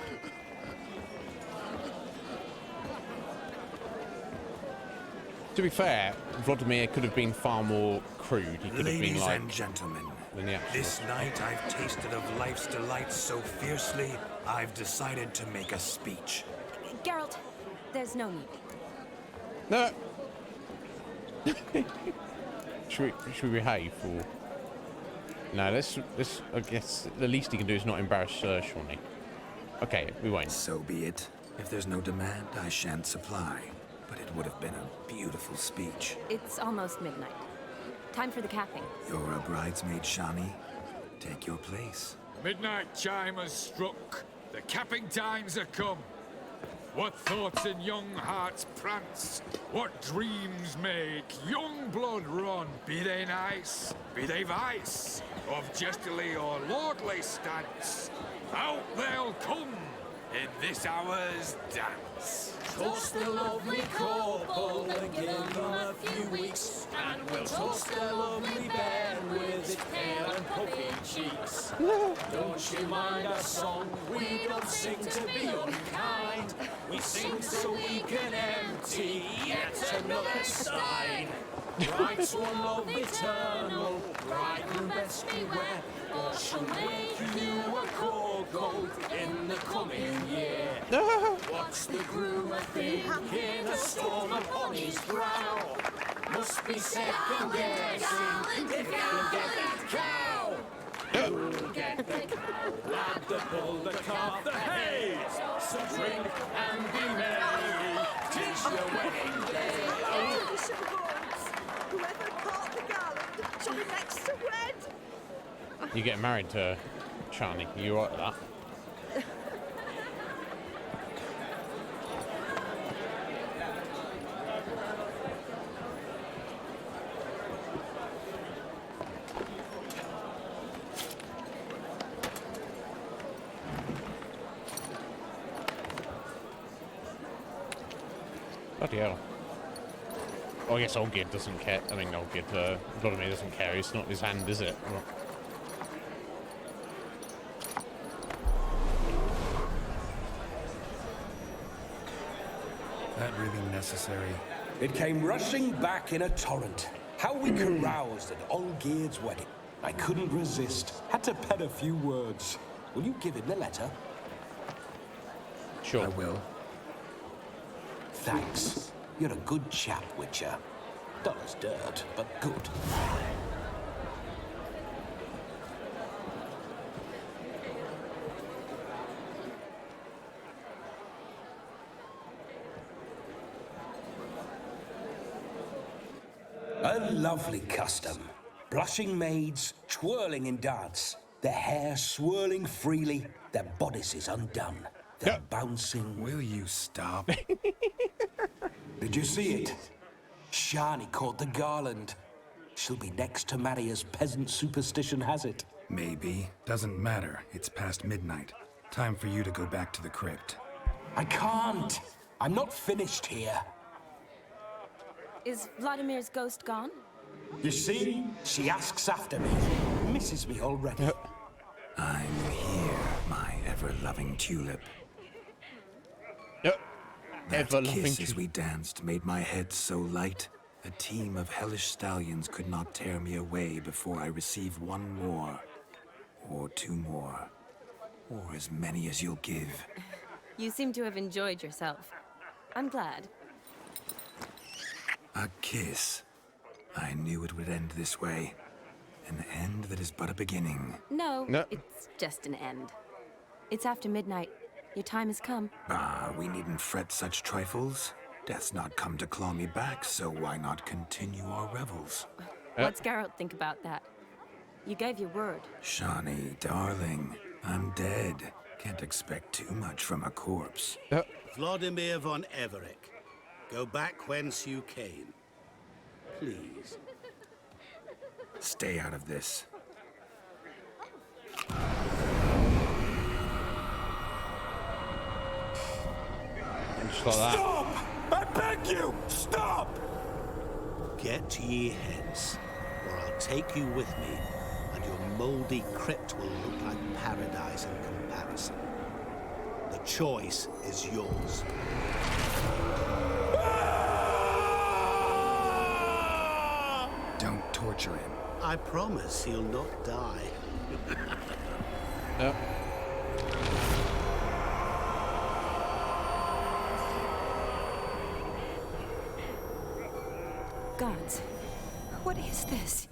To be fair, Vladimir could have been far more crude. He could have been Ladies like... and gentlemen, than the actual this night I've tasted of life's delights so fiercely, I've decided to make a speech. Geralt, there's no need. No. should we behave or... No, let's I guess the least he can do is not embarrass Shawnee. Okay, we won't. So be it. If there's no demand, I shan't supply. But it would have been a beautiful speech. It's almost midnight. Time for the capping. You're a bridesmaid, Shani. Take your place. Midnight chime has struck. The capping times are come. What thoughts in young hearts prance? What dreams make young blood run? Be they nice, be they vice, of jestily or lordly stance, out they'll come in this hour's dance. Toast the lovely couple and give them a few weeks, and we'll toast the lovely bed with its pale and puffy cheeks. Don't you mind our song? We don't sing to be unkind. We sing so we can empty yet another stein. Bride's one love eternal, bridegroom best beware, or she'll make you a cold coat in the coming year. What's the groom a thinking? A storm upon his brow. Must be second guessing if you can get that cow. Who'll get the cow? Lad, the bull, the calf, the hay. So drink and be merry. 'Tis your wedding day. Whoever caught the garland shall be next to wed. You get married to Shani. You right with that? Bloody hell. Oh, I guess Olgierd doesn't care. I mean, Vladimir doesn't care. It's not his hand, is it? That really necessary? It came rushing back in a torrent. How we caroused at Olgierd's wedding. I couldn't resist. Had to pen a few words. Will you give him the letter? Sure. I will. Thanks. You're a good chap, Witcher. Dull as dirt, but good. A lovely custom. Blushing maids, twirling in dance. Their hair swirling freely, their bodices undone. They're bouncing... Will you stop? Did you see it? Shani caught the garland. She'll be next to marry as peasant superstition has it. Maybe. Doesn't matter. It's past midnight. Time for you to go back to the crypt. I can't. I'm not finished here. Is Vladimir's ghost gone? You see? She asks after me. Misses me already. I'm here, my ever-loving tulip. That kiss as we danced made my head so light. A team of hellish stallions could not tear me away before I receive one more. Or two more. Or as many as you'll give. You seem to have enjoyed yourself. I'm glad. A kiss. I knew it would end this way. An end that is but a beginning. No, it's just an end. It's after midnight. Your time has come. Ah, we needn't fret such trifles. Death's not come to claw me back, so why not continue our revels? What's Geralt think about that? You gave your word. Shawnee, darling, I'm dead. Can't expect too much from a corpse. Vladimir von Everick, go back whence you came. Please. Stay out of this. Just like that. Stop! I beg you! Stop! Get ye hence, or I'll take you with me, and your mouldy crypt will look like paradise in comparison. The choice is yours. Don't torture him. I promise he'll not die. Yep. Gods, what is this?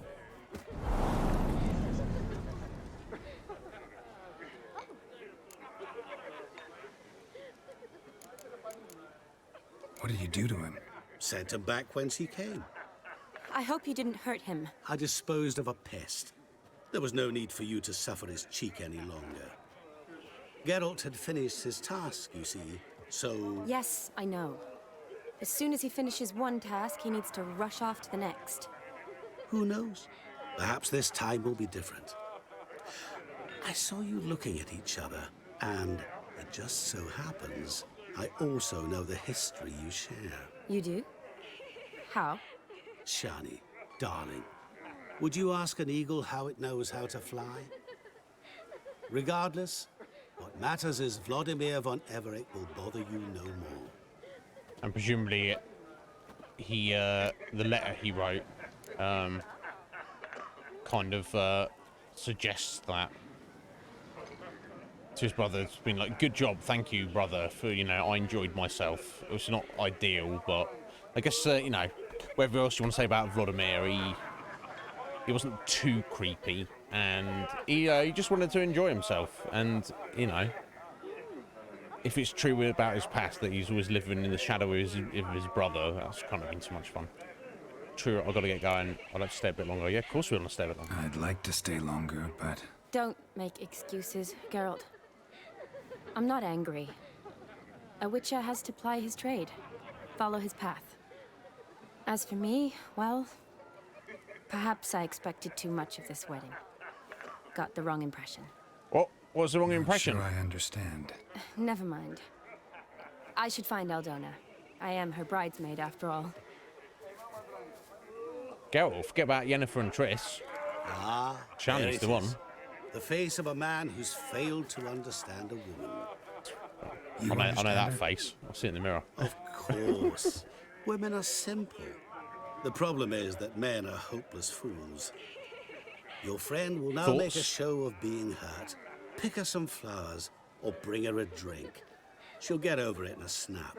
What did you do to him? Sent him back whence he came. I hope you didn't hurt him. I disposed of a pest. There was no need for you to suffer his cheek any longer. Geralt had finished his task, you see, so... Yes, I know. As soon as he finishes one task, he needs to rush off to the next. Who knows? Perhaps this time will be different. I saw you looking at each other, and it just so happens I also know the history you share. You do? How? Shani, darling, would you ask an eagle how it knows how to fly? Regardless, what matters is Vladimir von Everick will bother you no more. And presumably, he, the letter he wrote, kind of, suggests that to his brother. It's been like, good job, thank you, brother, for, you know, I enjoyed myself. It was not ideal, but I guess, you know, whatever else you want to say about Vladimir, he wasn't too creepy, and he just wanted to enjoy himself, and, you know, if it's true about his past that he's always living in the shadow of his brother, that's kind of been too much fun. True, I've got to get going. I'd like to stay a bit longer. Yeah, of course we want to stay a bit longer. I'd like to stay longer, but... Don't make excuses, Geralt. I'm not angry. A witcher has to ply his trade, follow his path. As for me, well, perhaps I expected too much of this wedding. Got the wrong impression. What was the wrong impression? Sure, I understand. Never mind. I should find Aldona. I am her bridesmaid, after all. Geralt, forget about Yennefer and Triss. Ah, Shani's the one. The face of a man who's failed to understand a woman. I know that face. I'll see it in the mirror. Of course. Women are simple. The problem is that men are hopeless fools. Your friend will now make a show of being hurt. Pick her some flowers, or bring her a drink. She'll get over it in a snap.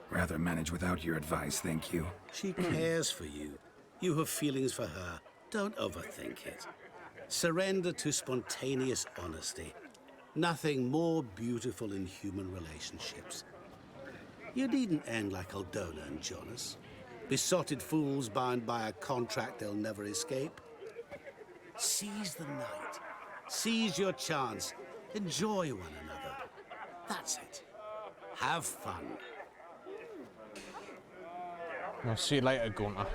Rather manage without your advice, thank you. She cares for you. You have feelings for her. Don't overthink it. Surrender to spontaneous honesty. Nothing more beautiful in human relationships. You needn't end like Aldona and Jonas. Besotted fools bound by a contract they'll never escape. Seize the night. Seize your chance. Enjoy one another. That's it. Have fun. I'll see you later, Gunter.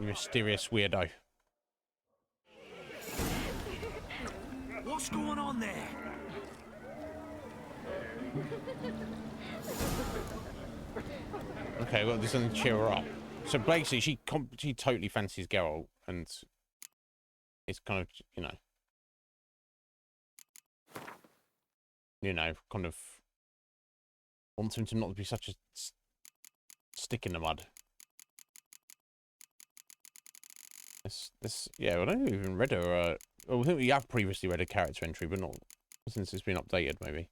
You mysterious weirdo. What's going on there? Okay, well, there's something to cheer her up. So basically, she totally fancies Geralt, and it's kind of, kind of wants him to not be such a stick in the mud. Yeah, I don't even read her. Well, I think we have previously read a character entry, but not since it's been updated, maybe.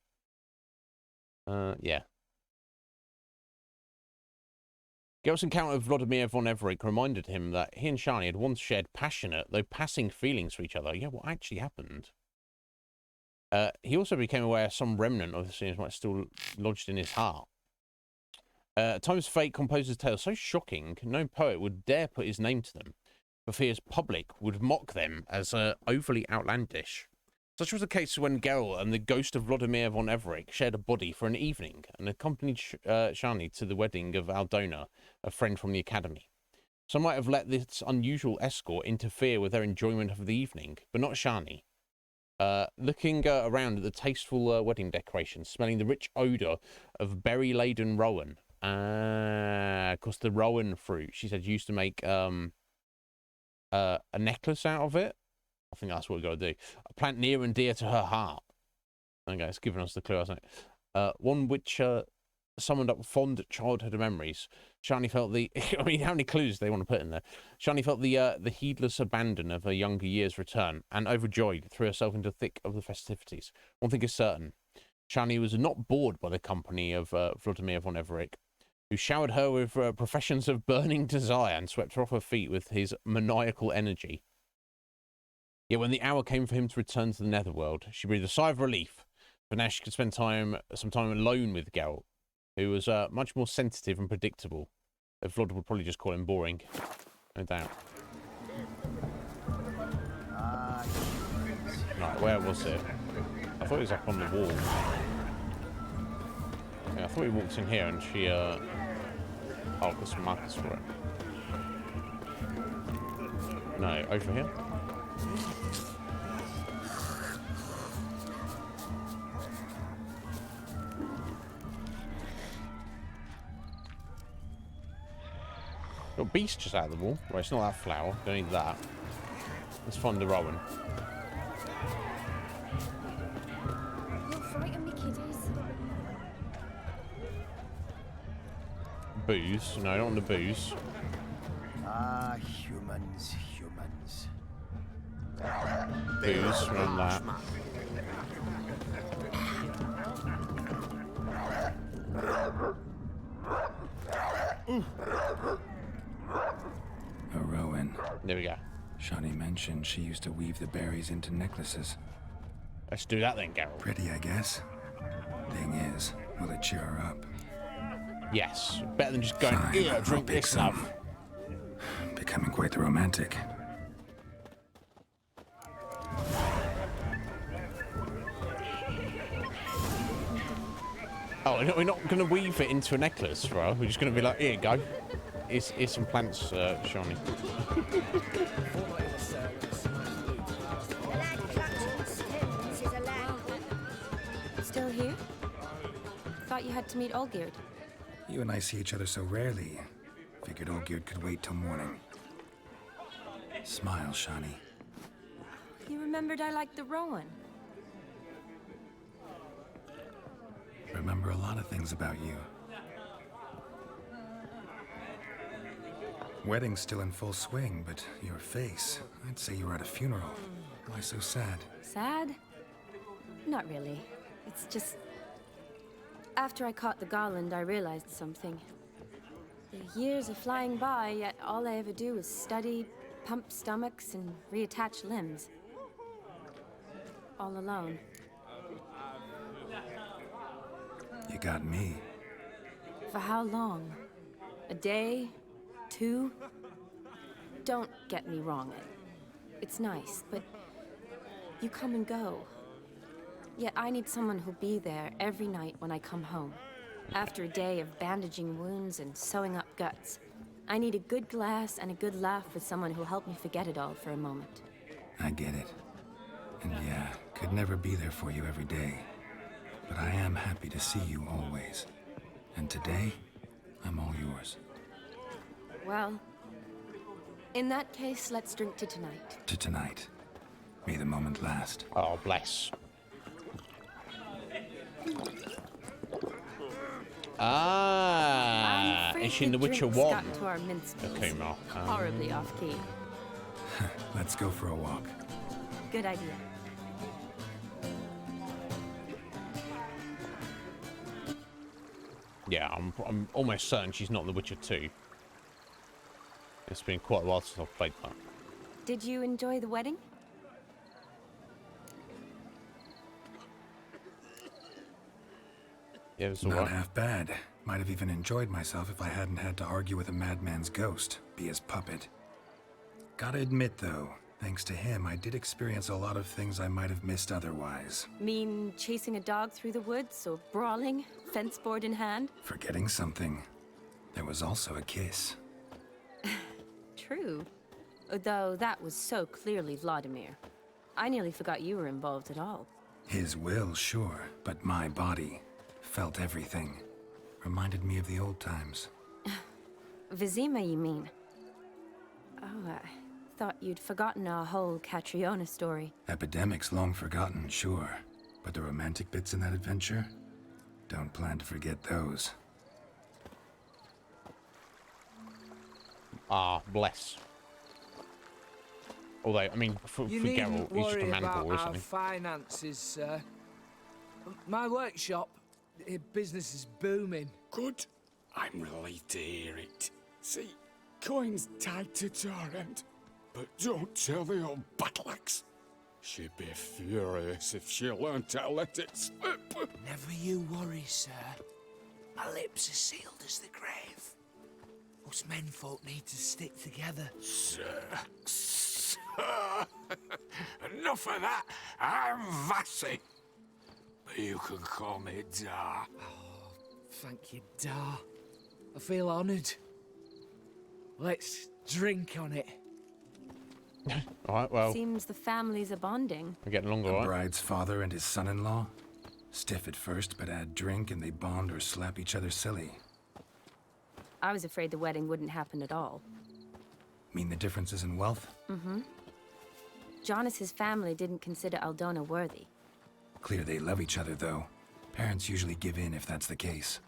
Yeah. Geralt's encounter with Vladimir von Everec reminded him that he and Shani had once shared passionate, though passing feelings for each other. Yeah, what actually happened? He also became aware some remnant of the scenes might still lodged in his heart. Time's fate composes tales so shocking, no poet would dare put his name to them, for fear's public would mock them as overly outlandish. Such was the case when Geralt and the ghost of Vladimir von Everec shared a body for an evening and accompanied Shani to the wedding of Aldona, a friend from the academy. Some might have let this unusual escort interfere with their enjoyment of the evening, but not Shani. Looking around at the tasteful wedding decorations, smelling the rich odour of berry-laden rowan. Of course, the rowan fruit, she said, used to make a necklace out of it. I think that's what we've got to do. A plant near and dear to her heart. Okay, it's given us the clue, hasn't it? One which summoned up fond childhood memories. Shani felt the... I mean, how many clues do they want to put in there? Shani felt the heedless abandon of her younger years return, and overjoyed, threw herself into the thick of the festivities. One thing is certain. Shani was not bored by the company of Vladimir von Everec, who showered her with professions of burning desire and swept her off her feet with his maniacal energy. Yet when the hour came for him to return to the netherworld, she breathed a sigh of relief, for now she could spend some time alone with Geralt, who was much more sensitive and predictable. Vlad would probably just call him boring, no doubt. Right, where was it? I thought it was up on the wall. Yeah, I thought he walked in here and she, oh, I've got some markers for it. No, over here? Got beast just out of the wall. Right, it's not that flower. Don't need that. Let's find the rowan. You'll frighten me, kiddies. Booze. No, I don't want the booze. Ah, humans. Booze, run that. A rowan. There we go. Shani mentioned she used to weave the berries into necklaces. Let's do that then, Geralt. Pretty, I guess. Thing is, will it cheer her up? Yes. Better than just going, Fine, yeah, drink this stuff. Becoming quite the romantic. Oh, we're not going to weave it into a necklace, right? We're just going to be like, here you go. Here's some plants, Shani. Still here? Thought you had to meet Olgierd. You and I see each other so rarely. Figured Olgierd could wait till morning. Smile, Shani. You remembered I liked the rowan. Remember a lot of things about you. Wedding's still in full swing, but your face, I'd say you were at a funeral. Why so sad? Sad? Not really. It's just... After I caught the garland, I realized something. The years are flying by, yet all I ever do is study, pump stomachs, and reattach limbs. All alone. You got me. For how long? A day? 2? Don't get me wrong. It's nice, but you come and go. Yet I need someone who'll be there every night when I come home. After a day of bandaging wounds and sewing up guts, I need a good glass and a good laugh with someone who'll help me forget it all for a moment. I get it. And yeah, could never be there for you every day. But I am happy to see you always. And today, I'm all yours. Well, in that case, let's drink to tonight. To tonight. May the moment last. Oh, bless. Ah, is she in The Witcher 1? Got into our mincemeat. Okay, Mark. Horribly off key. Let's go for a walk. Good idea. Yeah, I'm almost certain she's not The Witcher 2. It's been quite a while since I've played that. Did you enjoy the wedding? Yeah, it was Not alright. half bad. Might have even enjoyed myself if I hadn't had to argue with a madman's ghost, be his puppet. Gotta admit, though, thanks to him, I did experience a lot of things I might have missed otherwise. Mean chasing a dog through the woods or brawling, fence board in hand? Forgetting something. There was also a kiss. True. Though that was so clearly Vladimir. I nearly forgot you were involved at all. His will, sure, but my body felt everything. Reminded me of the old times. Vizima, you mean? Oh, I thought you'd forgotten our whole Catriona story. Epidemics long forgotten, sure. But the romantic bits in that adventure? Don't plan to forget those. Ah, bless. Although, I mean, for You Geralt, needn't he's just a worry man about boy, isn't our he? finances, sir. My workshop, business is booming. Good. I'm relieved to hear it. See, coin's tied to Torrent, but don't tell the old battle-axe. She'd be furious if she learned to let it slip. Never you worry, sir. My lips are sealed as the grave. Us menfolk need to stick together. Sir. Enough of that. I'm Vassy. But you can call me Dar. Oh, thank you, Dar. I feel honoured. Let's drink on it. Alright, well, Seems the families are bonding. we're getting along The alright. bride's father and his son-in-law? Stiff at first, but add drink and they bond or slap each other silly. I was afraid the wedding wouldn't happen at all. Mean the differences in wealth? Mm-hmm. Jonas's family didn't consider Aldona worthy. Clear they love each other, though. Parents usually give in if that's the case.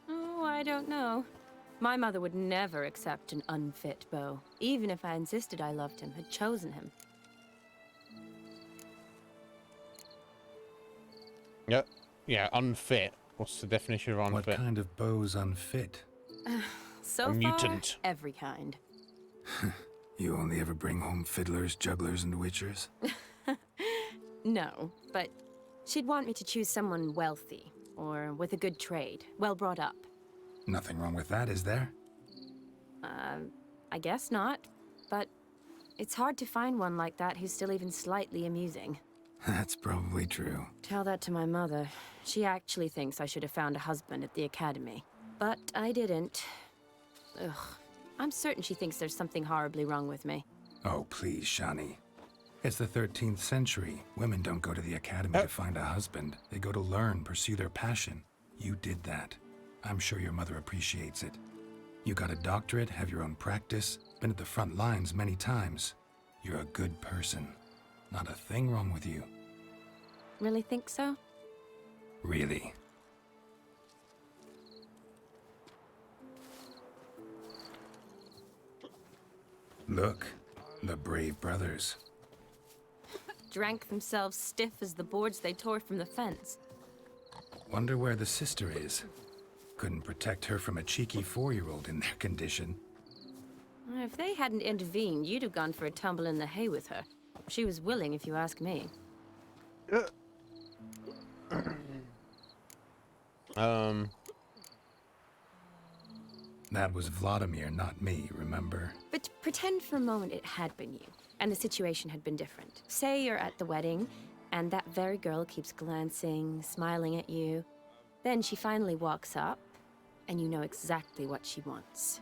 Oh, I don't know. My mother would never accept an unfit beau, even if I insisted I loved him, had chosen him. Yep. Yeah, unfit. What's the definition of unfit? What kind of beau's unfit? So A far, mutant. every kind. You only ever bring home fiddlers, jugglers, and witchers? No, but she'd want me to choose someone wealthy, or with a good trade, well brought up. Nothing wrong with that, is there? I guess not, but it's hard to find one like that who's still even slightly amusing. That's probably true. Tell that to my mother. She actually thinks I should have found a husband at the academy. But I didn't. Ugh. I'm certain she thinks there's something horribly wrong with me. Oh, please, Shani. It's the 13th century. Women don't go to the academy to find a husband. They go to learn, pursue their passion. You did that. I'm sure your mother appreciates it. You got a doctorate, have your own practice, been at the front lines many times. You're a good person. Not a thing wrong with you. Really think so? Really. Look, the brave brothers. Drank themselves stiff as the boards they tore from the fence. Wonder where the sister is. Couldn't protect her from a cheeky 4-year-old in their condition. If they hadn't intervened, you'd have gone for a tumble in the hay with her. She was willing, if you ask me. That was Vladimir, not me, remember? But pretend for a moment it had been you, and the situation had been different. Say you're at the wedding, and that very girl keeps glancing, smiling at you. Then she finally walks up, and you know exactly what she wants.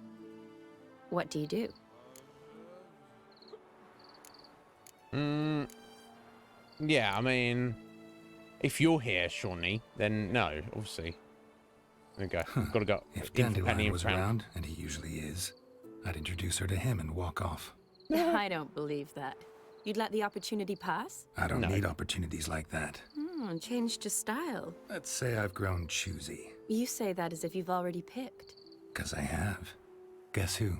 What do you do? Yeah, I mean, if you're here, Shawnee, then no, obviously. There you go. Gotta go. If Penny Dandelion and was Frown. around, and he usually is, I'd introduce her to him and walk off. I don't believe that. You'd let the opportunity pass? I don't need opportunities like that. Changed your style. Let's say I've grown choosy. You say that as if you've already picked. 'Cause I have. Guess who?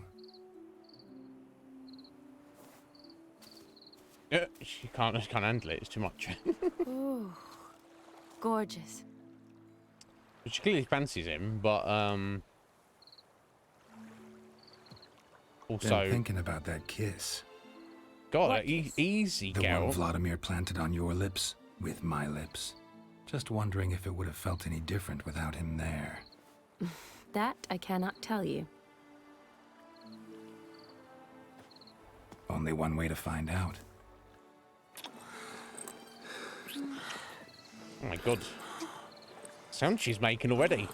She can't handle it. It's too much. Ooh, gorgeous. She clearly fancies him, but also Been thinking about that kiss. God, easy, The Geralt. one Vladimir planted on your lips with my lips. Just wondering if it would have felt any different without him there. That I cannot tell you. Only one way to find out. Oh my God. Sound she's making already.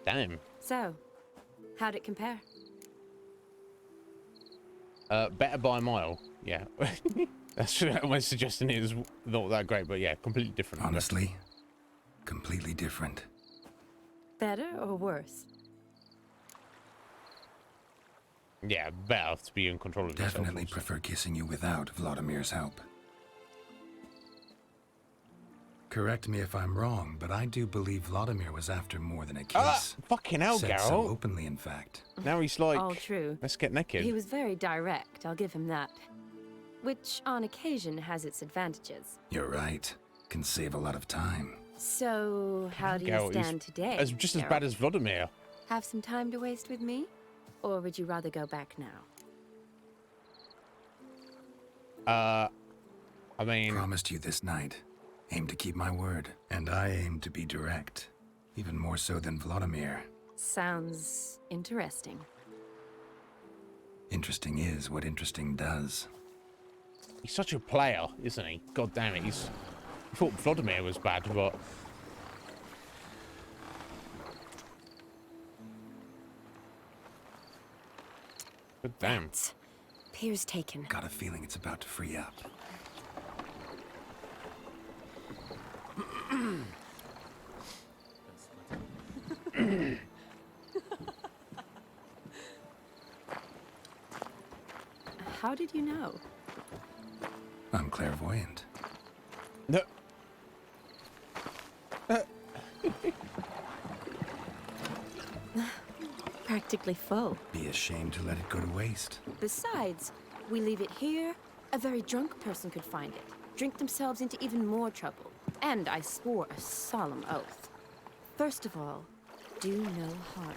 Damn. So, how'd it compare? Better by a mile. Yeah. That's what I'm suggesting it is not that great, but yeah, completely different. Honestly, completely different. Better or worse? Yeah, better to be in control of yourself. Definitely prefer kissing you without Vladimir's help. Correct me if I'm wrong, but I do believe Vladimir was after more than a kiss. Fucking hell, Said Geralt. so openly, in fact. Now he's like, all true. Let's get naked. He was very direct, I'll give him that. Which, on occasion, has its advantages. You're right. Can save a lot of time. So, how do you Geralt, he's stand today? just as Geralt? bad as Vladimir. Have some time to waste with me? Or would you rather go back now? I mean... Promised you this night. Aim to keep my word. And I aim to be direct. Even more so than Vladimir. Sounds interesting. Interesting is what interesting does. He's such a player, isn't he? God damn it, he's... I thought Vladimir was bad, but... Good damn. Pier's taken. Got a feeling it's about to free up. How did you know? I'm clairvoyant. No. Practically full. Be ashamed to let it go to waste. Besides, we leave it here, a very drunk person could find it, drink themselves into even more trouble. And I swore a solemn oath. First of all, do no harm.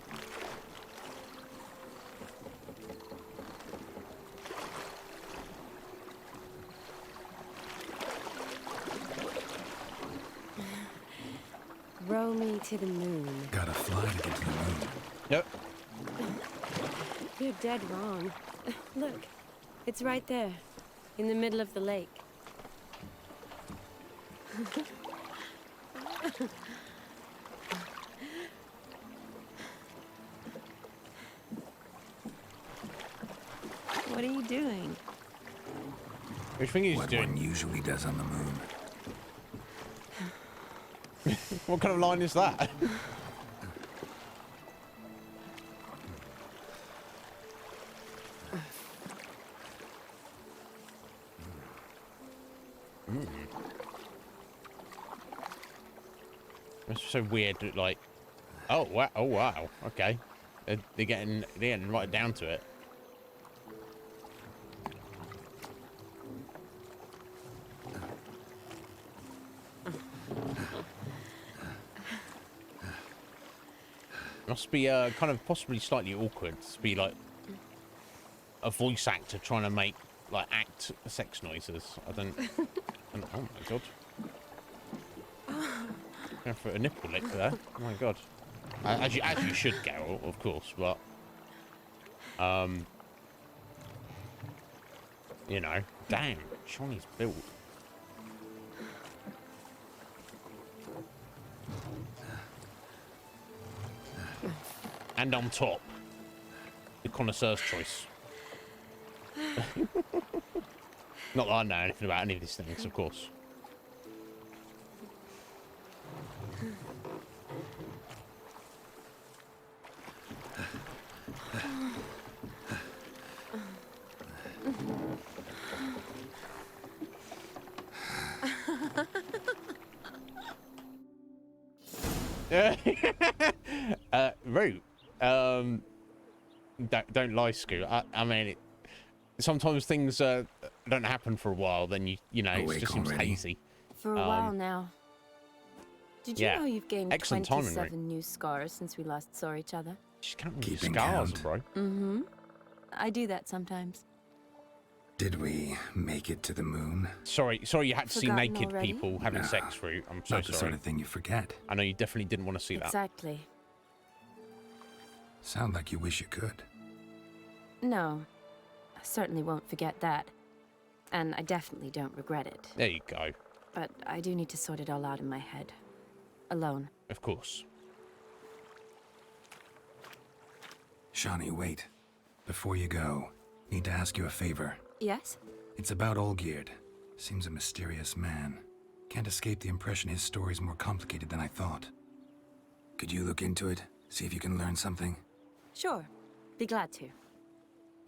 Row me to the moon. Gotta fly to get to the moon. Yep. You're dead wrong. Look, it's right there, in the middle of the lake. What are you doing? Which thing he's what doing? One usually does on the moon. What kind of line is that? It's so weird, like, oh wow, okay, they're getting right down to it. Must be kind of possibly slightly awkward to be like a voice actor trying to make like act sex noises. I don't oh my god. Going for a nipple lick there. Oh my god. As you should, Geralt, of course, but you know, damn, Shawnee's built. And on top, the connoisseur's choice. Not that I know anything about any of these things, of course. Very Don't lie, Scoot. I mean, sometimes things don't happen for a while. Then you know, it just seems hazy. For a while now. Did you know you've gained excellent timing, 27 new scars since we last saw each other? She's counting scars, bro. Mm-hmm. I do that sometimes. Did we make it to the moon? Sorry, you had to see Forgotten naked already? people having sex through. I'm so Not the sorry. sort of thing you forget. I know you definitely didn't want to see that. Exactly. Sound like you wish you could. No, I certainly won't forget that. And I definitely don't regret it. There you go. But I do need to sort it all out in my head. Alone. Of course. Shawnee, wait. Before you go, need to ask you a favor. Yes? It's about Olgierd. Seems a mysterious man. Can't escape the impression his story's more complicated than I thought. Could you look into it? See if you can learn something? Sure. Be glad to.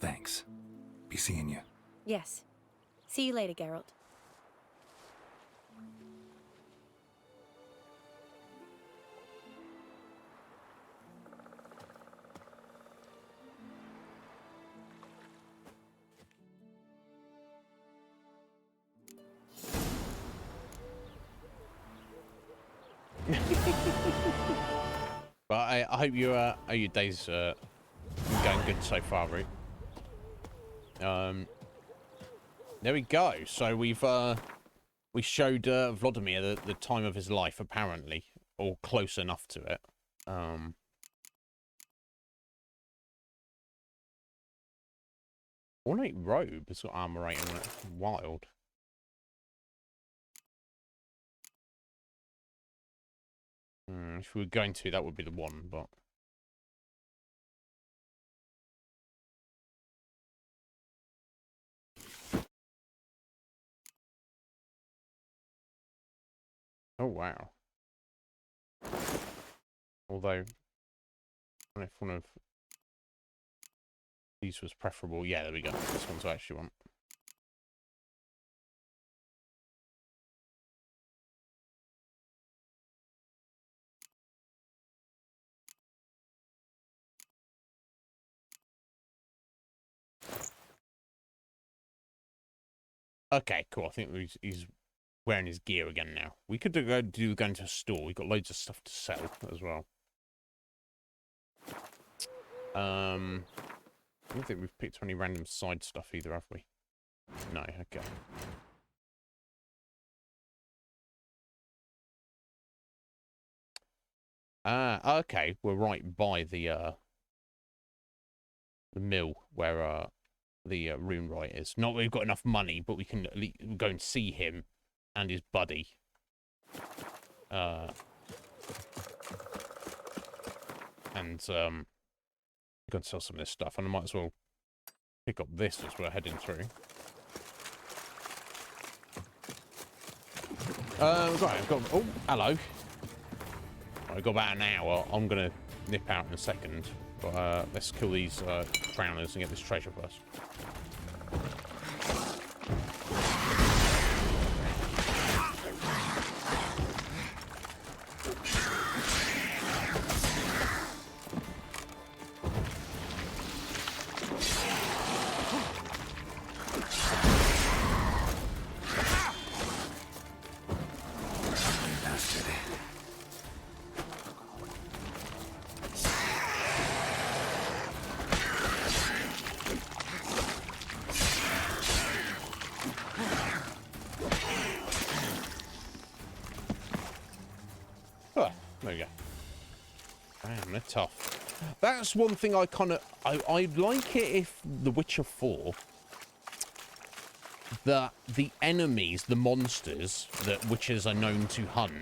Thanks. Be seeing you. Yes. See you later, Geralt. But I hope your day's going good so far, Root. There we go. So we showed Vladimir the time of his life, apparently, or close enough to it. Ornate robe has got armor rating on it. Wild. If we were going to, that would be the one, but... Oh, wow. Although, I don't know if one of these was preferable. Yeah, there we go. This one's what I actually want. Okay, cool. I think he's wearing his gear again now. We could go into a store. We've got loads of stuff to sell as well. I don't think we've picked any random side stuff either, have we? No, okay. Okay. We're right by the mill where the rune right is. Not that we've got enough money, but we can at least go and see him and his buddy. And go and sell some of this stuff, and I might as well pick up this as we're heading through. Right, I've got... Oh, hello. I've got about an hour. I'm going to nip out in a second. But let's kill these drowners and get this treasure first. Tough. That's one thing I kind of... I'd like it if The Witcher 4... that the enemies, the monsters that witches are known to hunt,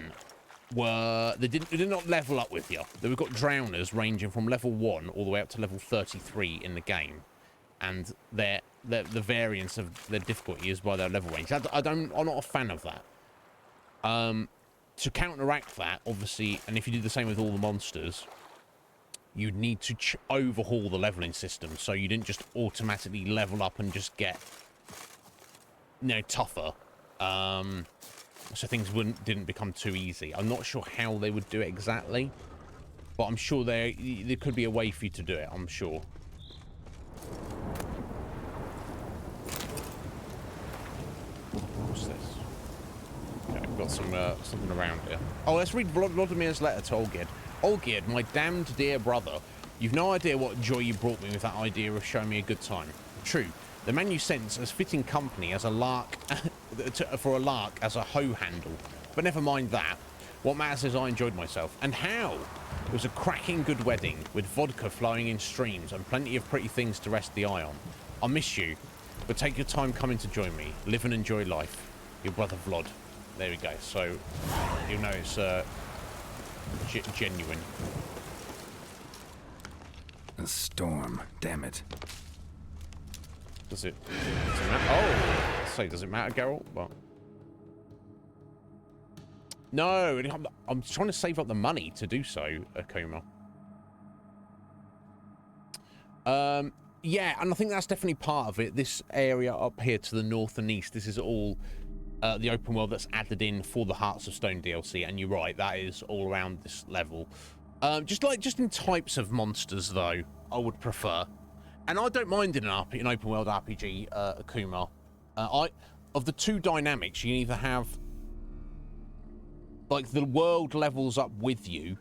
were... They did not level up with you. We've got drowners ranging from level 1 all the way up to level 33 in the game. And the variance of their difficulty is by their level range. I'm not a fan of that. To counteract that, obviously, and if you did the same with all the monsters... You'd need to overhaul the leveling system so you didn't just automatically level up and just get, you know, tougher. So things didn't become too easy. I'm not sure how they would do it exactly, But I'm sure there could be a way for you to do it, I'm sure. What's this? Okay, we've got some something around here. Oh, let's read Vladimir's letter to Olgierd. Olgierd, my damned dear brother, you've no idea what joy you brought me with that idea of showing me a good time. True, the man you sent as fitting company as a lark for a lark as a hoe handle. But never mind that. What matters is I enjoyed myself. And how? It was a cracking good wedding, with vodka flowing in streams and plenty of pretty things to rest the eye on. I'll miss you, but take your time coming to join me. Live and enjoy life. Your brother Vlad. There we go. So, you'll know it's genuine. A storm, damn it. Does it matter? Oh! So, does it matter, Geralt? Well, no, I'm trying to save up the money to do so, Akuma. Yeah, and I think that's definitely part of it. This area up here to the north and east, this is all the open world that's added in for the Hearts of Stone DLC. And you're right, that is all around this level. Just in types of monsters, though, I would prefer. And I don't mind in an open world RPG, Akuma. Of the two dynamics, you can either have like the world levels up with you,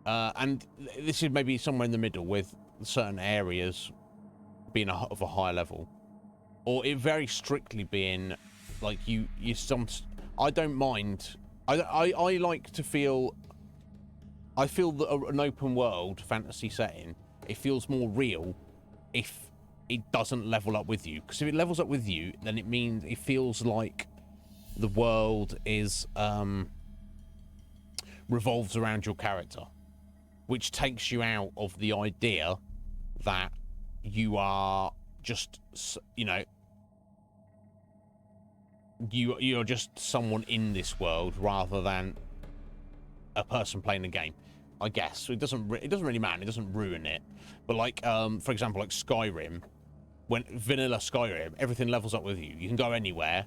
and this is maybe somewhere in the middle with certain areas being of a higher level, or it very strictly being like I don't mind. I like to feel. I feel that an open world fantasy setting, it feels more real if it doesn't level up with you. Because if it levels up with you, then it means it feels like the world is revolves around your character, which takes you out of the idea that you are just, you know, you're just someone in this world rather than a person playing a game, I guess. So it doesn't really matter. It doesn't ruin it. But like, for example, like Skyrim, when vanilla Skyrim, everything levels up with you. You can go anywhere,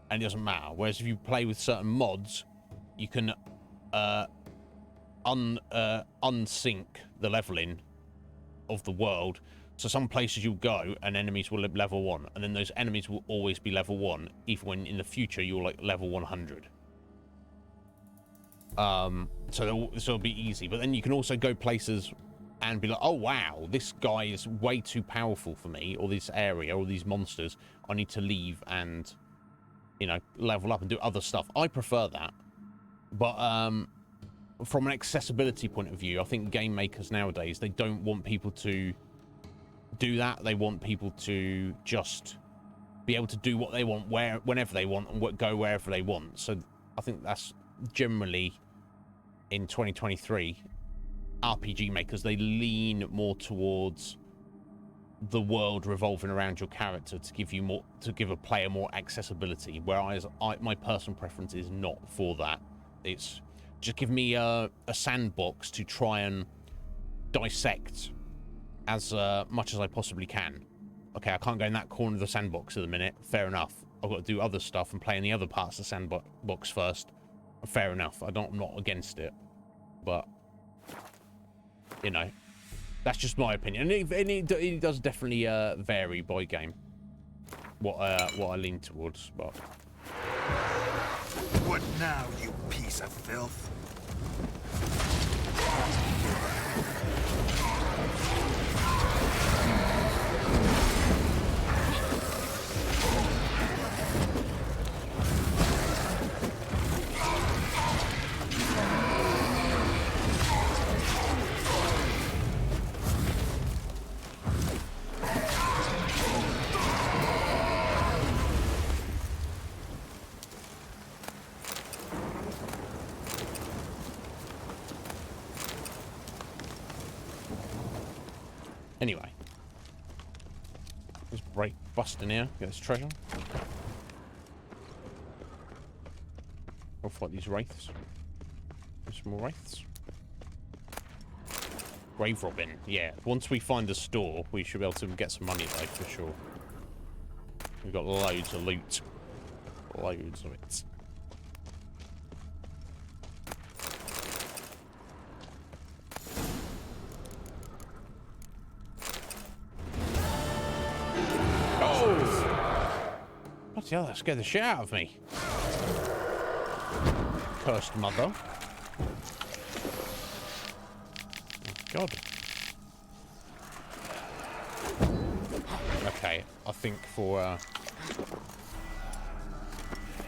and it doesn't matter. Whereas if you play with certain mods, you can unsync the leveling of the world. So some places you'll go and enemies will level 1, and then those enemies will always be level 1, even when in the future you're like level 100. So it'll be easy. But then you can also go places and be like, oh wow, this guy is way too powerful for me, or this area, or these monsters. I need to leave and, you know, level up and do other stuff. I prefer that. But from an accessibility point of view, I think game makers nowadays, they don't want people to do that. They want people to just be able to do what they want, whenever they want, and go wherever they want. So I think that's generally, in 2023, RPG makers, they lean more towards the world revolving around your character to give you more, to give a player more accessibility, whereas my personal preference is not for that. It's just give me a sandbox to try and dissect as much as I possibly can. Okay, I can't go in that corner of the sandbox at the minute. Fair enough. I've got to do other stuff and play in the other parts of the sandbox first. Fair enough. I'm not against it, but you know, that's just my opinion. And it does definitely vary by game what I lean towards. But what now, you piece of filth? anyway, let's bust in here, get this treasure. I'll fight these wraiths. There's some more wraiths. Grave Robin, yeah. Once we find the store, we should be able to get some money though, for sure. We've got loads of loot. Loads of it. Bloody hell, that scared the shit out of me. Cursed mother. Oh, God. Okay, I think for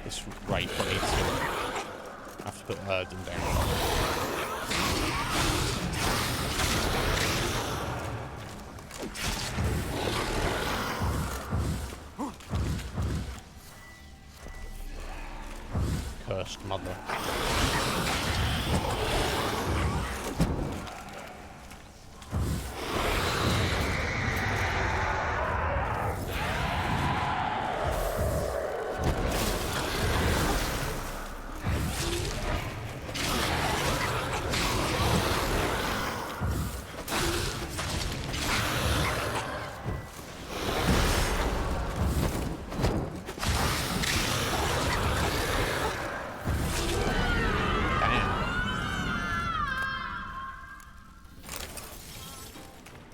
this raid, I need to have to put Erden down. Cursed mother.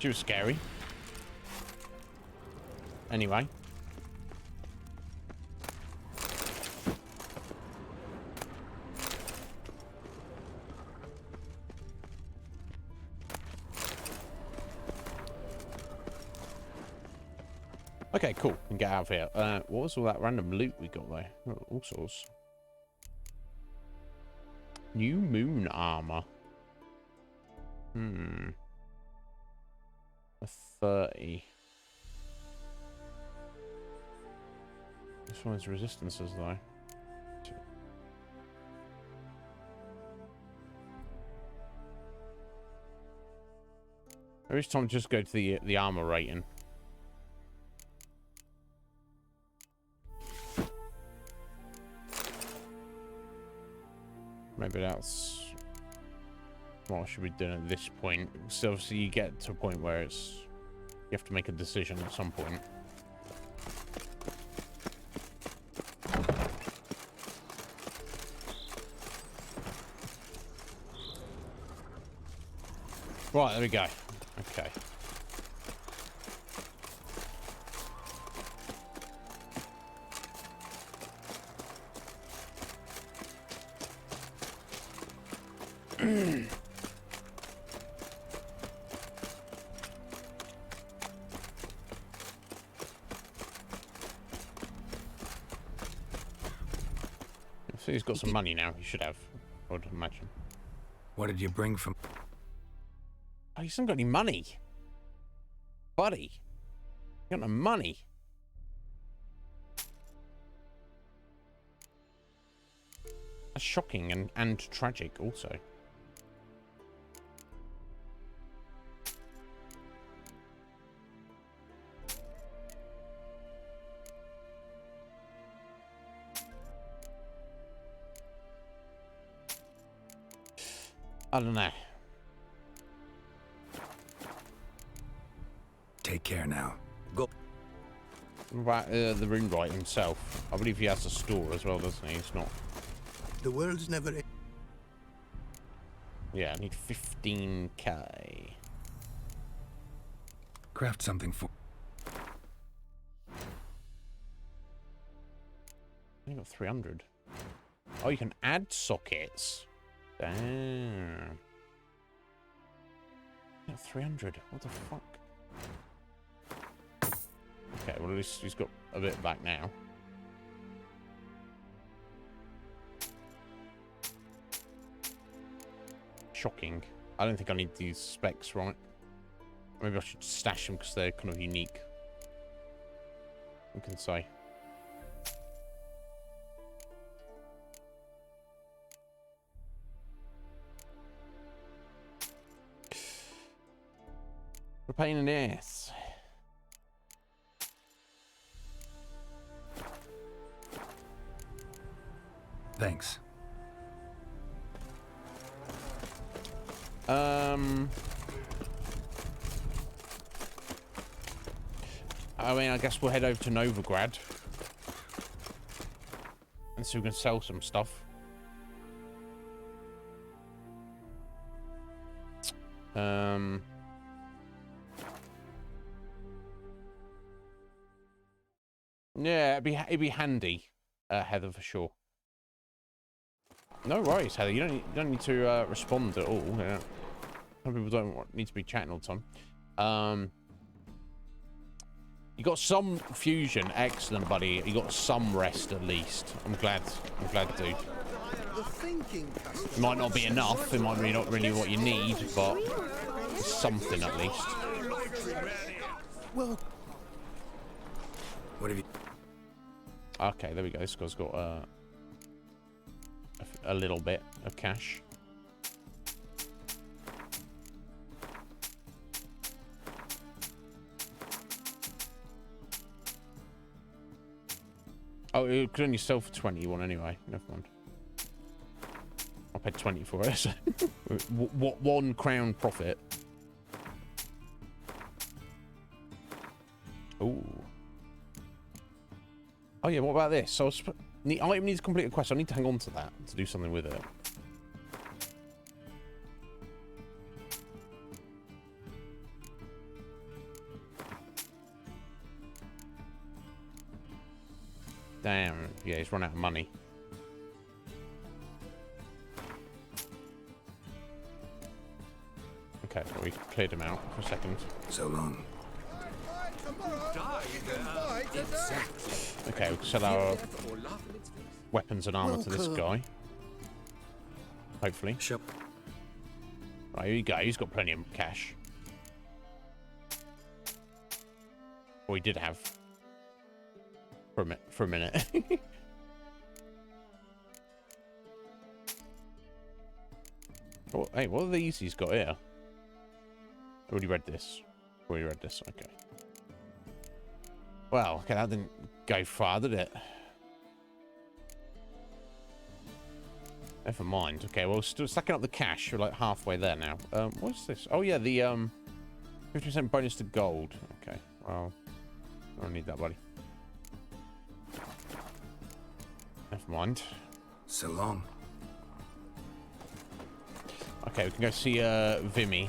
She was scary. Anyway. Okay, cool. We can get out of here. What was all that random loot we got there? Oh, all sorts. New moon armor. A 30. This one's resistances though. Maybe it's time to just go to the armor rating. Maybe that's what I should be doing at this point. So obviously you get to a point where it's you have to make a decision at some point. Right, there we go. Okay. So he's got some money now. He should have, I would imagine. What did you bring from... Oh, he hasn't got any money. Buddy. You got no money. That's shocking and tragic also. I don't know. Take care now. Go. What about the rune writer himself? I believe he has a store as well, doesn't he? It's not. The world's never... Yeah, I need 15k. Craft something for... I got 300. Oh, you can add sockets. Damn. I got 300. What the fuck? Okay, well at least he's got a bit back now. Shocking. I don't think I need these specs, right? Maybe I should stash them because they're kind of unique. What can I say? We're a pain in the ass. Thanks. I mean, I guess we'll head over to Novigrad and see if we can sell some stuff. Yeah, it'd be handy, Heather, for sure. No worries, Heather. You don't need to respond at all. Yeah. Some people don't need to be chatting all the time. You got some fusion, excellent, buddy. You got some rest at least. I'm glad, dude. It might not be enough. It might be not really what you need, but it's something at least. Well, what have you? Okay, there we go. This guy's got a little bit of cash. Oh, you could only sell for 20 you want anyway. Never mind. I paid 20 for it. So what 1 crown profit? Ooh. Oh yeah, what about this? So the item needs to complete a quest. I need to hang on to that to do something with it. Damn, yeah, he's run out of money. Okay, so we cleared him out for a second. So long. Okay, we'll sell our weapons and armor to this guy. Hopefully. Right, here you go. He's got plenty of cash. Or he did have. For a minute. Oh, hey, what are these he's got here? Already read this. Already read this. Okay. Well, okay, that didn't go far, did it? Never mind. Okay, well, still stacking up the cash. We're like halfway there now. What's this? Oh yeah, the 50% bonus to gold. Okay. Well, I don't need that, buddy. Never mind. So long. Okay, we can go see Vimy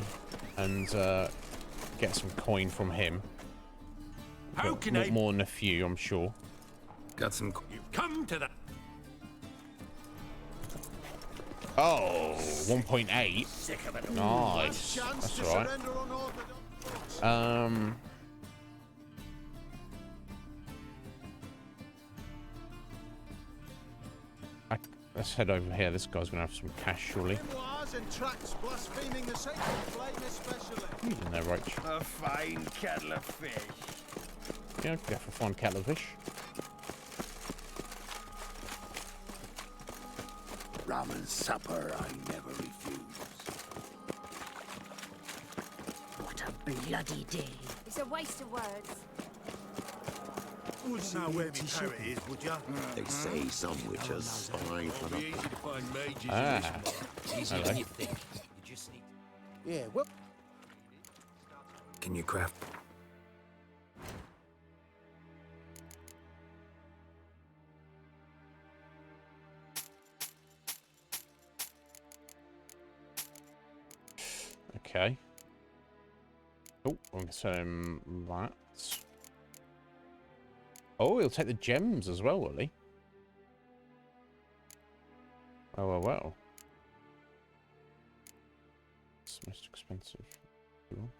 and get some coin from him. How can I? More than a few, I'm sure. Got some. You come to that. Oh, 1.8. Nice. That's all right. Let's head over here. This guy's gonna have some cash, surely. He's in there, right? A fine kettle of fish. Yeah, go for a fine kettle of fish. Ramen supper I never refuse. What a bloody day. It's a waste of words. Wouldn't know where my parrot is, would ya? They say some witches spy for the... Easy to find mages Ah. in this world. Easier than you think. You just need... Yeah, well... Can you craft? Okay. Oh, I'm gonna sell him that. Oh, he'll take the gems as well, will he? Oh, well, well. It's the most expensive. Cool.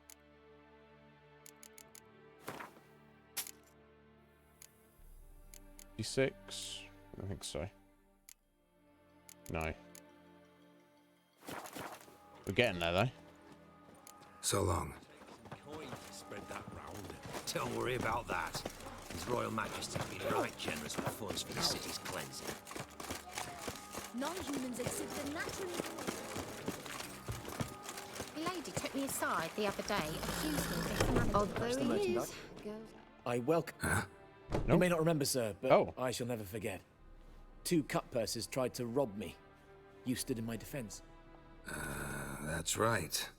D6? I don't think so. No. We're getting there, though. So long. Coin to spread that round. Don't worry about that. His Royal Majesty will be right generous with funds for the city's cleansing. Non-humans exhibit a naturally... A lady took me aside the other day, accused me of getting another. Although he is. I welcome. Huh? You may not remember, sir, but Oh. I shall never forget. 2 cut purses tried to rob me. You stood in my defense. That's right.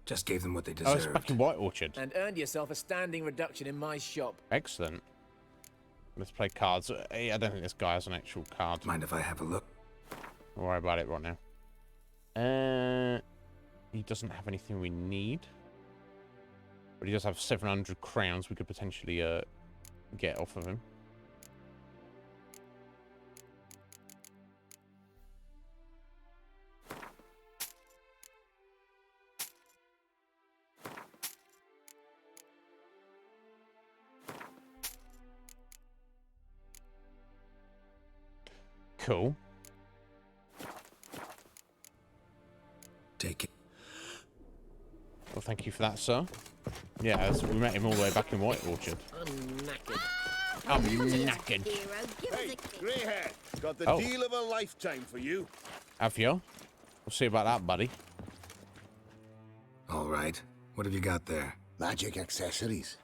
Just gave them what they Oh, it's deserved. back in White Orchard. And earned yourself a standing reduction in my shop. Excellent. Let's play cards. I don't think this guy has an actual card. Mind if I have a look? Don't worry about it right now. He doesn't have anything we need. But he does have 700 crowns we could potentially get off of him. Cool. Take it. Well, thank you for that, sir. Yeah, we met him all the way back in White Orchard. I'm knackered. I'm knackered. Hey, grey hair, got the Oh. deal of a lifetime for you. Have you? We'll see about that, buddy. All right. What have you got there? Magic accessories.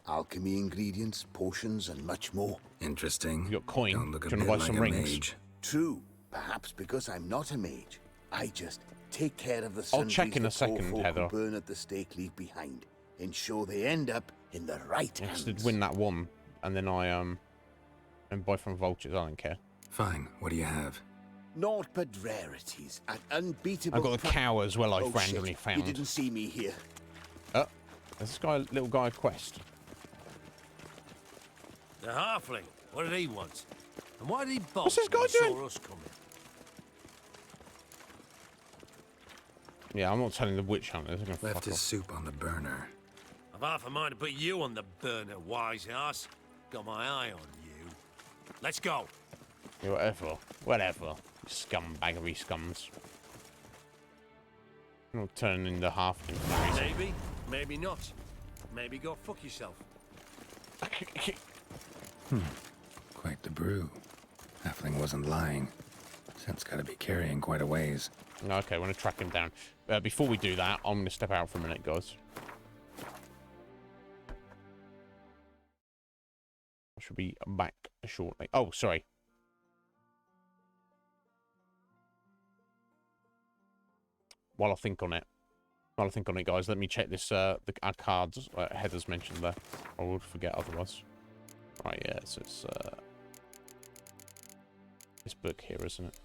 Alchemy ingredients, potions, and much more. Interesting. You got coin. Don't look a Do you bit want to buy like some a rings? mage. True. Perhaps because I'm not a mage. I just take care of the I'll check sundries in a that poor second, folk Heather. who burn at the stake leave behind. Ensure they end up in the right I hands. just did win that one, and then I and buy from vultures. I don't care. Fine. What do you have? Naught but rarities and unbeatable. I got a cow as well. I Oh, randomly shit. found. You didn't see me here. Oh, there's this guy, little guy quest. The halfling. What did he want? And why did he bolt What's this guy when he doing? saw us coming? Yeah, I'm not telling the witch hunters. They're gonna Left fuck his off. soup on the burner. I've half a mind to put you on the burner, wise ass. Got my eye on you. Let's go. Yeah, whatever. Whatever. You scumbaggery scums. I'll turn into halfling for no reason. Maybe, maybe not. Maybe go fuck yourself. Quite the brew. Halfling wasn't lying. Scent's gotta be carrying quite a ways. Okay, I want to track him down. Before we do that, I'm going to step out for a minute, guys. I should be back shortly. Oh, sorry. While I think on it, guys, let me check this. Our cards Heather's mentioned there. I will forget otherwise. Right, yeah, so it's this book here, isn't it?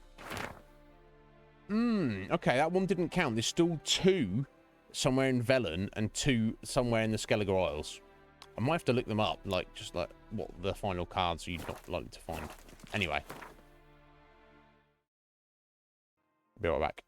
Okay, that one didn't count. There's still 2 somewhere in Velen and 2 somewhere in the Skellige Isles. I might have to look them up, just like what the final cards are you not likely to find. Anyway. Be right back.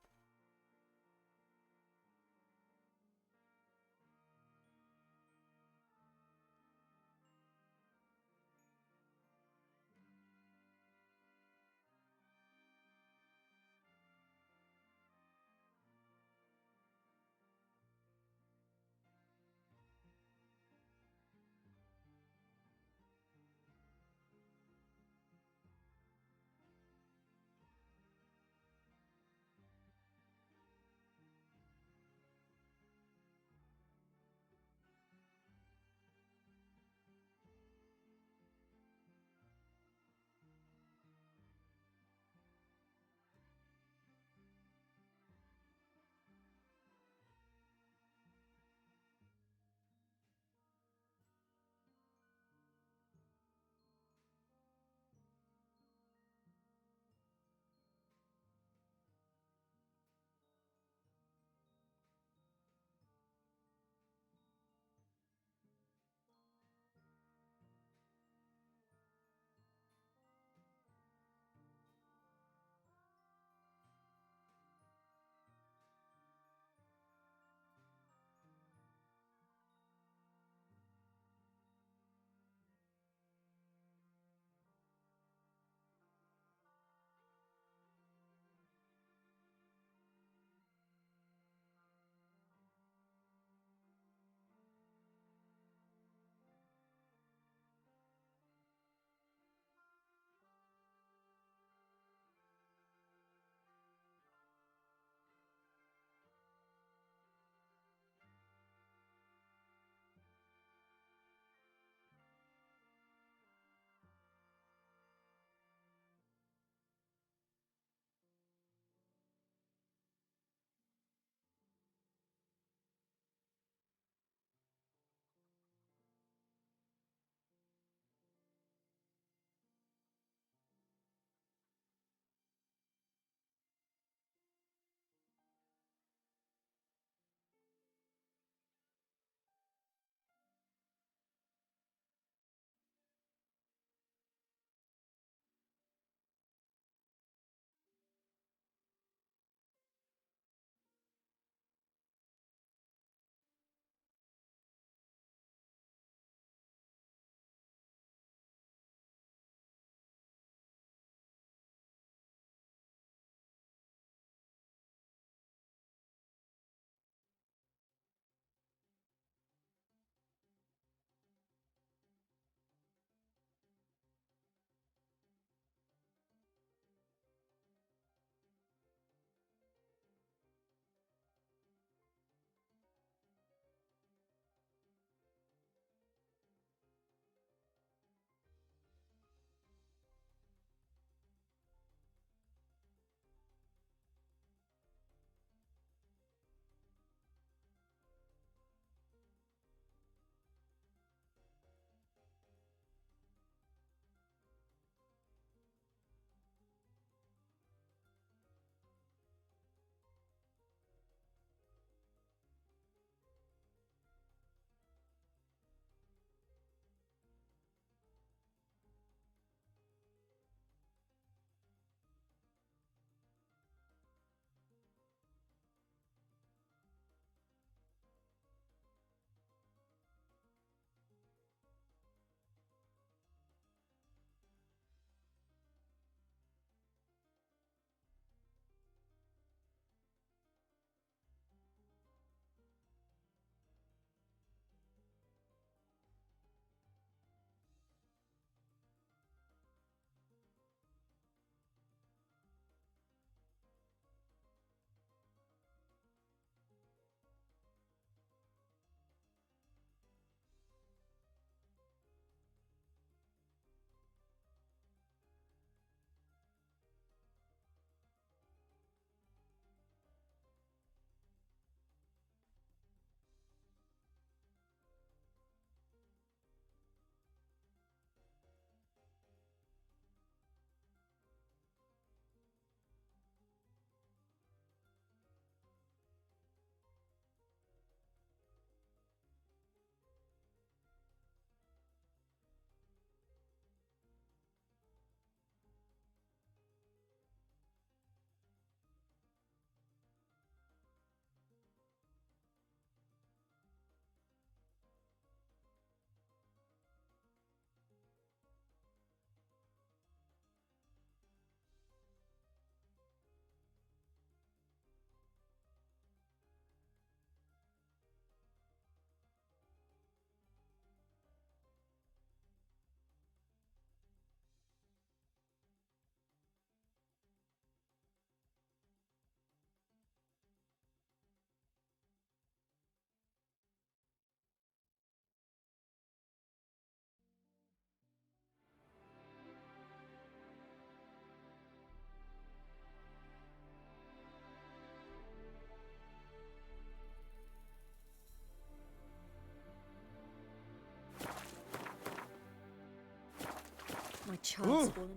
My child's fallen.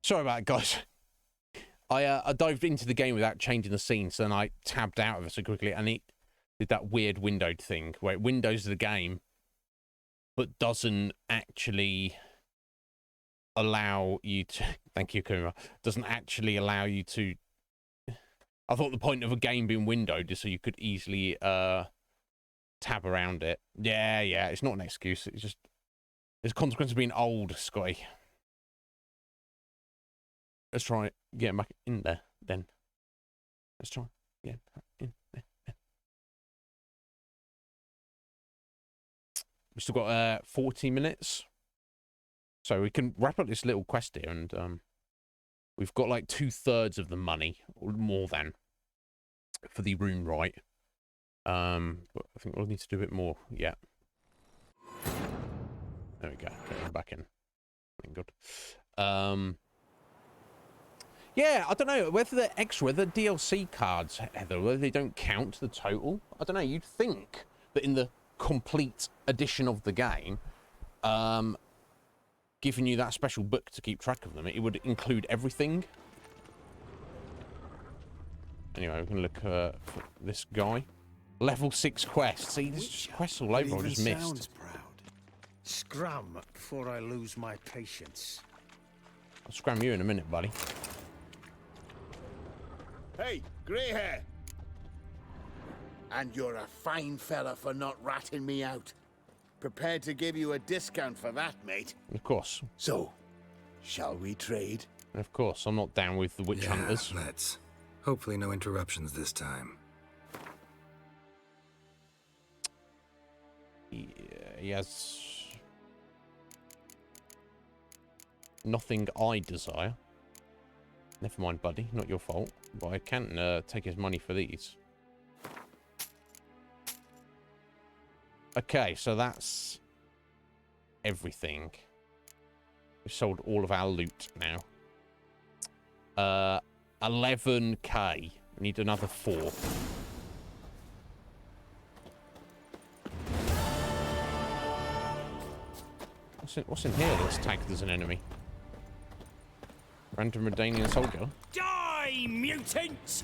Sorry about it, guys. I dived into the game without changing the scene, so then I tabbed out of it so quickly, and it did that weird windowed thing where it windows the game, but doesn't actually allow you to. Thank you, Kuma. Doesn't actually allow you to. I thought the point of a game being windowed is so you could easily tab around it. Yeah, it's not an excuse. It's just there's a consequence of being old, Scotty. Let's try getting back in there, then. Let's try getting back in there. We've still got 40 minutes. So we can wrap up this little quest here, and we've got like 2/3 of the money, or more than, for the room right. But I think we'll need to do a bit more. Yeah. There we go. Okay, we're back in. Thank God. Yeah, I don't know whether they're extra, whether the DLC cards, Heather, whether they don't count the total. I don't know. You'd think that in the complete edition of the game, giving you that special book to keep track of them, it would include everything. Anyway, we're gonna look for this guy. Level 6 quest. See, this quest all over. I just missed. Sounds proud. Scram before I lose my patience. I'll scram you in a minute, buddy. Hey, grey hair! And you're a fine fella for not ratting me out. Prepared to give you a discount for that, mate. Of course. So, shall we trade? Of course, I'm not down with the witch hunters. Let's. Hopefully no interruptions this time. Yeah, he has nothing I desire. Never mind, buddy. Not your fault. But I can take his money for these. Okay, so that's everything. We've sold all of our loot now. 11k. We need another 4. What's in here that's tagged as an enemy? Random Redanian soldier. Die, mutants!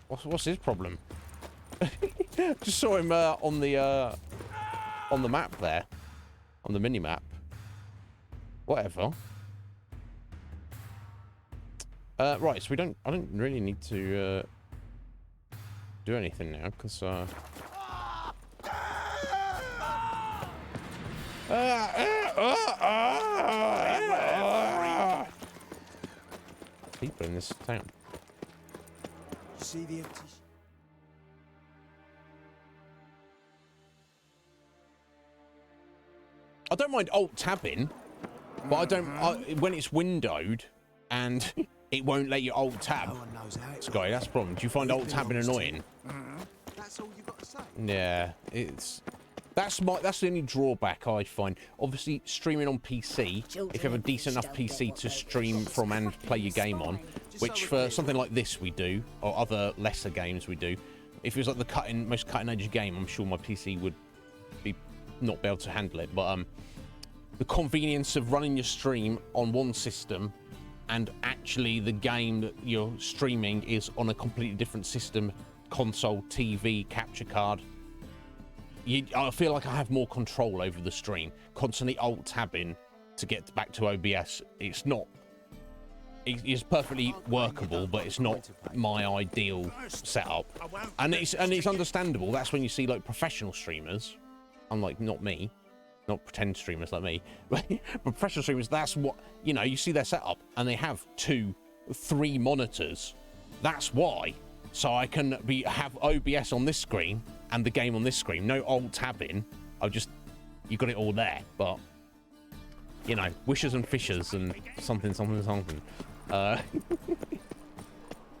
What's his problem? Just saw him on the map there, on the mini map. Whatever. Right, so I don't really need to do anything now because people in this town. See the empties? I don't mind alt-tabbing, but I don't when it's windowed and it won't let you alt-tab. Scotty, that's the problem. Do you find alt-tabbing annoying? That's all you got to say. Yeah, that's the only drawback I find. Obviously, streaming on PC, if you have a decent enough PC to stream from and play your game on, which for something like this we do, or other lesser games we do, if it was like the most cutting edge game, I'm sure my PC would not be able to handle it. But the convenience of running your stream on one system and actually the game that you're streaming is on a completely different system, console, TV, capture card. I feel like I have more control over the stream. Constantly alt-tabbing to get back to OBS. It's it's perfectly workable, but it's not my ideal setup. And it's understandable. That's when you see like professional streamers, unlike not me, not pretend streamers like me, but professional streamers. That's what you see their setup, and they have 2, 3 monitors. That's why. So I can have OBS on this screen and the game on this screen. No alt-tabbing. You got it all there. But, wishes and fishes and something.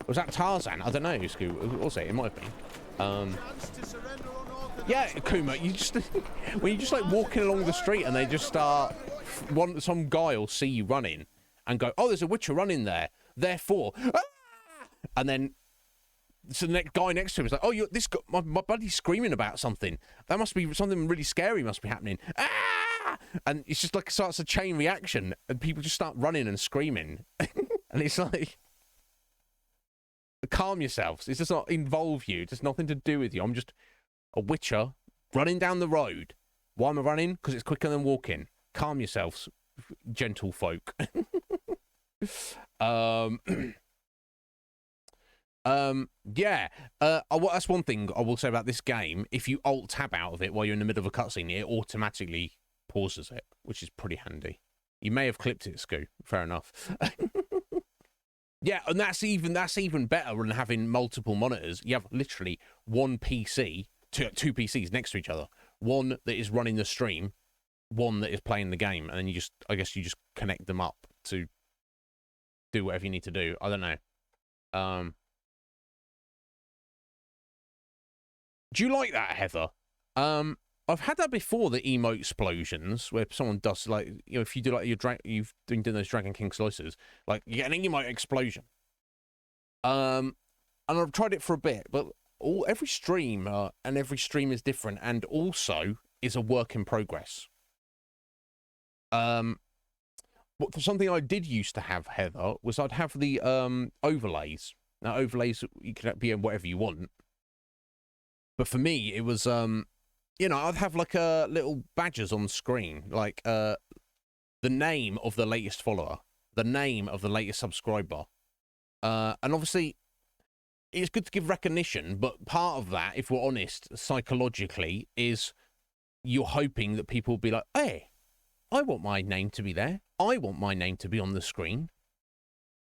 Was that Tarzan? I don't know, Scoo. Also, it might have been. Yeah, Kuma, when you just like walking along the street and they just start, some guy will see you running and go, oh, there's a witcher running there. Therefore, And then so the next guy next to him is like, "Oh, this guy, my buddy's screaming about something. That must be something really scary. Must be happening." Ah! And it's just like starts a chain reaction, and people just start running and screaming, and it's like, calm yourselves. It does not involve you. It has nothing to do with you. I'm just a witcher running down the road. Why am I running? Because it's quicker than walking. Calm yourselves, gentle folk. Yeah. That's one thing I will say about this game. If you alt tab out of it while you're in the middle of a cutscene, it automatically pauses it, which is pretty handy. You may have clipped it, Scoo. Fair enough. Yeah, and that's even better than having multiple monitors. You have literally one PC, two PCs next to each other. One that is running the stream, one that is playing the game, and then you just connect them up to do whatever you need to do. I don't know. Do you like that, Heather? I've had that before, the emo explosions, where someone does, like, you know, if you do like you've been doing those Dragon King slices, like you get an emo explosion. And I've tried it for a bit, but every stream and every stream is different, and also is a work in progress. Something I did used to have, Heather, was I'd have the overlays. Now, overlays, you can be in whatever you want. But for me, it was, you know, I'd have like little badges on screen, like the name of the latest follower, the name of the latest subscriber. And obviously, it's good to give recognition, but part of that, if we're honest, psychologically, is you're hoping that people will be like, hey, I want my name to be there. I want my name to be on the screen.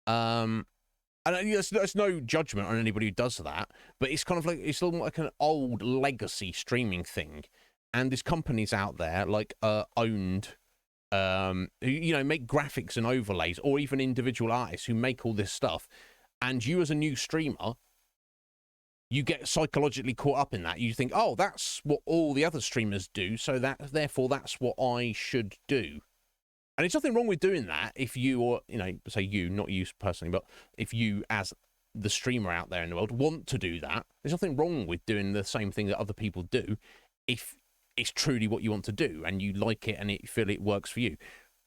And there's no judgment on anybody who does that, but it's kind of like, it's like an old legacy streaming thing. And there's companies out there like owned, who, you know, make graphics and overlays, or even individual artists who make all this stuff. And you as a new streamer, you get psychologically caught up in that. You think, oh, that's what all the other streamers do, so therefore that's what I should do. And there's nothing wrong with doing that if you, or, you know, say you, not you personally, but if you as the streamer out there in the world want to do that, there's nothing wrong with doing the same thing that other people do if it's truly what you want to do and you like it and you feel it works for you.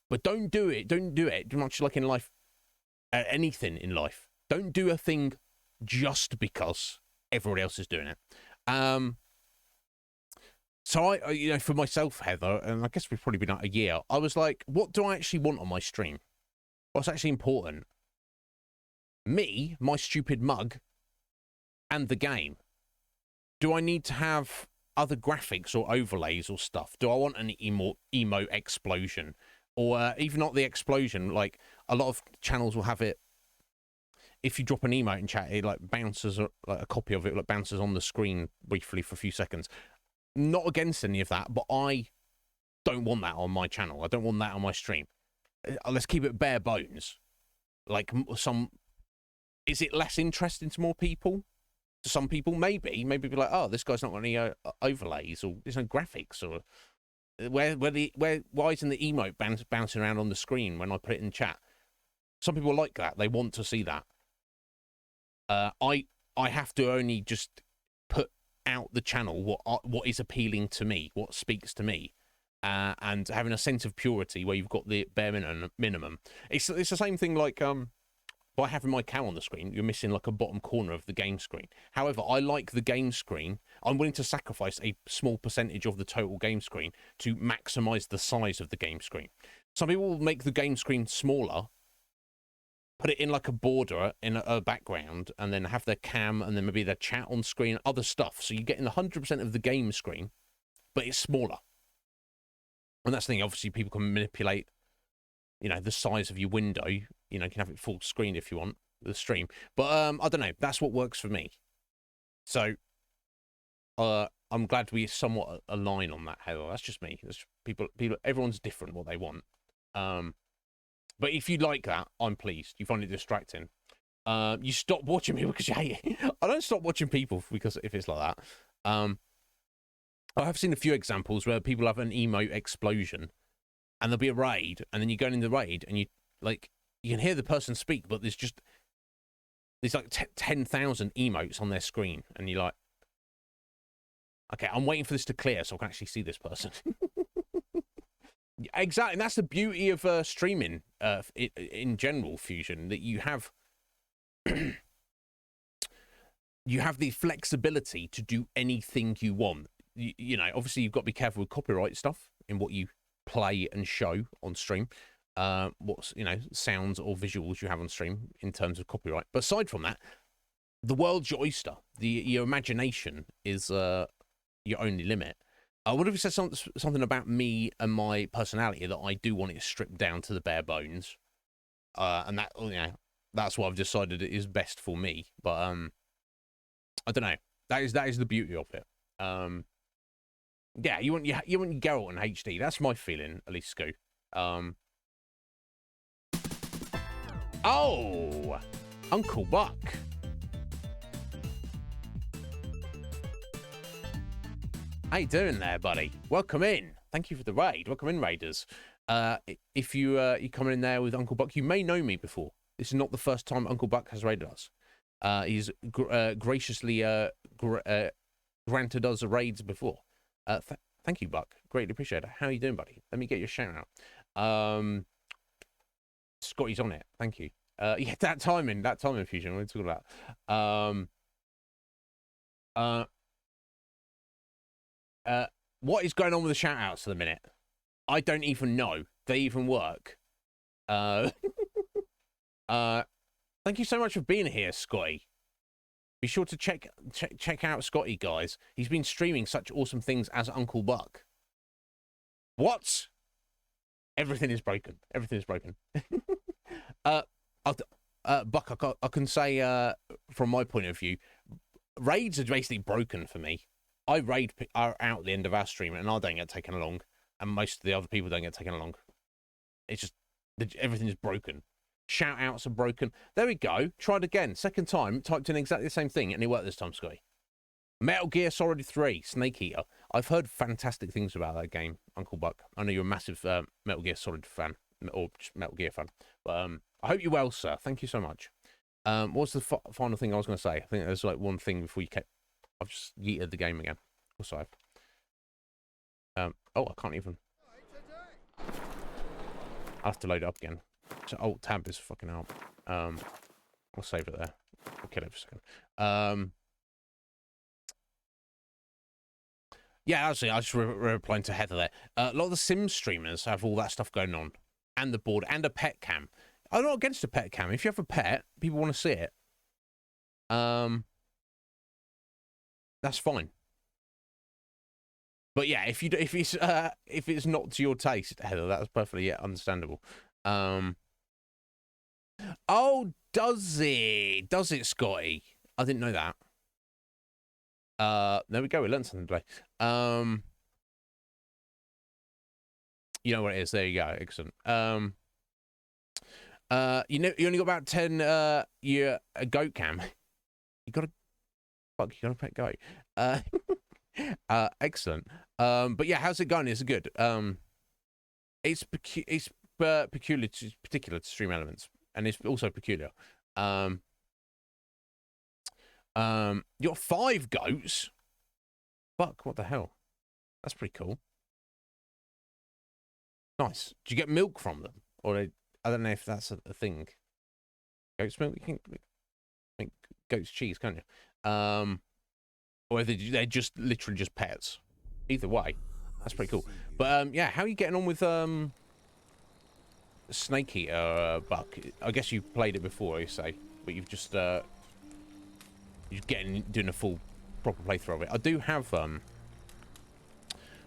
But don't do it, much like in life, anything in life. Don't do a thing just because everybody else is doing it. So I, you know, for myself, Heather, and I guess we've probably been out a year, I was like, what do I actually want on my stream? What's actually important? Me, my stupid mug, and the game. Do I need to have other graphics or overlays or stuff? Do I want an emo explosion? Or even not the explosion, like a lot of channels will have it, if you drop an emote in chat, it like bounces, like a copy of it like bounces on the screen briefly for a few seconds. Not against any of that, but I don't want that on my channel. I don't want that on my stream. Let's keep it bare bones. Like is it less interesting to more people? To some people, maybe be like, oh, this guy's not got any overlays, or there's no graphics, or why isn't the emote bouncing around on the screen when I put it in chat? Some people like that. They want to see that. I have to only just put out the channel what is appealing to me, what speaks to me, and having a sense of purity where you've got the bare minimum. It's the same thing like by having my cow on the screen, you're missing like a bottom corner of the game screen. However, I like the game screen. I'm willing to sacrifice a small percentage of the total game screen to maximize the size of the game screen. Some people will make the game screen smaller, put it in like a border in a background, and then have their cam and then maybe their chat on screen, other stuff. So you're getting 100% of the game screen, but it's smaller. And that's the thing. Obviously, people can manipulate, you know, the size of your window. You know, you can have it full screen if you want, the stream. But I don't know. That's what works for me. So I'm glad we somewhat align on that, Heather. That's just me. That's people. Everyone's different what they want. But if you like that, I'm pleased. You find it distracting. You stop watching people because you hate it. I don't stop watching people because if it's like that. I have seen a few examples where people have an emote explosion and there'll be a raid, and then you go in the raid and you can hear the person speak, but there's just there's like 10,000 emotes on their screen, and you're like, okay, I'm waiting for this to clear so I can actually see this person. Exactly, and that's the beauty of streaming in general, Fusion, that you have you have the flexibility to do anything you want. You know, obviously you've got to be careful with copyright stuff in what you play and show on stream. What's, you know, sounds or visuals you have on stream in terms of copyright. But aside from that, the world's your oyster. Your imagination is your only limit. What if you said something about me and my personality that I do want it stripped down to the bare bones, and that, you know, that's what I've decided is best for me. But I don't know. That is the beauty of it. Yeah, you want Geralt in HD. That's my feeling, at least, Scoo. Oh, Uncle Buck. How you doing there, buddy? Welcome in. Thank you for the raid. Welcome in, Raiders. If you're coming in there with Uncle Buck, you may know me before. This is not the first time Uncle Buck has raided us. He's graciously granted us raids before. Thank you, Buck. Greatly appreciate it. How are you doing, buddy? Let me get your shout out. Scotty's on it. Thank you. Yeah, that timing Fusion. We're talking about. What is going on with the shout outs at the minute? I don't even know. They even work. Thank you so much for being here, Scotty. Be sure to check out Scotty, guys. He's been streaming such awesome things as Uncle Buck. What? Everything is broken. Everything is broken. Buck, I can say from my point of view, raids are basically broken for me. I raid out at the end of our stream, and I don't get taken along, and most of the other people don't get taken along. It's just everything is broken. Shout outs are broken. There we go. Tried again. Second time, typed in exactly the same thing, and it worked this time, Scotty. Metal Gear Solid 3, Snake Eater. I've heard fantastic things about that game, Uncle Buck. I know you're a massive Metal Gear Solid fan, or just Metal Gear fan. But I hope you're well, sir. Thank you so much. What's the final thing I was going to say? I think there's like one thing before you kept... I've just yeeted the game again. Of course I have. Oh, I can't even... I'll have to load it up again. So Alt Tab is fucking help. I'll save it there. I'll kill it for a second. Yeah, actually, I was just replying to Heather there. A lot of the Sims streamers have all that stuff going on. And the board, and a pet cam. I'm not against a pet cam. If you have a pet, people want to see it. That's fine. But yeah, if it's not to your taste, Heather, that's perfectly understandable. Oh, does it? Does it, Scotty? I didn't know that. There we go. We learned something today. You know what it is. There you go. Excellent. You know, you only got about 10 a goat cam. You got a pet goat. Excellent. But yeah, how's it going? Is it good? It's particular to Stream Elements, and it's also peculiar. You got 5 goats. Fuck, what the hell? That's pretty cool. Nice. Do you get milk from them, or I don't know if that's a thing. Goat's milk. You can make goat's cheese, can't you? Or they're just literally just pets. Either way, that's pretty cool. But yeah, how are you getting on with Snake Eater, Buck? I guess you've played it before, you say, but you've just doing a full proper playthrough of it. I do have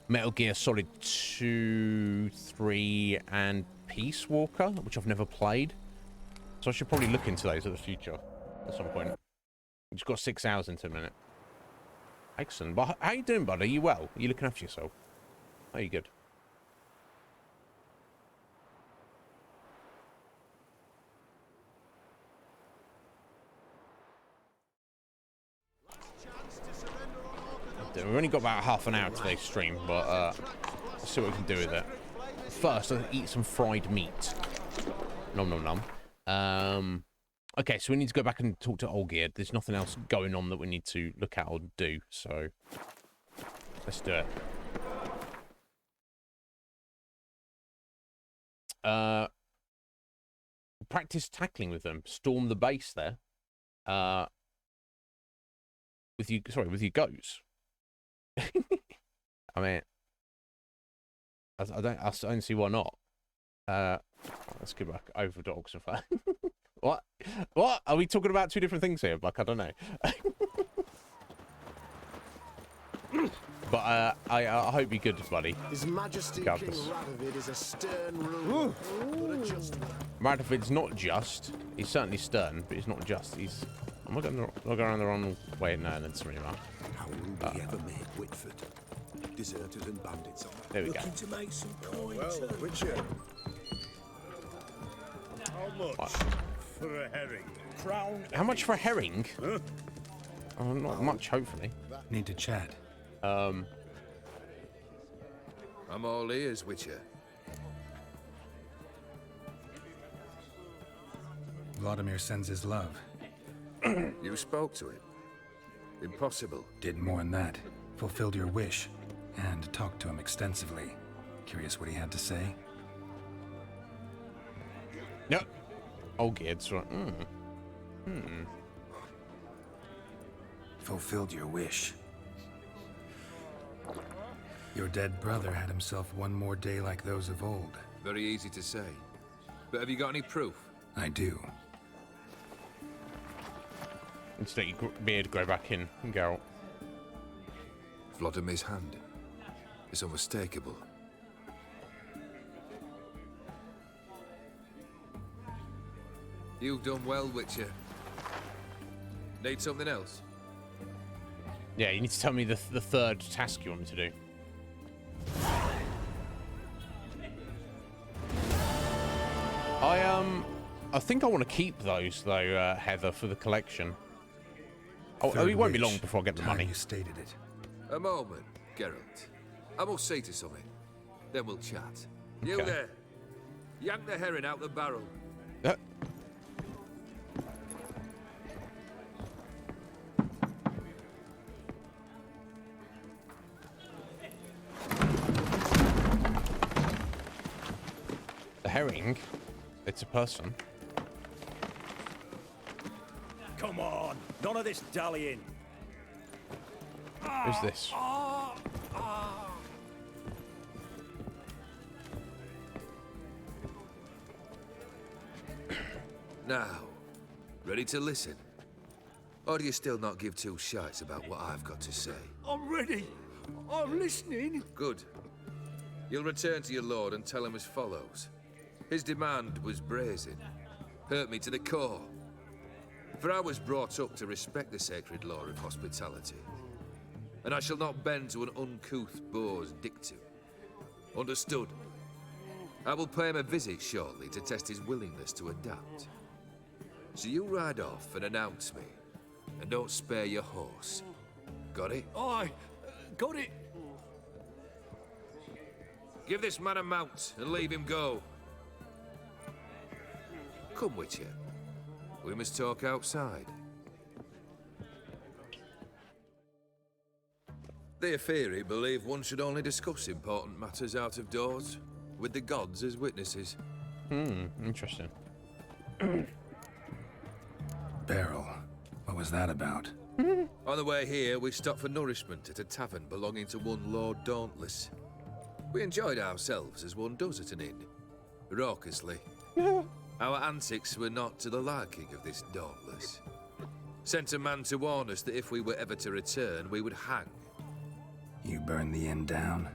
Metal Gear Solid 2, 3, and Peace Walker, which I've never played. So I should probably look into those in the future at some point. We've just got 6 hours into a minute. Excellent. But how you doing, bud? Are you well? Are you looking after yourself? Are you good? We've only got about half an hour to today's stream, but let's see what we can do with it. First, I'll eat some fried meat. Nom nom nom. Okay, so we need to go back and talk to Olgierd. There's nothing else going on that we need to look at or do, so let's do it. Practice tackling with them. Storm the base there. With you goes. I mean, I don't see why not. Let's go back over dogs. What? What? Are we talking about two different things here? Like, I don't know. But I hope you're good, buddy. His Majesty Regardless. King Radovid is a stern ruler, but a just one. Radovid's not just. He's certainly stern, but he's not just. He's. Am I going around the wrong way? No, that's really not. How will we ever make Whitford? Deserters and bandits are There we go. looking to make some coin. Well, Witcher. How much What? for a herring? Crown. How much for a herring? Huh? Oh, not much, hopefully. Need to chat. I'm all ears, Witcher. Vladimir sends his love. You spoke to him. Impossible. Did more than that. Fulfilled your wish. And talked to him extensively. Curious what he had to say? Yep. Olgierd's right. Fulfilled your wish. Your dead brother had himself one more day like those of old. Very easy to say. But have you got any proof? I do. Let's let your beard grow back in, Geralt. Vladimir's hand. It's unmistakable. You've done well, Witcher. Need something else? Yeah, you need to tell me the third task you want me to do. I think I want to keep those though, Heather, for the collection. Oh, it won't be long before I get the money. You stated it. A moment, Geralt. I must see to something. Then we'll chat. You Okay. there. Yank the herring out the barrel. The herring? It's a person. Come on, none of this dallying. Who's this? Now, ready to listen? Or do you still not give two shites about what I've got to say? I'm ready. I'm listening. Good. You'll return to your lord and tell him as follows. His demand was brazen. Hurt me to the core. For I was brought up to respect the sacred law of hospitality. And I shall not bend to an uncouth boor's dictum. Understood? I will pay him a visit shortly to test his willingness to adapt. So you ride off and announce me. And don't spare your horse. Got it? Aye, got it. Give this man a mount and leave him go. Come, Witcher. We must talk outside. The Aetheri believe one should only discuss important matters out of doors, with the gods as witnesses. Interesting. Beryl. What was that about? On the way here, we stopped for nourishment at a tavern belonging to one Lord Dauntless. We enjoyed ourselves as one does at an inn, raucously. Our antics were not to the liking of this Dauntless. Sent a man to warn us that if we were ever to return, we would hang. You burned the inn down?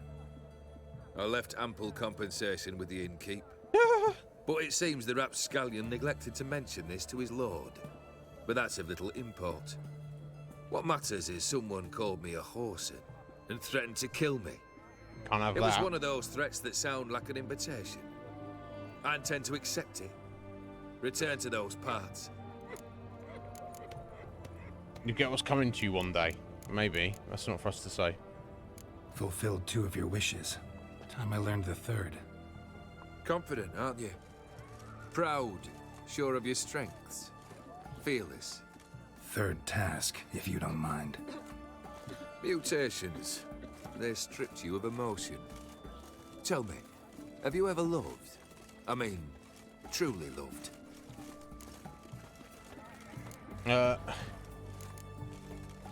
I left ample compensation with the innkeep. But it seems the rapscallion neglected to mention this to his lord. But that's of little import. What matters is someone called me a whoreson and threatened to kill me. Can't have It that. was one of those threats that sound like an invitation. I intend to accept it. Return to those parts. You get what's coming to you one day. Maybe. That's not for us to say. Fulfilled 2 of your wishes. Time I learned the 3rd. Confident, aren't you? Proud, sure of your strengths. Fearless. Third task, if you don't mind. Mutations. They stripped you of emotion. Tell me, have you ever loved? I mean, truly loved?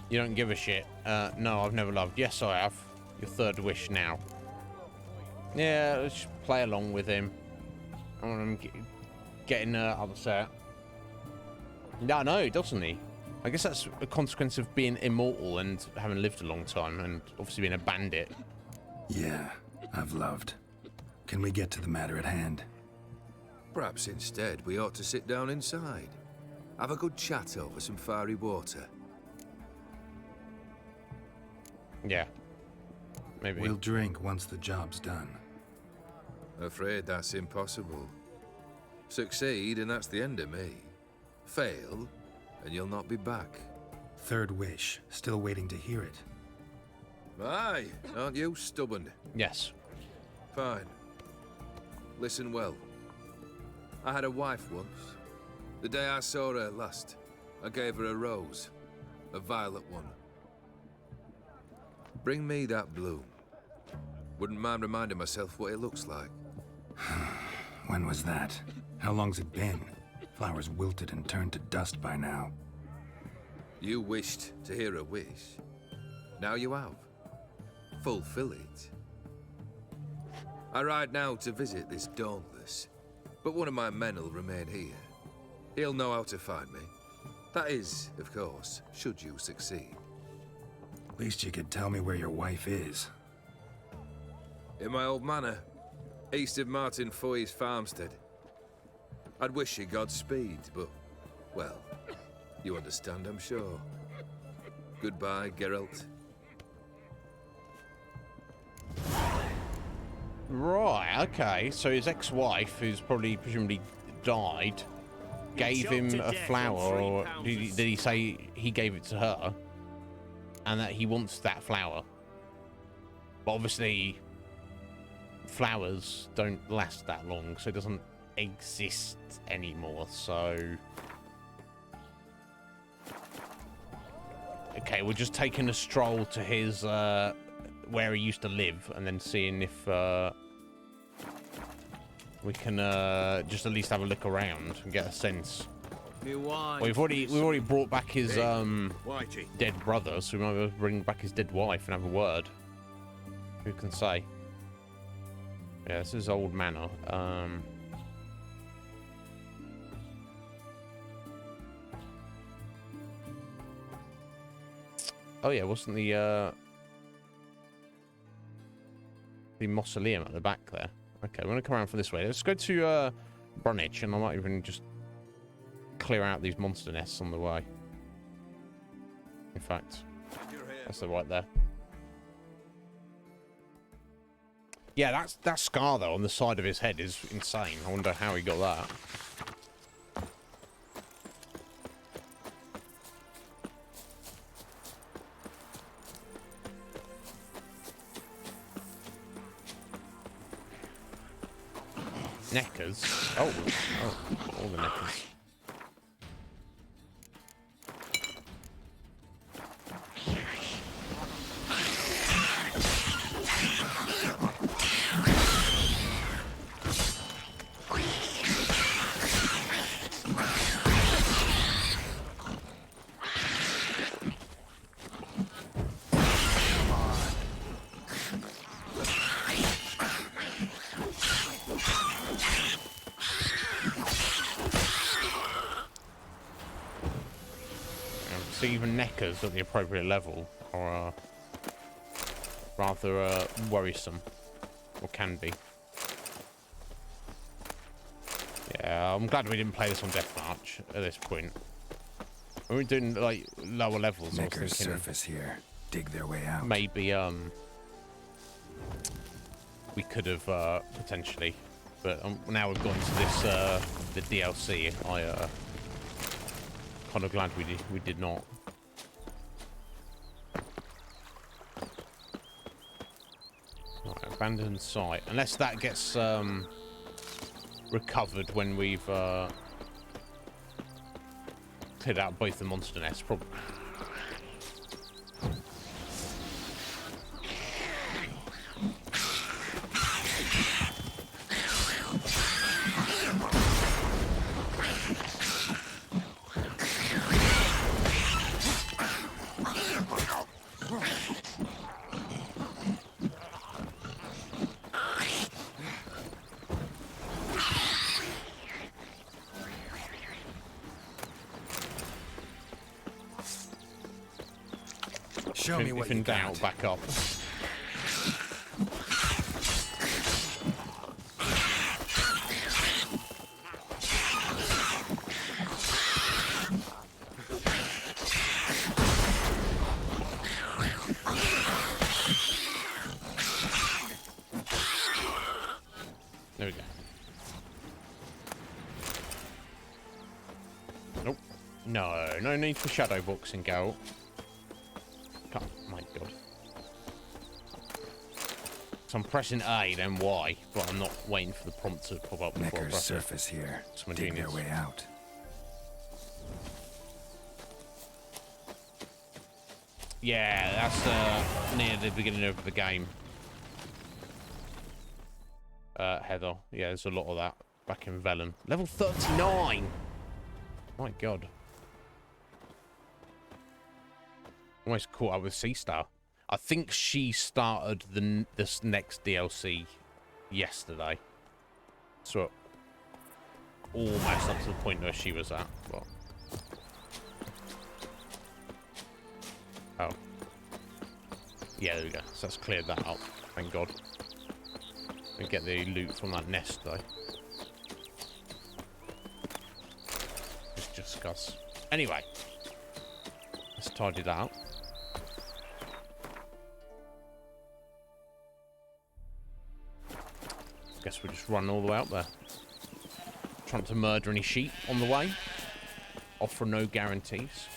You don't give a shit. No, I've never loved. Yes, I have. Your third wish now. Yeah, let's just play along with him. I want him getting upset. No, doesn't he? I guess that's a consequence of being immortal and having lived a long time and obviously being a bandit. Yeah, I've loved. Can we get to the matter at hand? Perhaps instead we ought to sit down inside. Have a good chat over some fiery water. Yeah. Maybe. We'll drink once the job's done. Afraid that's impossible. Succeed and that's the end of me. Fail and you'll not be back. Third wish. Still waiting to hear it. Aye, aren't you stubborn? Yes. Fine. Listen well. I had a wife once. The day I saw her last, I gave her a rose. A violet one. Bring me that bloom. Wouldn't mind reminding myself what it looks like. When was that? How long's it been? Flowers wilted and turned to dust by now. You wished to hear a wish. Now you have. Fulfill it. I ride now to visit this Dauntless, but one of my men will remain here. He'll know how to find me. That is, of course, should you succeed. Least you could tell me where your wife is. In my old manor, east of Martin Foy's farmstead. I'd wish you Godspeed, but, well, you understand, I'm sure. Goodbye, Geralt. Right, okay. So his ex-wife, who's probably presumably died, gave him a flower, or did he say he gave it to her? And that he wants that flower. But obviously, flowers don't last that long, so it doesn't exist anymore, so... Okay, we're just taking a stroll to his, where he used to live, and then seeing if, we can, just at least have a look around and get a sense. Well, we've already brought back his, dead brother, so we might as well bring back his dead wife and have a word. Who can say? Yeah, this is old manor. Oh yeah, wasn't the mausoleum at the back there? Okay, we're gonna come around from this way. Let's go to Brunich, and I might even just clear out these monster nests on the way. In fact, that's the right there. Yeah, that scar though on the side of his head is insane. I wonder how he got that. Neckers? Oh, all the neckers. Even neckers at the appropriate level are rather worrisome, or can be. Yeah, I'm glad we didn't play this on Deathmarch at this point. When we're doing like lower levels, I was thinking surface here, dig their way out. Maybe we could have potentially, but now we've gone to this the DLC. Kind of glad we did not. Right, abandoned site. Unless that gets recovered when we've cleared out both the monster nests, probably. Show me what if in you doubt, got. back up. There we go. Nope. No need for shadow boxing, Geralt. Oh my god. So I'm pressing A, then Y, but I'm not waiting for the prompt to pop up before I Necker's press it. surface here. It's my Dig their genius. way out. Yeah, that's near the beginning of the game. Heather. Yeah, there's a lot of that back in Velen. Level 39! My god. Almost caught up with Sea Star. I think she started this next DLC yesterday. So almost up to the point where she was at. But... oh. Yeah, there we go. So that's cleared that up. Thank God. And get the loot from that nest though. Let's discuss. Anyway. Let's tidy that out. Guess we'll just run all the way out there. Trying to murder any sheep on the way. Offer no guarantees.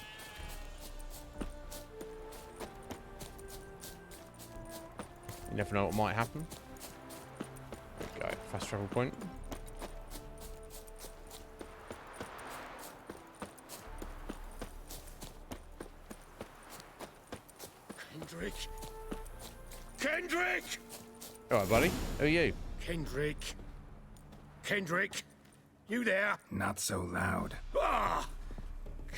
You never know what might happen. There we go. Fast travel point. Kendrick! Kendrick! Alright, buddy. Who are you? Kendrick! Kendrick! You there? Not so loud. Ah!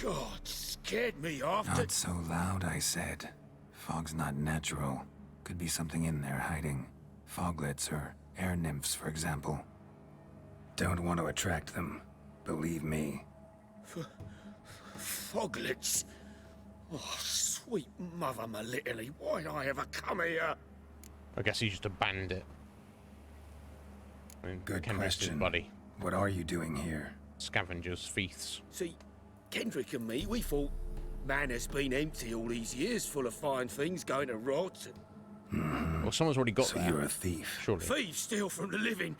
God, scared me off. Not so loud, I said. Fog's not natural. Could be something in there hiding. Foglets or air nymphs, for example. Don't want to attract them. Believe me. Foglets? Oh, sweet mother Melitterly, why'd I ever come here? I guess he's just a bandit. I mean, Good Kendrick's his question. buddy. What are you doing here? Scavengers, thieves. See, Kendrick and me, we thought Manor's been empty all these years, full of fine things going to rot. Well, someone's already got So there. you're a thief. Surely. Thieves steal from the living.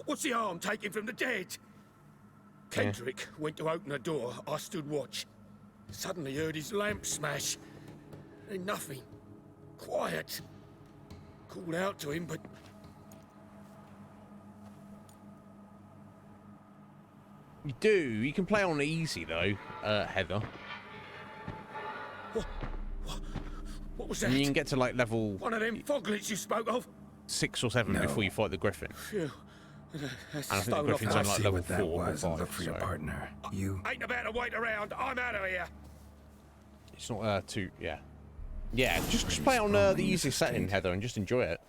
What's the harm taking from the dead? Kendrick went to open a door. I stood watch. Suddenly heard his lamp smash. Then nothing. Quiet. Called out to him, but... You do. You can play on easy, though, Heather. What was And that? you can get to, like, level One of them foglets you spoke of? 6 or 7 No. before you fight the Griffin. Phew. That's And I think the stone off Griffin's my- on, like, See level what that 4 or was and 5. look for your so partner. You... Ain't about to wait around. I'm out of here. It's not, too... Yeah. Yeah, just play on the easy setting, Heather, and just enjoy it.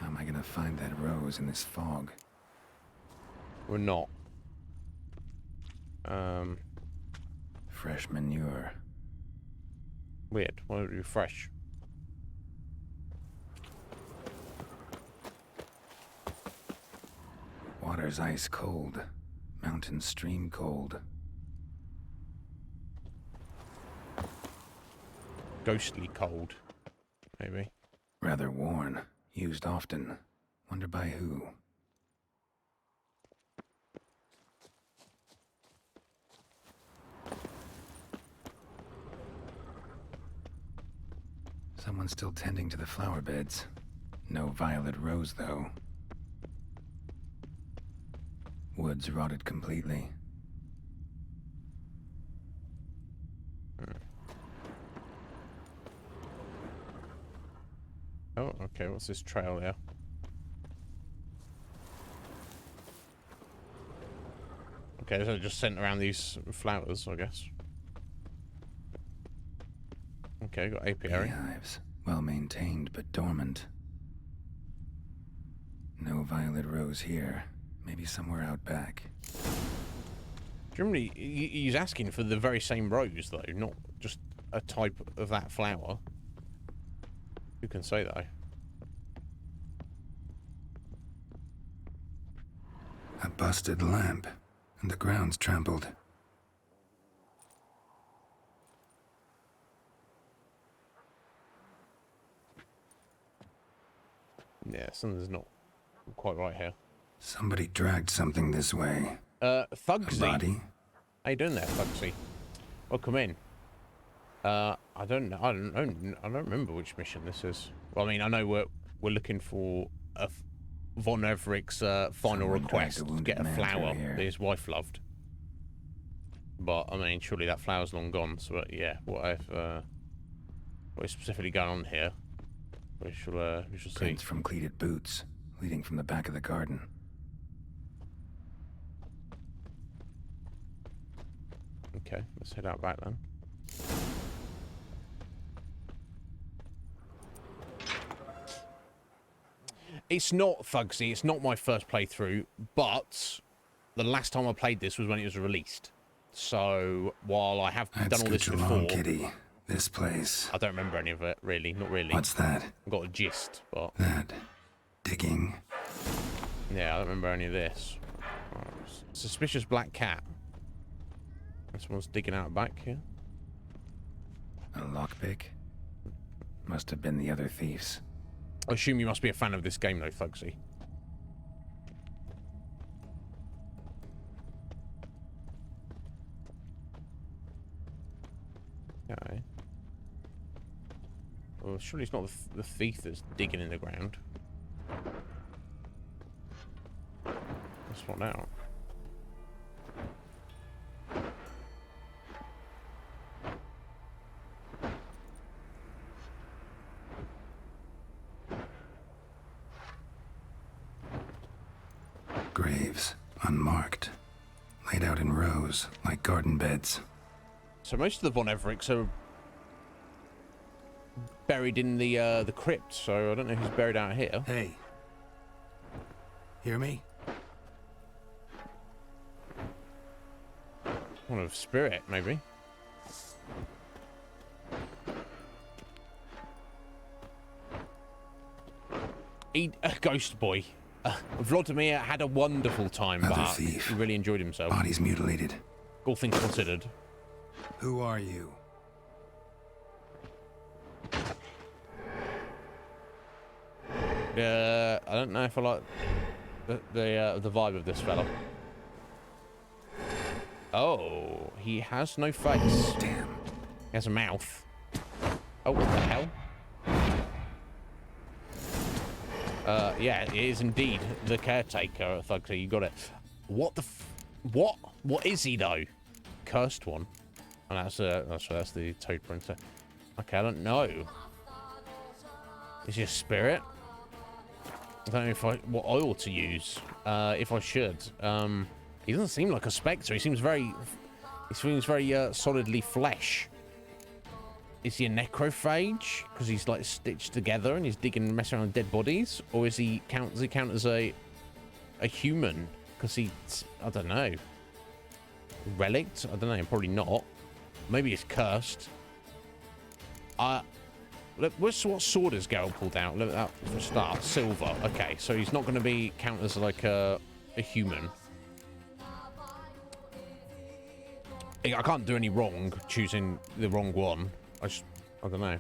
How am I gonna find that rose in this fog? We're not. Fresh manure. Weird. Why would it be fresh? Water's ice cold. Mountain stream cold. Ghostly cold, maybe. Rather worn. Used often. Wonder by who. Someone's still tending to the flower beds. No violet rose, though. Woods rotted completely. Oh, okay. What's this trail here? Okay, so just sent around these flowers, I guess. Okay, got apiary. Beehives. Well maintained, but dormant. No violet rose here. Maybe somewhere out back. Generally, he's asking for the very same rose, though, not just a type of that flower. Who can say that? A busted lamp, and the ground's trampled. Yeah, something's not quite right here. Somebody dragged something this way. Thugsy. A body? How you doing there, Thugsy? Welcome in. I don't know. I don't remember which mission this is. Well, I mean, I know we're looking for a Von Everett's final request to get a flower that his wife loved. But I mean, surely that flower's long gone. So yeah, what is specifically going on here? We shall see. Prints from cleated boots, leading from the back of the garden. Okay, let's head out back then. It's not Thugsy, it's not my first playthrough, but the last time I played this was when it was released. So while I have done all this before, Kitty. This place. I don't remember any of it, really. Not really. What's that? I've got a gist, but that digging. Yeah, I don't remember any of this. Suspicious black cat. Someone's digging out back here. A lockpick? Must have been the other thieves. I assume you must be a fan of this game, though, Thugsy. Okay. Well, surely it's not the thief that's digging in the ground. Let's find out. Graves, unmarked, laid out in rows like garden beds. So most of the Von Everett's are buried in the crypt, so I don't know who's buried out here. Hey. Hear me? One of spirit, maybe. Ghost boy. Vladimir had a wonderful time, but he really enjoyed himself. Body's mutilated. All things considered. Who are you? I don't know if I like the vibe of this fella. Oh, he has no face. Damn. He has a mouth. Oh, what the hell? Yeah, it is indeed the caretaker, Thugsy. You got it. What the what? What is he though? Cursed one. And that's the Toad Printer. Okay, I don't know. Is he a spirit? I don't know what oil to use. If I should. He doesn't seem like a spectre. He seems very solidly flesh. Is he a necrophage? Because he's like stitched together and he's messing around with dead bodies, or does he count as a human? Because I don't know. Relict? I don't know. Probably not. Maybe he's cursed. Look, what sword has Geralt pulled out? Look at that for a start. Silver. Okay, so he's not going to be counted as like a human. I can't do any wrong choosing the wrong one. I don't know.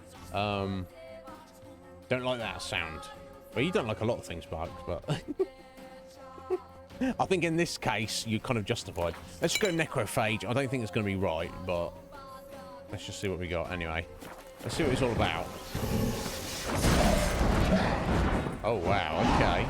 Don't like that sound. Well, you don't like a lot of things, Barks, but I think in this case you're kind of justified. Let's just go necrophage. I don't think it's going to be right, but let's just see what we got anyway. Let's see what it's all about. Oh wow, okay.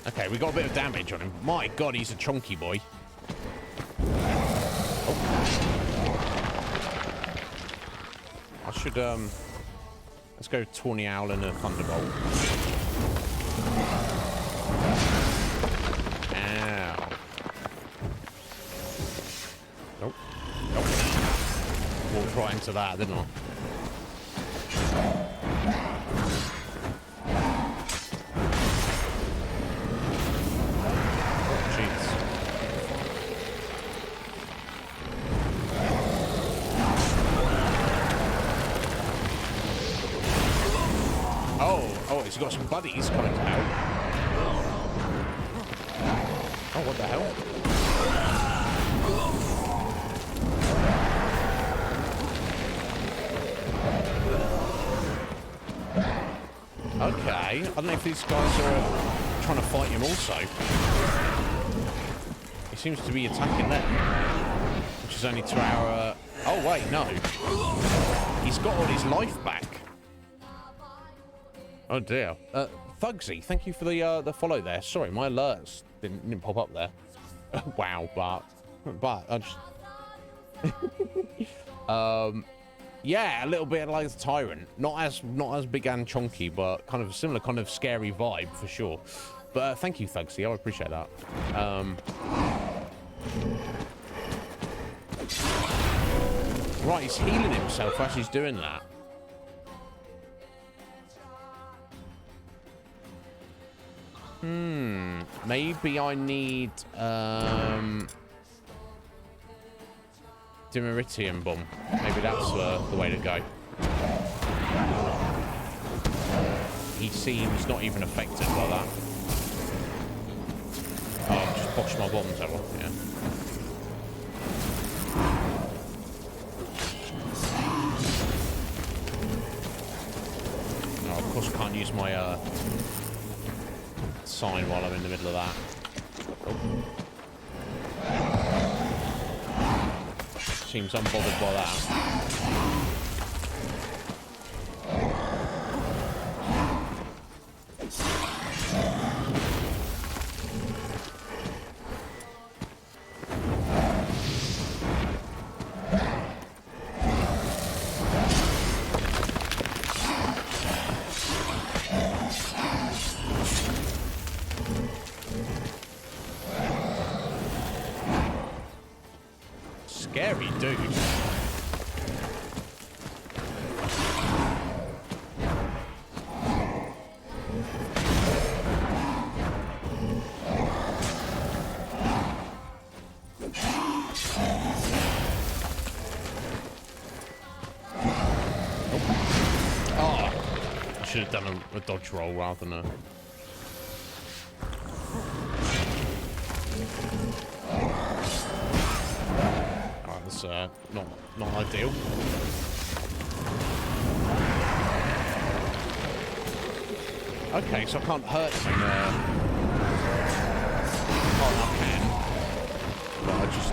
Okay, Okay, we got a bit of damage on him. My God, he's a chunky boy. Oh. I should, let's go Tawny Owl and a Thunderbolt. Ow. Nope. Nope. Walked right into that, didn't I? He's got some buddies coming to help. Oh, what the hell? Okay, I don't know if these guys are trying to fight him also. He seems to be attacking them, which is only to our... Oh, wait, no. He's got all his life back. Oh dear. Thugsy, thank you for the follow there. Sorry, my alerts didn't pop up there. Wow, but I just yeah, a little bit like the Tyrant. Not as big and chunky, but kind of a similar kind of scary vibe for sure. But thank you, Thugsy. I appreciate that. Right, he's healing himself as he's doing that. Maybe I need Dimeritium Bomb. Maybe that's the way to go. He seems not even affected by that. Oh, I've just botched my bombs over. Yeah. Oh, of course I can't use my sign while I'm in the middle of that. Oh. Seems unbothered by that. Scary dude. Oh, I should have done a dodge roll rather than a... That's not ideal. Okay, so I can't hurt him. Oh, I can. But I just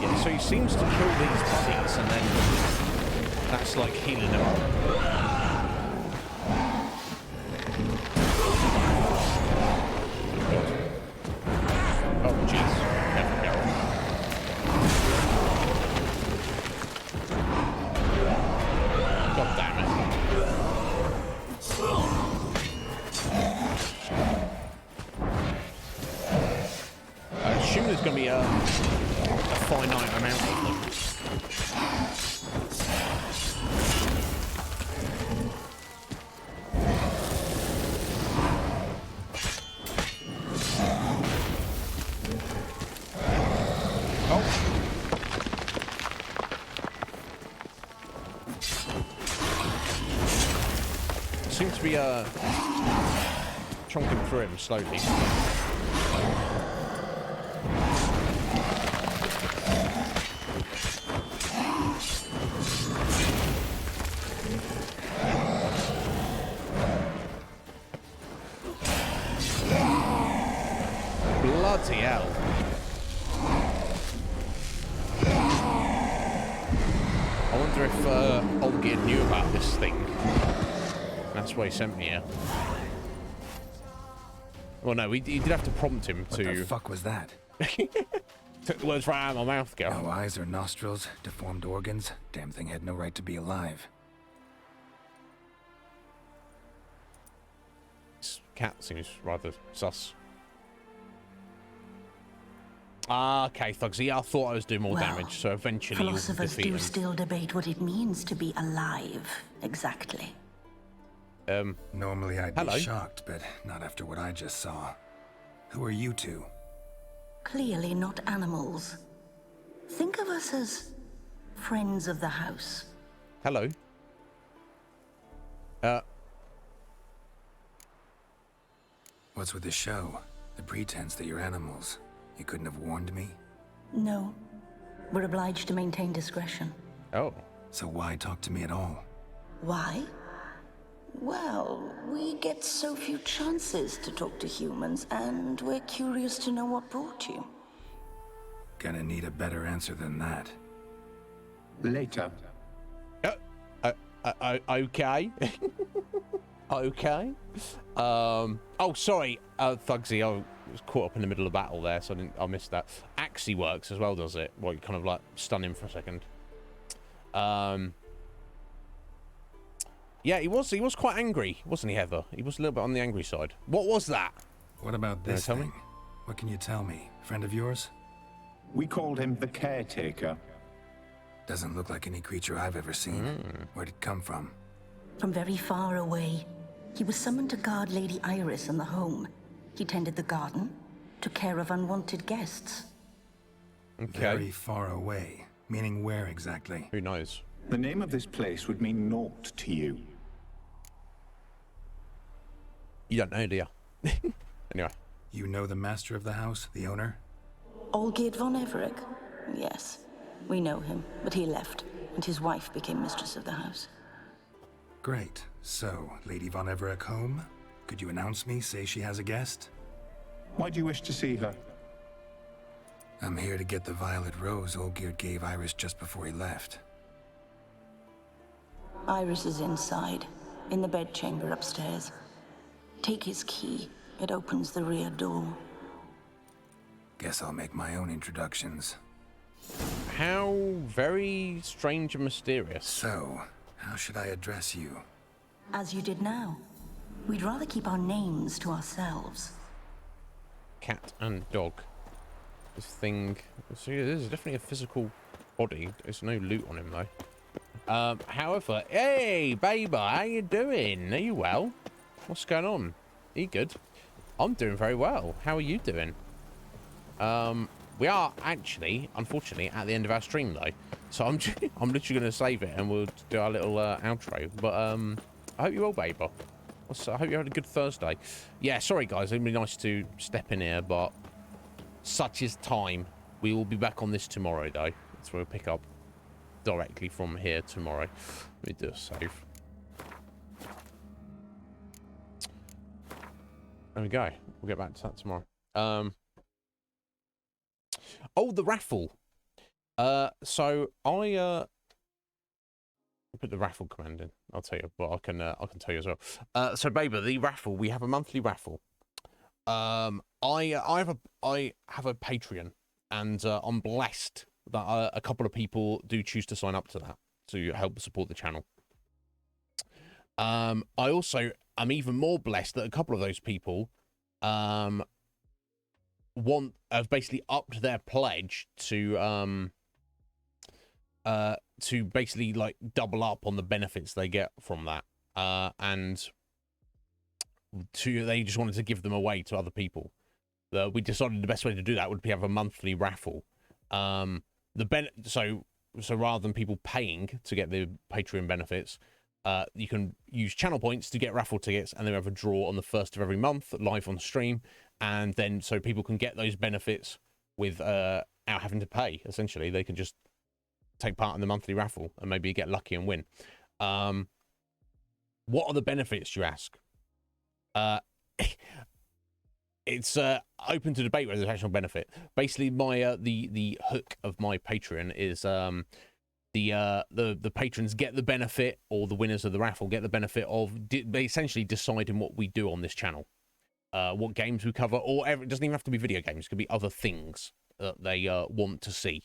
yeah. So he seems to kill these buddies, and then that's like healing them up. Oh, jeez. Careful, Geralt. God damn it. I assume there's going to be a finite amount of them. Seems to be chonking through him slowly. Bloody hell. I wonder if Olgierd knew about this thing. That's why he sent me here. Well, no, you did have to prompt him to... What the fuck was that? Took the words right out of my mouth, Geralt. No eyes or nostrils, deformed organs. Damn thing had no right to be alive. This cat seems rather sus. Ah, okay, Thugsy. I thought I was doing more damage, so eventually you'll Philosophers defeat do him. still debate what it means to be alive, exactly. Normally I'd hello. be shocked, but not after what I just saw. Who are you two? Clearly not animals. Think of us as friends of the house. Hello. What's with the show? The pretense that you're animals. You couldn't have warned me? No. We're obliged to maintain discretion. Oh. So why talk to me at all? Why? Well, we get so few chances to talk to humans, and we're curious to know what brought you. Gonna need a better answer than that. Later. Okay. Okay. Oh, sorry, Thugsy. I was caught up in the middle of battle there, so I missed that. Axie works as well, does it? Well, you kind of like stun him for a second. Yeah, he was quite angry, wasn't he, Heather? He was a little bit on the angry side. What was that? What about this thing? What can you tell me? Friend of yours? We called him the Caretaker. Doesn't look like any creature I've ever seen. Where'd it come from? From very far away. He was summoned to guard Lady Iris and the home. He tended the garden, took care of unwanted guests. Okay. Very far away. Meaning where exactly? Who knows? The name of this place would mean naught to you. You don't know, do you? Anyway. You know the master of the house, the owner? Olgierd von Everec? Yes. We know him, but he left, and his wife became mistress of the house. Great. So, Lady von Everec home? Could you announce me, say she has a guest? Why do you wish to see her? I'm here to get the violet rose Olgierd gave Iris just before he left. Iris is inside, in the bedchamber upstairs. Take his key. It opens the rear door. Guess I'll make my own introductions. How very strange and mysterious. So, how should I address you? As you did now. We'd rather keep our names to ourselves. Cat and dog. This thing... So yeah, this is definitely a physical body. There's no loot on him, though. However... Hey, baby, how you doing? Are you well? What's going on? Are you good? I'm doing very well. How are you doing? We are actually, unfortunately, at the end of our stream, though. So I'm literally going to save it and we'll do our little outro. But I hope you're well, baby. I hope you had a good Thursday. Yeah, sorry, guys. It'd be nice to step in here, but such is time. We will be back on this tomorrow, though. So we'll pick up directly from here tomorrow. Let me do a save. There we go. We'll get back to that tomorrow. Oh, the raffle. So I put the raffle command in. I'll tell you, but I can tell you as well. So, baby, the raffle. We have a monthly raffle. I have a Patreon, and I'm blessed that a couple of people do choose to sign up to that to help support the channel. I also am even more blessed that a couple of those people have basically upped their pledge to basically like double up on the benefits they get from that, and they just wanted to give them away to other people. We decided the best way to do that would be have a monthly raffle. So rather than people paying to get the Patreon benefits, you can use channel points to get raffle tickets, and then we have a draw on the 1st of every month live on stream, and then so people can get those benefits without having to pay. Essentially, they can just take part in the monthly raffle and maybe get lucky and win. What are the benefits, you ask? It's open to debate whether there's actual benefit. Basically, my the hook of my Patreon is the patrons get the benefit, or the winners of the raffle get the benefit of essentially deciding what we do on this channel. what games we cover, or it doesn't even have to be video games. It could be other things that they want to see.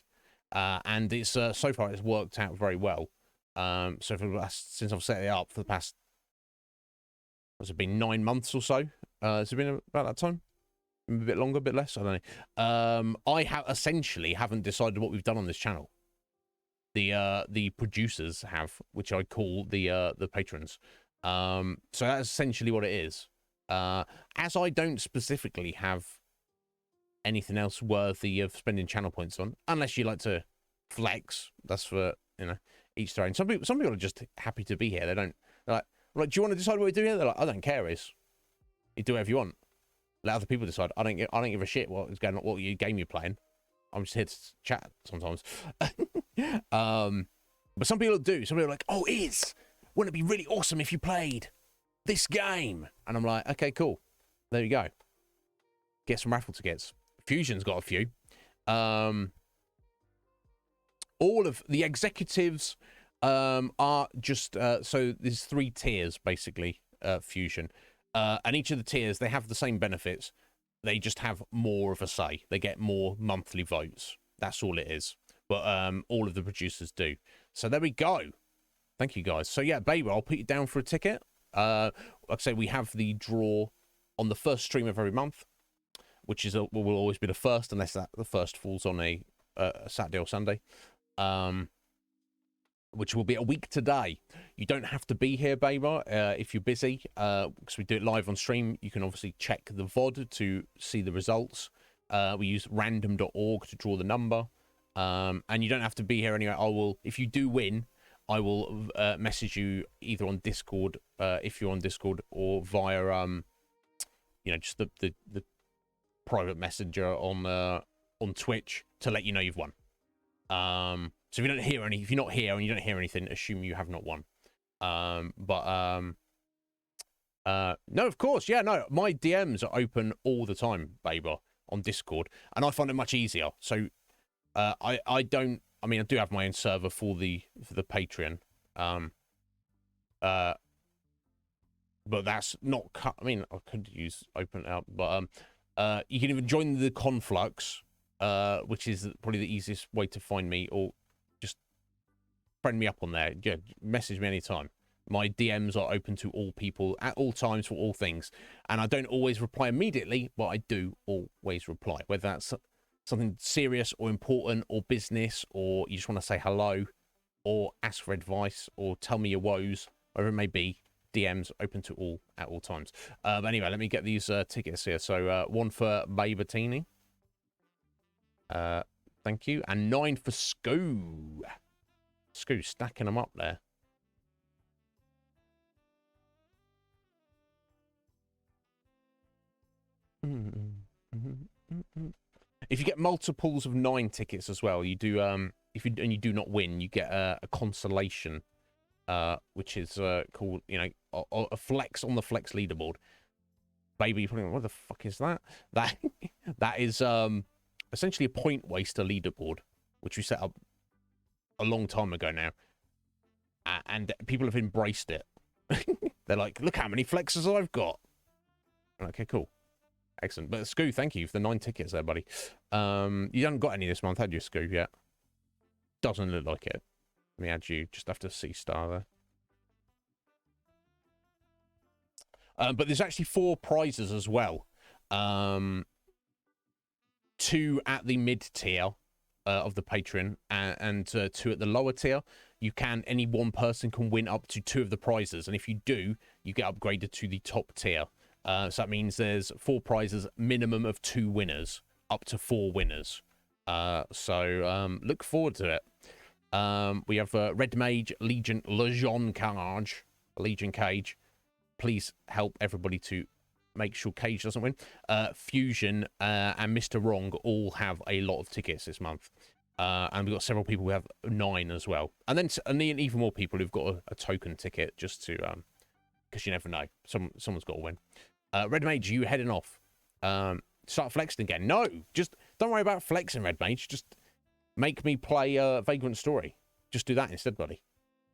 And it's so far it's worked out very well. So since I've set it up for the past, has it been 9 months or so? Has it been about that time? A bit longer, a bit less? I don't know. I essentially haven't decided what we've done on this channel. The producers have, which I call the patrons. So that's essentially what it is. As I don't specifically have anything else worthy of spending channel points on, unless you like to flex. That's for, you know, each their own. Some people are just happy to be here. They don't, they're like, do you want to decide what we do here? They're like, I don't care. You do whatever you want. Let other people decide. I don't give a shit what is going on, what game you're playing. I'm just here to chat sometimes. But some people do. Some people are like, oh, wouldn't it be really awesome if you played this game? And I'm like, okay, cool. There you go. Get some raffle tickets. Fusion's got a few. All of the executives are just so there's 3 tiers basically. Fusion, and each of the tiers, they have the same benefits. They just have more of a say. They get more monthly votes. That's all it is. But all of the producers do. So there we go. Thank you guys. So yeah, baby, I'll put you down for a ticket. Like I say, we have the draw on the first stream of every month, which is will always be the first, unless the first falls on a Saturday or Sunday, which will be a week today. You don't have to be here, baby, if you're busy, because we do it live on stream. You can obviously check the VOD to see the results. We use random.org to draw the number, and you don't have to be here anyway. If you do win, I will message you either on Discord, if you're on Discord, or via just the private messenger on Twitch to let you know you've won. So if you're not here and you don't hear anything, assume you have not won. No, of course, yeah, no, my DMs are open all the time, baby, on Discord, and I find it much easier. So I do have my own server for the Patreon, but that's not cut. I mean, I could use open out, but you can even join the Conflux, which is probably the easiest way to find me, or just friend me up on there. Yeah, message me anytime. My DMs are open to all people at all times for all things, and I don't always reply immediately, but I do always reply, whether that's something serious or important or business, or you just want to say hello, or ask for advice, or tell me your woes, whatever it may be. DMs open to all at all times. But anyway, let me get these tickets here. So one for Babertini. Thank you. And 9 for Scoo. Scoo stacking them up there. If you get multiples of 9 tickets as well, you do if you do not win, you get a consolation, which is called, a flex on the flex leaderboard. Baby, you're probably like, what the fuck is that? That is essentially a point waster leaderboard, which we set up a long time ago now, and people have embraced it. They're like, look how many flexes I've got. Okay, cool. Excellent. But Scoo, thank you for the 9 tickets there, buddy. You haven't got any this month, had you, Scoo, yet? Doesn't look like it. Let me add you just after C-star there. But there's actually 4 prizes as well. 2 at the mid-tier of the Patreon, and 2 at the lower tier. Any one person can win up to 2 of the prizes, and if you do, you get upgraded to the top tier. So that means there's 4 prizes, minimum of 2 winners, up to 4 winners. So look forward to it. We have Red Mage, Legion Cage. Please help everybody to make sure Cage doesn't win. Fusion and Mr. Wrong all have a lot of tickets this month. And we've got several people who have 9 as well. And then even more people who've got a token ticket, just to, because you never know. Someone's got to win. Red Mage, you heading off. Start flexing again. No, just don't worry about flexing, Red Mage. Just make me play Vagrant Story. Just do that instead, buddy.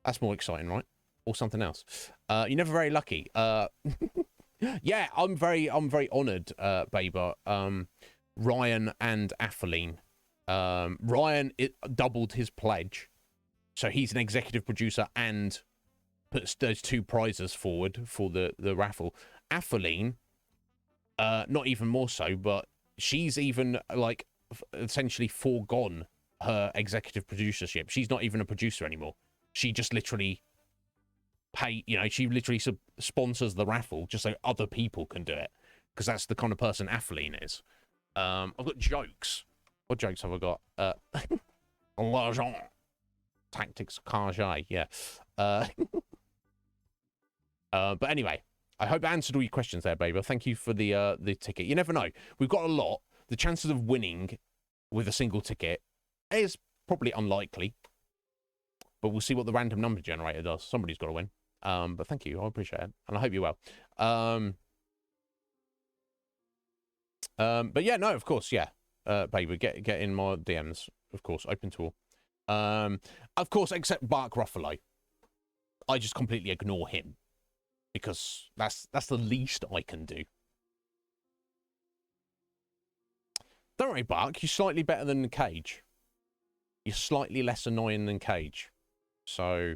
That's more exciting, right? Or something else. You're never very lucky. Yeah, I'm very honoured, Baber. Ryan and Atheline. Ryan doubled his pledge, so he's an executive producer and puts those 2 prizes forward for the raffle. Atheline, not even more so, but she's even like essentially foregone her executive producership. She's not even a producer anymore. She just literally she literally sponsors the raffle just so other people can do it, because that's the kind of person Atheline is. I've got jokes. What jokes have I got? L'argent. Tactics Carget, yeah. But anyway, I hope I answered all your questions there, baby. Thank you for the ticket. You never know. We've got a lot. The chances of winning with a single ticket is probably unlikely. But we'll see what the random number generator does. Somebody's got to win. But thank you. I appreciate it. And I hope you're well. But yeah, no, of course, yeah. Baby, get in my DMs. Of course, open to all. Of course, except Bark Ruffalo. I just completely ignore him. Because that's the least I can do. Don't worry, Bark. You're slightly better than Cage. You're slightly less annoying than Cage. So...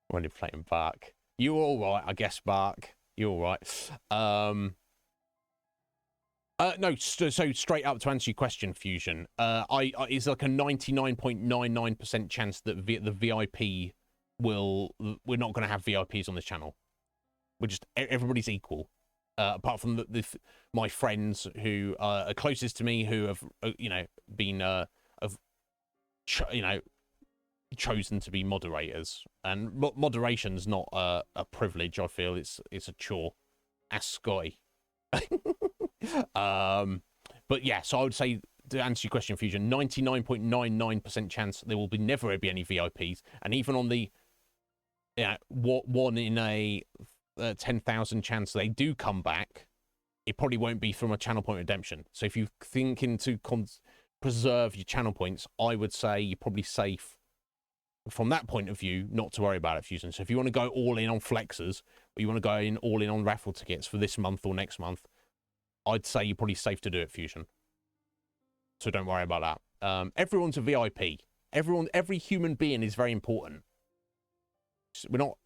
when you're playing Bark. You're all right, I guess, Bark. You're all right. No, so straight up to answer your question, Fusion. It's like a 99.99% chance that the VIP we're not going to have VIPs on this channel. We're just, everybody's equal. Apart from my friends who are closest to me, who have, been, chosen to be moderators. And moderation's not a privilege, I feel. It's a chore. Ask Sky. But yeah, so I would say, to answer your question, Fusion, 99.99% chance there will never be any VIPs. And even on the one in a 10,000 chance they do come back, it probably won't be from a channel point redemption. So if you're thinking to preserve your channel points, I would say you're probably safe from that point of view not to worry about it, Fusion. So if you want to go all in on flexers, or you want to go all in on raffle tickets for this month or next month, I'd say you're probably safe to do it, Fusion. So don't worry about that. Everyone's a VIP. Every human being is very important. We're not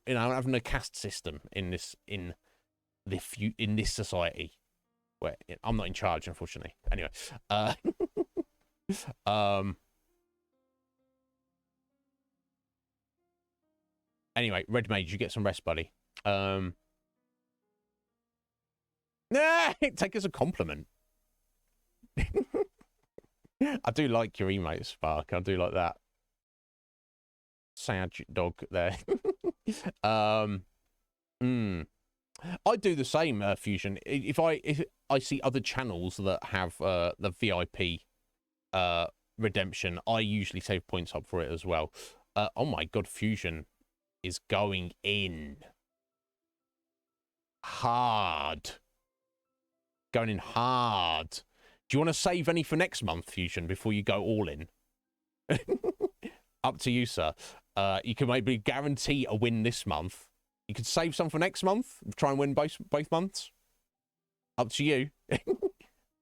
having a caste system in this society. Where I'm not in charge, unfortunately. Anyway, anyway, Red Mage, you get some rest, buddy. Nah, take it as a compliment. I do like your emote, Spark. I do like that. Sad dog there. I do the same, Fusion. If I see other channels that have the VIP redemption, I usually save points up for it as well. Oh my god, Fusion is going in hard. Going in hard. Do you want to save any for next month, Fusion, before you go all in? Up to you, sir. You can maybe guarantee a win this month. You could save some for next month. Try and win both months. Up to you.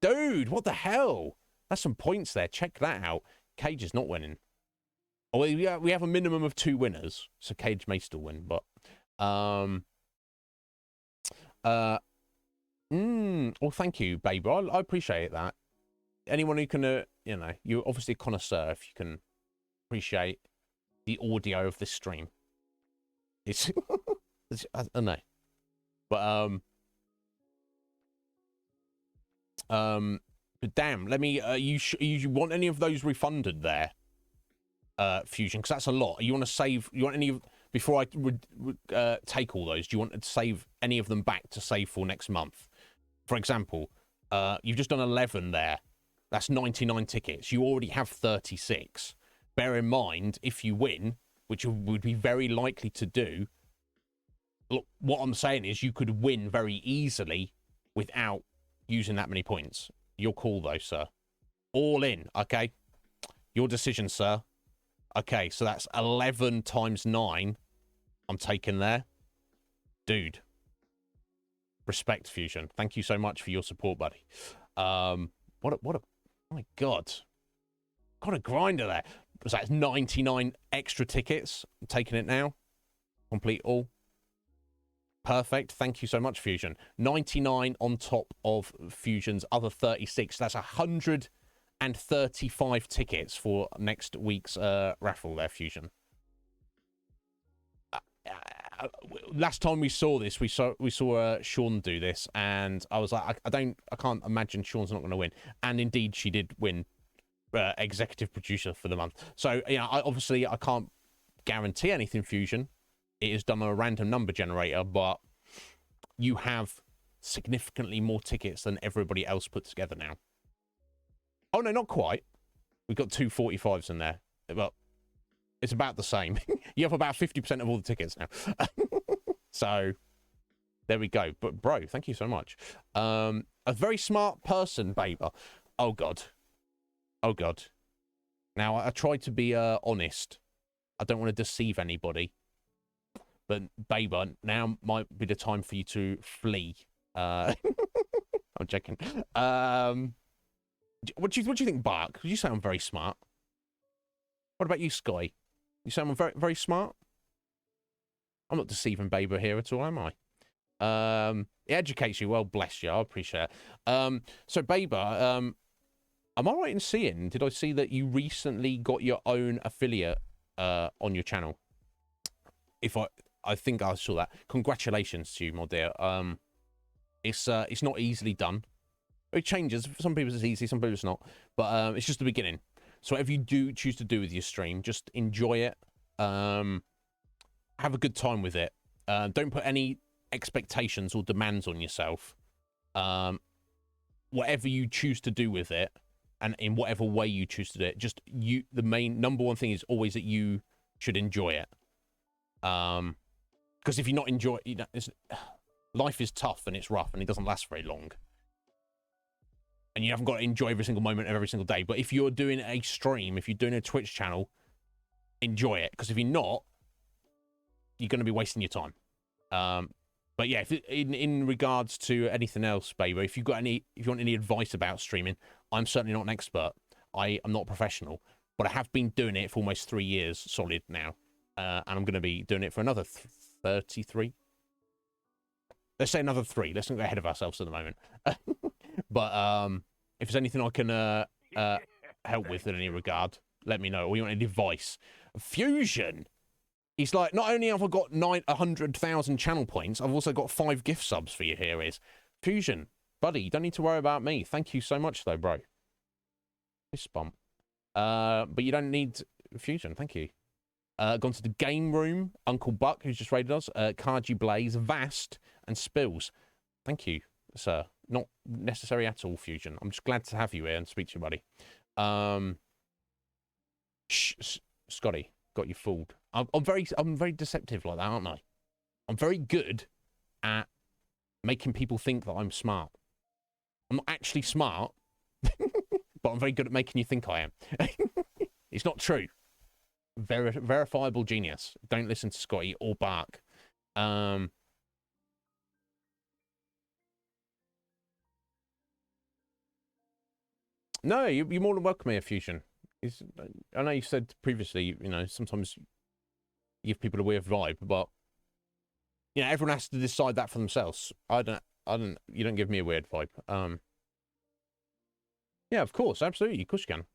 Dude, what the hell? That's some points there. Check that out. Cage is not winning. Oh, we have a minimum of 2 winners, so Cage may still win, but... well, thank you, baby. I appreciate that. Anyone who can, you're obviously a connoisseur if you can appreciate the audio of this stream. It's, I don't know. But, but damn, let me, you want any of those refunded there, Fusion? Because that's a lot. You want to save, you want any of, before I take all those, do you want to save any of them back to save for next month? For example, you've just done 11 there. That's 99 tickets. You already have 36. Bear in mind, if you win, which you would be very likely to do, look, what I'm saying is you could win very easily without using that many points. Your call, though, sir. All in, okay? Your decision, sir. Okay, so that's 11 times 9 I'm taking there. Dude, Respect, Fusion. Thank you so much for your support, buddy. My God. Got a grinder there. So that's 99 extra tickets. I'm taking it now. Complete all. Perfect. Thank you so much, Fusion. 99 on top of Fusion's other 36. That's 135 tickets for next week's raffle there, Fusion. Last time we saw this, we saw Sean do this, and I was like, I can't imagine Sean's not going to win. And indeed, she did win executive producer for the month. So obviously I can't guarantee anything, Fusion. It is done on a random number generator, but you have significantly more tickets than everybody else put together now. Oh no, not quite. We've got 2 45s in there, but it's about the same. You have about 50% of all the tickets now. So there we go. But bro, thank you so much. A very smart person, Baber. Oh God. Oh God. Now I tried to be honest. I don't want to deceive anybody. But Baber, now might be the time for you to flee. I'm joking. What do you think, Bark? You sound very smart. What about you, Sky? You sound very, very smart. I'm not deceiving Baber here at all, am I? It educates you. Well, bless you. I appreciate it. So, Baber, am I right in seeing? Did I see that you recently got your own affiliate on your channel? I think I saw that. Congratulations to you, my dear. It's not easily done. It changes. For some people it's easy, some people it's not. But it's just the beginning. So whatever you do choose to do with your stream, just enjoy it. Have a good time with it. Don't put any expectations or demands on yourself. Whatever you choose to do with it, and in whatever way you choose to do it, just the main number one thing is always that you should enjoy it. Because if you're not enjoying, life is tough and it's rough and it doesn't last very long. And you haven't got to enjoy every single moment of every single day. But if you're doing a stream, if you're doing a Twitch channel, enjoy it. Because if you're not, you're going to be wasting your time. But yeah, in regards to anything else, baby, if you want any advice about streaming, I'm certainly not an expert. I am not a professional, but I have been doing it for almost 3 years solid now. And I'm going to be doing it for another 33. Let's say another 3. Let's not get ahead of ourselves at the moment. But if there's anything I can help with in any regard, let me know. Or you want any advice? Fusion. He's like, not only have I got 100,000 channel points, I've also got 5 gift subs for you here. Is Fusion, buddy, you don't need to worry about me. Thank you so much, though, bro. Fist bump. But you don't need Fusion. Thank you. Gone to the game room. Uncle Buck, who's just raided us. Karji Blaze, Vast, and Spills. Thank you, sir. Not necessary at all, Fusion. I'm just glad to have you here and speak to you, buddy. Scotty, got you fooled. I'm very deceptive like that, aren't I? I'm very good at making people think that I'm smart. I'm not actually smart, but I'm very good at making you think I am. It's not true. Verifiable genius. Don't listen to Scotty or Bark. No, you're more than welcome here, Fusion. I know you said previously, sometimes you give people a weird vibe, but everyone has to decide that for themselves. You don't give me a weird vibe. Yeah, of course, absolutely, of course you can.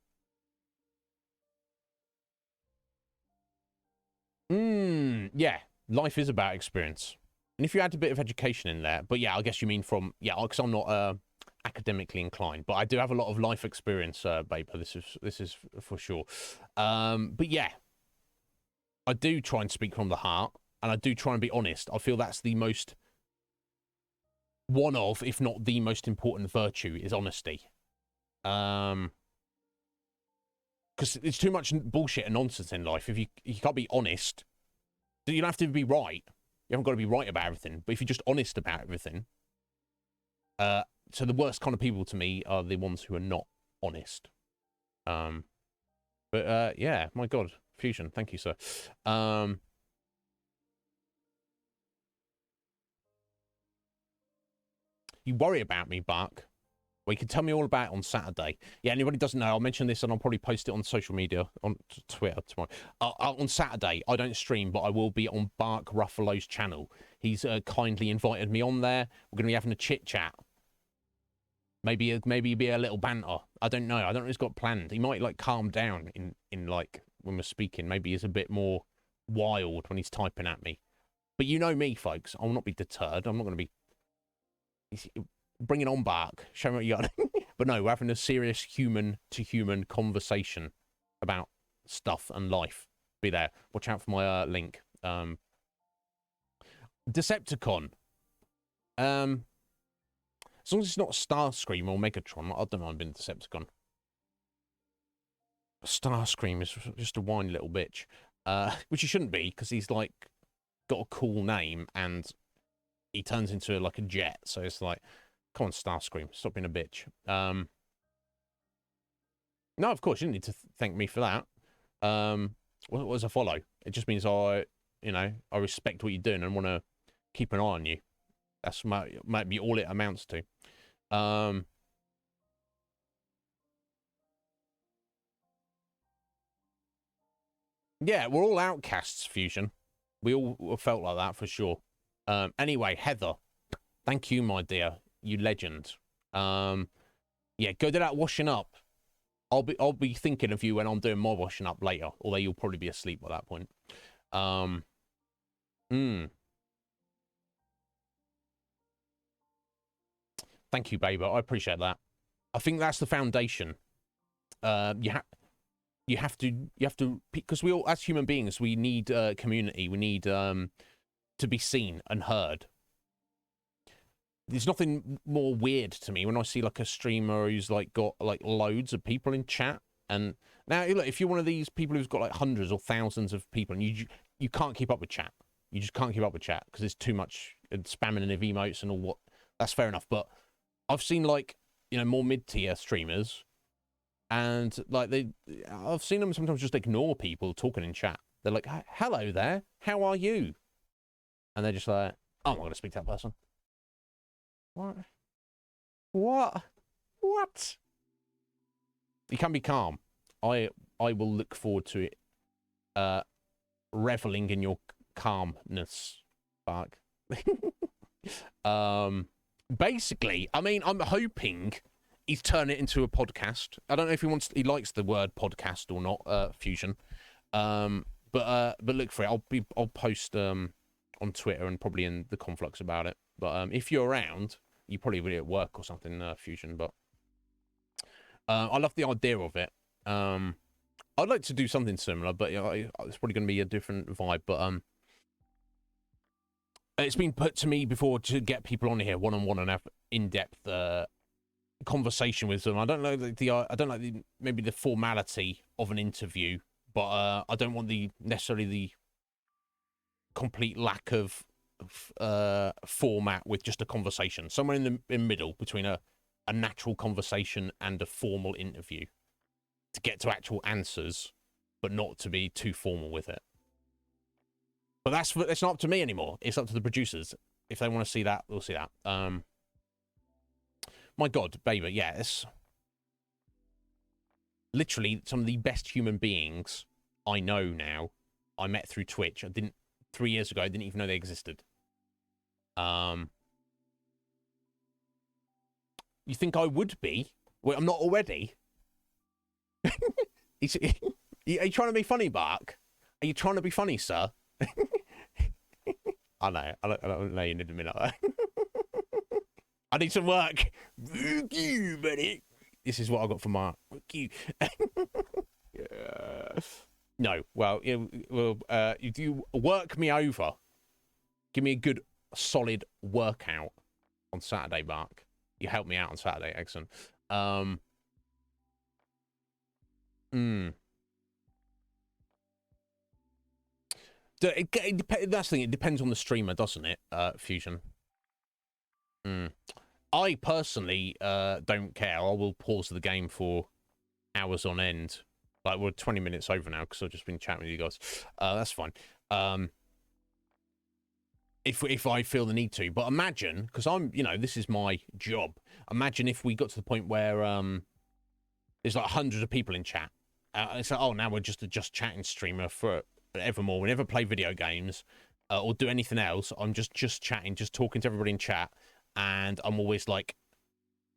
Yeah, life is about experience. And if you add a bit of education in there, but yeah, I guess you mean because I'm not academically inclined, but I do have a lot of life experience, Baber. This is for sure. But yeah, I do try and speak from the heart, and I do try and be honest. I feel that's the most one of, if not the most important virtue, is honesty. Because there's too much bullshit and nonsense in life. If you can't be honest, you don't have to be right. You haven't got to be right about everything. But if you're just honest about everything, so the worst kind of people to me are the ones who are not honest. But yeah, my God, Fusion, thank you, sir. you worry about me, Bark. Well, you can tell me all about it on Saturday. Yeah, anybody doesn't know, I'll mention this and I'll probably post it on social media, on Twitter tomorrow. On Saturday, I don't stream, but I will be on Bark Ruffalo's channel. He's kindly invited me on there. We're going to be having a chit-chat. Maybe be a little banter. I don't know. I don't know what he's got planned. He might, like, calm down in like, when we're speaking. Maybe he's a bit more wild when he's typing at me. But you know me, folks. I will not be deterred. I'm not going to be... Bring it on, Bark. Show me what you got. But no, we're having a serious human-to-human conversation about stuff and life. Be there. Watch out for my link. Decepticon. As long as it's not Starscream or Megatron, I don't mind being Decepticon. Starscream is just a whiny little bitch. Which he shouldn't be, because he's, like, got a cool name, and he turns into, like, a jet. So it's like... Come on, Starscream. Stop being a bitch. No, of course, you didn't need to thank me for that. What was a follow? It just means I respect what you're doing and want to keep an eye on you. That's might be all it amounts to. Yeah, we're all outcasts, Fusion. We all felt like that for sure. Anyway, Heather, thank you, my dear. You legend. Yeah, go do that washing up. I'll be thinking of you when I'm doing my washing up later, although you'll probably be asleep by that point. Thank you, baby. I appreciate that. I think that's the foundation. You have to, because we all, as human beings, we need community. We need to be seen and heard. There's nothing more weird to me when I see like a streamer who's like got like loads of people in chat. And now look, if you're one of these people who's got like hundreds or thousands of people and you can't keep up with chat, you just can't keep up with chat because there's too much spamming of emotes and all. What, that's fair enough. But I've seen like, you know, more mid-tier streamers, and like I've seen them sometimes just ignore people talking in chat. They're like, "Hello there, how are you?" And they're just like, "Oh, I'm not going to speak to that person." What? You can be calm. I will look forward to it. Reveling in your calmness, Bark. Basically, I mean, I'm hoping he's turned it into a podcast. I don't know if he likes the word podcast or not, Fusion. But look for it. I'll post on Twitter and probably in the Conflux about it. But if you're around, you probably will be at work or something, Fusion. But I love the idea of it. I'd like to do something similar, but it's probably going to be a different vibe. But it's been put to me before to get people on here one-on-one and have in-depth conversation with them. I don't know maybe the formality of an interview, but I don't want necessarily the complete lack of format with just a conversation. Somewhere in the middle between a natural conversation and a formal interview to get to actual answers, but not to be too formal with it. But that's not up to me anymore. It's up to the producers. If they want to see that, we'll see that. My God, baby, yeah, it's literally some of the best human beings I know now. I met through Twitch. 3 years ago, I didn't even know they existed. You think I would be? Well, I'm not already. Are you trying to be funny, Bark? Are you trying to be funny, sir? I know. I don't know you need to be like that. I need some work. Fuck you, buddy. This is what I got from Mark. Fuck you. Yeah. No, well, you work me over. Give me a good, solid workout on Saturday, Mark. You helped me out on Saturday. Excellent. That's the thing. It depends on the streamer, doesn't it, Fusion? I personally don't care. I will pause the game for hours on end. Like, we're 20 minutes over now because I've just been chatting with you guys. That's fine. if I feel the need to. But imagine, because I'm, you know, this is my job. Imagine if we got to the point where there's like hundreds of people in chat. It's like, oh, now we're just a chatting streamer forevermore. We never play video games or do anything else. I'm just chatting, just talking to everybody in chat, and I'm always like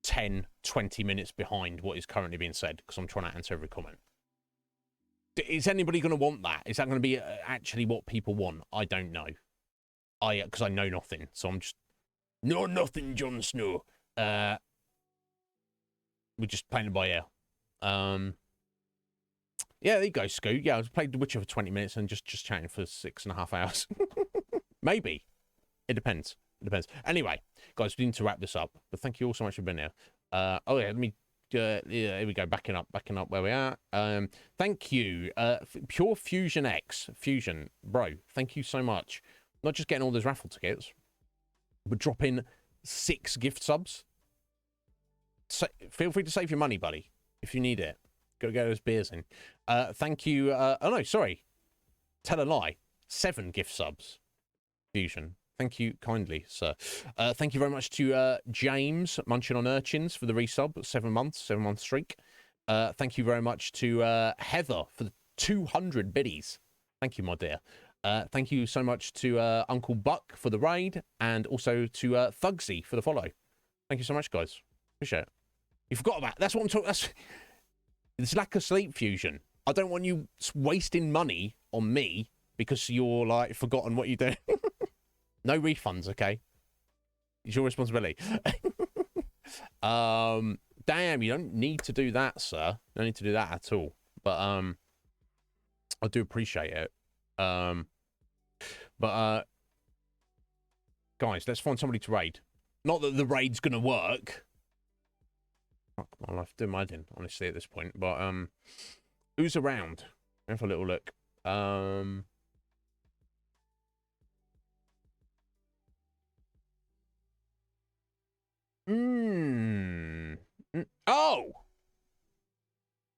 10, 20 minutes behind what is currently being said because I'm trying to answer every comment. Is anybody going to want that? Is that going to be actually what people want? I don't know. Because I know nothing, so I'm just nothing, Jon Snow. We're just playing it by ear. Yeah, there you go, Scoot. Yeah, I played The Witcher for 20 minutes and just chatting for 6.5 hours. Maybe. It depends. It depends. Anyway, guys, we need to wrap this up. But thank you all so much for being here. Oh yeah, let me. Yeah, here we go. Backing up where we are. Thank you, Pure Fusion X Fusion, bro. Thank you so much. Not just getting all those raffle tickets, but dropping 6 gift subs. So, feel free to save your money, buddy, if you need it. Go get those beers in. Thank you. Oh, no, sorry. Tell a lie. 7 gift subs. Fusion. Thank you kindly, sir. Thank you very much to James, Munching on Urchins, for the resub. 7 months, 7-month streak. Thank you very much to Heather for the 200 biddies. Thank you, my dear. Thank you so much to Uncle Buck for the raid, and also to Thugsy for the follow. Thank you so much, guys. Appreciate it. You forgot about that's what I'm talking. It's lack of sleep, Fusion. I don't want you wasting money on me because you're like forgotten what you do. No refunds, okay? It's your responsibility. Damn, you don't need to do that, sir. You don't need to do that at all. But I do appreciate it. Guys, let's find somebody to raid. Not that the raid's gonna work. Fuck my life, do my head in, honestly, at this point. But who's around? Have a little look. Oh,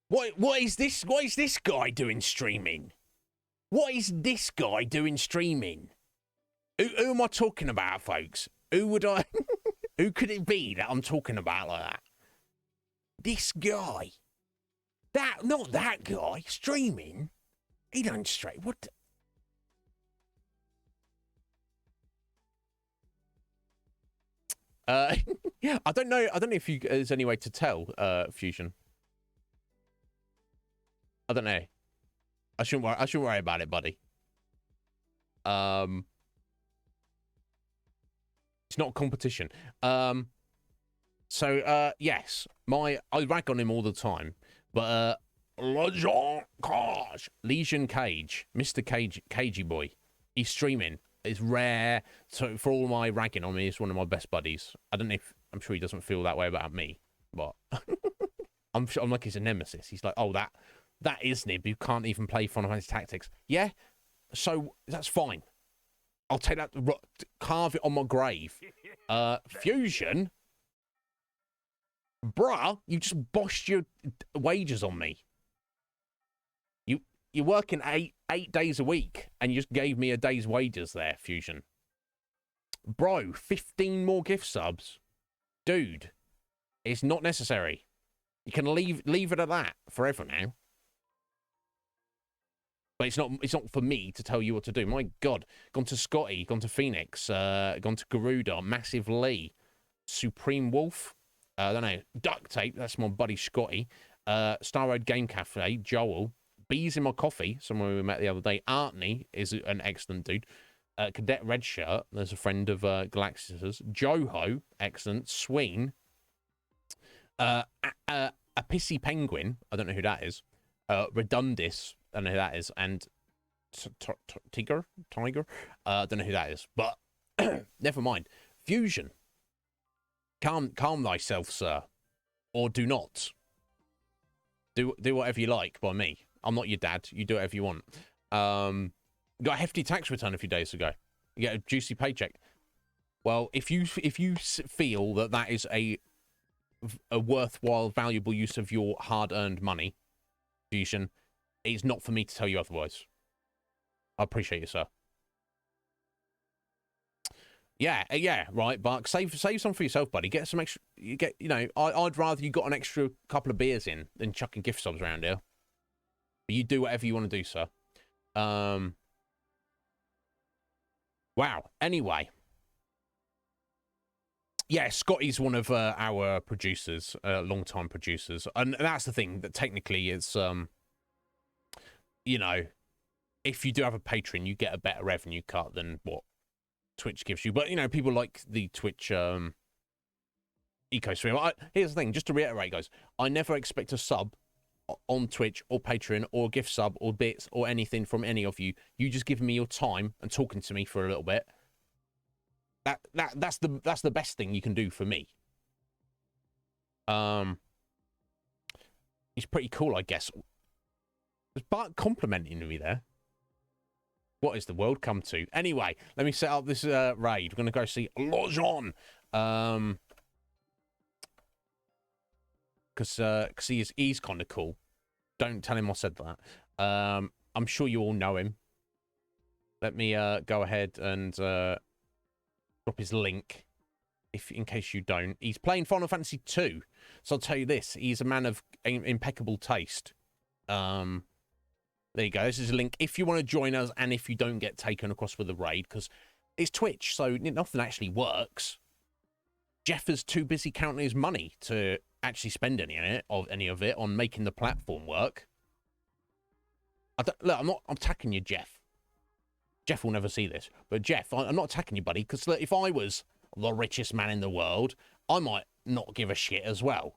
what is this? What is this guy doing streaming? What is this guy doing streaming? Who am I talking about, folks? Who would I? Who could it be that I'm talking about like that? This guy. Not that guy streaming. He don't stream. What? Yeah, I don't know. I don't know if there's any way to tell, Fusion. I don't know. I shouldn't worry about it, buddy. It's not a competition. So yes, I rag on him all the time, but Legion Cage, Mr. Cagey boy, he's streaming. It's rare. So for all my ragging on me, he's one of my best buddies. I don't know if I'm sure he doesn't feel that way about me, but I'm like he's a nemesis. He's like, oh, that Iznib who can't even play Final Fantasy Tactics. Yeah, so that's fine. I'll take that, carve it on my grave. Fusion, bruh, you just bossed your wages on me. You're working eight days a week, and you just gave me a day's wages there, Fusion. Bro, 15 more gift subs, dude. It's not necessary. You can leave it at that forever now. But it's not for me to tell you what to do. My God, gone to Scotty, gone to Phoenix, gone to Garuda, Massive Lee, Supreme Wolf. I don't know, Duct Tape. That's my buddy Scotty. Star Road Game Cafe, Joel. Bees in My Coffee, someone we met the other day. Artney is an excellent dude. Cadet Redshirt, there's a friend of Galaxis. Joho, excellent. Sween. A Pissy Penguin, I don't know who that is. Redundis, I don't know who that is. And Tiger, I don't know who that is. But never mind. Fusion. Calm thyself, sir. Or do not. Do whatever you like by me. I'm not your dad. You do whatever you want. Got a hefty tax return a few days ago. You get a juicy paycheck. Well, if you feel that is a worthwhile, valuable use of your hard-earned money, Fusion, it's not for me to tell you otherwise. I appreciate you, sir. Yeah, right, Buck. Save some for yourself, buddy. Get some extra. I'd rather you got an extra couple of beers in than chucking gift subs around here. But you do whatever you want to do, sir. Wow. Anyway. Yeah, Scotty's one of our producers, long-time producers. And that's the thing, that technically it's, if you do have a patron, you get a better revenue cut than what Twitch gives you. But, people like the Twitch ecostream. Here's the thing, just to reiterate, guys, I never expect a sub on Twitch or Patreon or gift sub or bits or anything from any of you. You just give me your time and talking to me for a little bit. That's the best thing you can do for me. He's pretty cool, I guess. Was Bart complimenting me there? What is the world come to? Anyway, let me set up this raid. We're going to go see Lojon. Because he's kind of cool. Don't tell him I said that. I'm sure you all know him. Let me go ahead and drop his link, in case you don't. He's playing Final Fantasy II. So I'll tell you this. He's a man of impeccable taste. There you go. This is a link if you want to join us and if you don't get taken across with a raid, because it's Twitch, so nothing actually works. Jeff is too busy counting his money to actually spend any of it on making the platform work. Look, I'm not attacking you, Jeff. Jeff will never see this, but Jeff, I'm not attacking you, buddy, because if I was the richest man in the world, I might not give a shit as well.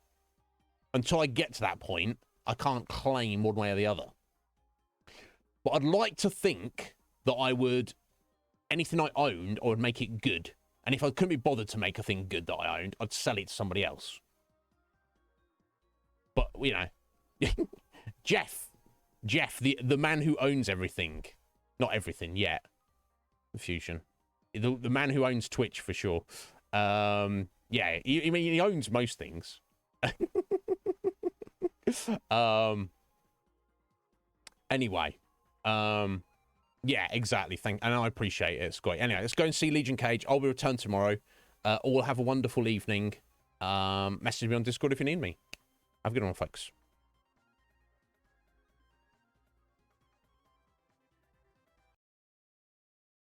Until I get to that point, I can't claim one way or the other. But I'd like to think that I would, anything I owned, I would make it good. And if I couldn't be bothered to make a thing good that I owned, I'd sell it to somebody else. But, Jeff, the man who owns everything. Not everything yet. Confusion. The man who owns Twitch, for sure. Yeah, he owns most things. Anyway. Yeah, exactly. And I appreciate it. It's great. Anyway, let's go and see Legion Cage. I'll be returned tomorrow. All have a wonderful evening. Message me on Discord if you need me. Have a good one, folks.